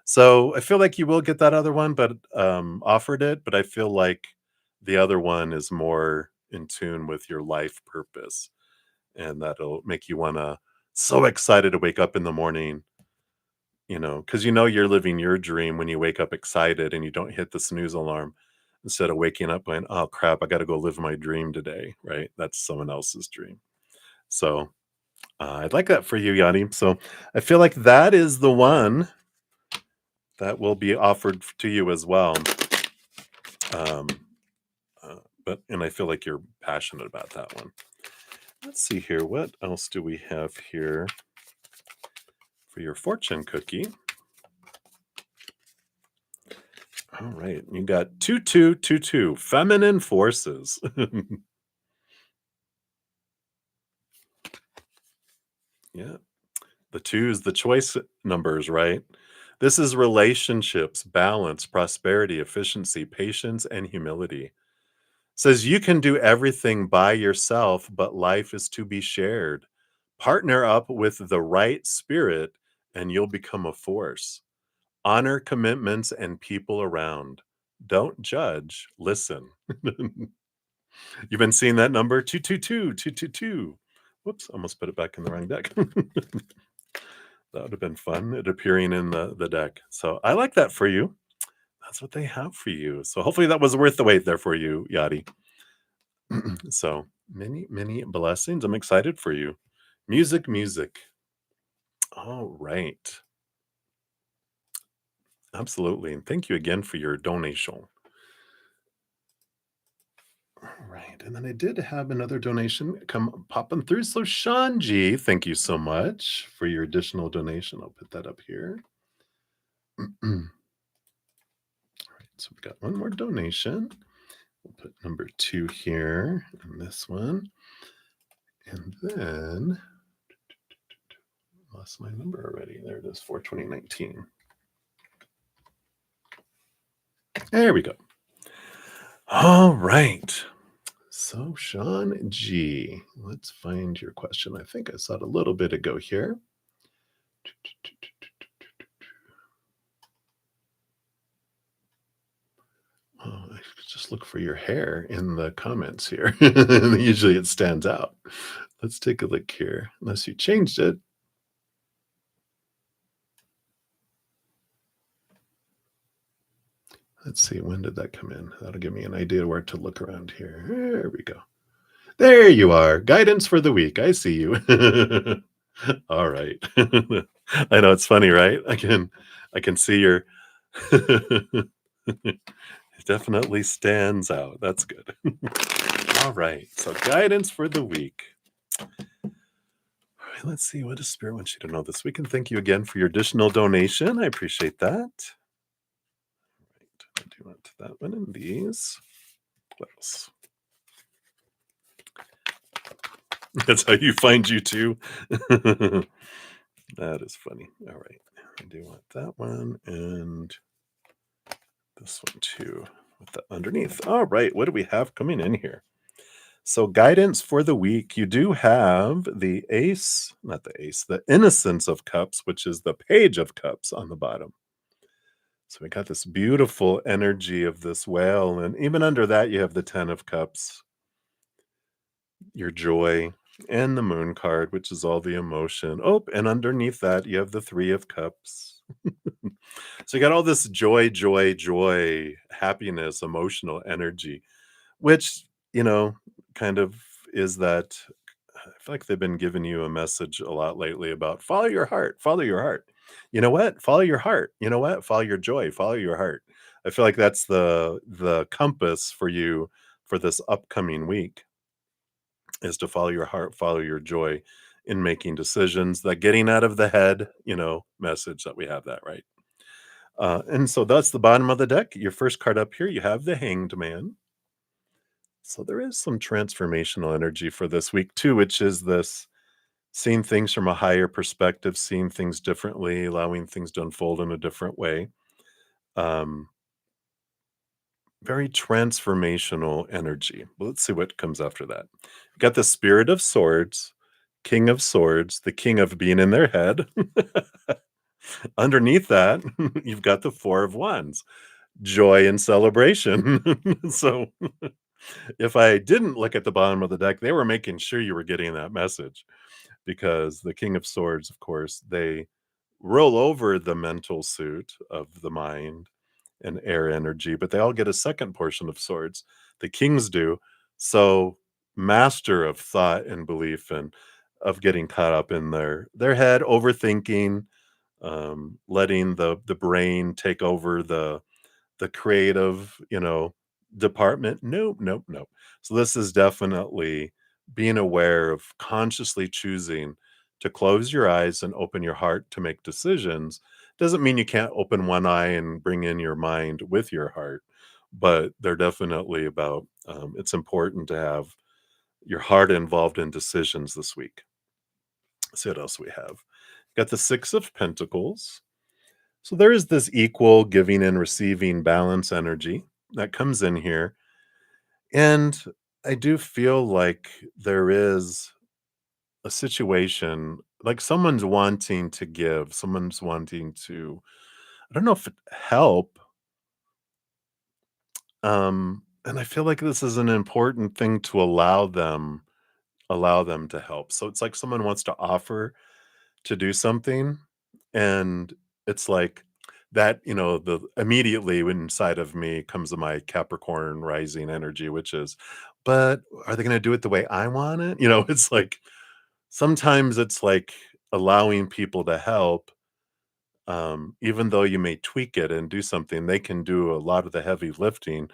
So I feel like you will get that other one, but offered it. But I feel like the other one is more in tune with your life purpose, and that'll make you want to so excited to wake up in the morning. Because you're living your dream when you wake up excited and you don't hit the snooze alarm instead of waking up going, oh crap, I got to go live my dream today, right? That's someone else's dream. So I'd like that for you, Yanni. So I feel like that is the one that will be offered to you as well. Um, and I feel like you're passionate about that one. Let's see here. What else do we have here for your fortune cookie? All right, you got 2222 feminine forces. Yeah. The twos, the choice numbers, right? This is relationships, balance, prosperity, efficiency, patience, and humility. Says you can do everything by yourself, but life is to be shared. Partner up with the right spirit, and you'll become a force. Honor commitments and people around. Don't judge, listen. You've been seeing that number 222, 222. Whoops, almost put it back in the wrong deck. That would have been fun, it appearing in the deck. So I like that for you. That's what they have for you. So hopefully that was worth the wait there for you, Yadi. So many, many blessings. I'm excited for you. Music, music. All right. Absolutely. And thank you again for your donation. All right. And then I did have another donation come popping through. So Shanji, thank you so much for your additional donation. I'll put that up here. All right. So we've got one more donation. We'll put number 2 here and this one. And then lost my number already. There it is for 2019. There we go. All right. So, Sean G, let's find your question. I think I saw it a little bit ago here. Oh, I just look for your hair in the comments here. Usually it stands out. Let's take a look here, unless you changed it. Let's see, when did that come in? That'll give me an idea where to look around here. There we go. There you are. Guidance for the week. I see you. All right. I know it's funny, right? I can see your it definitely stands out. That's good. All right. So guidance for the week. All right, let's see. What does Spirit want you to know this week? And thank you again for your additional donation. I appreciate that. All right. I do want that one and these. What else? That's how you find you too. That is funny. All right. I do want that one and this one too with the underneath. All right. What do we have coming in here? So, guidance for the week. You do have the ace, not the ace, the innocence of cups, which is the page of cups on the bottom. So, we got this beautiful energy of this whale. And even under that, you have the 10 of cups, your joy, and the moon card, which is all the emotion. Oh, and underneath that, you have the 3 of cups. So, you got all this joy, joy, joy, happiness, emotional energy, which, kind of is that I feel like they've been giving you a message a lot lately about follow your heart, follow your heart. You know what? Follow your heart. You know what? Follow your joy, follow your heart. I feel like that's the compass for you for this upcoming week is to follow your heart, follow your joy in making decisions, that getting out of the head, message that we have that, right? And so that's the bottom of the deck. Your first card up here, you have the Hanged Man. So there is some transformational energy for this week too, which is this seeing things from a higher perspective, seeing things differently, allowing things to unfold in a different way. Um, Very transformational energy. Well, let's see what comes after that. You got the Spirit of Swords, King of Swords, the King of being in their head. Underneath that, you've got the Four of Wands, joy and celebration. So if I didn't look at the bottom of the deck, they were making sure you were getting that message because the King of Swords, of course, they roll over the mental suit of the mind and air energy, but they all get a second portion of swords. The kings do. So, master of thought and belief and of getting caught up in their head, overthinking, letting the brain take over the creative, department. Nope, nope, nope. So this is definitely being aware of consciously choosing to close your eyes and open your heart to make decisions. Doesn't mean you can't open one eye and bring in your mind with your heart, but they're definitely about it's important to have your heart involved in decisions this week. Let's see what else we have. Got the Six of Pentacles. So there is this equal giving and receiving balance energy that comes in here. And I do feel like there is a situation, like someone's wanting to give, someone's wanting to, I don't know if help. And I feel like this is an important thing to allow them to help. So it's like someone wants to offer to do something, and it's like that, the immediately inside of me comes to my Capricorn rising energy, which is, but are they going to do it the way I want it? It's like sometimes it's like allowing people to help, even though you may tweak it and do something, they can do a lot of the heavy lifting,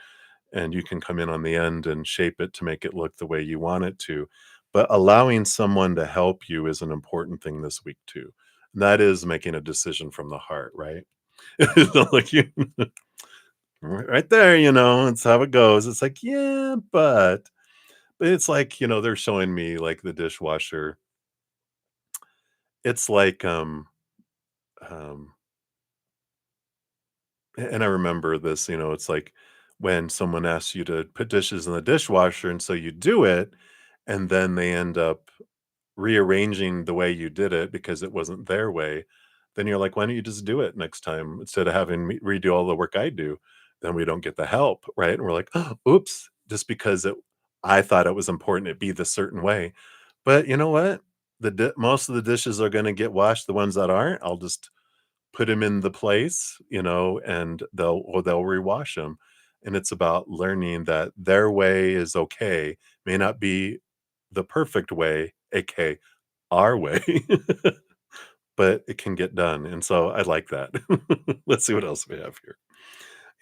and you can come in on the end and shape it to make it look the way you want it to. But allowing someone to help you is an important thing this week too. And that is making a decision from the heart, right? It's not like you right there, it's how it goes. It's like, yeah, but it's like, they're showing me like the dishwasher. It's like um and I remember this, it's like when someone asks you to put dishes in the dishwasher, and so you do it, and then they end up rearranging the way you did it because it wasn't their way. Then you're like, why don't you just do it next time instead of having me redo all the work I do? Then we don't get the help, right? And we're like, oh, oops, just because I thought it was important it be the certain way. But you know what? Most of the dishes are going to get washed. The ones that aren't, I'll just put them in the place, and they'll rewash them. And it's about learning that their way is okay, may not be the perfect way, aka our way, but it can get done. And so I like that. Let's see what else we have here.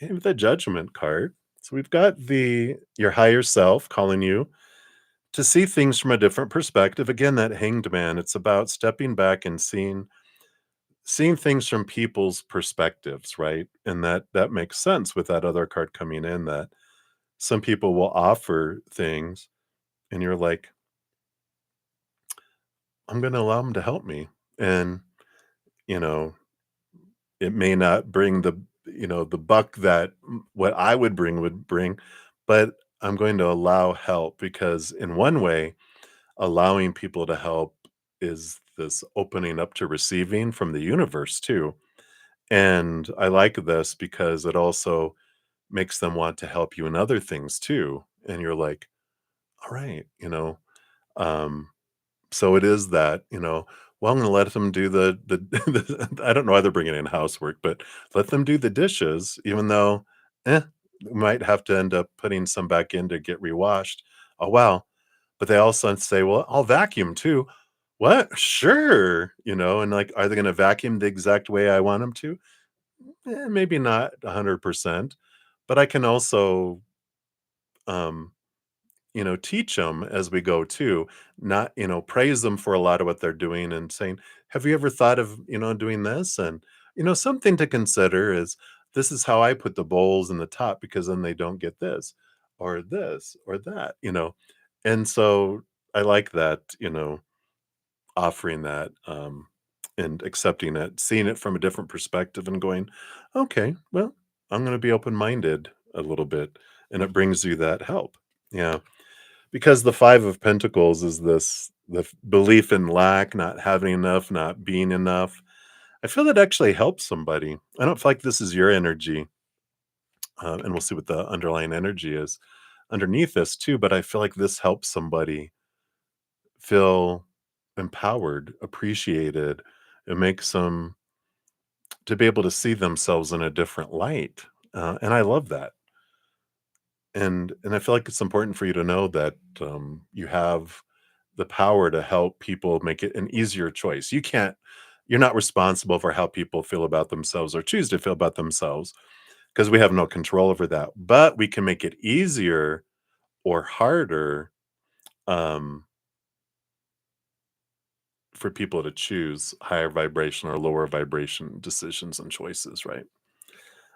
And the Judgment card. So we've got the your higher self calling you to see things from a different perspective. Again, that Hanged Man. It's about stepping back and seeing things from people's perspectives, right? And that makes sense with that other card coming in, that some people will offer things and you're like, I'm going to allow them to help me. And, you know, it may not bring the buck that what I would bring, but I'm going to allow help because in one way, allowing people to help is this opening up to receiving from the universe too. And I like this because it also makes them want to help you in other things too. And you're like, all right, um, so it is that, well, I'm gonna let them do the I don't know why they're bringing in housework, but let them do the dishes, even though, we might have to end up putting some back in to get rewashed. Oh wow. But they also say, well, I'll vacuum too. What? Sure. And like, are they gonna vacuum the exact way I want them to? Maybe not 100%, but I can also, um, teach them as we go too, not, praise them for a lot of what they're doing and saying, have you ever thought of, doing this? And, something to consider is this is how I put the bowls in the top because then they don't get this or that, And so I like that, offering that, and accepting it, seeing it from a different perspective and going, okay, well, I'm going to be open minded a little bit. And it brings you that help. Yeah. Because the Five of Pentacles is belief in lack, not having enough, not being enough. I feel that actually helps somebody. I don't feel like this is your energy. And we'll see what the underlying energy is underneath this too. But I feel like this helps somebody feel empowered, appreciated. It makes them to be able to see themselves in a different light. And I love that. And I feel like it's important for you to know that you have the power to help people make it an easier choice. You're not responsible for how people feel about themselves or choose to feel about themselves because we have no control over that. But we can make it easier or harder, um, for people to choose higher vibration or lower vibration decisions and choices, right?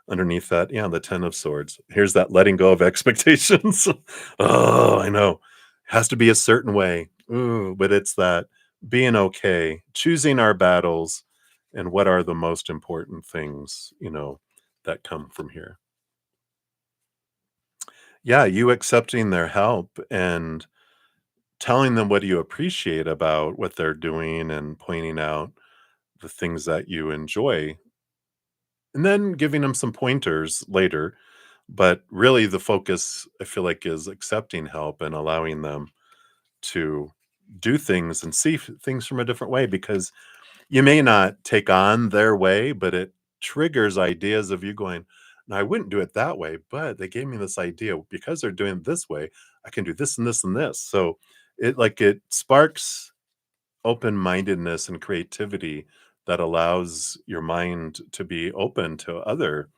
Underneath that, yeah, the 10 of swords. Here's that letting go of expectations. Oh, I know. Has to be a certain way. Ooh, but it's that being okay, choosing our battles, and what are the most important things, that come from here. Yeah, you accepting their help and telling them what you appreciate about what they're doing and pointing out the things that you enjoy, and then giving them some pointers later. But really, the focus, I feel like, is accepting help and allowing them to do things and see things from a different way, because you may not take on their way, but it triggers ideas of you going, "No, I wouldn't do it that way, but they gave me this idea. Because they're doing it this way, I can do this and this and this." So it sparks open-mindedness and creativity that allows your mind to be open to other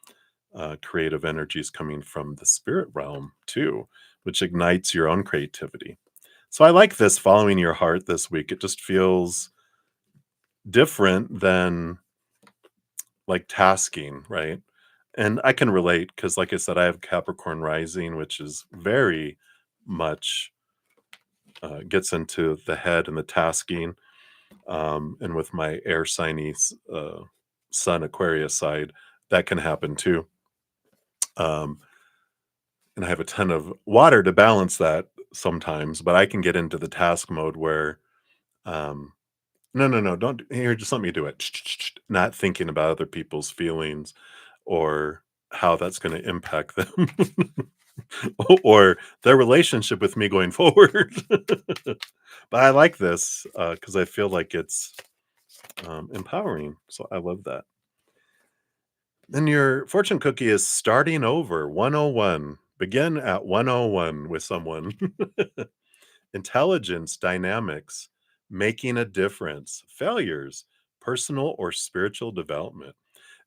creative energies coming from the spirit realm too, which ignites your own creativity. So I like this following your heart this week. It just feels different than like tasking, right? And I can relate because, like I said, I have Capricorn rising, which is very much gets into the head and the tasking. And with my air signy sun Aquarius side, that can happen too. Um, and I have a ton of water to balance that sometimes, but I can get into the task mode where, um, no, no, no, don't here, just let me do it. Not thinking about other people's feelings or how that's going to impact them or their relationship with me going forward. But I like this because I feel like it's empowering. So I love that. Then your fortune cookie is starting over 101. Begin at 101 with someone. Intelligence, dynamics, making a difference, failures, personal or spiritual development.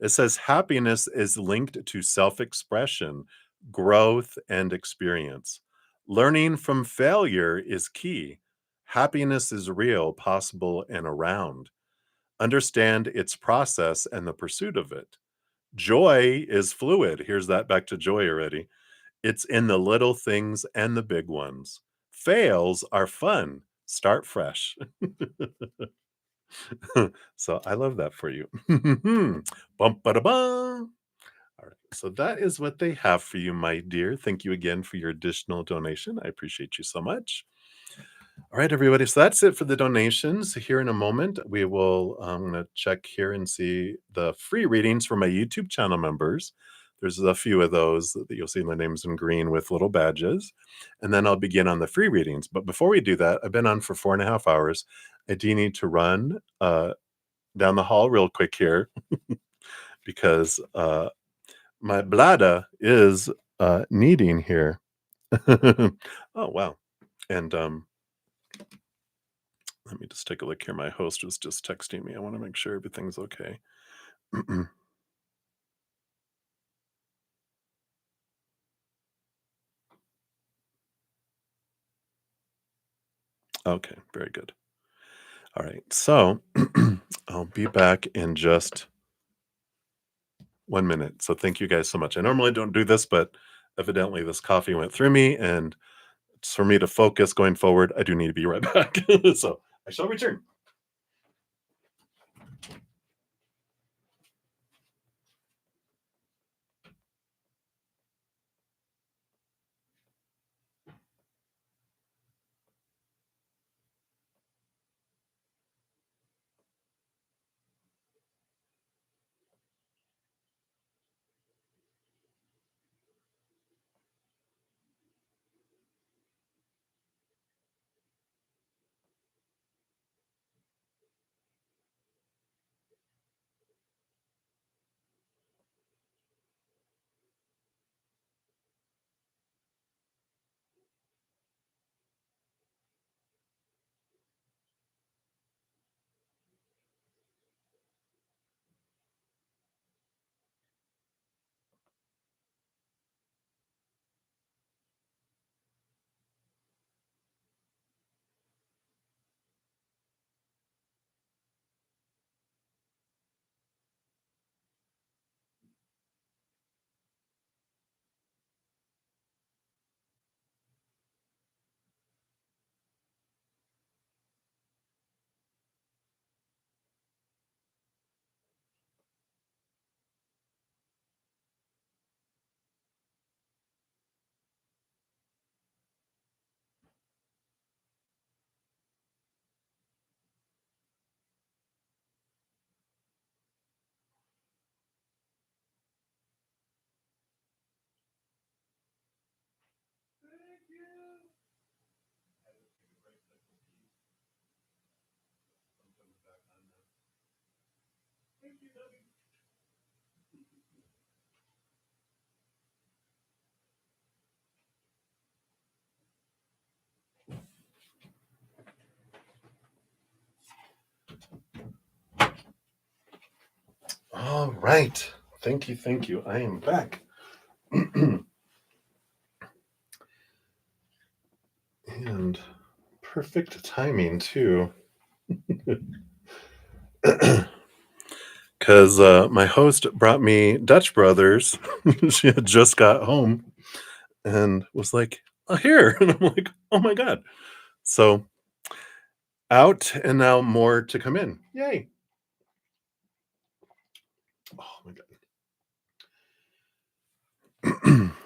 It says happiness is linked to self expression, growth, and experience. Learning from failure is key. Happiness is real, possible, and around. Understand its process and the pursuit of it. Joy is fluid. Here's that back to joy already. It's in the little things and the big ones. Fails are fun. Start fresh. So I love that for you. Bum ba da bum. All right. So that is what they have for you, my dear. Thank you again for your additional donation. I appreciate you so much. All right, everybody. So that's it for the donations. Here in a moment, we will. I'm going to check here and see the free readings for my YouTube channel members. There's a few of those that you'll see my names in green with little badges. And then I'll begin on the free readings. But before we do that, I've been on for 4.5 hours. I do need to run down the hall real quick here because my bladder is needing here. Oh, wow. And let me just take a look here. My host was just texting me. I want to make sure everything's okay. Okay, very good. All right. So I'll be back in just 1 minute. So thank you guys so much. I normally don't do this, but evidently this coffee went through me. And it's for me to focus going forward, I do need to be right back. So I shall return. All right. Thank you. Thank you. I am back. And perfect timing, too. Because my host brought me Dutch Brothers. She had just got home and was like, oh, here. And I'm like, oh my God. So out and now more to come in. Yay. Oh my God.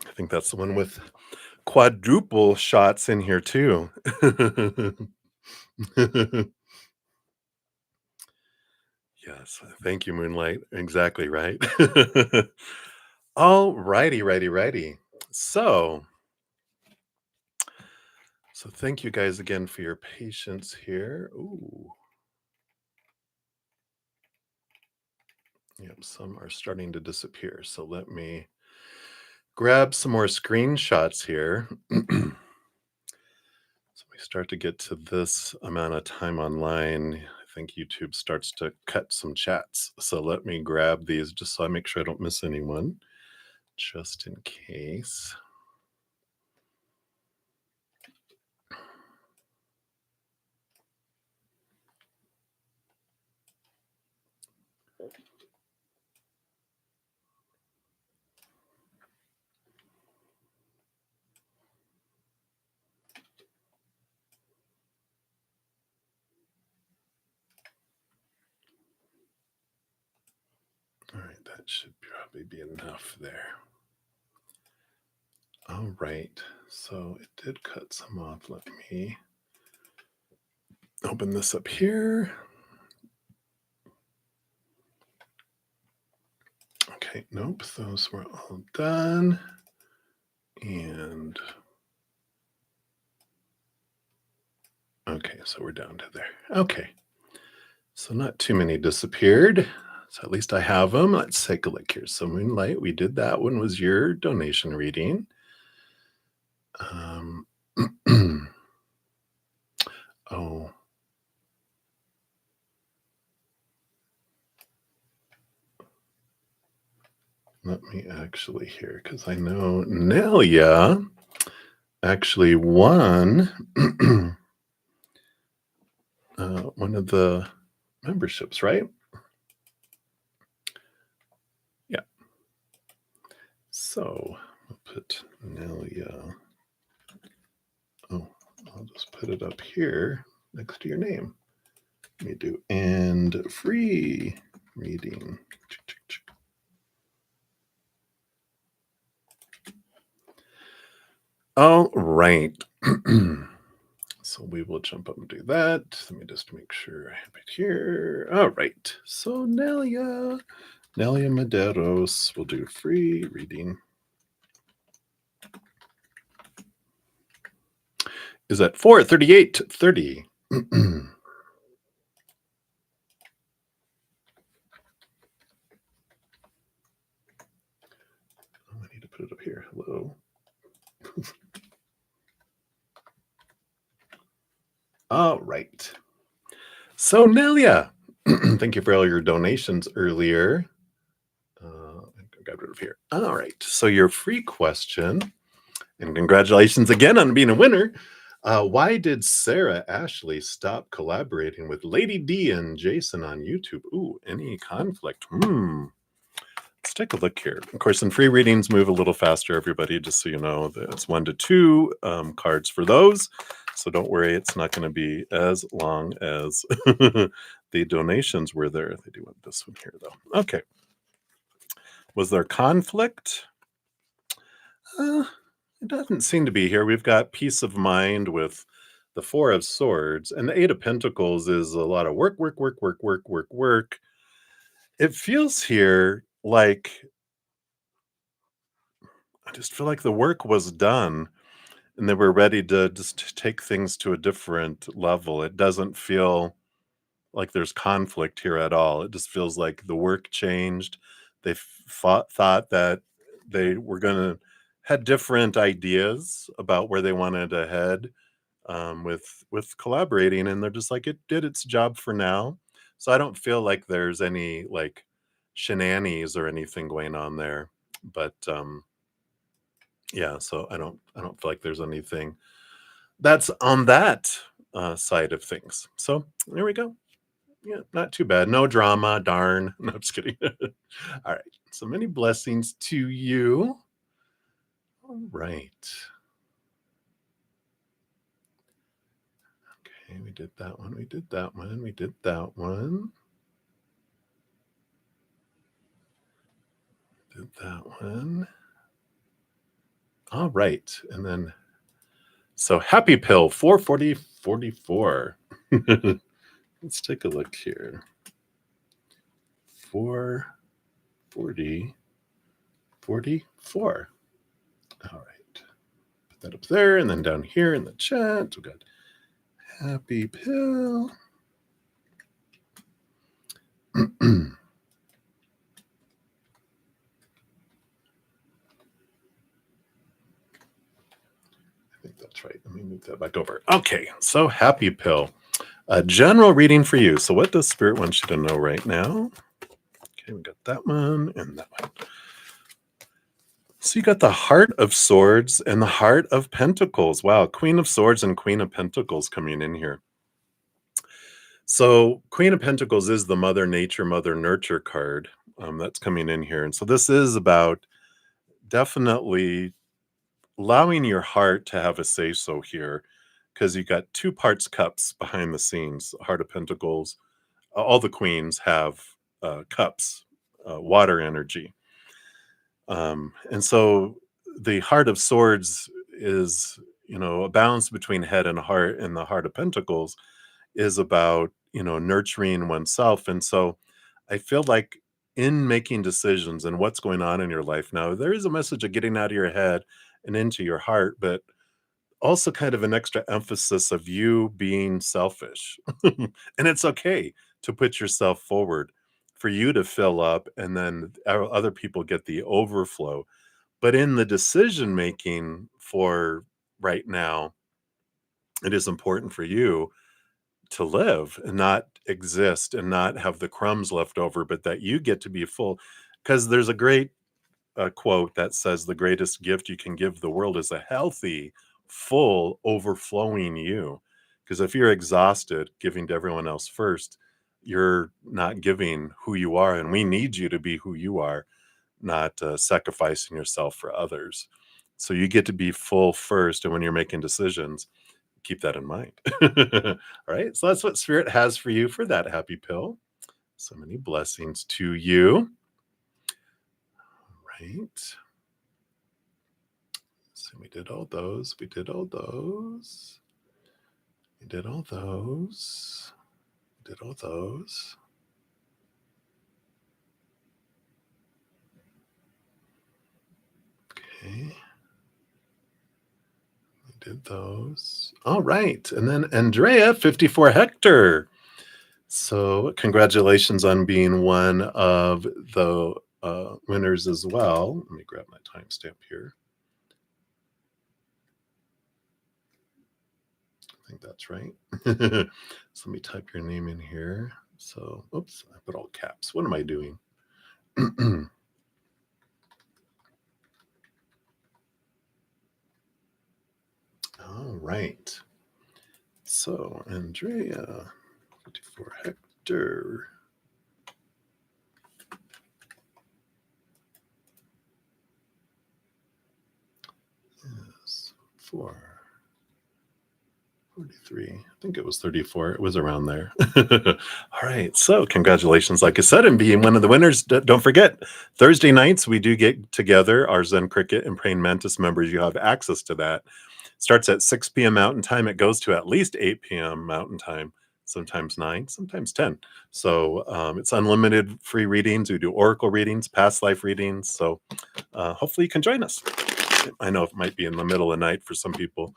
I think that's the one with quadruple shots in here too. Yes. Thank you, Moonlight. Exactly right. All righty, righty, righty. So thank you guys again for your patience here. Ooh. Yep, some are starting to disappear. So let me grab some more screenshots here. So we start to get to this amount of time online. I think YouTube starts to cut some chats. So let me grab these just so I make sure I don't miss anyone, just in case. All right, that should probably be enough there. All right, so it did cut some off. Let me open this up here. Okay, nope, those were all done. And okay, so we're down to there. Okay, so not too many disappeared. So at least I have them. Let's take a look here. So Moonlight, we did that one, was your donation reading. Oh. Let me actually hear, because I know Nelia actually won one of the memberships, right? Yeah. So I'll put Nelia. Oh, I'll just put it up here next to your name. Let me do and free reading. All right. So we will jump up and do that. Let me just make sure I have it here. All right. So Nelia Medeiros will do free reading. Is at 4:38:30. I need to put it up here. Hello. All right. So Nelia, thank you for all your donations earlier. I got rid of here. All right. So your free question, and congratulations again on being a winner. Why did Sarah Ashley stop collaborating with Lady D and Jason on YouTube? Ooh, any conflict? Let's take a look here. Of course, in free readings, move a little faster, everybody, just so you know. It's 1 to 2 cards for those. So don't worry, it's not going to be as long as the donations were there. They do want this one here, though. Okay. Was there conflict? It doesn't seem to be here. We've got peace of mind with the 4 of Swords, and the 8 of Pentacles is a lot of work, work, work, work, work, work, work. It feels here like I just feel like the work was done and they were ready to just take things to a different level. It doesn't feel like there's conflict here at all. It just feels like the work changed. They thought that they were gonna had different ideas about where they wanted to head, with collaborating, and they're just like, it did its job for now. So I don't feel like there's any like shenanigans or anything going on there. But yeah, so I don't feel like there's anything that's on that side of things. So there we go. Yeah, not too bad. No drama. Darn. No, I'm just kidding. All right. So many blessings to you. All right. Okay, we did that one. We did that one. We did that one. Did that one. All right. And then, so Happy Pill 44044. Let's take a look here. 44044. All right. Put that up there. And then down here in the chat, we got Happy Pill. I think that's right. Let me move that back over. Okay, so Happy Pill. A general reading for you. So what does Spirit want you to know right now? Okay, we got that one and that one. So you got the Heart of Swords and the Heart of Pentacles. Wow, Queen of Swords and Queen of Pentacles coming in here. So Queen of Pentacles is the Mother Nature, Mother Nurture card that's coming in here. And so this is about definitely allowing your heart to have a say-so here, because you got two parts cups behind the scenes. Heart of Pentacles, all the queens have cups, water energy. And so the Heart of Swords is, a balance between head and heart, and the Heart of Pentacles is about, nurturing oneself. And so I feel like in making decisions and what's going on in your life now, there is a message of getting out of your head and into your heart, but also kind of an extra emphasis of you being selfish. And it's okay to put yourself forward for you to fill up, and then other people get the overflow. But in the decision making for right now, it is important for you to live and not exist and not have the crumbs left over, but that you get to be full. Because there's a great quote that says the greatest gift you can give the world is a healthy, full, overflowing you. Because if you're exhausted giving to everyone else first, you're not giving who you are. And we need you to be who you are, not sacrificing yourself for others. So you get to be full first. And when you're making decisions, keep that in mind. All right. So that's what Spirit has for you for that Happy Pill. So many blessings to you. Right. So we did all those. We did all those. We did all those. We did all those. Okay. We did those. All right. And then Andrea, 54 Hector. So congratulations on being one of the winners as well. Let me grab my timestamp here. I think that's right. So let me type your name in here. So, oops, I put all caps. What am I doing? All right. So, Andrea, 54 Hector. Yes, 43. I think it was 34. It was around there. All right. So congratulations, like I said, and being one of the winners. Don't forget, Thursday nights, we do get together. Our Zen Cricket and Praying Mantis members, you have access to that. Starts at 6 p.m. Mountain Time. It goes to at least 8 p.m. Mountain Time, sometimes 9, sometimes 10. So it's unlimited free readings. We do oracle readings, past life readings. So hopefully you can join us. I know it might be in the middle of the night for some people,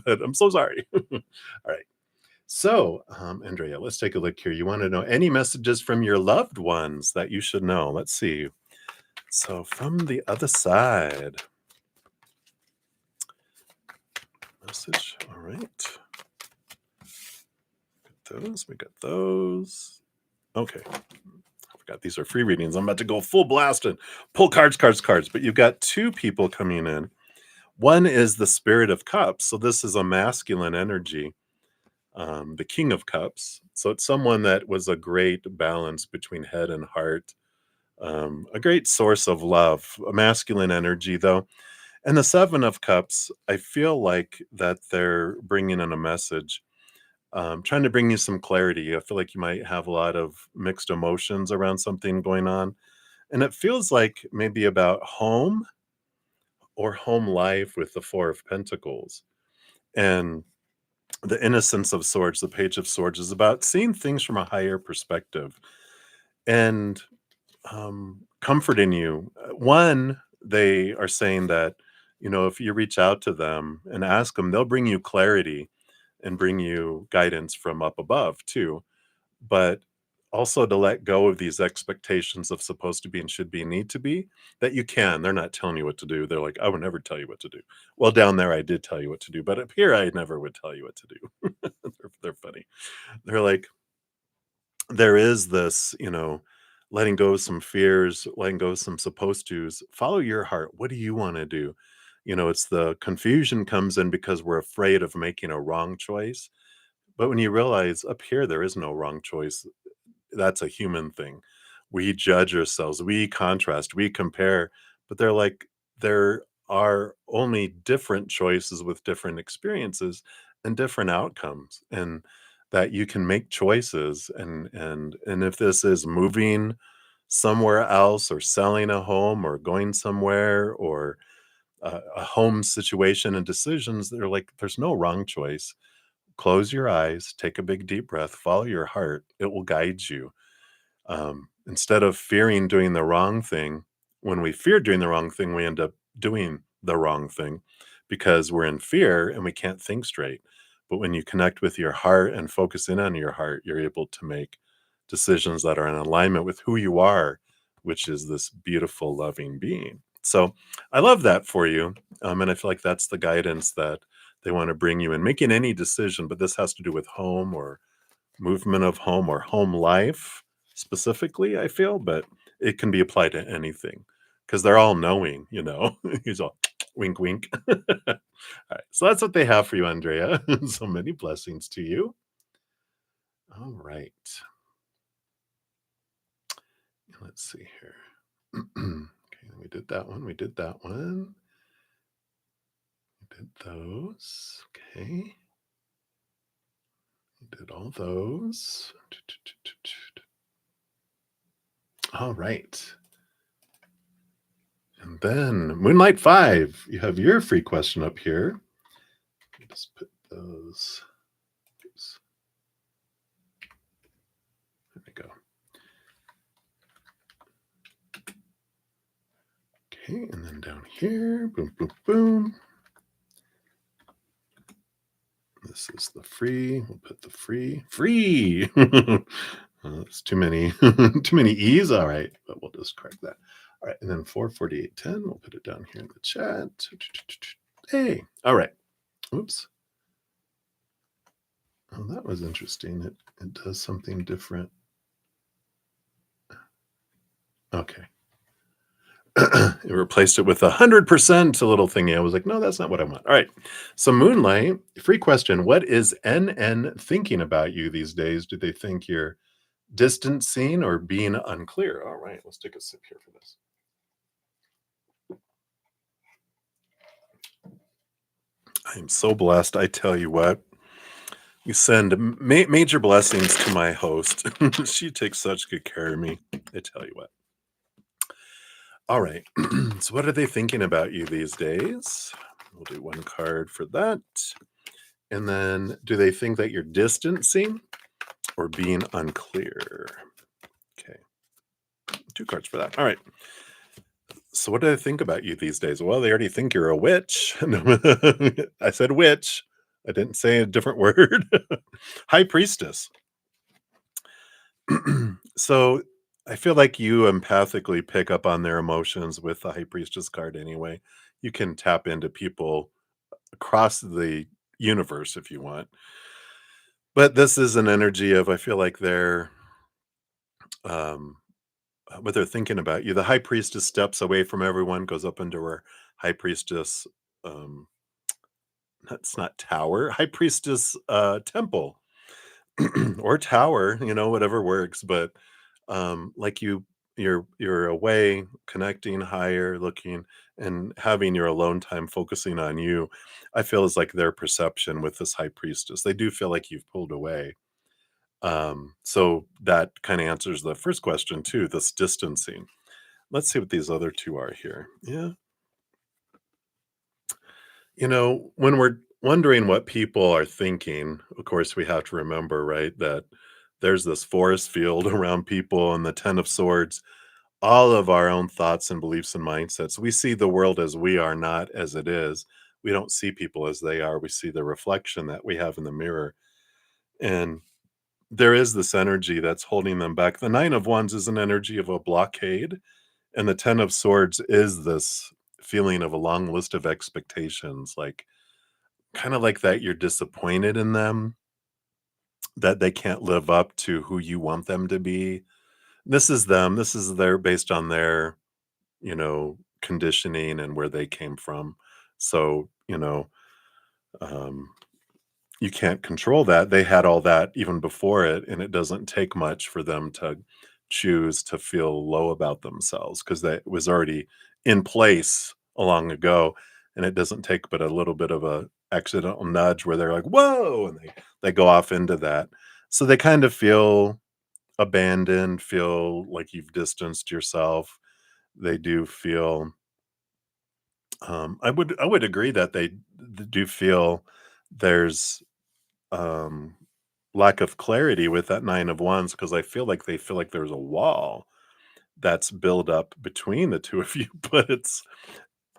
but I'm so sorry. All right. So, Andrea, let's take a look here. You want to know any messages from your loved ones that you should know? Let's see. So, from the other side, message. All right. Got those. We got those. Okay. I forgot these are free readings. I'm about to go full blast and pull cards, cards, cards. But you've got two people coming in. One is the Spirit of Cups. So, this is a masculine energy, the King of Cups. So, it's someone that was a great balance between head and heart. A great source of love, a masculine energy, though. And the Seven of Cups, I feel like that they're bringing in a message, trying to bring you some clarity. I feel like you might have a lot of mixed emotions around something going on. And it feels like maybe about home or home life with the Four of Pentacles. And the Innocence of Swords, the Page of Swords, is about seeing things from a higher perspective and comforting you. One, they are saying that, if you reach out to them and ask them, they'll bring you clarity and bring you guidance from up above too. But also to let go of these expectations of supposed to be and should be and need to be, that you can. They're not telling you what to do. They're like, I would never tell you what to do. Well, down there, I did tell you what to do, but up here, I never would tell you what to do. they're funny. They're like, there is this, letting go of some fears, letting go of some supposed to's. Follow your heart. What do you want to do? It's the confusion comes in because we're afraid of making a wrong choice. But when you realize up here, there is no wrong choice, that's a human thing. We judge ourselves, we contrast, we compare, but they're like, there are only different choices with different experiences and different outcomes, and that you can make choices. And if this is moving somewhere else or selling a home or going somewhere or a home situation and decisions, they're like, there's no wrong choice. Close your eyes, take a big deep breath, follow your heart. It will guide you. Instead of fearing doing the wrong thing, when we fear doing the wrong thing, we end up doing the wrong thing because we're in fear and we can't think straight. But when you connect with your heart and focus in on your heart, you're able to make decisions that are in alignment with who you are, which is this beautiful, loving being. So I love that for you. And I feel like that's the guidance that they want to bring you in making any decision. But this has to do with home or movement of home or home life specifically, I feel, but it can be applied to anything because they're all knowing, He's all wink, wink. All right. So that's what they have for you, Andrea. So many blessings to you. All right. Let's see here. Okay, we did that one. We did that one. We did those. Okay. We did all those. All right. And then Moonlight 5, you have your free question up here. Just put those. Oops. There we go. Okay, and then down here, boom, boom, boom. This is the free. We'll put the free. Free! That's too many E's. All right, but we'll just correct that. All right, and then 44810, we'll put it down here in the chat. Hey, all right. Oops. Oh, that was interesting. It does something different. Okay. It replaced it with 100%, a little thingy. I was like, no, that's not what I want. All right. So Moonlight, free question. What is NN thinking about you these days? Do they think you're distancing or being unclear? All right, let's take a sip here for this. I am so blessed. I tell you what, you send major blessings to my host. She takes such good care of me. I tell you what. All right. So what are they thinking about you these days? We'll do one card for that. And then do they think that you're distancing or being unclear? Okay. Two cards for that. All right. So what do they think about you these days? Well, they already think you're a witch. I said witch. I didn't say a different word. High priestess. So I feel like you empathically pick up on their emotions with the high priestess card anyway. You can tap into people across the universe if you want. But this is an energy of I feel like they're um what they're thinking about you. The high priestess steps away from everyone, goes up into her high priestess um that's not tower, high priestess temple or tower, whatever works, but like you're away, connecting higher, looking and having your alone time focusing on you. I feel is like their perception with this high priestess. They do feel like you've pulled away. So that kind of answers the first question too, this distancing. Let's see what these other two are here. Yeah. When we're wondering what people are thinking, of course, we have to remember, right, that there's this forest field around people and the Ten of Swords, all of our own thoughts and beliefs and mindsets. We see the world as we are, not as it is. We don't see people as they are. We see the reflection that we have in the mirror. And there is this energy that's holding them back. The Nine of Wands is an energy of a blockade, and the Ten of Swords is this feeling of a long list of expectations, like kind of like that you're disappointed in them, that they can't live up to who you want them to be. This is them. This is their based on their, conditioning and where they came from. So, um, you can't control that. They had all that even before it, and it doesn't take much for them to choose to feel low about themselves because that was already in place a long ago. And it doesn't take but a little bit of a accidental nudge where they're like, whoa, and they go off into that. So they kind of feel abandoned, feel like you've distanced yourself. They do feel I would agree that they do feel there's um lack of clarity with that Nine of Wands because I feel like there's a wall that's built up between the two of you, but it's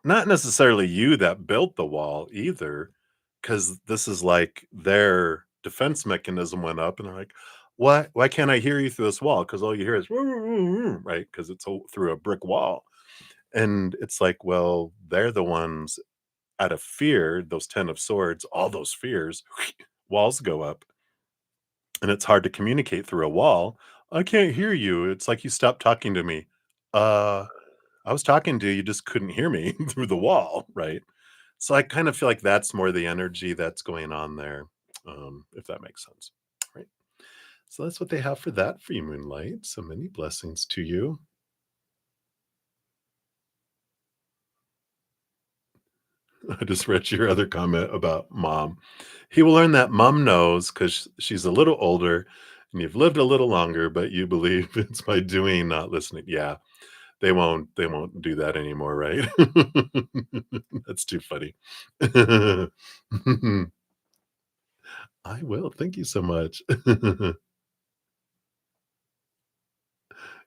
not necessarily you that built the wall either, because this is like their defense mechanism went up and they're like, why can't I hear you through this wall? Because all you hear is right, because it's through a brick wall. And it's like, well, they're the ones out of fear, those Ten of Swords, all those fears, walls go up and it's hard to communicate through a wall. I can't hear you. It's like you stopped talking to me. Uh, I was talking to you, you just couldn't hear me through the wall, right? So I kind of feel like that's more the energy that's going on there, if that makes sense. Right. So that's what they have for that for you, Moonlight. So many blessings to you. I just read your other comment about mom. He will learn that mom knows because she's a little older and you've lived a little longer, but you believe it's by doing, not listening. Yeah, they won't do that anymore, right? That's too funny. I will. Thank you so much.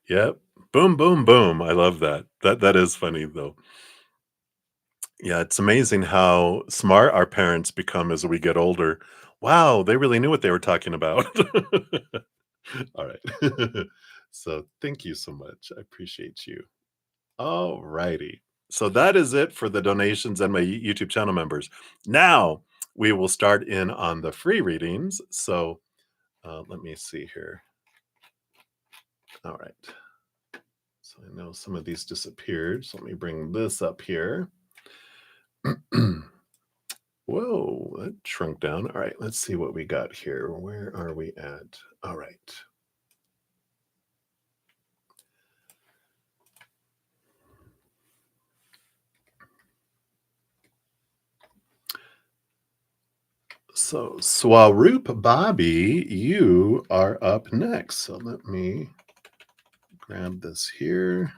Yep. Boom, boom, boom. I love that. That is funny though. Yeah, it's amazing how smart our parents become as we get older. Wow, they really knew what they were talking about. All right. So thank you so much. I appreciate you. All righty. So that is it for the donations and my YouTube channel members. Now we will start in on the free readings. So let me see here. All right. So I know some of these disappeared. So let me bring this up here. Whoa, that shrunk down. All right, let's see what we got here. Where are we at? All right. So, Swaroop Bobby, you are up next. So let me grab this here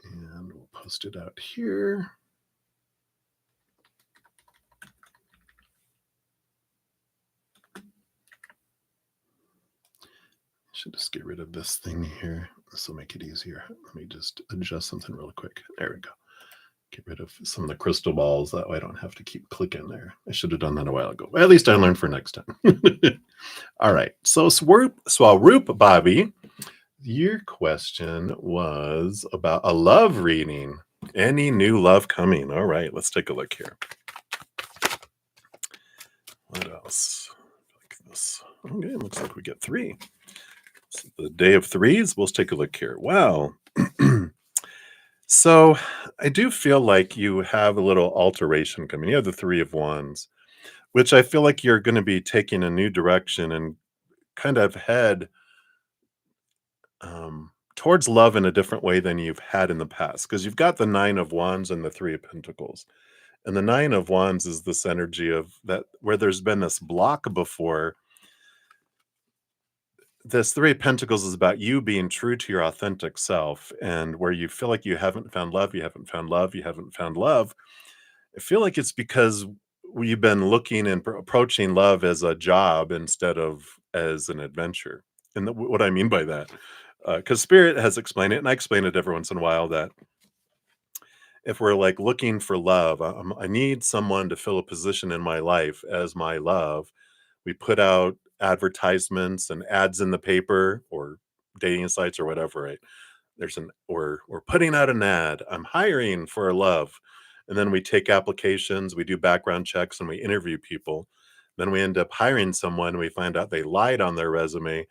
and we'll post it out here. Should just get rid of this thing here. This will make it easier. Let me just adjust something real quick. There we go. Get rid of some of the crystal balls. That way I don't have to keep clicking there. I should have done that a while ago. At least I learned for next time. All right. So Swaroop Bobby, your question was about a love reading. Any new love coming? All right. Let's take a look here. What else? Like this. Okay. Looks like we get 3. It's the day of 3s. Let's take a look here. Wow. So I do feel like you have a little alteration coming. You have the 3 of Wands, which I feel like you're going to be taking a new direction and kind of head towards love in a different way than you've had in the past. Because you've got the 9 of Wands and the 3 of Pentacles. And the 9 of Wands is this energy of that where there's been this block before. This 3 of Pentacles is about you being true to your authentic self, and where you feel like you haven't found love, you haven't found love, you haven't found love. I feel like it's because we've been looking and approaching love as a job instead of as an adventure. And what I mean by that, because Spirit has explained it, and I explain it every once in a while, that if we're like looking for love, I need someone to fill a position in my life as my love. We put out advertisements and ads in the paper or dating sites or whatever, right? We're putting out an ad. I'm hiring for a love. And then we take applications, we do background checks, and we interview people. Then we end up hiring someone. We find out they lied on their resume.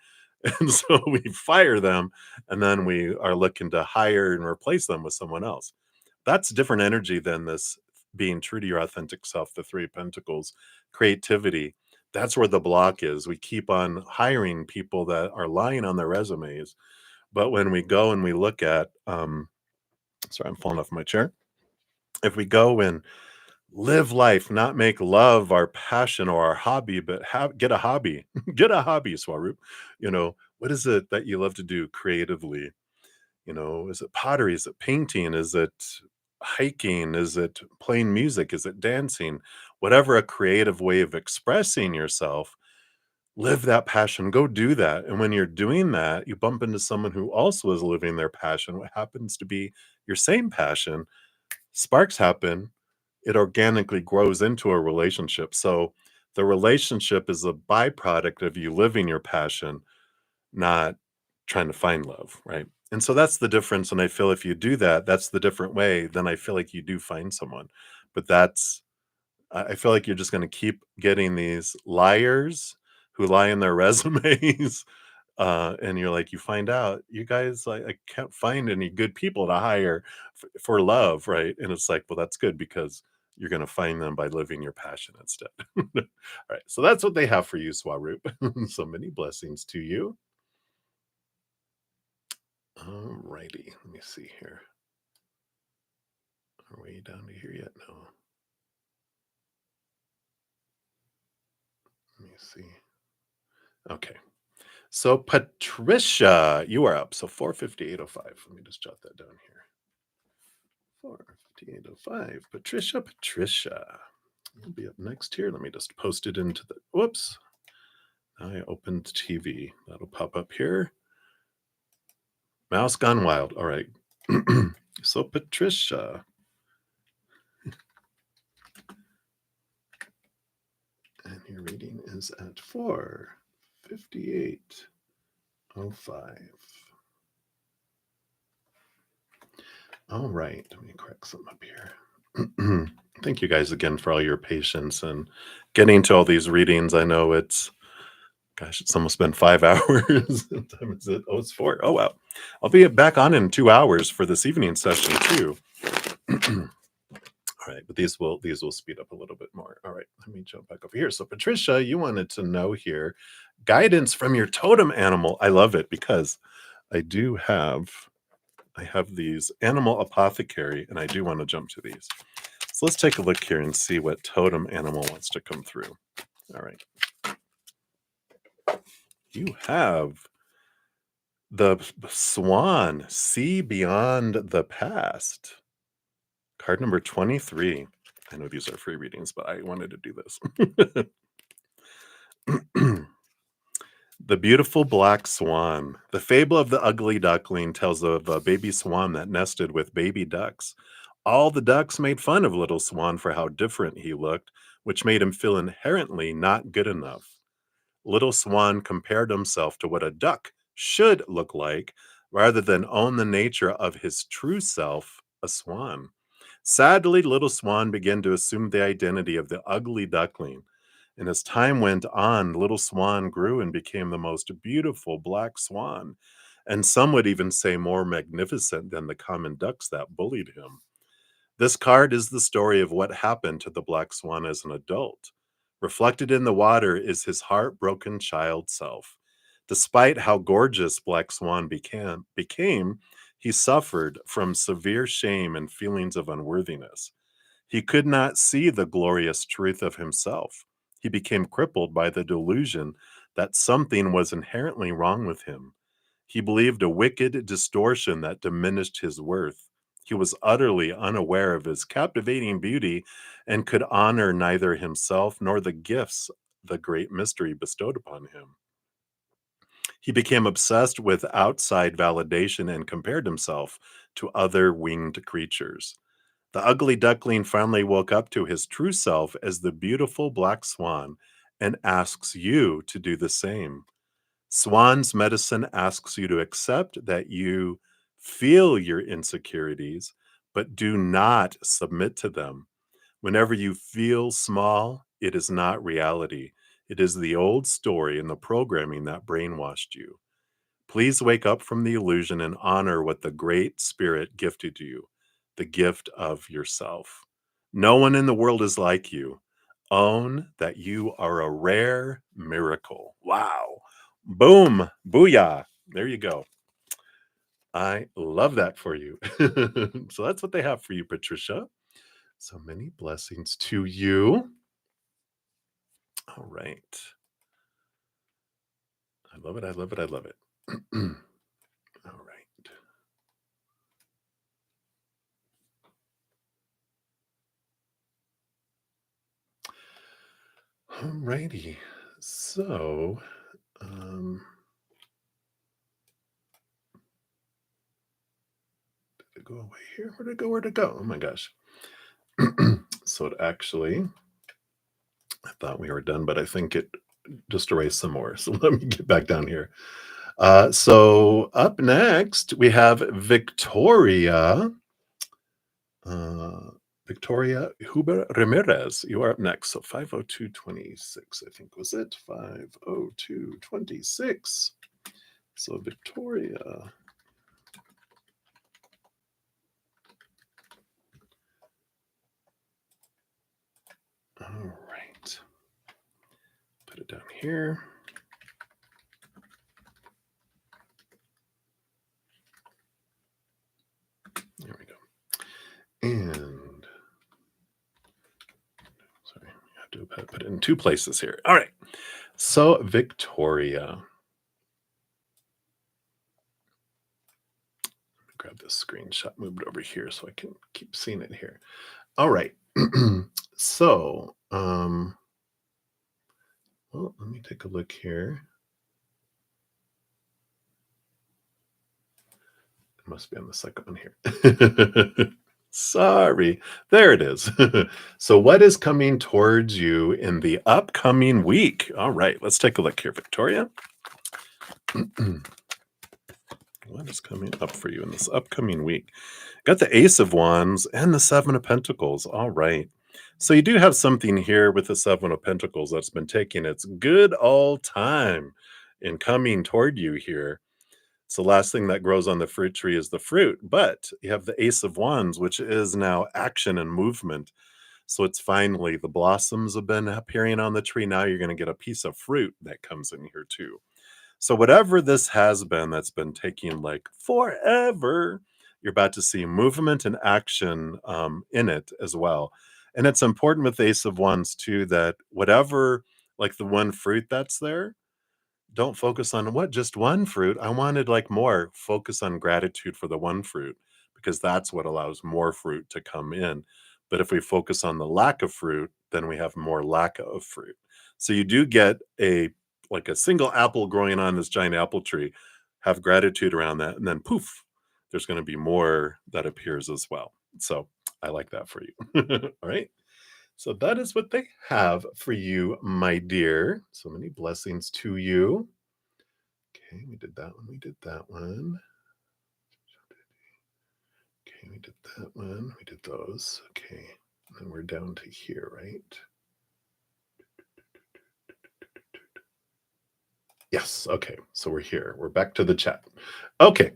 And so we fire them. And then we are looking to hire and replace them with someone else. That's different energy than this being true to your authentic self, the 3 of Pentacles, creativity. That's where the block is. We keep on hiring people that are lying on their resumes. But when we go and we look at, sorry, I'm falling off my chair. If we go and live life, not make love our passion or our hobby, but get a hobby, get a hobby, Swaroop. What is it that you love to do creatively? Is it pottery? Is it painting? Is it hiking? Is it playing music? Is it dancing? Whatever a creative way of expressing yourself, live that passion, go do that. And when you're doing that, you bump into someone who also is living their passion, what happens to be your same passion. Sparks happen, it organically grows into a relationship. So the relationship is a byproduct of you living your passion, not trying to find love, right? And so that's the difference. And I feel if you do that, that's the different way, then I feel like you do find someone. But I feel like you're just going to keep getting these liars who lie in their resumes. And you're like, you find out, you guys, I can't find any good people to hire for love, right? And it's like, well, that's good because you're going to find them by living your passion instead. All right. So that's what they have for you, Swaroop. So many blessings to you. All righty. Let me see here. Are we down to here yet? No. Let me see. Okay. So Patricia, you are up. So 45805. Let me just jot that down here. 45805. Patricia. You'll be up next here. Let me just post it into the whoops. I opened TV. That'll pop up here. Mouse gone wild. All right. So Patricia. And your reading is at 45805. All right, let me correct something up here. Thank you guys again for all your patience and getting to all these readings. I know it's almost been 5 hours. What time is it? Oh, it's 4. Oh, wow. I'll be back on in 2 hours for this evening session too. All right, but these will speed up a little bit more. All right, let me jump back over here. So Patricia, you wanted to know here, guidance from your totem animal. I love it because I have these animal apothecary, and I do want to jump to these. So let's take a look here and see what totem animal wants to come through. All right. You have the swan, see beyond the past. Card number 23. I know these are free readings, but I wanted to do this. The beautiful black swan. The fable of the ugly duckling tells of a baby swan that nested with baby ducks. All the ducks made fun of Little Swan for how different he looked, which made him feel inherently not good enough. Little Swan compared himself to what a duck should look like rather than own the nature of his true self, a swan. Sadly, Little Swan began to assume the identity of the ugly duckling. And as time went on, Little Swan grew and became the most beautiful black swan. And some would even say more magnificent than the common ducks that bullied him. This card is the story of what happened to the black swan as an adult. Reflected in the water is his heartbroken child self. Despite how gorgeous Black Swan became, he suffered from severe shame and feelings of unworthiness. He could not see the glorious truth of himself. He became crippled by the delusion that something was inherently wrong with him. He believed a wicked distortion that diminished his worth. He was utterly unaware of his captivating beauty and could honor neither himself nor the gifts the great mystery bestowed upon him. He became obsessed with outside validation and compared himself to other winged creatures. The ugly duckling finally woke up to his true self as the beautiful black swan and asks you to do the same. Swan's medicine asks you to accept that you feel your insecurities, but do not submit to them. Whenever you feel small, it is not reality. It is the old story and the programming that brainwashed you. Please wake up from the illusion and honor what the Great Spirit gifted you, the gift of yourself. No one in the world is like you. Own that you are a rare miracle. Wow. Boom. Booyah. There you go. I love that for you. So that's what they have for you, Patricia. So many blessings to you. All right. I love it. I love it. I love it. All right. Alrighty. So, did it go away here? Where'd it go? Where'd it go? Oh my gosh. So it actually, I thought we were done, but I think it just erased some more. So let me get back down here. So up next, we have Victoria. Uh, Victoria Huber Ramirez. You are up next. So 50226, I think was it. 50226. So Victoria. All right. Put it down here. There we go. And sorry, I have to put it in two places here. All right. So Victoria. Grab this screenshot, move it over here so I can keep seeing it here. All right. So, well, let me take a look here. It must be on the second one here. Sorry. There it is. So, what is coming towards you in the upcoming week? All right, let's take a look here, Victoria. What is coming up for you in this upcoming week? Got the Ace of Wands and the Seven of Pentacles. All right. So you do have something here with the Seven of Pentacles that's been taking its good old time in coming toward you here. It's the last thing that grows on the fruit tree is the fruit, but you have the Ace of Wands, which is now action and movement. So it's finally the blossoms have been appearing on the tree. Now you're going to get a piece of fruit that comes in here too. So whatever this has been that's been taking like forever, you're about to see movement and action in it as well. And it's important with Ace of Wands too that whatever, like the one fruit that's there, don't focus on what just one fruit. I wanted like more. Focus on gratitude for the one fruit because that's what allows more fruit to come in. But if we focus on the lack of fruit, then we have more lack of fruit. So you do get a like a single apple growing on this giant apple tree. Have gratitude around that, and then poof, there's going to be more that appears as well. So I like that for you. All right. So that is what they have for you, my dear. So many blessings to you. Okay, we did that one. We did that one. Okay, we did that one. We did those. Okay. And then we're down to here, right? Yes. Okay. So we're here. We're back to the chat. Okay.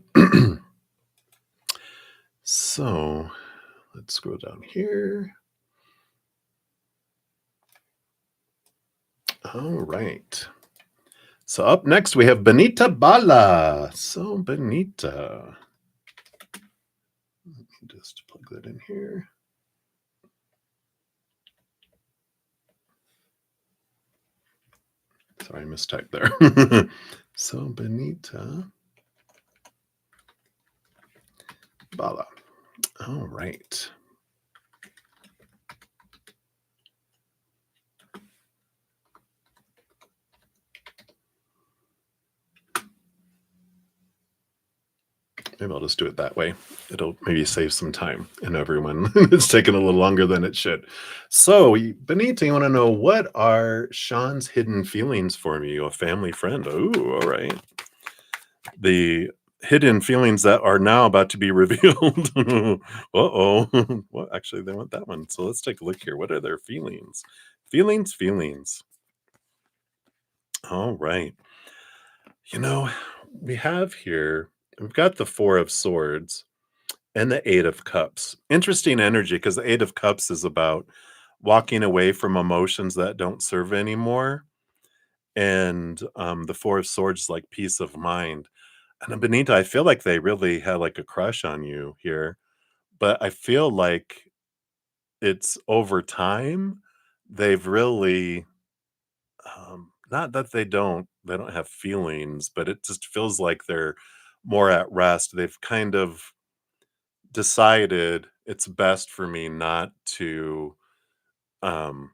So let's scroll down here. All right. So up next we have Benita Bala. So Benita. Let me just plug that in here. Sorry, I mistyped there. So Benita Bala. All right. Maybe I'll just do it that way. It'll maybe save some time and everyone. It's taking a little longer than it should. So, Benita, you want to know what are Sean's hidden feelings for me? A family friend. Oh, all right. The hidden feelings that are now about to be revealed. Uh-oh. Well, actually, they want that one. So let's take a look here. What are their feelings? Feelings. All right. You know, we have here, we've got the Four of Swords and the Eight of Cups. Interesting energy because the Eight of Cups is about walking away from emotions that don't serve anymore. And the Four of Swords is like peace of mind. And Benita, I feel like they really had like a crush on you here, but I feel like it's over time. They've really, not that they don't have feelings, but it just feels like they're more at rest. They've kind of decided it's best for me not to um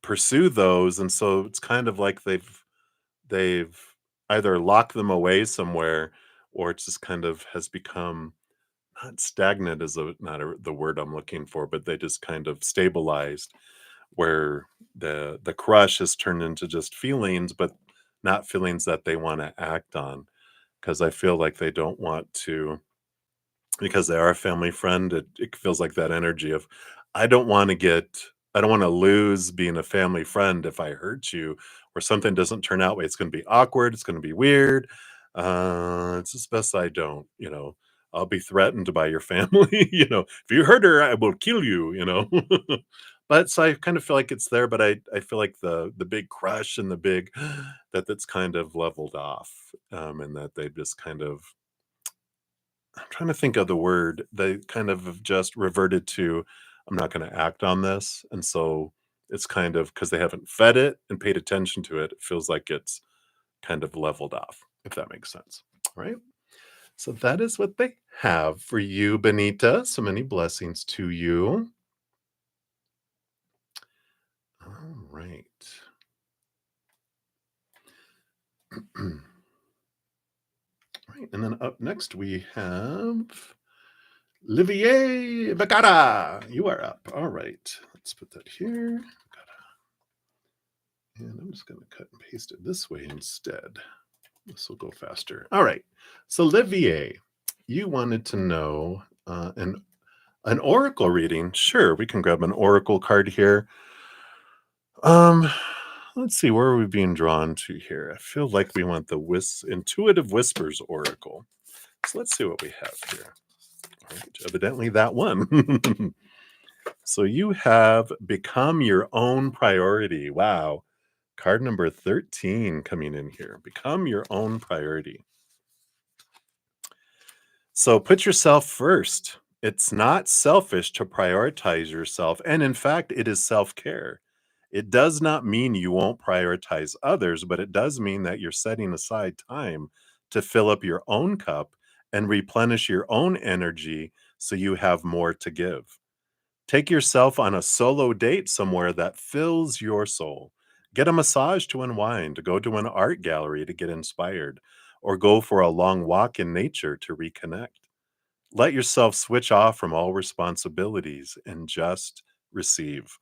pursue those, and so it's kind of like they've either locked them away somewhere, or it just kind of has become not stagnant is the word I'm looking for, but they just kind of stabilized where the crush has turned into just feelings, but not feelings that they want to act on, because I feel like they don't want to, because they are a family friend. It feels like that energy of, I don't want to get, I don't want to lose being a family friend if I hurt you, or something doesn't turn out way. It's going to be awkward. It's going to be weird. It's just best I don't. I'll be threatened by your family. If you hurt her, I will kill you. But so I kind of feel like it's there, but I feel like the big crush and the big that's kind of leveled off, and that they just kind of, I'm trying to think of the word. They kind of have just reverted to, I'm not going to act on this. And so it's kind of because they haven't fed it and paid attention to it, it feels like it's kind of leveled off, if that makes sense. All right. So that is what they have for you, Benita. So many blessings to you. All right. Right. And then up next we have Olivier Bagara. You are up. All right. Let's put that here. And I'm just going to cut and paste it this way instead. This will go faster. All right. So, Olivier, you wanted to know an oracle reading. Sure, we can grab an oracle card here. Um, let's see, where are we being drawn to here? I feel like we want the Intuitive Whispers oracle. So let's see what we have here. All right, evidently that one. So you have become your own priority. Wow. Card number 13 coming in here. Become your own priority. So put yourself first. It's not selfish to prioritize yourself. And in fact, it is self care. It does not mean you won't prioritize others, but it does mean that you're setting aside time to fill up your own cup and replenish your own energy so you have more to give. Take yourself on a solo date somewhere that fills your soul. Get a massage to unwind, go to an art gallery to get inspired, or go for a long walk in nature to reconnect. Let yourself switch off from all responsibilities and just receive.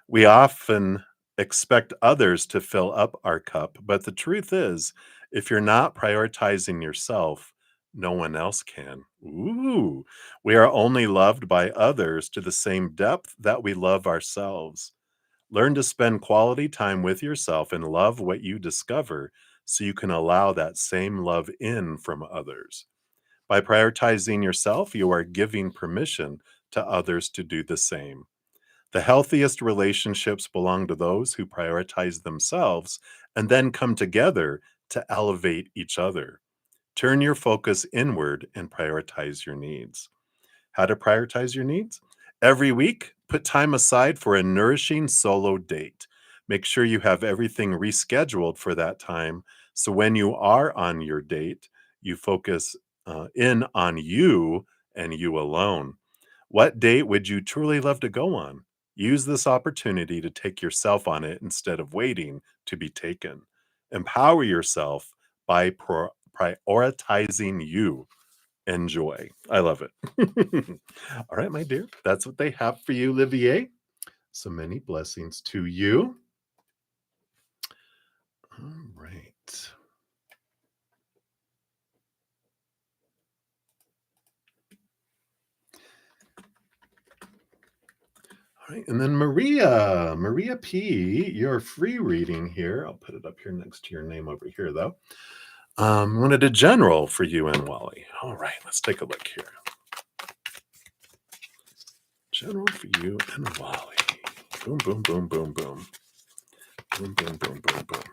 We often expect others to fill up our cup, but the truth is, if you're not prioritizing yourself, no one else can. Ooh, we are only loved by others to the same depth that we love ourselves. Learn to spend quality time with yourself and love what you discover so you can allow that same love in from others. By prioritizing yourself, you are giving permission to others to do the same. The healthiest relationships belong to those who prioritize themselves and then come together to elevate each other. Turn your focus inward and prioritize your needs. How to prioritize your needs? Every week, put time aside for a nourishing solo date. Make sure you have everything rescheduled for that time. So when you are on your date, you focus in on you and you alone. What date would you truly love to go on? Use this opportunity to take yourself on it instead of waiting to be taken. Empower yourself by prioritizing you. Enjoy. I love it. All right, my dear, that's what they have for you, Olivier. So many blessings to you. All right. All right, and then Maria P, your free reading here. I'll put it up here next to your name over here, though. Wanted a general for you and Wally. All right, let's take a look here. General for you and Wally. Boom, boom, boom, boom, boom. Boom, boom, boom, boom, boom.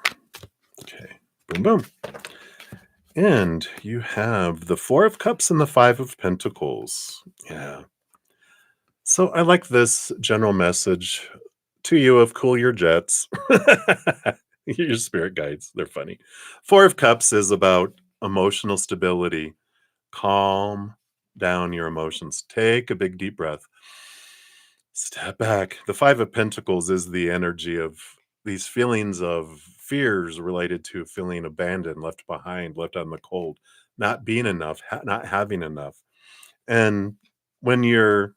Okay, boom, boom. And you have the Four of Cups and the Five of Pentacles. Yeah. So I like this general message to you of cool your jets. Your spirit guides. They're funny. Four of Cups is about emotional stability. Calm down your emotions. Take a big deep breath. Step back. The Five of Pentacles is the energy of these feelings of fears related to feeling abandoned, left behind, left out in the cold, not being enough, not having enough. And when you're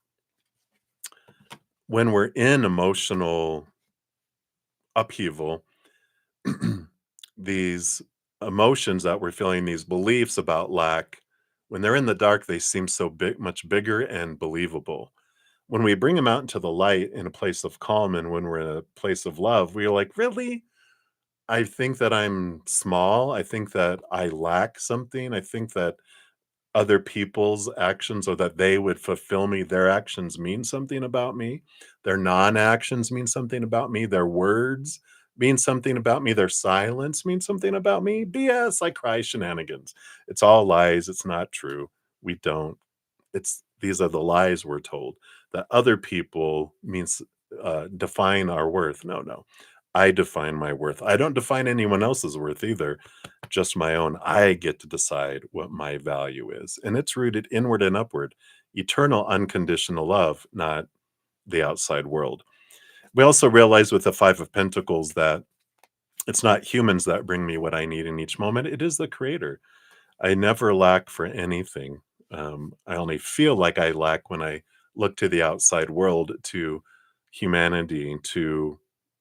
when we're in emotional upheaval, these emotions that we're feeling, these beliefs about lack, when they're in the dark, they seem so big, much bigger and believable. When we bring them out into the light in a place of calm and when we're in a place of love, we're like, really? I think that I'm small. I think that I lack something. I think that other people's actions or that they would fulfill me, their actions mean something about me. Their non-actions mean something about me. Their words mean something about me. Their silence means something about me. BS, I cry shenanigans. It's all lies. It's not true. We don't. It's these are the lies we're told that other people means define our worth. No, no. I define my worth. I don't define anyone else's worth either, just my own. I get to decide what my value is. And it's rooted inward and upward, eternal, unconditional love, not the outside world. We also realize with the Five of Pentacles that it's not humans that bring me what I need in each moment, it is the Creator. I never lack for anything. I only feel like I lack when I look to the outside world, to humanity, to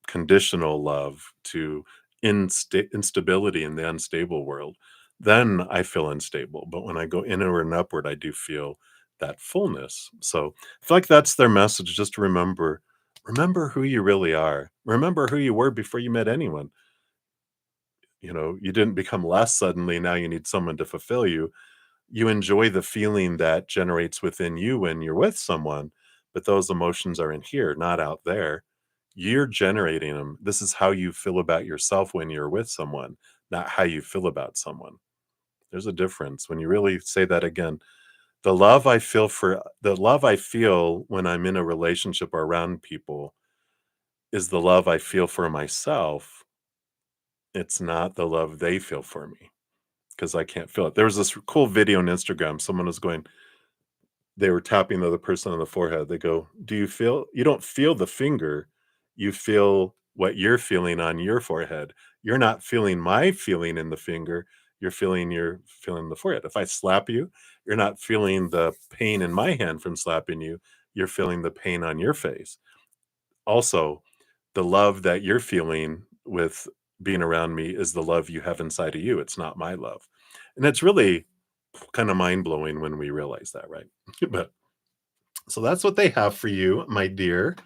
conditional love, to instability in the unstable world. Then I feel unstable. But when I go inward and upward, I do feel that fullness. So I feel like that's their message. Just remember who you really are. Remember who you were before you met anyone. You know, you didn't become less suddenly. Now you need someone to fulfill you. You enjoy the feeling that generates within you when you're with someone, but those emotions are in here, not out there. You're generating them. This is how you feel about yourself when you're with someone, not how you feel about someone. There's a difference when you really say that again. The love I feel when I'm in a relationship or around people is the love I feel for myself. It's not the love they feel for me because I can't feel it. There was this cool video on Instagram. Someone was going, they were tapping the other person on the forehead. They go, "Do you feel you don't feel the finger, you feel what you're feeling on your forehead. You're not feeling my feeling in the finger, you're feeling the forehead. If I slap you, you're not feeling the pain in my hand from slapping you. You're feeling the pain on your face. Also, the love that you're feeling with being around me is the love you have inside of you. It's not my love. And it's really kind of mind blowing when we realize that, right? But so that's what they have for you, my dear.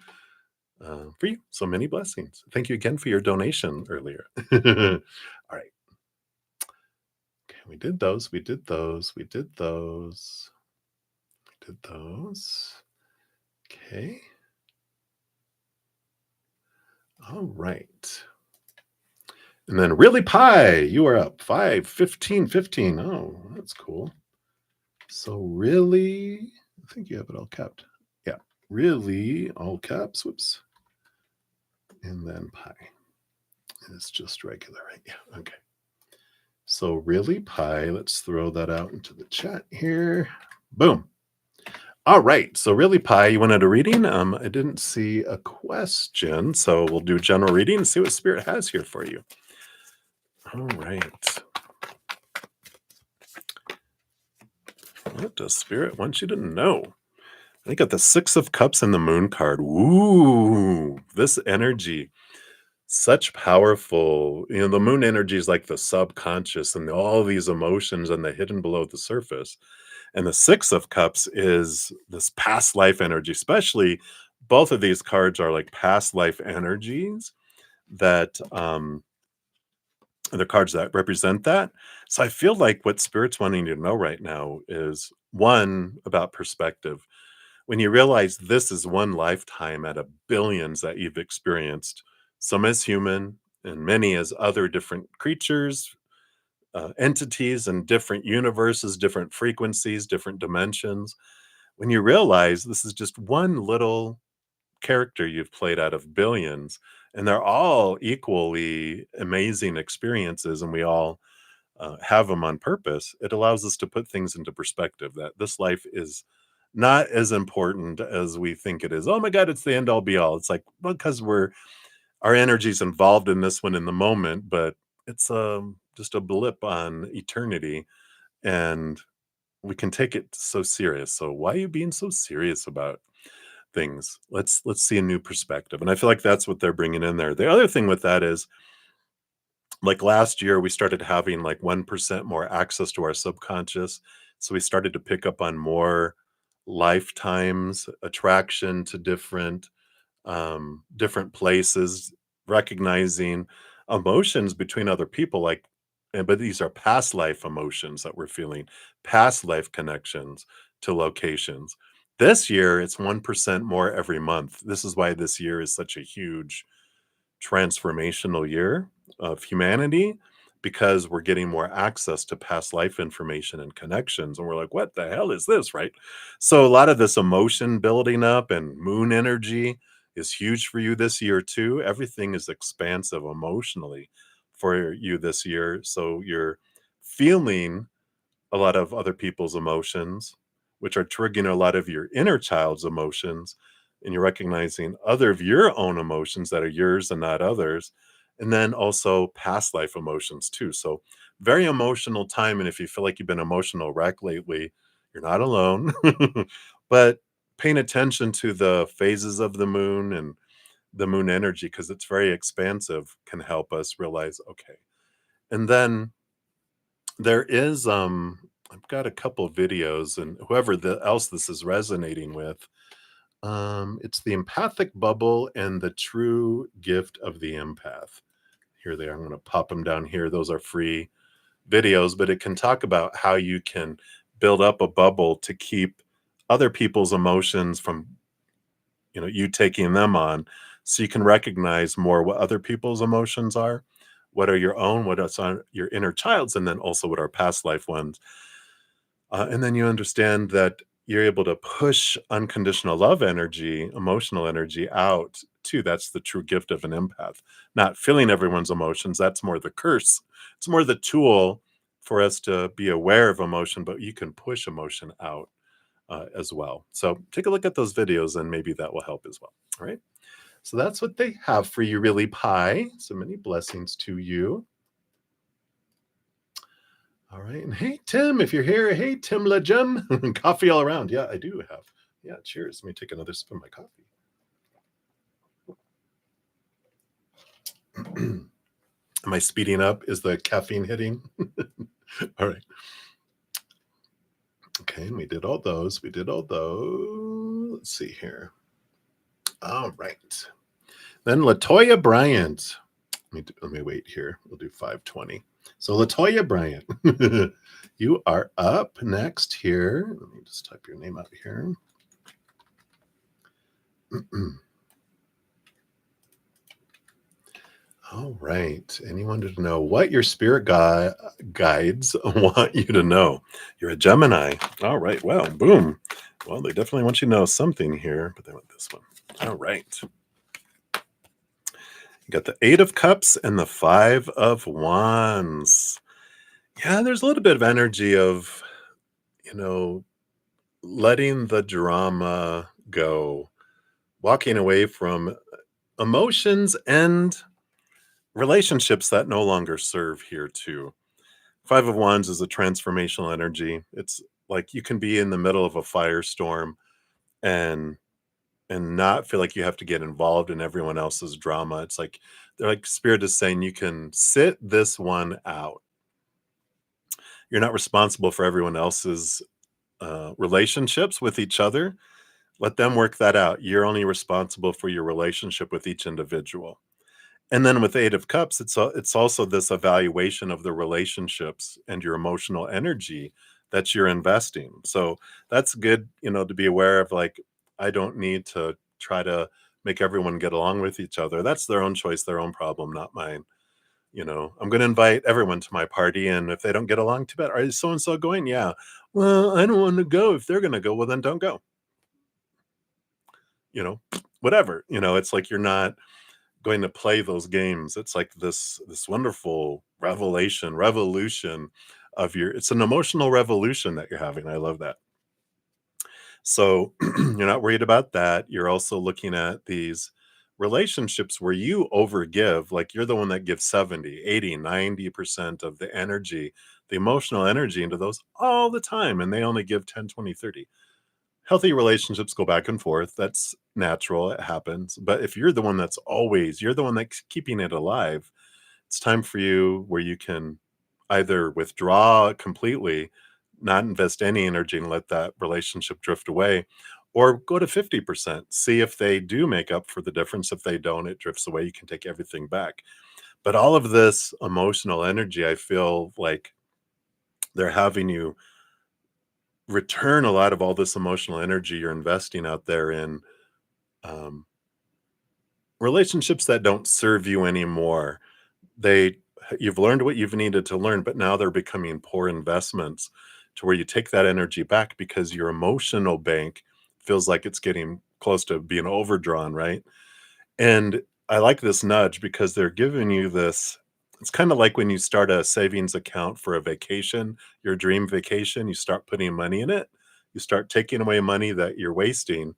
For you, so many blessings. Thank you again for your donation earlier. All right. Okay, we did those. We did those. We did those. We did those. Okay. All right. And then Really Pie, you are up 5-15-15. Oh, that's cool. So really, I think you have it all capped. Yeah, really, all caps. Whoops. And then Pie. It's just regular, right? Yeah, okay. So Really Pie, let's throw that out into the chat here. Boom. All right. So Really Pie, you wanted a reading? I didn't see a question, so we'll do general reading and see what Spirit has here for you. All right. What does Spirit want you to know? I got the Six of Cups and the Moon card. Ooh, this energy, such powerful. The moon energy is like the subconscious and all these emotions and the hidden below the surface. And the Six of Cups is this past life energy, especially both of these cards are like past life energies that the cards that represent that. So I feel like what Spirit's wanting you to know right now is one about perspective. When you realize this is one lifetime out of billions that you've experienced, some as human and many as other different creatures, entities, and different universes, different frequencies, different dimensions. When you realize this is just one little character you've played out of billions, and they're all equally amazing experiences, and we all have them on purpose, it allows us to put things into perspective that this life is not as important as we think it is. Oh my God, it's the end all be all. It's like, because our energy's involved in this one in the moment, but it's just a blip on eternity, and we can take it so serious. So why are you being so serious about things? Let's see a new perspective. And I feel like that's what they're bringing in there. The other thing with that is, like last year, we started having like 1% more access to our subconscious. So we started to pick up on more lifetimes, attraction to different places, recognizing emotions between other people, like, but these are past life emotions that we're feeling, past life connections to locations. This year, it's 1% more every month. This is why this year is such a huge transformational year of humanity, because we're getting more access to past life information and connections, and we're like, what the hell is this, right? So a lot of this emotion building up and moon energy is huge for you this year too. Everything is expansive emotionally for you this year, so you're feeling a lot of other people's emotions, which are triggering a lot of your inner child's emotions. And you're recognizing other of your own emotions that are yours and not others. And then also past life emotions too. So, very emotional time. And if you feel like you've been emotional wreck lately, you're not alone. But paying attention to the phases of the moon and the moon energy, because it's very expansive, can help us realize, okay. And then there is I've got a couple videos, and whoever else this is resonating with, it's the empathic bubble and the true gift of the empath. Here they are. I'm going to pop them down here. Those are free videos, but it can talk about how you can build up a bubble to keep other people's emotions from, you taking them on, so you can recognize more what other people's emotions are, what are your own, what are your inner child's, and then also what are past life ones. And then you understand that you're able to push unconditional love energy, emotional energy out too. That's the true gift of an empath. Not feeling everyone's emotions, that's more the curse. It's more the tool for us to be aware of emotion, but you can push emotion out as well. So take a look at those videos, and maybe that will help as well. All right. So that's what they have for you, Really Pie. So many blessings to you. All right. And hey, Tim, if you're here, hey, Tim LaGem. Coffee all around. Yeah, I do have. Yeah, cheers. Let me take another sip of my coffee. Am I speeding up? Is the caffeine hitting? All right. Okay, and we did all those. We did all those. Let's see here. All right. Then Latoya Bryant. Let me wait here. We'll do 520. So Latoya Bryant, you are up next here. Let me just type your name out here. All right. Anyone to know what your spirit guides want you to know? You're a Gemini. All right. Well, boom. Well, they definitely want you to know something here, but they want this one. All right. You got the 8 of Cups and the 5 of Wands. Yeah, there's a little bit of energy of, letting the drama go, walking away from emotions and relationships that no longer serve here too. 5 of Wands is a transformational energy. It's like you can be in the middle of a firestorm and not feel like you have to get involved in everyone else's drama. It's like they're like spirit is saying you can sit this one out. You're not responsible for everyone else's relationships with each other. Let them work that out. You're only responsible for your relationship with each individual. And then with 8 of Cups, it's also this evaluation of the relationships and your emotional energy that you're investing. So that's good, to be aware of. Like, I don't need to try to make everyone get along with each other. That's their own choice, their own problem, not mine. I'm going to invite everyone to my party, and if they don't get along, too bad. Are so and so going? Yeah. Well, I don't want to go. If they're going to go, well, then don't go. Whatever. It's like you're not going to play those games. It's like this wonderful revolution of it's an emotional revolution that you're having. I love that. So you're not worried about that. You're also looking at these relationships where you overgive, like you're the one that gives 70, 80, 90% of the energy, the emotional energy into those all the time, and they only give 10, 20, 30. Healthy relationships go back and forth. That's natural. It happens. But if you're the one you're the one that's keeping it alive, it's time for you where you can either withdraw completely, not invest any energy and let that relationship drift away, or go to 50%. See if they do make up for the difference. If they don't, it drifts away. You can take everything back. But all of this emotional energy, I feel like they're having you return a lot of all this emotional energy you're investing out there in um, relationships that don't serve you anymore. They You've learned what you've needed to learn, but now they're becoming poor investments to where you take that energy back because your emotional bank feels like it's getting close to being overdrawn, right? And I like this nudge because they're giving you this. It's kind of like when you start a savings account for a vacation, your dream vacation, you start putting money in it. You start taking away money that you're wasting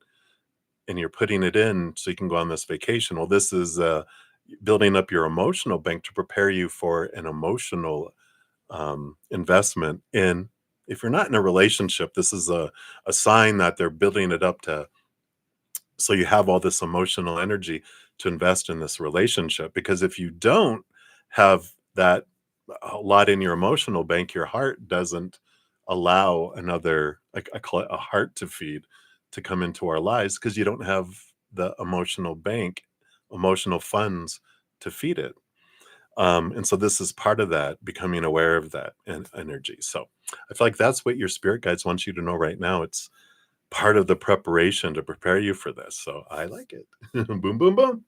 and you're putting it in so you can go on this vacation. Well, this is building up your emotional bank to prepare you for an emotional investment in. If you're not in a relationship, this is a sign that they're building it up to, so you have all this emotional energy to invest in this relationship. Because if you don't have that a lot in your emotional bank, your heart doesn't allow another, like I call it a heart to feed, to come into our lives, because you don't have the emotional bank, emotional funds to feed it. And so this is part of that, becoming aware of that and energy. So I feel like that's what your spirit guides want you to know right now. It's part of the preparation to prepare you for this. So I like it. Boom, boom, boom. All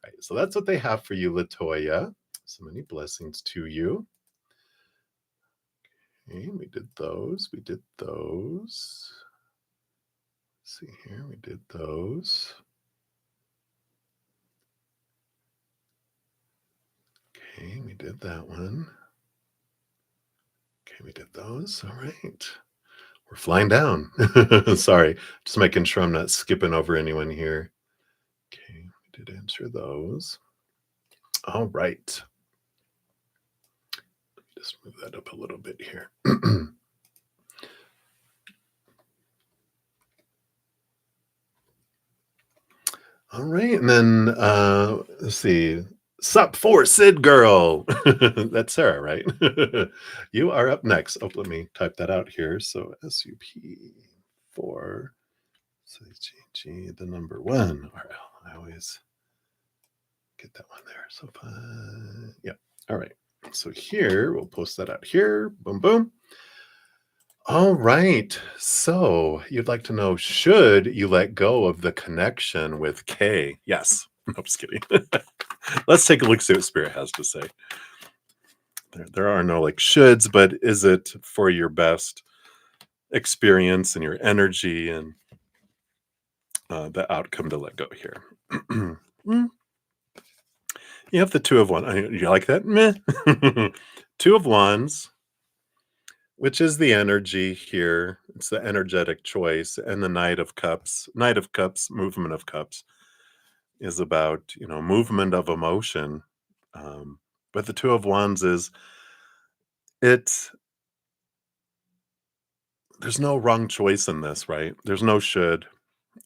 right, so that's what they have for you, Latoya. So many blessings to you. Okay, we did those. We did those. Let's see here. We did those. Okay, we did that one. Okay, we did those. All right. We're flying down. Sorry, just making sure I'm not skipping over anyone here. Okay, we did answer those. All right. Just move that up a little bit here. All right, and then let's see. Sup for Sid girl. That's Sarah, right? You are up next. Oh, let me type that out here. So SUP4 CGG, the number one RL. I always get that one there. So yeah. All right. So here we'll post that out here. Boom, boom. All right. So you'd like to know, should you let go of the connection with K? Yes. No, I'm just kidding. Let's take a look, see what Spirit has to say. There are no like shoulds, but is it for your best experience and your energy and the outcome to let go here? Mm, you have the Two of Wands. You like that? Meh. Two of Wands, which is the energy here. It's the energetic choice, and the Knight of Cups. Knight of Cups, movement of cups, is about movement of emotion. But the Two of Wands is it's there's no wrong choice in this, right? There's no should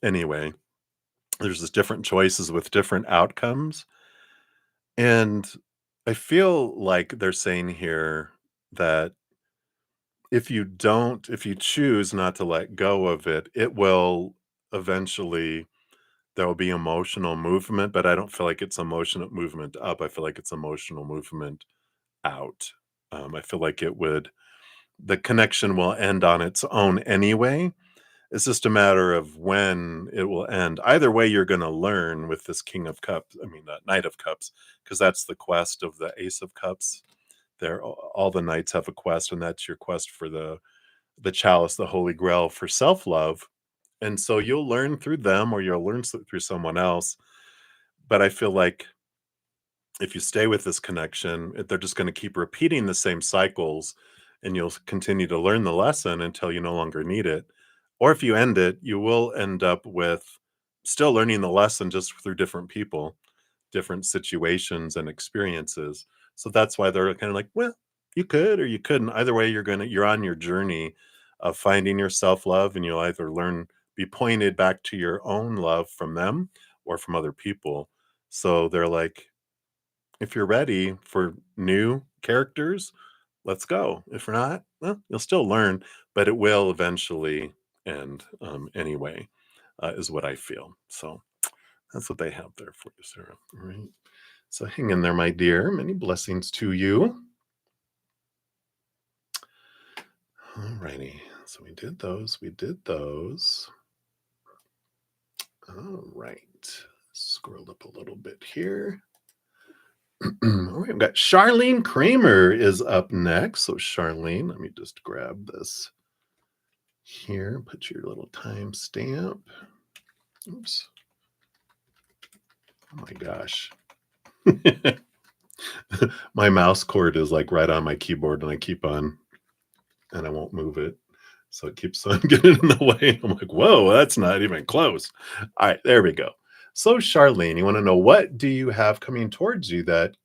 anyway. There's just different choices with different outcomes, and I feel like they're saying here that if you choose not to let go of it, it will eventually there will be emotional movement, but I don't feel like it's emotional movement up. I feel like it's emotional movement out. I feel like the connection will end on its own anyway. It's just a matter of when it will end. Either way, you're going to learn with this King of Cups, Knight of Cups, because that's the quest of the Ace of Cups. There, all the knights have a quest, and that's your quest for the chalice, the Holy Grail for self love. And so you'll learn through them, or you'll learn through someone else. But I feel like if you stay with this connection, they're just going to keep repeating the same cycles, and you'll continue to learn the lesson until you no longer need it. Or if you end it, you will end up with still learning the lesson just through different people, different situations and experiences. So that's why they're kind of like, well, you could or you couldn't. Either way, you're on your journey of finding your self-love, and you'll either be pointed back to your own love from them or from other people. So they're like, if you're ready for new characters, let's go. If not, well, you'll still learn, but it will eventually end anyway, is what I feel. So that's what they have there for you, Sarah. All right. So hang in there, my dear. Many blessings to you. All righty. So we did those. We did those. All right. Scrolled up a little bit here. All right, we've got Charlene Kramer is up next. So Charlene, let me just grab this here. Put your little time stamp. Oops. Oh my gosh. My mouse cord is like right on my keyboard, and I keep on, and I won't move it. So it keeps on getting in the way. I'm like, whoa, that's not even close. All right, there we go. So Charlene, you want to know, what do you have coming towards you that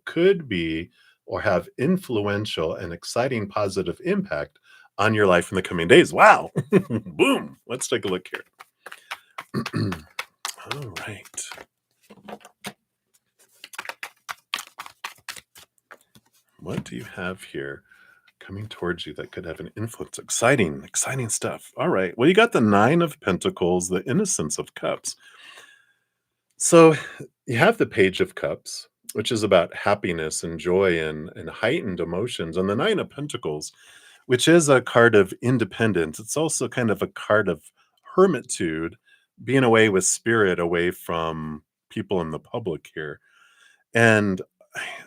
could be or have influential and exciting positive impact on your life in the coming days? Wow. Boom. Let's take a look here. All right. What do you have here coming towards you that could have an influence? Exciting, exciting stuff. All right. Well, you got the Nine of Pentacles, the Innocence of Cups. So you have the Page of Cups, which is about happiness and joy and heightened emotions, and the Nine of Pentacles, which is a card of independence. It's also kind of a card of hermitude, being away with spirit, away from people in the public here. And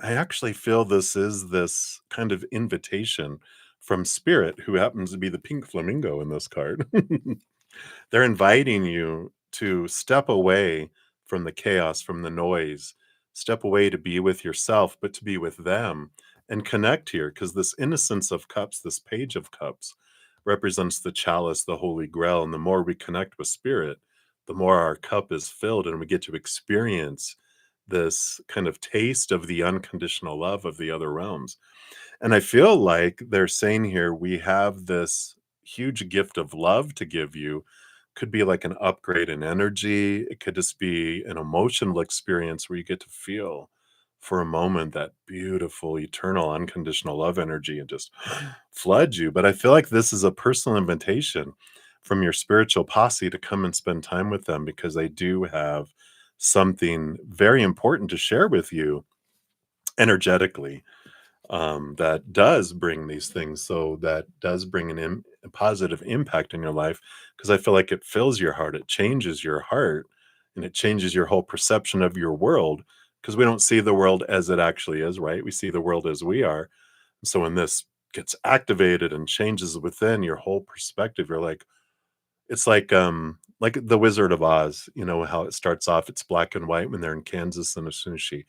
I actually feel this is this kind of invitation from spirit, who happens to be the pink flamingo in this card. They're inviting you to step away from the chaos, from the noise, step away to be with yourself, but to be with them and connect here. Because this Innocence of Cups, this Page of Cups, represents the chalice, the Holy Grail. And the more we connect with spirit, the more our cup is filled, and we get to experience this kind of taste of the unconditional love of the other realms. And I feel like they're saying here we have this huge gift of love to give you. Could be like an upgrade in energy. It could just be an emotional experience where you get to feel for a moment that beautiful, eternal, unconditional love energy and just flood you. But I feel like this is a personal invitation from your spiritual posse to come and spend time with them because they do have something very important to share with you energetically, that does bring these things. So that does bring a positive impact in your life because I feel like it fills your heart, it changes your heart, and it changes your whole perception of your world because we don't see the world as it actually is, right? We see the world as we are. So when this gets activated and changes within your whole perspective, you're like the Wizard of Oz, you know how it starts off, it's black and white when they're in Kansas, and as soon as she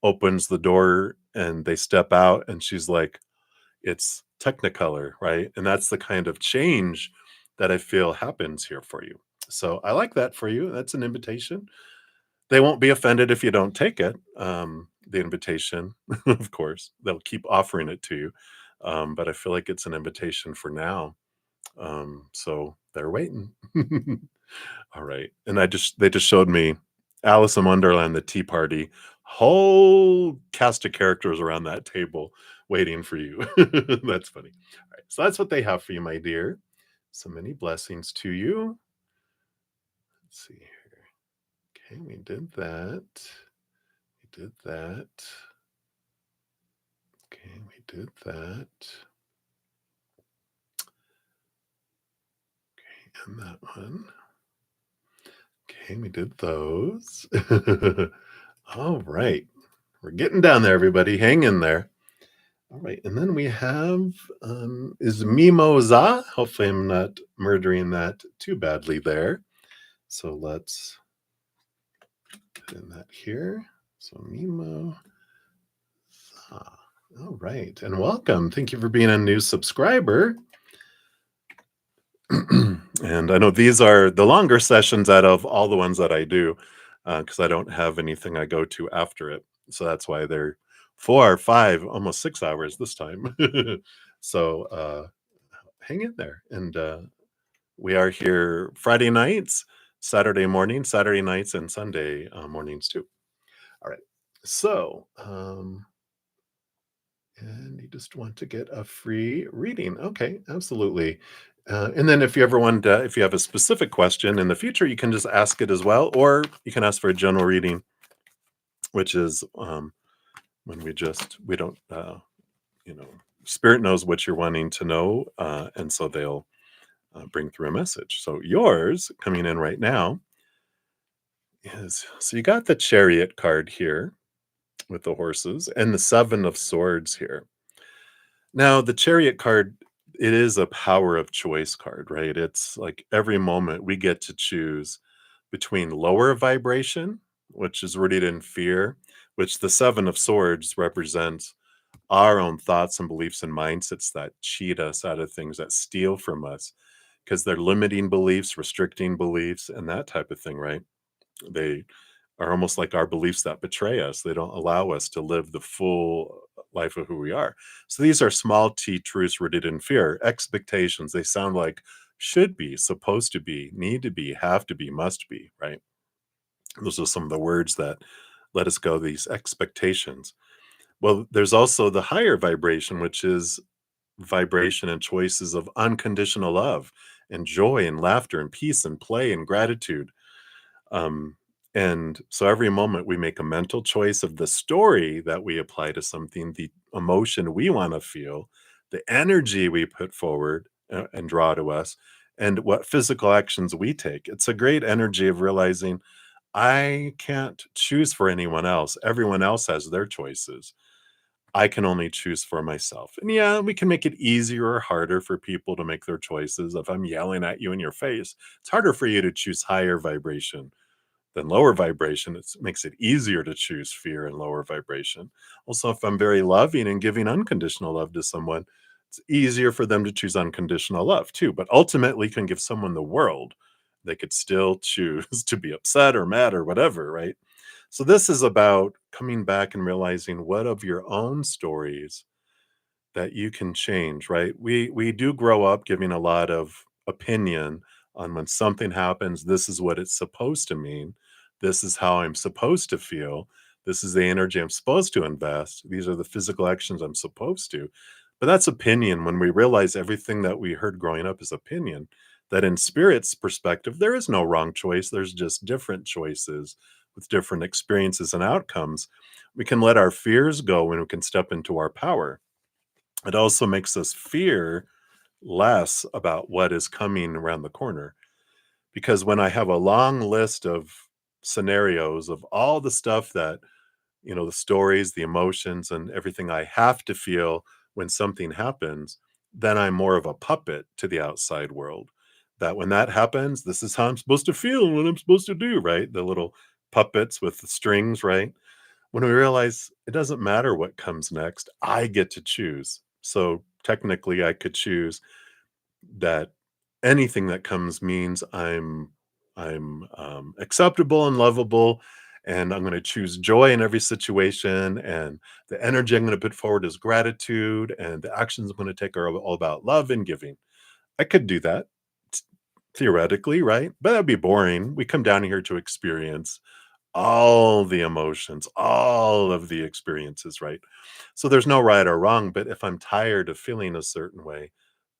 opens the door and they step out and she's like, it's Technicolor, right? And that's the kind of change that I feel happens here for you. So I like that for you. That's an invitation. They won't be offended if you don't take it. The invitation, of course, they'll keep offering it to you. But I feel like it's an invitation for now. So they're waiting. All right. And they just showed me Alice in Wonderland, the tea party, whole cast of characters around that table waiting for you. That's funny. All right. So that's what they have for you, my dear. So many blessings to you. Let's see here. Okay, we did that. We did that. Okay, we did that. Okay, and that one. Okay, we did those. All right. We're getting down there, everybody. Hang in there. All right. And then we have is Mimosa. Hopefully, I'm not murdering that too badly there. So let's put in that here. So Mimosa. All right. And welcome. Thank you for being a new subscriber. And I know these are the longer sessions out of all the ones that I do because I don't have anything I go to after it. So that's why they're 4 or 5, almost 6 hours this time. So hang in there. And we are here Friday nights, Saturday mornings, Saturday nights, and Sunday mornings too. All right. So, and you just want to get a free reading. Okay, absolutely. And then if you ever want, if you have a specific question in the future, you can just ask it as well, or you can ask for a general reading, which is when we don't, you know, spirit knows what you're wanting to know, and so they'll bring through a message. So yours coming in right now is, so you got the Chariot card here with the horses and the Seven of Swords here. Now, the Chariot card, it is a power of choice card, right? It's like every moment we get to choose between lower vibration, which is rooted in fear, which the Seven of Swords represents our own thoughts and beliefs and mindsets that cheat us out of things, that steal from us, because they're limiting beliefs, restricting beliefs, and that type of thing, right? They are almost like our beliefs that betray us. They don't allow us to live the full life of who we are. So these are small t truths rooted in fear. Expectations, they sound like should be, supposed to be, need to be, have to be, must be, right? Those are some of the words that let us go, these expectations. Well, there's also the higher vibration, which is vibration and choices of unconditional love and joy and laughter and peace and play and gratitude. Um, and so every moment we make a mental choice of the story that we apply to something, the emotion we want to feel, the energy we put forward and draw to us, and what physical actions we take. It's a great energy of realizing I can't choose for anyone else. Everyone else has their choices. I can only choose for myself. And yeah, we can make it easier or harder for people to make their choices. If I'm yelling at you in your face, it's harder for you to choose higher vibration than lower vibration. It makes it easier to choose fear and lower vibration. Also, if I'm very loving and giving unconditional love to someone, it's easier for them to choose unconditional love too. But ultimately, can give someone the world. They could still choose to be upset or mad or whatever, right? So this is about coming back and realizing what of your own stories that you can change, right? We do grow up giving a lot of opinion on when something happens, this is what it's supposed to mean. This is how I'm supposed to feel. This is the energy I'm supposed to invest. These are the physical actions I'm supposed to. But that's opinion when we realize everything that we heard growing up is opinion. That in spirit's perspective, there is no wrong choice. There's just different choices with different experiences and outcomes. We can let our fears go and we can step into our power. It also makes us fear less about what is coming around the corner. Because when I have a long list of scenarios of all the stuff that, the stories, the emotions, and everything I have to feel when something happens, then I'm more of a puppet to the outside world. That when that happens, this is how I'm supposed to feel and what I'm supposed to do, right? The little puppets with the strings, right? When we realize it doesn't matter what comes next, I get to choose. So technically, I could choose that anything that comes means I'm acceptable and lovable, and I'm going to choose joy in every situation. And the energy I'm going to put forward is gratitude, and the actions I'm going to take are all about love and giving. I could do that theoretically, right? But that'd be boring. We come down here to experience all the emotions, all of the experiences, right? So there's no right or wrong, but if I'm tired of feeling a certain way,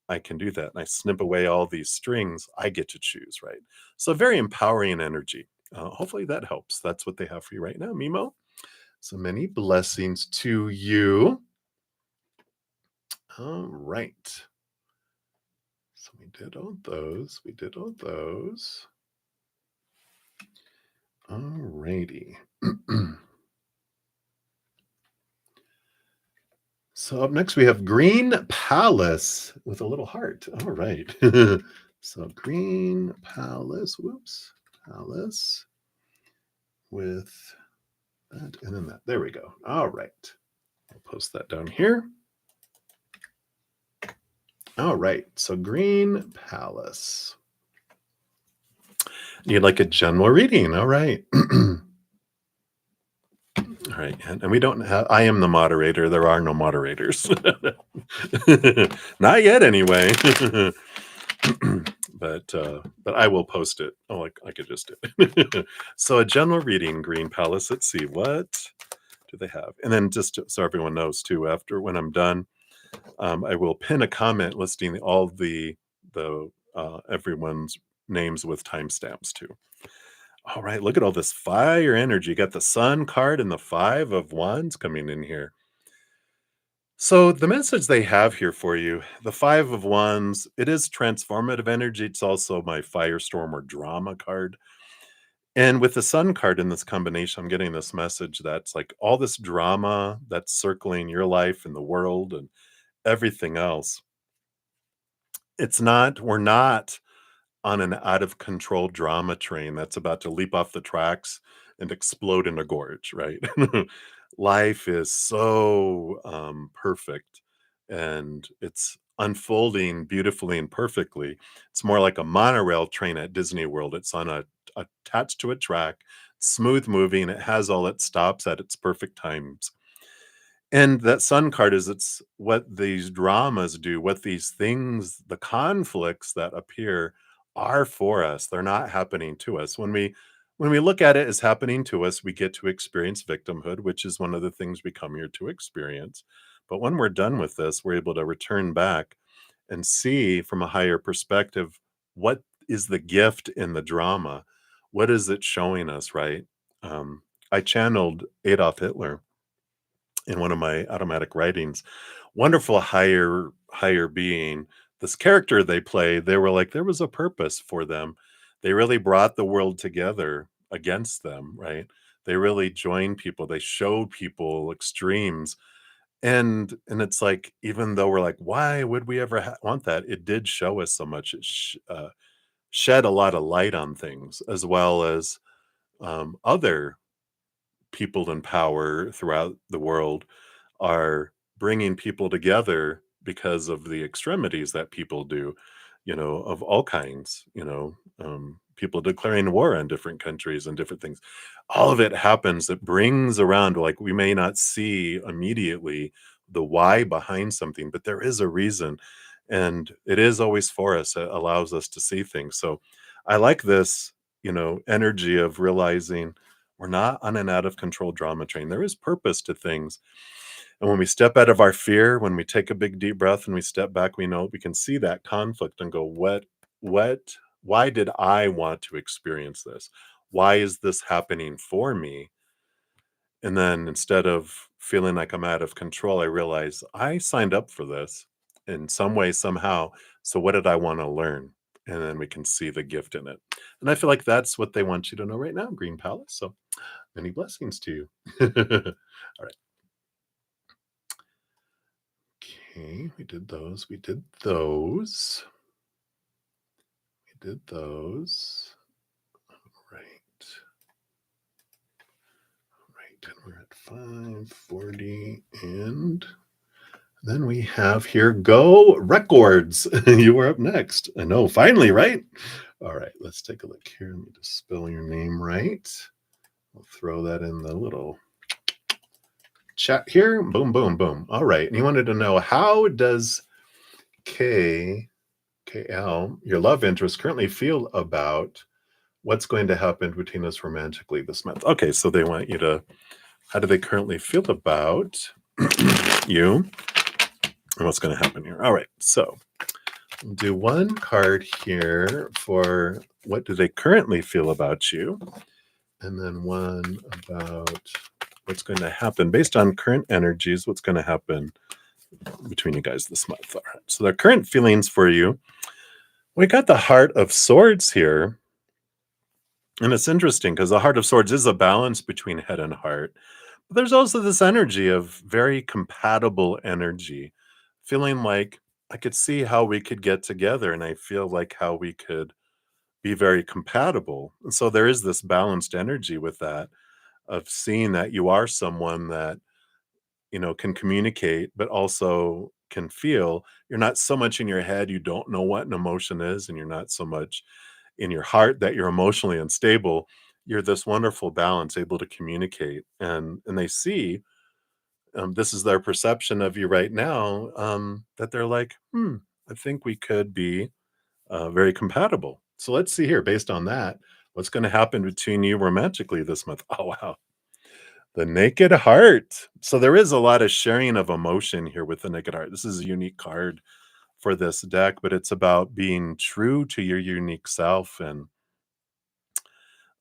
I can do that. And I snip away all these strings, I get to choose, right? So very empowering energy. Hopefully that helps. That's what they have for you right now, Mimo. So many blessings to you. All right. So we did all those. We did all those. All righty. So up next we have Green Palace with a little heart. All right. So Green Palace, whoops, Palace with that and then that. There we go. All right. I'll post that down here. All right. So Green Palace. You'd like a general reading. All right. All right. And we don't have, I am the moderator. There are no moderators. Not yet, anyway. But I will post it. Oh, I could just do it. So a general reading, Green Palace. Let's see, what do they have? And then just so everyone knows too, after when I'm done, I will pin a comment listing all the everyone's names with timestamps too. All right, look at all this fire energy. You got the Sun card and the Five of Wands coming in here. So the message they have here for you, the Five of Wands, it is transformative energy. It's also my firestorm or drama card. And with the Sun card in this combination, I'm getting this message that's like all this drama that's circling your life and the world and everything else. We're not on an out of control drama train that's about to leap off the tracks and explode in a gorge, right? Life is so perfect and it's unfolding beautifully and perfectly. It's more like a monorail train at Disney World. It's on attached to a track, smooth moving. It has all its stops at its perfect times. And that Sun card is it's what these dramas do, what these things, the conflicts that appear are for us. They're not happening to us. When we look at it as happening to us, we get to experience victimhood, which is one of the things we come here to experience. But when we're done with this, we're able to return back and see from a higher perspective what is the gift in the drama? What is it showing us, right? I channeled Adolf Hitler in one of my automatic writings. Wonderful higher being. This character they play, they were like there was a purpose for them. They really brought the world together against them, right? They really joined people. They showed people extremes. And it's like even though we're like why would we ever want that? It did show us so much. It shed a lot of light on things as well as other people in power throughout the world are bringing people together because of the extremities that people do, of all kinds, people declaring war on different countries and different things. All of it happens that brings around, like, we may not see immediately the why behind something, but there is a reason. And it is always for us. It allows us to see things. So I like this, energy of realizing we're not on an out of control drama train. There is purpose to things. And when we step out of our fear, when we take a big deep breath and we step back, we know we can see that conflict and go, what, why did I want to experience this? Why is this happening for me? And then instead of feeling like I'm out of control, I realize I signed up for this in some way, somehow. So what did I want to learn? And then we can see the gift in it. And I feel like that's what they want you to know right now, Green Palace. So many blessings to you. All right. Okay, we did those. We did those. We did those. Right. Right. And we're at 540. And then we have here Go Records. You were up next. I know, finally, right? All right, let's take a look here. Let me just spell your name right. I'll throw that in the little chat here. Boom, boom, boom. All right. And you wanted to know, how does KL, your love interest, currently feel about what's going to happen between us romantically this month? Okay, so they want you to, how do they currently feel about you and what's going to happen here? All right, so we'll do one card here for what do they currently feel about you, and then one about what's going to happen based on current energies, what's going to happen between you guys this month. All right, so their current feelings for you. We got the Heart of Swords here. And it's interesting because the Heart of Swords is a balance between head and heart. But there's also this energy of very compatible energy, feeling like I could see how we could get together, and I feel like how we could be very compatible. And so there is this balanced energy with that, of seeing that you are someone that, can communicate, but also can feel. You're not so much in your head, you don't know what an emotion is, and you're not so much in your heart that you're emotionally unstable. You're this wonderful balance, able to communicate, and they see, this is their perception of you right now, that they're like, I think we could be very compatible. So let's see here, based on that, what's going to happen between you romantically this month. Oh, wow. The Naked Heart. So there is a lot of sharing of emotion here with the Naked Heart. This is a unique card for this deck, but it's about being true to your unique self. And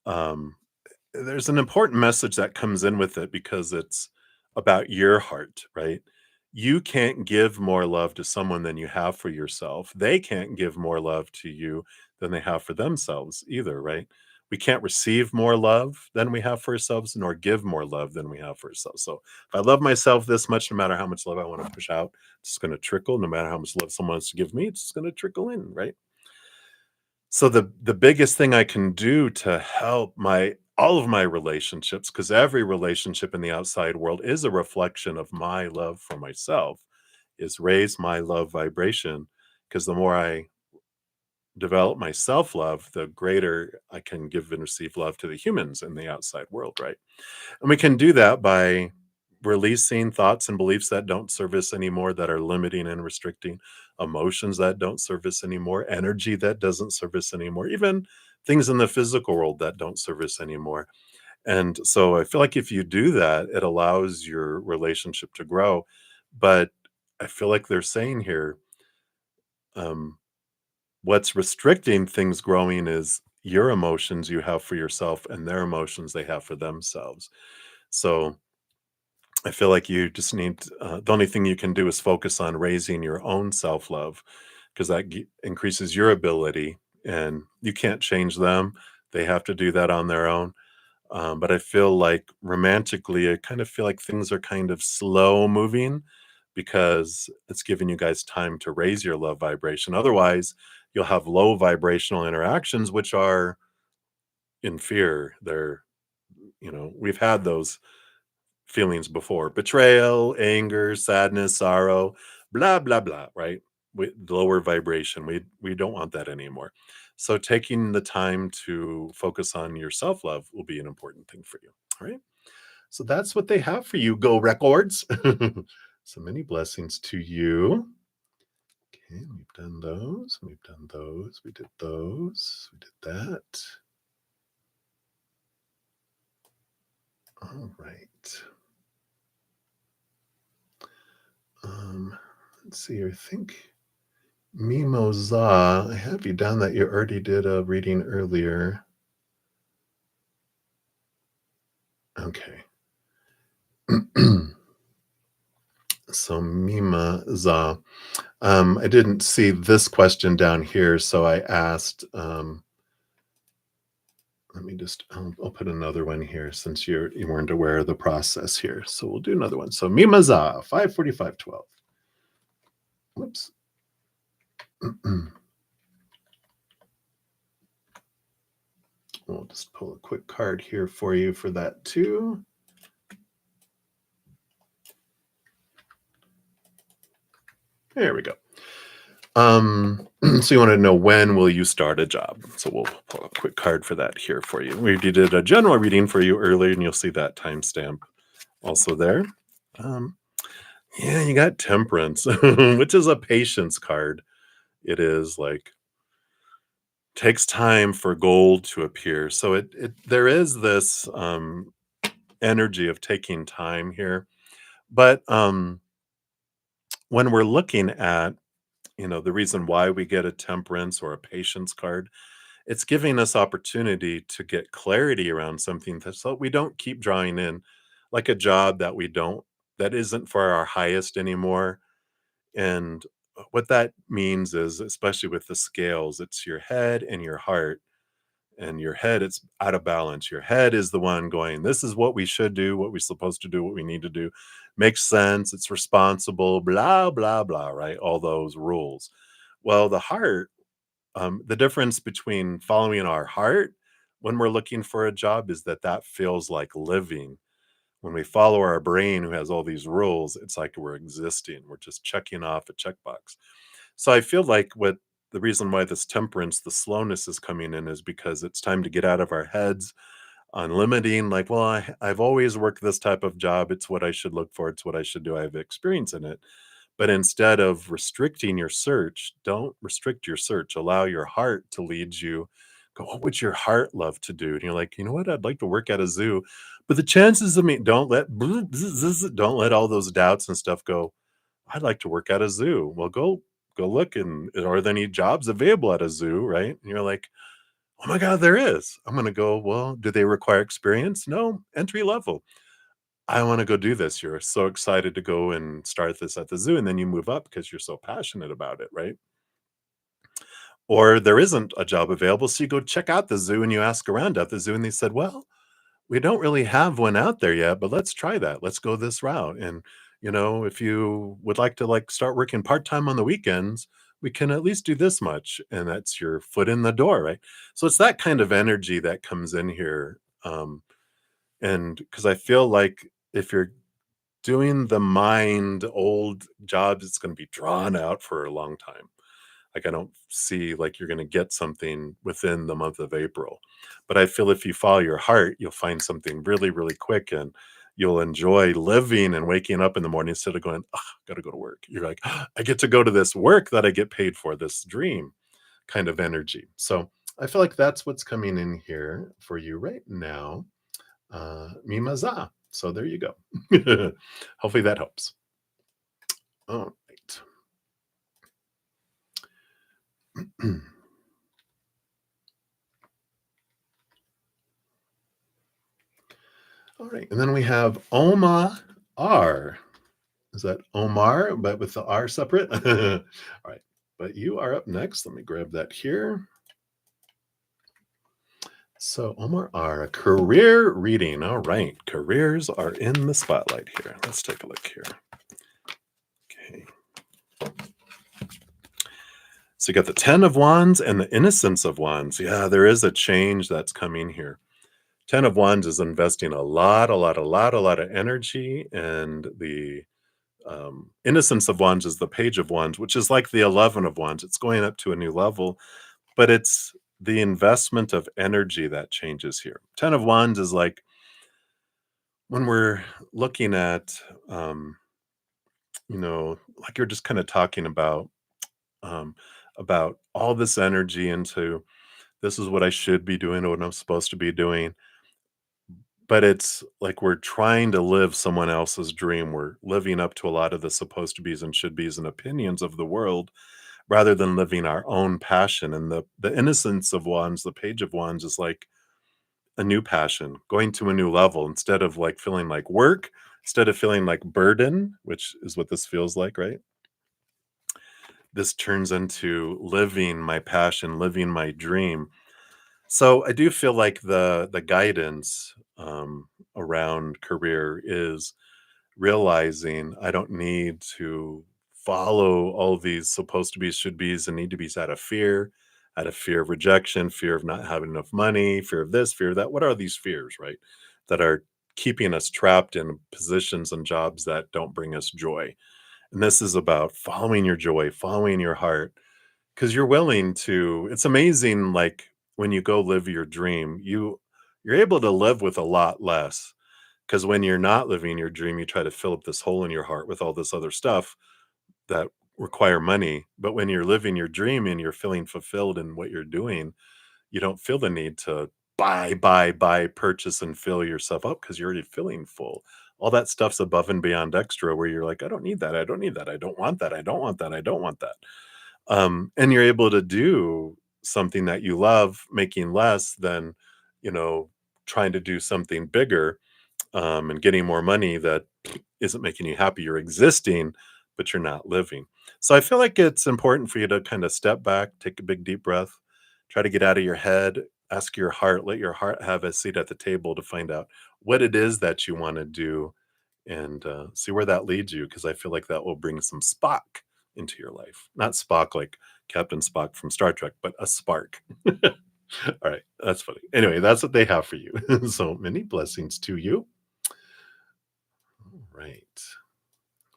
um, there's an important message that comes in with it because it's about your heart, right? You can't give more love to someone than you have for yourself. They can't give more love to you than they have for themselves either, right? We can't receive more love than we have for ourselves, nor give more love than we have for ourselves. So if I love myself this much, no matter how much love I want to push out, it's going to trickle. No matter how much love someone wants to give me, it's just going to trickle in, right? So the biggest thing I can do to help my all of my relationships, because every relationship in the outside world is a reflection of my love for myself, is raise my love vibration. Because the more I develop my self-love, the greater I can give and receive love to the humans in the outside world, right? And we can do that by releasing thoughts and beliefs that don't serve us anymore, that are limiting and restricting, emotions that don't serve us anymore, energy that doesn't serve us anymore, even things in the physical world that don't serve us anymore. And so I feel like if you do that, it allows your relationship to grow. But I feel like they're saying here, um, what's restricting things growing is your emotions you have for yourself and their emotions they have for themselves. So I feel like you just need, the only thing you can do is focus on raising your own self love, because that increases your ability, and you can't change them. They have to do that on their own. But I feel like romantically, I kind of feel like things are kind of slow moving because it's giving you guys time to raise your love vibration. Otherwise, you'll have low vibrational interactions, which are in fear. We've had those feelings before: betrayal, anger, sadness, sorrow, blah blah blah, right? Lower vibration, we don't want that anymore. So taking the time to focus on your self-love will be an important thing for you. All right. So that's what they have for you, Go Records. So many blessings to you. Okay, we've done those. We've done those. We did those. We did that. All right. Let's see. I think Mimosa, I have you down that you already did a reading earlier. Okay. So Mimosa, I didn't see this question down here, so I asked. Let me just. I'll put another one here since you weren't aware of the process here. So we'll do another one. So Mimosa, 54512. Whoops. We'll just pull a quick card here for you for that too. There we go. So you want to know, when will you start a job? So we'll pull a quick card for that here for you. We did a general reading for you earlier, and you'll see that timestamp also there. Yeah, you got Temperance, which is a patience card. It is like, takes time for gold to appear. So it there is this energy of taking time here. But when we're looking at, the reason why we get a temperance or a patience card, it's giving us opportunity to get clarity around something so we don't keep drawing in, like a job that isn't for our highest anymore. And what that means is, especially with the scales, it's your head and your heart. And your head, it's out of balance. Your head is the one going, this is what we should do, what we're supposed to do, what we need to do. Makes sense. It's responsible, blah, blah, blah, right? All those rules. Well, the heart, the difference between following our heart when we're looking for a job is that feels like living. When we follow our brain, who has all these rules, it's like we're existing. We're just checking off a checkbox. So I feel like what the reason why this temperance, the slowness is coming in, is because it's time to get out of our heads on limiting, like, well, I've always worked this type of job. It's what I should look for. It's what I should do. I have experience in it. But instead of restricting your search, don't restrict your search. Allow your heart to lead you. Go, what would your heart love to do? And you're like, you know what? I'd like to work at a zoo. But the chances of me, don't let all those doubts and stuff go. I'd like to work at a zoo. Well, go look, and are there any jobs available at a zoo, right? And you're like, oh my God, there is. I'm gonna go, well, do they require experience? No, entry level. I want to go do this. You're so excited to go and start this at the zoo, and then you move up because you're so passionate about it, right? Or there isn't a job available, so you go check out the zoo and you ask around at the zoo, and they said, well, we don't really have one out there yet, but let's try that. Let's go this route. And, if you would like to like start working part-time on the weekends, we can at least do this much. And that's your foot in the door, right? So it's that kind of energy that comes in here. And because I feel like if you're doing the mind old jobs, it's going to be drawn out for a long time. Like, I don't see like you're going to get something within the month of April. But I feel if you follow your heart, you'll find something really, really quick, and you'll enjoy living and waking up in the morning instead of going, oh, got to go to work. You're like, "Ah, I get to go to this work that I get paid for, this dream kind of energy." So I feel like that's what's coming in here for you right now. Mimaza. So there you go. Hopefully that helps. All right. All right. And then we have Oma R. Is that Omar, but with the R separate? All right. But you are up next. Let me grab that here. So, Omar R, career reading. All right. Careers are in the spotlight here. Let's take a look here. Okay. So, you got the 10 of Wands and the Innocence of Wands. Yeah, there is a change that's coming here. 10 of Wands is investing a lot of energy, and the Innocence of Wands is the Page of Wands, which is like the 11 of Wands. It's going up to a new level, but it's the investment of energy that changes here. 10 of Wands is like when we're looking at, like you're just kind of talking um, about all this energy into this is what I should be doing or what I'm supposed to be doing. But it's like we're trying to live someone else's dream. We're living up to a lot of the supposed to be's and should be's and opinions of the world rather than living our own passion. And the innocence of Wands, the Page of Wands is like a new passion, going to a new level instead of like feeling like work, instead of feeling like burden, which is what this feels like, right? This turns into living my passion, living my dream. So I do feel like the guidance around career is realizing I don't need to follow all these supposed to be, should be's, and need to be's out of fear of rejection, fear of not having enough money, fear of this, fear of that. What are these fears, right? That are keeping us trapped in positions and jobs that don't bring us joy. And this is about following your joy, following your heart, because you're willing to. It's amazing, like when you go live your dream, you're able to live with a lot less because when you're not living your dream, you try to fill up this hole in your heart with all this other stuff that require money. But when you're living your dream and you're feeling fulfilled in what you're doing, you don't feel the need to buy, purchase, and fill yourself up because you're already feeling full. All that stuff's above and beyond extra where you're like, I don't need that. I don't need that. I don't want that. I don't want that. I don't want that. And you're able to do something that you love, making less than, you know, trying to do something bigger and getting more money that isn't making you happy. You're existing, but you're not living. So I feel like it's important for you to kind of step back, take a big deep breath, try to get out of your head, ask your heart, let your heart have a seat at the table to find out what it is that you want to do and see where that leads you. Because I feel like that will bring some Spock into your life. Not Spock like Captain Spock from Star Trek, but a spark. All right, that's funny. Anyway, that's what they have for you. So many blessings to you. All right.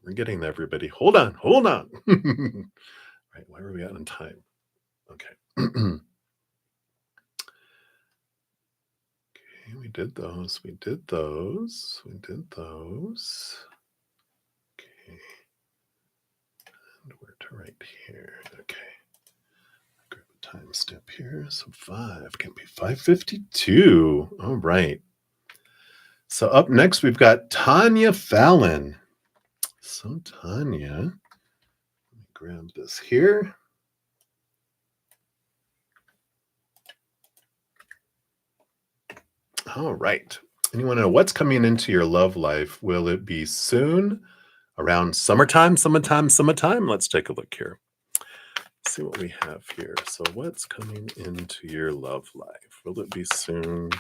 We're getting there, everybody. Hold on, hold on. Right, where are we at in time? Okay. Okay, we did those. We did those. We did those. Okay. And where to right here? Okay. Grab a time step here. So 5 can be 5:52. All right. So up next, we've got Tanya Fallon. So Tanya, let me grab this here. All right. And you want to know what's coming into your love life? Will it be soon? Around summertime, summertime, summertime? Let's take a look here. See what we have here. So what's coming into your love life? Will it be soon?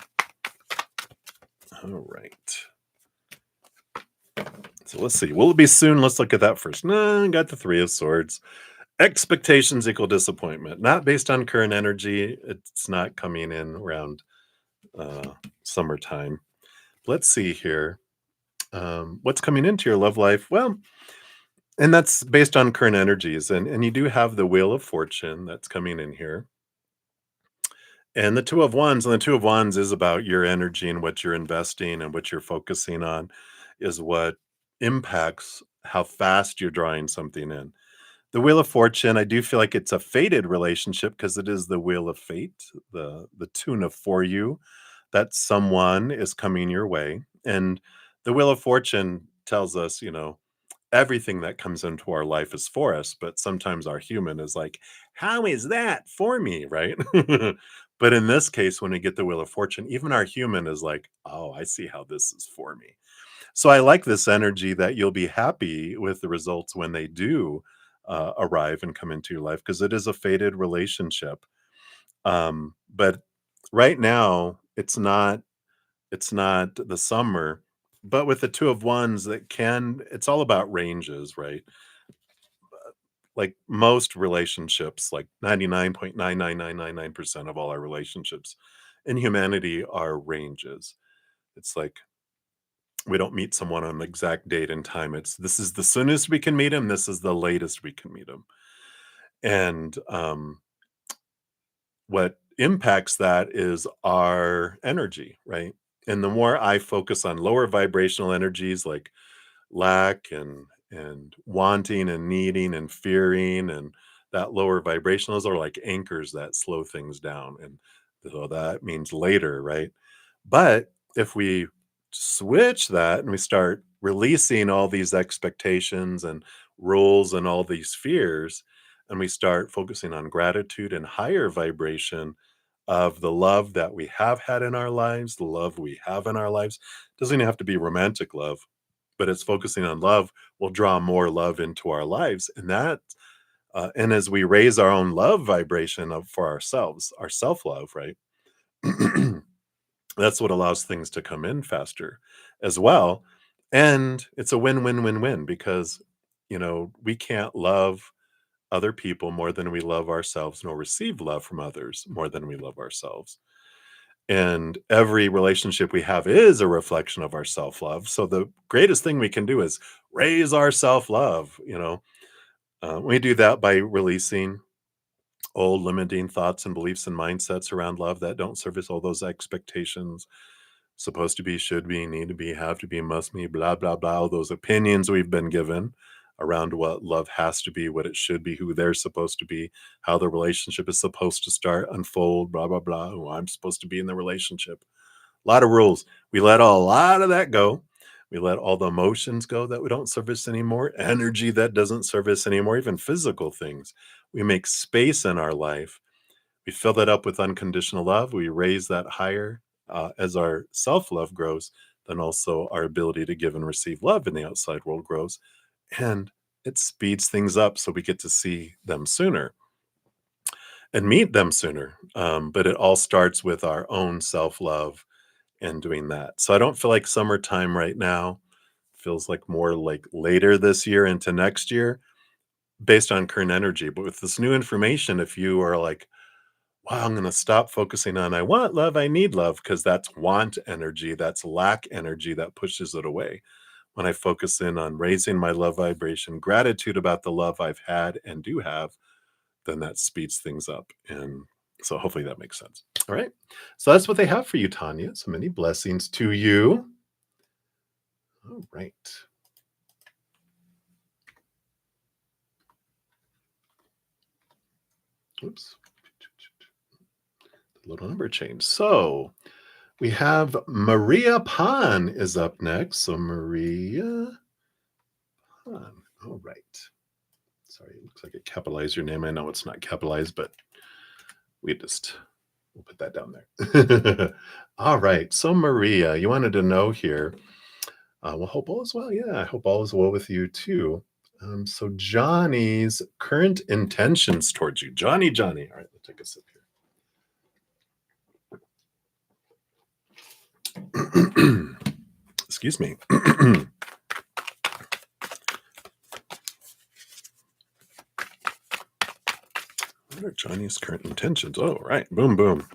All right. So let's see. Will it be soon? Let's look at that first. No, got the 3 of Swords. Expectations equal disappointment. Not based on current energy. It's not coming in around summertime. Let's see here. What's coming into your love life? Well, and that's based on current energies. And you do have the Wheel of Fortune that's coming in here. And the 2 of Wands, and the 2 of Wands is about your energy and what you're investing and what you're focusing on is what impacts how fast you're drawing something in. The Wheel of Fortune, I do feel like it's a fated relationship because it is the Wheel of Fate, the tune of for you, that someone is coming your way. And the Wheel of Fortune tells us, everything that comes into our life is for us, but sometimes our human is like, how is that for me, right? But in this case, when we get the Wheel of Fortune, even our human is like, oh, I see how this is for me. So I like this energy that you'll be happy with the results when they do arrive and come into your life because it is a fated relationship. But right now, it's not the summer. But with the 2 of Wands, it's all about ranges, right? Like most relationships, like 99.99999% of all our relationships in humanity are ranges. It's like we don't meet someone on an exact date and time. This is the soonest we can meet him. This is the latest we can meet him. And what impacts that is our energy, right? And the more I focus on lower vibrational energies like lack and wanting and needing and fearing and that lower vibration, those are like anchors that slow things down. And so that means later, right? But if we switch that and we start releasing all these expectations and rules and all these fears, and we start focusing on gratitude and higher vibration of the love that we have had in our lives, the love we have in our lives, doesn't even have to be romantic love, but it's focusing on love will draw more love into our lives. And that, and as we raise our own love vibration of, for ourselves, our self love, right? That's what allows things to come in faster as well. And it's a win win win win because, we can't love other people more than we love ourselves, nor receive love from others more than we love ourselves. And every relationship we have is a reflection of our self love. So the greatest thing we can do is raise our self love. We do that by releasing old limiting thoughts and beliefs and mindsets around love that don't service all those expectations. Supposed to be, should be, need to be, have to be, must be, blah, blah, blah. All those opinions we've been given around what love has to be, what it should be, who they're supposed to be, how the relationship is supposed to start, unfold, blah, blah, blah, who I'm supposed to be in the relationship. A lot of rules. We let a lot of that go. We let all the emotions go that we don't service anymore, energy that doesn't service anymore, even physical things. We make space in our life. We fill that up with unconditional love. We raise that higher as our self love grows, then also our ability to give and receive love in the outside world grows. And it speeds things up so we get to see them sooner and meet them sooner. But it all starts with our own self love and doing that. So I don't feel like summertime right now. Feels like more like later this year into next year based on current energy. But with this new information, if you are like, wow, I'm going to stop focusing on I want love, I need love, because that's want energy, that's lack energy that pushes it away. When I focus in on raising my love vibration, gratitude about the love I've had and do have, then that speeds things up. And so hopefully that makes sense. All right. So that's what they have for you, Tanya. So many blessings to you. All right. Oops. The little number change. So we have Maria Pan is up next. So Maria Pan. All right. Sorry, it looks like it capitalized your name. I know it's not capitalized, but we'll put that down there. All right. So Maria, you wanted to know here. Well, hope all is well. Yeah, I hope all is well with you too. So Johnny's current intentions towards you. Johnny. All right, let's take a sip here. Excuse me. What are Johnny's current intentions? Oh, right. Boom, boom.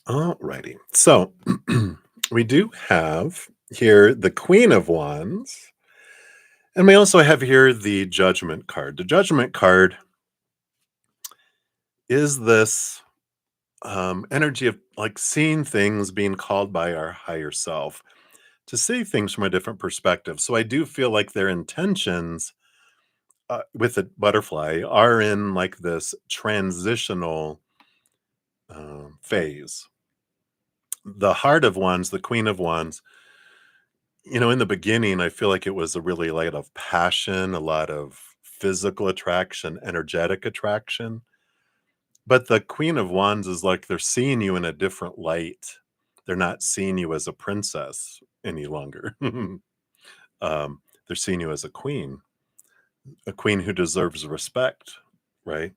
All righty. So we do have here the Queen of Wands. And we also have here the Judgment card. The Judgment card is this energy of like seeing things, being called by our higher self to see things from a different perspective. So I do feel like their intentions with the butterfly are in like this transitional phase. The Heart of Wands, the Queen of Wands, in the beginning, I feel like it was a really lot of passion, a lot of physical attraction, energetic attraction. But the Queen of Wands is like they're seeing you in a different light. They're not seeing you as a princess any longer. They're seeing you as a queen who deserves respect, right?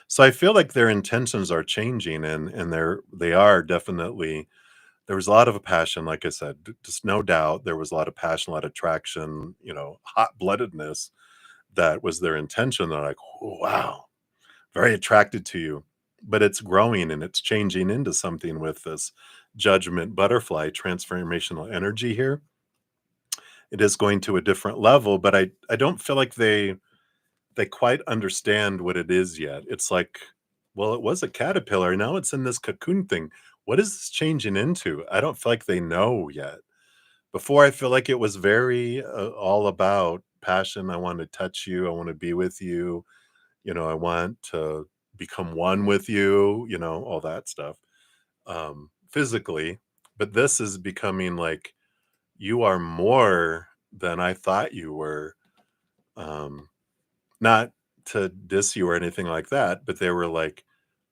So I feel like their intentions are changing, and they are definitely. There was a lot of passion, like I said, just no doubt. There was a lot of passion, a lot of attraction, hot bloodedness. That was their intention. They're like, "Oh, wow, very attracted to you," but it's growing and it's changing into something with this Judgment butterfly transformational energy here. It is going to a different level, but I don't feel like they they quite understand what it is yet. It's like, well, it was a caterpillar. Now it's in this cocoon thing. What is this changing into? I don't feel like they know yet. Before, I feel like it was very all about passion. I want to touch you. I want to be with you. I want to become one with you, all that stuff physically. But this is becoming like, you are more than I thought you were. Um, Not to diss you or anything like that, but they were like,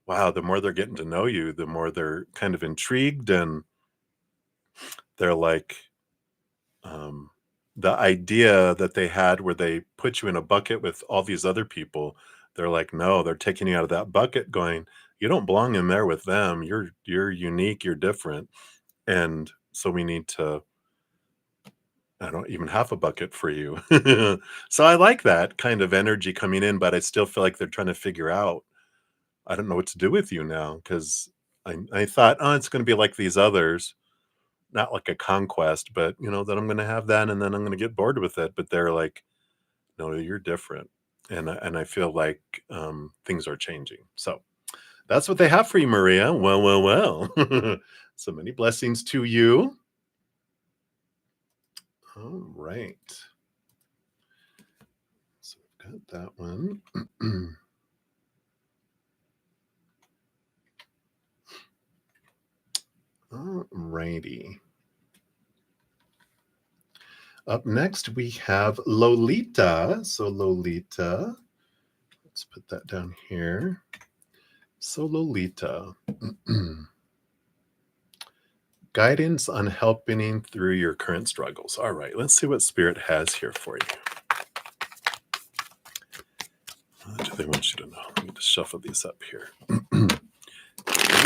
wow, the more they're getting to know you, the more they're kind of intrigued, and they're like, um, the idea that they had where they put you in a bucket with all these other people, they're like, no, they're taking you out of that bucket going, you don't belong in there with them. You're unique, you're different. And so we need to, I don't even have a bucket for you. So I like that kind of energy coming in, but I still feel like they're trying to figure out, I don't know what to do with you now, because I thought, oh, it's going to be like these others, not like a conquest, but that I'm going to have that, and then I'm going to get bored with it. But they're like, no, you're different, and I feel like things are changing. So that's what they have for you, Maria. Well, well, well. So many blessings to you. All right. So we've got that one. All righty. Up next, we have Lolita. So Lolita, let's put that down here. So Lolita, guidance on helping through your current struggles. All right, let's see what Spirit has here for you. What do they want you to know? Let me just shuffle these up here.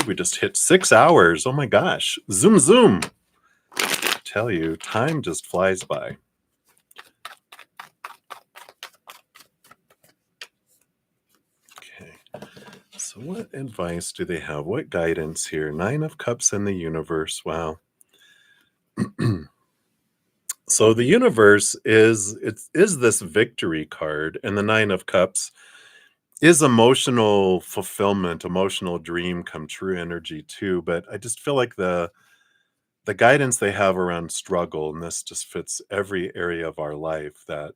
We just hit 6 hours. Oh my gosh. Zoom, zoom. I tell you, time just flies by. Okay. So what advice do they have? What guidance here? 9 of Cups in the universe. Wow. So the universe is this victory card, and the 9 of Cups is emotional fulfillment, emotional dream come true energy too. But I just feel like the guidance they have around struggle, and this just fits every area of our life, that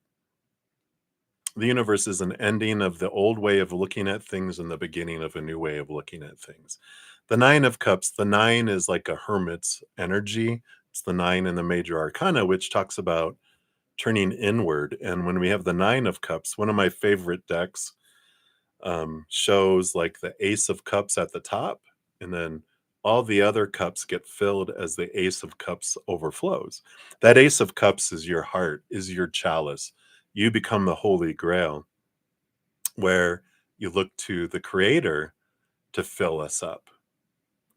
the universe is an ending of the old way of looking at things and the beginning of a new way of looking at things. The 9 of Cups, the 9 is like a hermit's energy. It's the 9 in the major arcana, which talks about turning inward. And when we have the 9 of Cups, one of my favorite decks shows like the Ace of Cups at the top, and then all the other cups get filled as the Ace of Cups overflows. That Ace of Cups is your heart, is your chalice. You become the Holy Grail, where you look to the Creator to fill us up.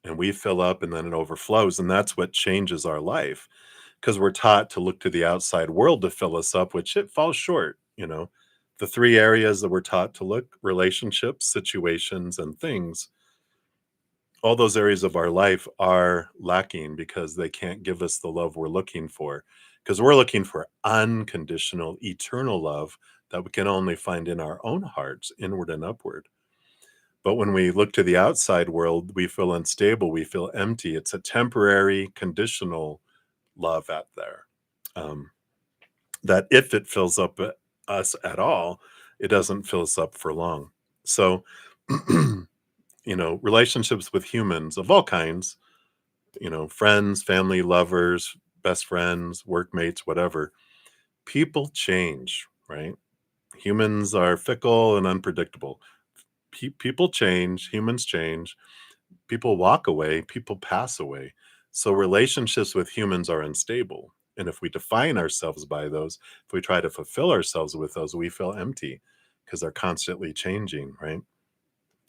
And we fill up, and then it overflows. And that's what changes our life, because we're taught to look to the outside world to fill us up, which it falls short. The 3 areas that we're taught to look: relationships, situations, and things. All those areas of our life are lacking because they can't give us the love we're looking for, because we're looking for unconditional, eternal love that we can only find in our own hearts, inward and upward. But when we look to the outside world, we feel unstable, we feel empty. It's a temporary, conditional love out there. That if it fills up us at all, it doesn't fill us up for long. So, relationships with humans of all kinds, friends, family, lovers, best friends, workmates, whatever, people change, right? Humans are fickle and unpredictable. People change, humans change, people walk away, people pass away. So relationships with humans are unstable. And if we define ourselves by those, if we try to fulfill ourselves with those, we feel empty because they're constantly changing, right?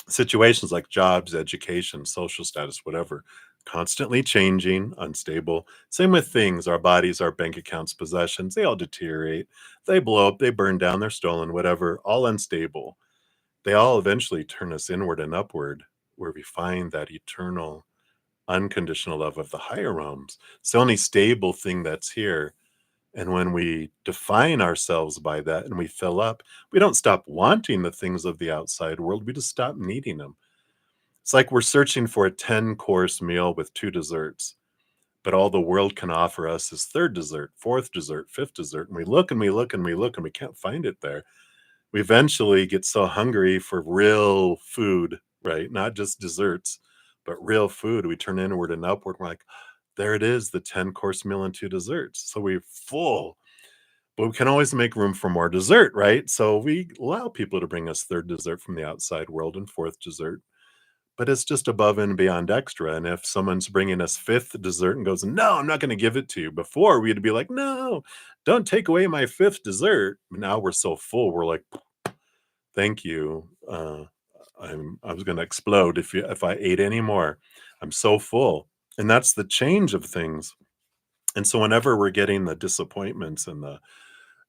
Situations like jobs, education, social status, whatever, constantly changing, unstable. Same with things, our bodies, our bank accounts, possessions, they all deteriorate, they blow up, they burn down, they're stolen, whatever, all unstable. They all eventually turn us inward and upward, where we find that eternal, unconditional love of the higher realms. It's the only stable thing that's here. And when we define ourselves by that and we fill up, we don't stop wanting the things of the outside world. We just stop needing them. It's like we're searching for a 10-course meal with 2 desserts, but all the world can offer us is third dessert, fourth dessert, fifth dessert. And we look and we look and we look and we can't find it there. We eventually get so hungry for real food, right? Not just desserts, but real food. We turn inward and upward. We're like, there it is, the 10-course meal and 2 desserts. So we're full, but we can always make room for more dessert, right? So we allow people to bring us third dessert from the outside world and fourth dessert, but it's just above and beyond extra. And if someone's bringing us fifth dessert and goes, no, I'm not going to give it to you. Before we'd be like, no, don't take away my fifth dessert. Now we're so full. We're like, thank you. I was going to explode if I ate any more. I'm so full. And that's the change of things. And so whenever we're getting the disappointments and the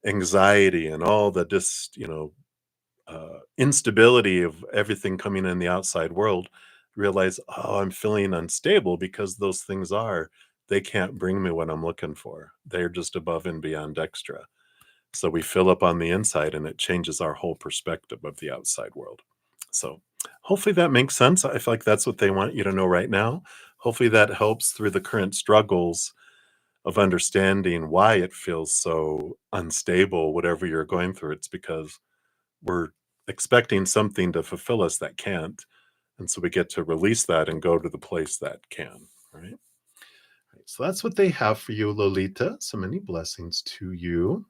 anxiety and all the instability of everything coming in the outside world, realize, oh, I'm feeling unstable because those things they can't bring me what I'm looking for. They're just above and beyond extra. So we fill up on the inside and it changes our whole perspective of the outside world. So hopefully that makes sense. I feel like that's what they want you to know right now. Hopefully that helps through the current struggles of understanding why it feels so unstable, whatever you're going through. It's because we're expecting something to fulfill us that can't. And so we get to release that and go to the place that can. Right. So that's what they have for you, Lolita. So many blessings to you.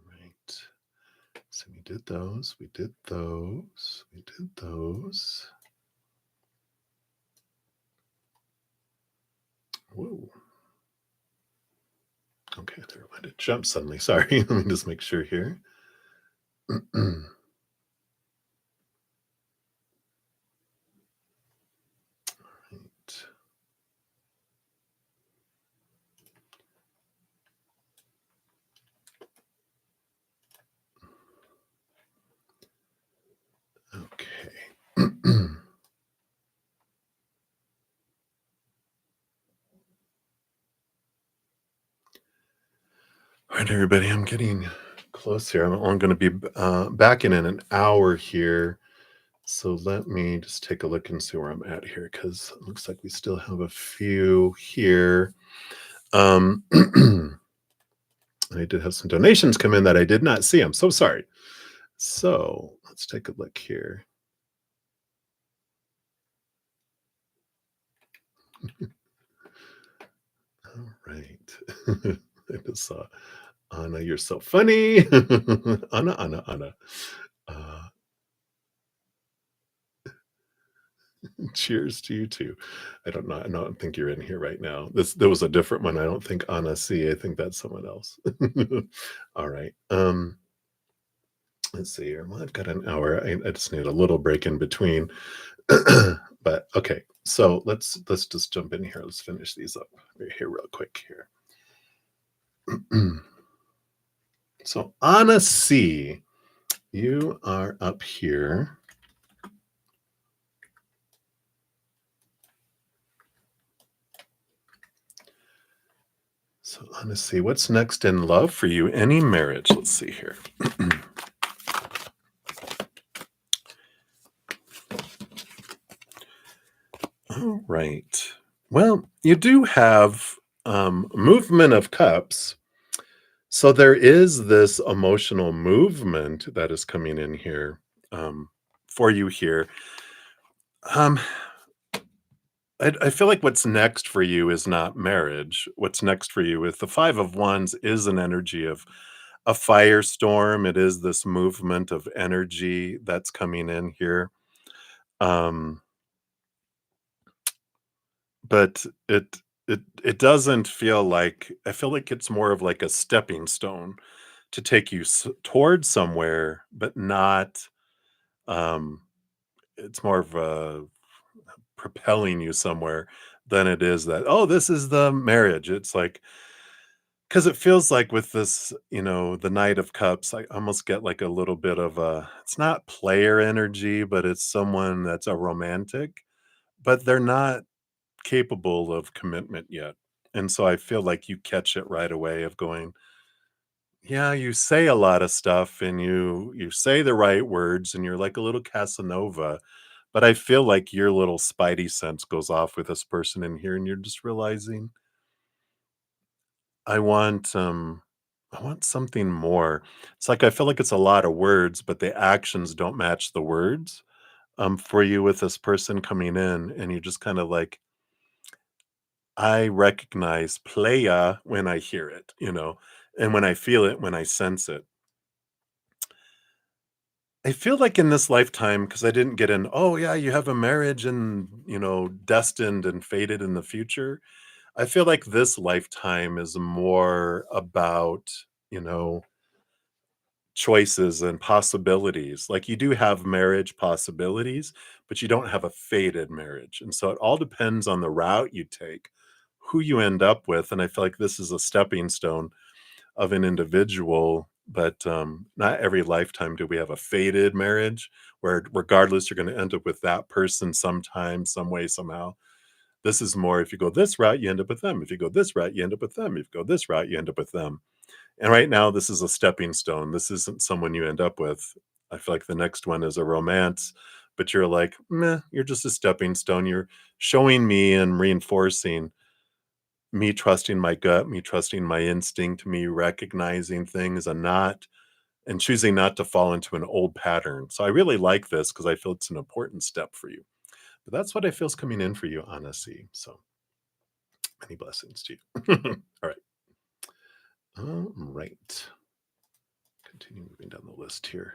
Right. So we did those. We did those. We did those. Whoa. Okay, there. Why did it jump suddenly? Sorry. Let me just make sure here. Right. Okay. All right, everybody, I'm getting close here. I'm only going to be back in an hour here. So let me just take a look and see where I'm at here, because it looks like we still have a few here. I did have some donations come in that I did not see. I'm so sorry. So let's take a look here. All right. I just saw Anna, you're so funny. Anna. Uh, Cheers to you too. I don't know. I don't think you're in here right now. There was a different one. I don't think Anna C. I think that's someone else. All right. Let's see here. Well, I've got an hour. I just need a little break in between. But okay. So let's just jump in here. Let's finish these up here real quick here. So Anna C., you are up here. So Anna C., what's next in love for you? Any marriage? Let's see here. All right. Well, you do have movement of cups. So there is this emotional movement that is coming in here for you here. I feel like what's next for you is not marriage. What's next for you with the Five of Wands is an energy of a firestorm. It is this movement of energy that's coming in here. Um, but it doesn't feel like, I feel like it's more of like a stepping stone to take you towards somewhere, but not um it's more of a propelling you somewhere than it is that, oh, this is the marriage. It's like, because it feels like with this, the Knight of Cups, I almost get like a little bit of it's not player energy, but it's someone that's a romantic, but they're not capable of commitment yet. And so I feel like you catch it right away of going, yeah, you say a lot of stuff and you say the right words and you're like a little Casanova, but I feel like your little spidey sense goes off with this person in here and you're just realizing I want I want something more. It's like I feel like it's a lot of words, but the actions don't match the words for you with this person coming in and you're just kind of like I recognize playa when I hear it, and when I feel it, when I sense it. I feel like in this lifetime, because I didn't get in, oh, yeah, you have a marriage and, destined and fated in the future. I feel like this lifetime is more about, you know, choices and possibilities. Like you do have marriage possibilities, but you don't have a fated marriage. And so it all depends on the route you take, who you end up with. And I feel like this is a stepping stone of an individual, but not every lifetime do we have a fated marriage where regardless you're going to end up with that person sometime, some way, somehow. This is more if you go this route, you end up with them. If you go this route, you end up with them. If you go this route, you end up with them. And right now, this is a stepping stone. This isn't someone you end up with. I feel like the next one is a romance, but you're like, meh, you're just a stepping stone. You're showing me and reinforcing me trusting my gut, me trusting my instinct, me recognizing things and choosing not to fall into an old pattern. So I really like this because I feel it's an important step for you. But that's what I feel is coming in for you, Anasi. So many blessings to you. All right. All right. Continue moving down the list here.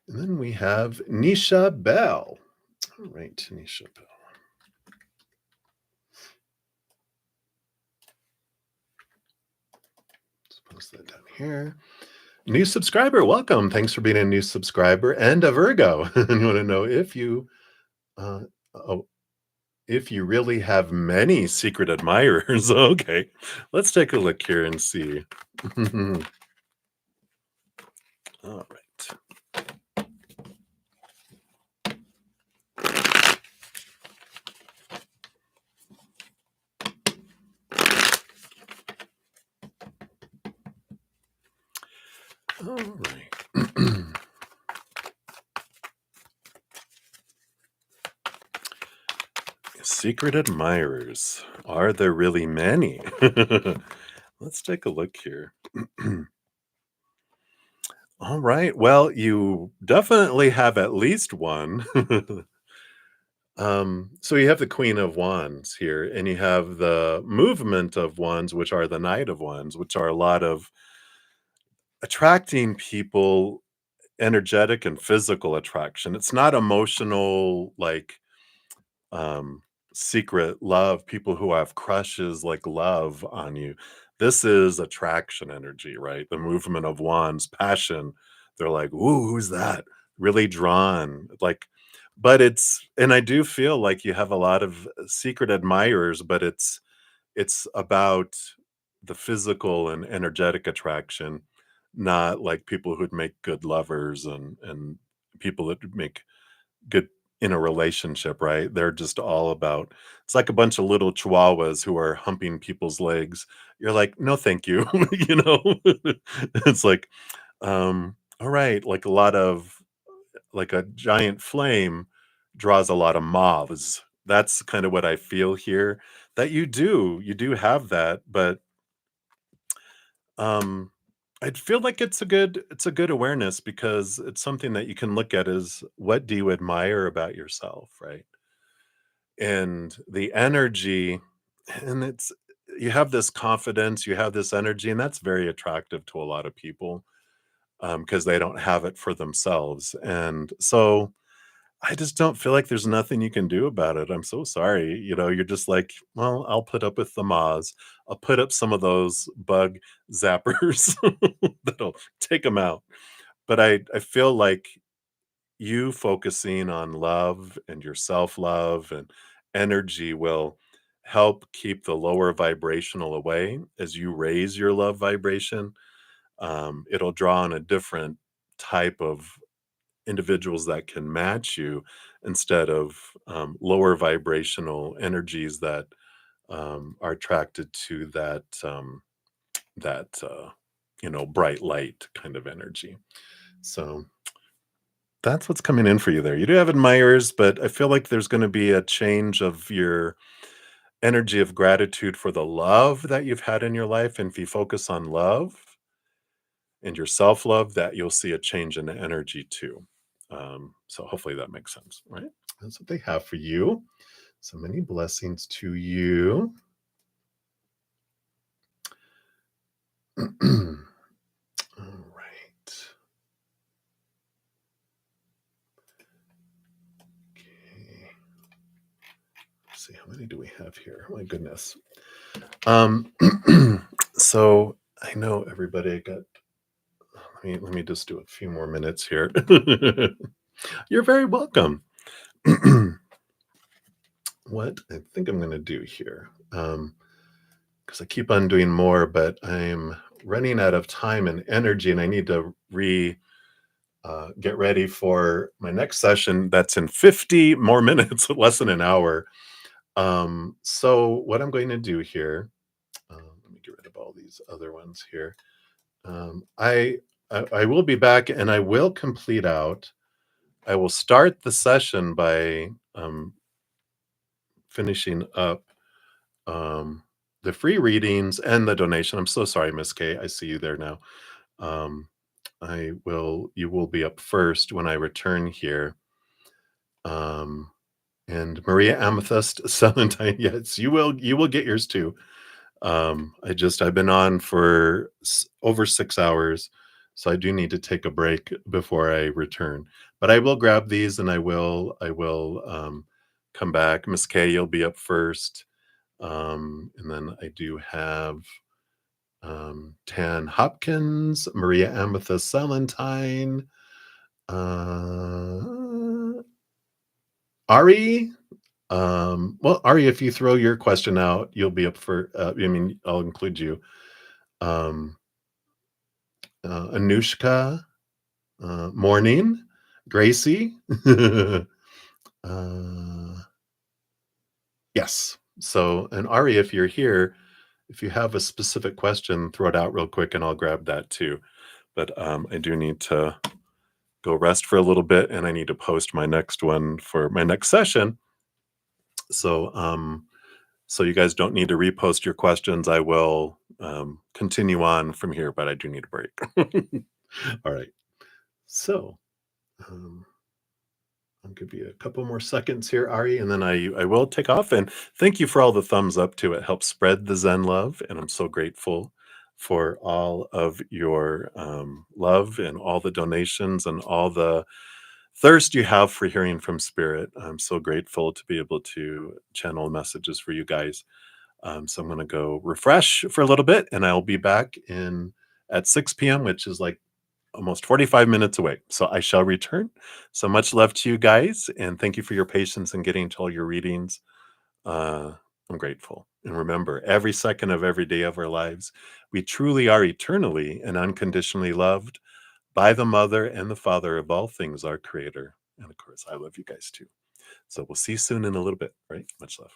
And then we have Nisha Bell. All right, Nisha Bell. Let's post that down here. New subscriber, welcome. Thanks for being a new subscriber and a Virgo. And you want to know uh, oh, if you really have many secret admirers. Okay, let's take a look here and see. All right. All right. Secret admirers. Are there really many? Let's take a look here. All right. Well, you definitely have at least one. So you have the Queen of Wands here, and you have the movement of Wands, which are the Knight of Wands, which are a lot of attracting people, energetic and physical attraction. It's not emotional, like um secret love, people who have crushes like love on you. This is attraction energy, right? The movement of wands, passion. They're like, ooh, who's that? Really drawn, like, but it's, and I do feel like you have a lot of secret admirers, but it's about the physical and energetic attraction, not like people who'd make good lovers and people that would make good in a relationship, right? They're just all about, it's like a bunch of little chihuahuas who are humping people's legs. You're like, "No, thank you." You know? It's like, all right, like a lot of like a giant flame draws a lot of moths. That's kind of what I feel here, that you do have that, but um, I feel like it's a good awareness because it's something that you can look at as what do you admire about yourself, right? And the energy, and it's, you have this confidence, you have this energy, and that's very attractive to a lot of people because they don't have it for themselves. And so I just don't feel like there's nothing you can do about it. I'm so sorry. You're just like, well, I'll put up with the moths. I'll put up some of those bug zappers that'll take them out. But I feel like you focusing on love and your self-love and energy will help keep the lower vibrational away as you raise your love vibration. It'll draw on a different type of individuals that can match you instead of lower vibrational energies that are attracted to that bright light kind of energy. So that's what's coming in for you there. You do have admirers, but I feel like there's going to be a change of your energy of gratitude for the love that you've had in your life. And if you focus on love and your self love, that you'll see a change in the energy too. So hopefully that makes sense, right? That's what they have for you. So many blessings to you. All right. Okay. Let's see, how many do we have here? My goodness. Um, so I know everybody got. Let me just do a few more minutes here. You're very welcome. What I think I'm going to do here, because I keep on doing more, but I'm running out of time and energy, and I need to get ready for my next session. That's in 50 more minutes, less than an hour. So what I'm going to do here, let me get rid of all these other ones here. Um, I, I will be back, and I will complete out. I will start the session by finishing up the free readings and the donation. I'm so sorry, Miss K. I see you there now. Um, you will be up first when I return here. And Maria Amethyst Celentine, yes, you will get yours too. I've been on for over 6 hours, so I do need to take a break before I return. But I will grab these and I will come back. Miss K, you'll be up first. And then I do have Tan Hopkins, Maria Amethyst Celentine, Ari. Well, Ari, if you throw your question out, you'll be up for. I'll include you. Um, Anushka, Morning, Gracie. Yes. So, and Ari, if you're here, if you have a specific question, throw it out real quick, and I'll grab that too. But I do need to go rest for a little bit, and I need to post my next one for my next session. So you guys don't need to repost your questions. I will continue on from here, but I do need a break. All right. So I'll give you a couple more seconds here, Ari, and then I will take off. And thank you for all the thumbs up too. It helps spread the Zen love, and I'm so grateful for all of your love and all the donations and all the thirst you have for hearing from spirit. I'm so grateful to be able to channel messages for you guys. So I'm going to go refresh for a little bit, and I'll be back in at 6 p.m., which is like almost 45 minutes away. So I shall return. So much love to you guys, and thank you for your patience in getting to all your readings. I'm grateful. And remember, every second of every day of our lives, we truly are eternally and unconditionally loved by the Mother and the Father of all things, our Creator. And of course, I love you guys too. So we'll see you soon in a little bit, right? Much love.